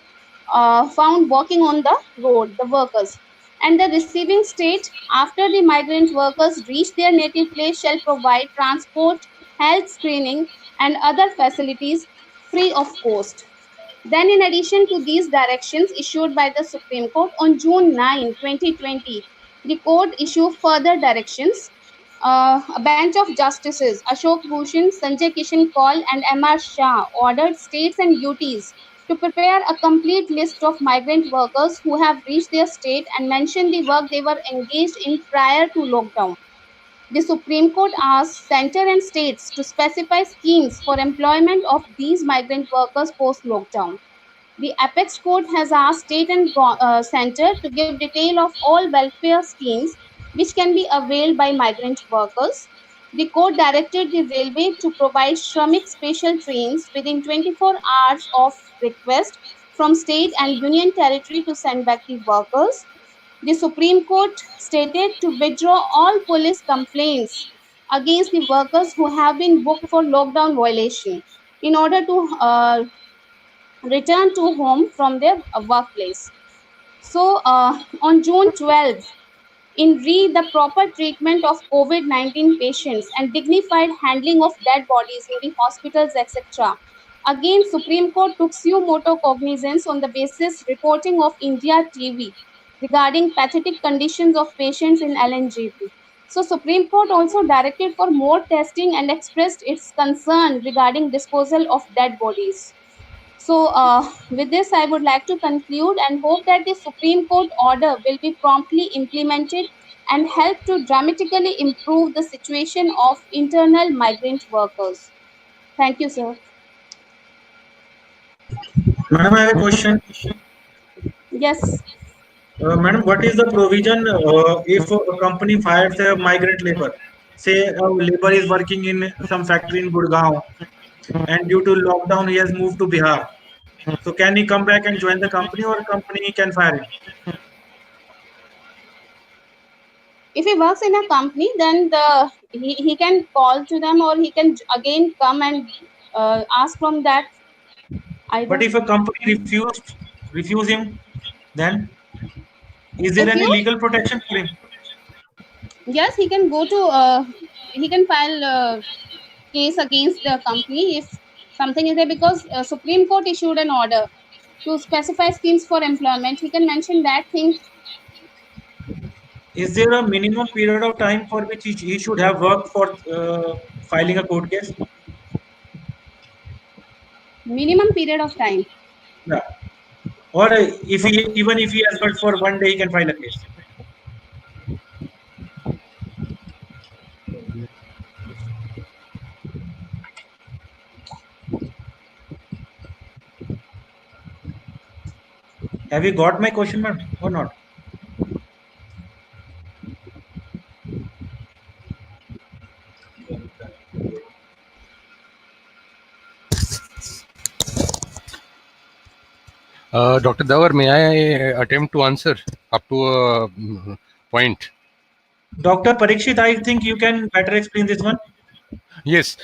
found walking on the road, the workers. And the receiving state, after the migrant workers reach their native place, shall provide transport, health screening, and other facilities free of cost. Then, in addition to these directions issued by the Supreme Court on June 9, 2020, the court issued further directions. A bench of justices Ashok Bhushan, Sanjay Kishan Kaul, and M.R. Shah ordered states and UTs to prepare a complete list of migrant workers who have reached their state and mention the work they were engaged in prior to lockdown. The Supreme Court asked center and states to specify schemes for employment of these migrant workers post lockdown. The apex court has asked state and center to give detail of all welfare schemes which can be availed by migrant workers. The court directed the railway to provide Shramik special trains within 24 hours of request from state and union territory to send back the workers. The Supreme Court stated to withdraw all police complaints against the workers who have been booked for lockdown violation in order to return to home from their workplace. So, on June 12, in the proper treatment of COVID-19 patients and dignified handling of dead bodies in the hospitals, etc. Again, Supreme Court took suo moto cognizance on the basis reporting of India TV regarding pathetic conditions of patients in LNGP. So, Supreme Court also directed for more testing and expressed its concern regarding disposal of dead bodies. So, with this, I would like to conclude and hope that the Supreme Court order will be promptly implemented and help to dramatically improve the situation of internal migrant workers. Thank you, sir. Madam, I have a question. Yes. Madam, what is the provision if a company fires a migrant labor? Say a labor is working in some factory in Gurgaon, and due to lockdown he has moved to Bihar. So can he come back and join the company, or company can fire him? If he works in a company, then he can call to them, or he can again come and ask from that. But if a company refuse him, then is there If any you, legal protection for him? yes, he can go to he can file a case against the company if something is there, because Supreme Court issued an order to specify schemes for employment. He can mention that thing. Is there a minimum period of time for which he should have worked for filing a court case? Minimum period of time. Yeah. Or if he, even if he has worked for one day, he can file a case. Have you got my question, ma'am, or not? Dr. Davar, may I attempt to answer up to a point? Dr. Parikshit, I think you can better explain this one. Yes,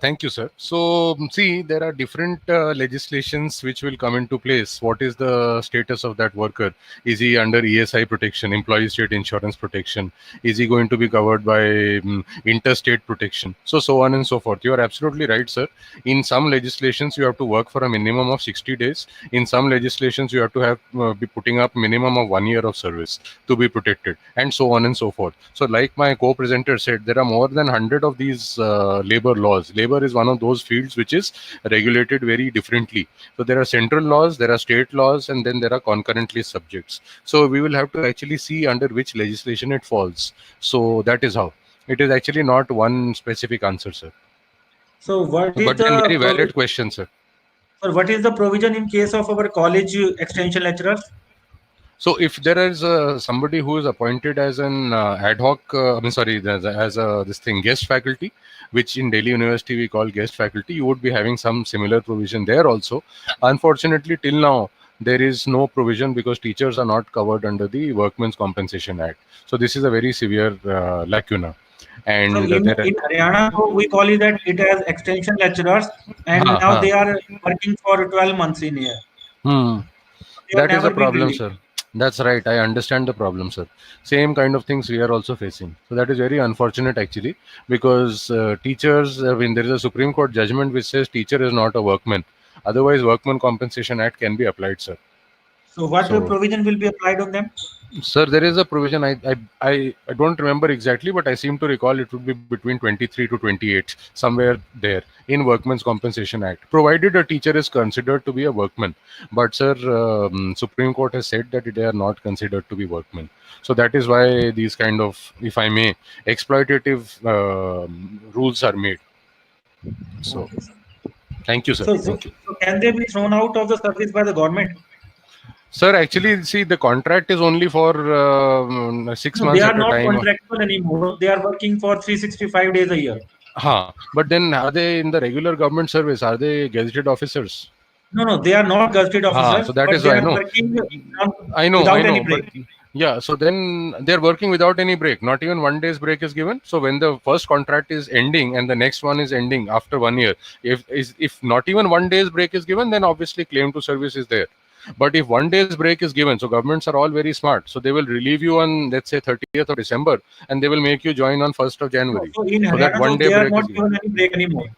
thank you, sir. So, see, there are different legislations which will come into place. What is the status of that worker? Is he under ESI protection, employee state insurance protection? Is he going to be covered by interstate protection? So on and so forth. You are absolutely right, sir. In some legislations, you have to work for a minimum of 60 days. In some legislations, you have to have be putting up minimum of 1 year of service to be protected, and so on and so forth. So, like my co-presenter said, there are more than 100 of these labor laws. Labor is one of those fields which is regulated very differently. So there are central laws, there are state laws, and then there are concurrently subjects. So we will have to actually see under which legislation it falls. So that is how. It is actually not one specific answer, sir. So what is But then very the valid question, sir. So what is the provision in case of our college extension lecturers? So if there is somebody who is appointed as an ad hoc, as a this thing guest faculty, which in Delhi University we call guest faculty, you would be having some similar provision there also. Unfortunately, till now there is no provision because teachers are not covered under the Workmen's Compensation Act. So this is a very severe lacuna. And So in Haryana, we call it that it has extension lecturers, and now they are working for 12 months in here. That is a problem, sir. That's right. I understand the problem, sir. Same kind of things we are also facing. So that is very unfortunate, actually, because teachers, when there is a Supreme Court judgment which says teacher is not a workman. Otherwise, Workmen Compensation Act can be applied, sir. So what provision will be applied on them? Sir, there is a provision. I don't remember exactly, but I seem to recall it would be between 23 to 28, somewhere there in Workmen's Compensation Act, provided a teacher is considered to be a workman. But sir, Supreme Court has said that they are not considered to be workmen. So that is why these kind of, if I may, exploitative rules are made. So, thank you, sir. Thank you. So can they be thrown out of the service by the government? Sir, actually, see, the contract is only for 6 months at a time. They are not contractual anymore. They are working for 365 days a year. But then are they in the regular government service? Are they gazetted officers? No, they are not gazetted officers. So that is they why are working without any break. Yeah, so then they're working without any break. Not even 1 day's break is given. So when the first contract is ending and the next one is ending after 1 year, if not even 1 day's break is given, then obviously claim to service is there. But if 1 day's break is given, so governments are all very smart. So they will relieve you on, let's say, 30th of December, and they will make you join on 1st of January. So in so that Haryana, 1 day they are break not is given. given any break anymore.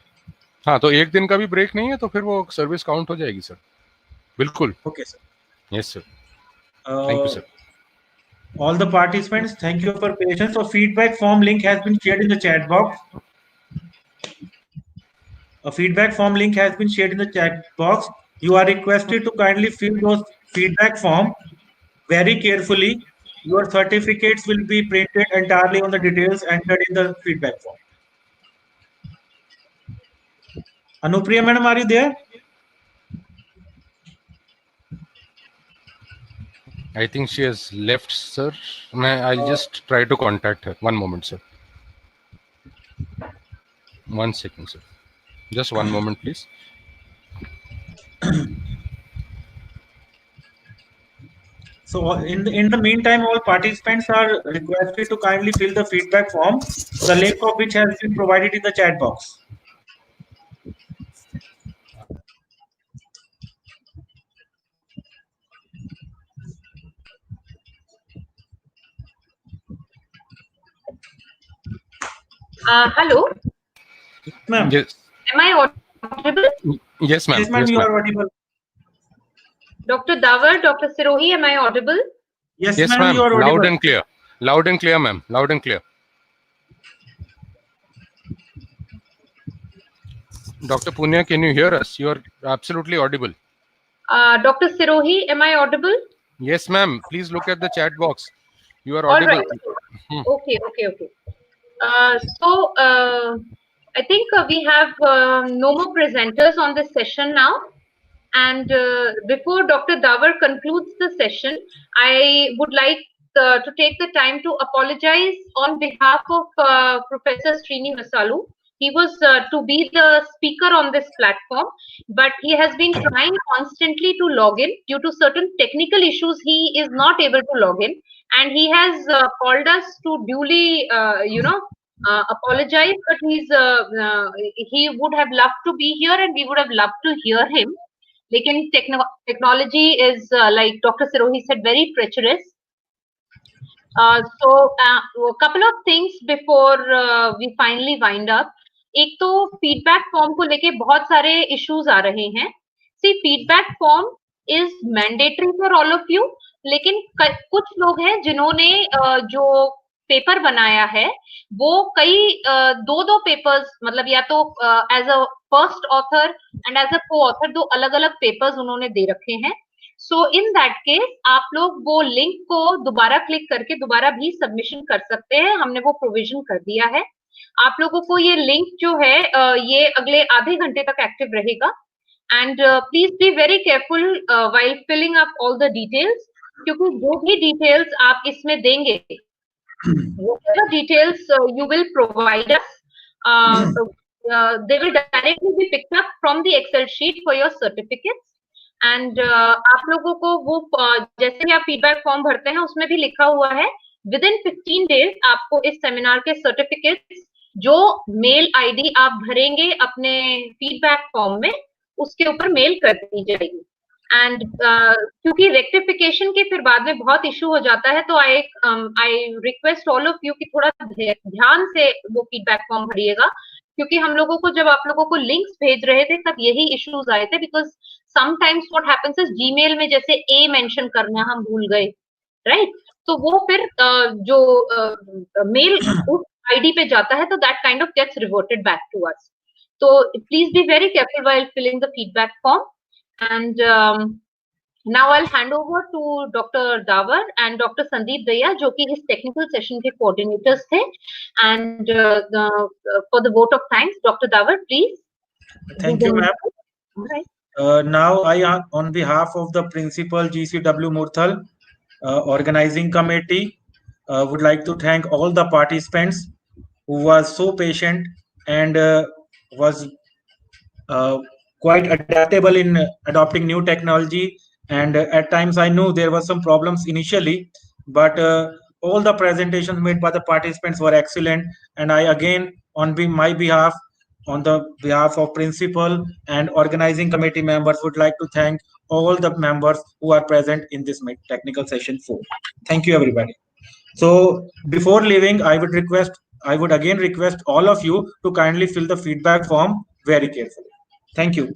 हाँ, तो एक दिन का भी break नहीं है तो फिर वो सर्विस काउंट हो जाएगी सर. बिल्कुल. Okay, sir. Yes, sir. Thank you, sir. All the participants, thank you for patience. So feedback form link has been shared in the chat box. A feedback form link has been shared in the chat box. You are requested to kindly fill those feedback form very carefully. Your certificates will be printed entirely on the details entered in the feedback form. Anupriya madam, are you there? I think she has left, sir. I'll just try to contact her. One moment, sir. 1 second, sir. Just one moment, please. So in the meantime, all participants are requested to kindly fill the feedback form, the link of which has been provided in the chat box. Hello. Ma'am. Yes. Am I audible? Yes, ma'am. Yes, ma'am, you are audible. Dr. Davar, Dr. Sirohi, am I audible? Yes, Yes, ma'am, ma'am. you are audible. Loud and clear. Loud and clear, ma'am. Loud and clear. Dr. Punya, can you hear us? You are absolutely audible. Dr. Sirohi, am I audible? Yes, ma'am. Please look at the chat box. You are All audible. right. Okay. I think we have no more presenters on this session now. And before Dr. Davar concludes the session, I would like to take the time to apologize on behalf of Professor Srini Masalu. He was to be the speaker on this platform, but he has been trying constantly to log in. Due to certain technical issues, he is not able to log in, and he has called us to duly, apologize. But he would have loved to be here, and we would have loved to hear him. Lekin technology is, like Dr. Sirohi said, very treacherous. So a couple of things before we finally wind up. एक तो feedback form को लेके बहुत सारे issues आ रहे हैं. See feedback form is mandatory for all of you, लेकिन कुछ लोग हैं जिन्होंने जो पेपर बनाया है वो कई दो पेपर्स, मतलब या तो as a first author and as a co author, दो अलग अलग पेपर्स उन्होंने दे रखे हैं. सो इन दैट केस आप लोग वो लिंक को दोबारा क्लिक करके दोबारा भी सबमिशन कर सकते हैं. हमने वो प्रोविजन कर दिया है. आप लोगों को ये लिंक जो है ये अगले आधे घंटे तक एक्टिव रहेगा. And please be very careful while filling up all the details, क्योंकि जो भी डिटेल्स आप इसमें देंगे, whatever details you will provide us, they will directly be picked up from the Excel sheet for your certificates. And आप लोगों को वो जैसे ही आप फीडबैक फॉर्म भरते हैं उसमें भी लिखा हुआ है विद इन 15 डेज आपको इस सेमिनार के सर्टिफिकेट्स जो मेल आईडी आप भरेंगे अपने फीडबैक फॉर्म में उसके ऊपर मेल कर दी जाएगी. एंड क्योंकि रेक्टिफिकेशन के फिर बाद में बहुत इशू हो जाता है, तो I request all of you कि थोड़ा ध्यान से वो फीडबैक फॉर्म भरिएगा, क्योंकि हम लोगों को जब आप लोगों को लिंक्स भेज रहे थे तब यही इश्यूज आए थे. Because sometimes what happens is Gmail में जैसे ए मेंशन करना हम भूल गए, राइट? तो वो फिर जो मेल उस आईडी पे जाता है तो that kind of gets reverted back to us. तो please be very careful while filling the feedback form. And now I'll hand over to Dr. Davar and Dr. Sandeep Daya, जो कि इस technical session के coordinators थे. And for the vote of thanks, Dr. Davar, please. Thank you, ma'am. Right. Now I, on behalf of the principal GCW Murthal organizing committee, would like to thank all the participants who was so patient and was quite adaptable in adopting new technology. And at times I knew there were some problems initially, but all the presentations made by the participants were excellent. And I again, on my behalf, on the behalf of principal and organizing committee members, would like to thank all the members who are present in this technical session 4. Thank you, everybody. So before leaving, I would again request all of you to kindly fill the feedback form very carefully. Thank you.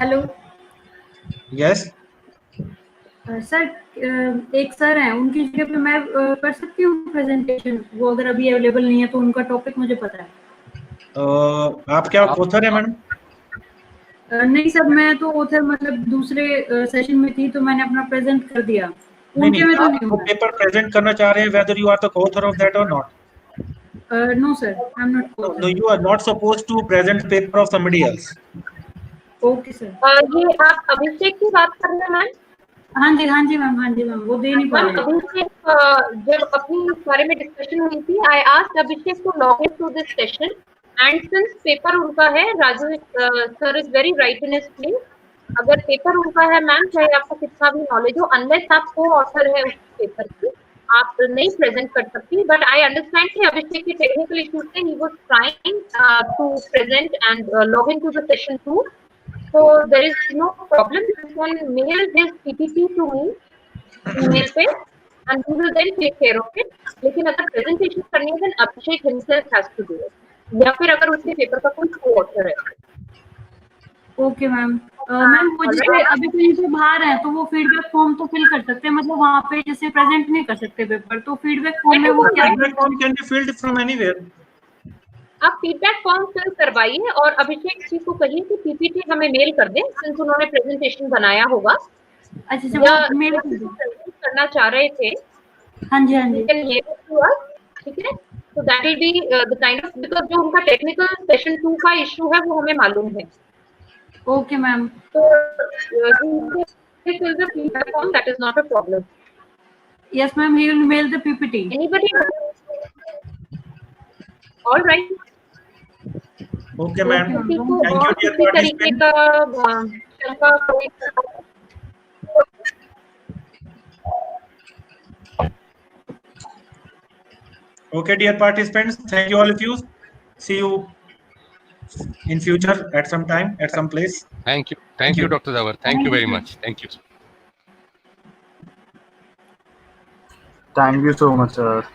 Hello Yes. Sir, एक sir हैं, उनकी जगह पे मैं कर सकती हूँ presentation? वो अगर अभी अवेलेबल नहीं है तो उनका टॉपिक मुझे पता है. आप क्या ऑथर है मैडम? नहीं सर, मैं तो ऑथर मतलब दूसरे सेशन में थी तो मैंने अपना प्रेजेंट कर दिया. नहीं, आप वो पेपर प्रेजेंट करना चाह रहे हैं, whether you are the co-author of that or not? No sir, I'm not co-author. No, you are not supposed to present paper of somebody else. Okay sir. ये आप अभिषेक की बात कर रहे हैं मैम? हाँ जी मैम, वो दे नहीं पा रहे. अभिषेक जब अपनी इस बारे में डिस्कशन हुई थी, I asked Abhishek to log in to this session, and since paper उनका है, Raju sir is very right in his place. अगर पेपर उनका है मैम, चाहे आपको कितना भी नॉलेज हो, अनलेस आप को ऑथर है उस पेपर की, आप नहीं प्रेजेंट कर सकती. बट आई अंडरस्टैंड कि अभिषेक के टेक्निकल इश्यूज से ही was trying to present and log in to the session 2. So there is no problem. You can mail his PPT to me email पे, and we will then take care of it. लेकिन अगर presentation करनी है, then Abhishek himself has to do it. या फिर अगर उसके paper का कोई co-author है. Okay ma'am. मैम वो जैसे अभी कहीं से बाहर है तो वो फीडबैक फॉर्म तो फिल कर सकते हैं, मतलब वहाँ पे जैसे प्रेजेंट नहीं कर सकते पेपर, तो फीडबैक फॉर्म में वो क्या? Feedback form can be filled from anywhere. आप फीडबैक फॉर्म फिल करवाइए और अभिषेक जी को कहिए कि पीपीटी हमें मेल कर दें, सिंस उन्होंने प्रेजेंटेशन बनाया होगा. अच्छा, वो मेल करना चाह रहे थे. हाँ जी. ठीक है. So that will be the kind of, because जो उनका technical session 2 का issue है वो हमें मालूम है. Okay, ma'am. So he will fill the feedback form. That is not a problem. Yes, ma'am. He will mail the PPT. Anybody? All right. Okay, ma'am. किसी को Thank you, और dear किसी तरीके participant. का शंका कोई Okay, dear participants. Thank you all of you. See you in future at some time, at some place. Thank you. Thank you, Dr. Dawar. Thank you very much. Thank you. Thank you so much, sir.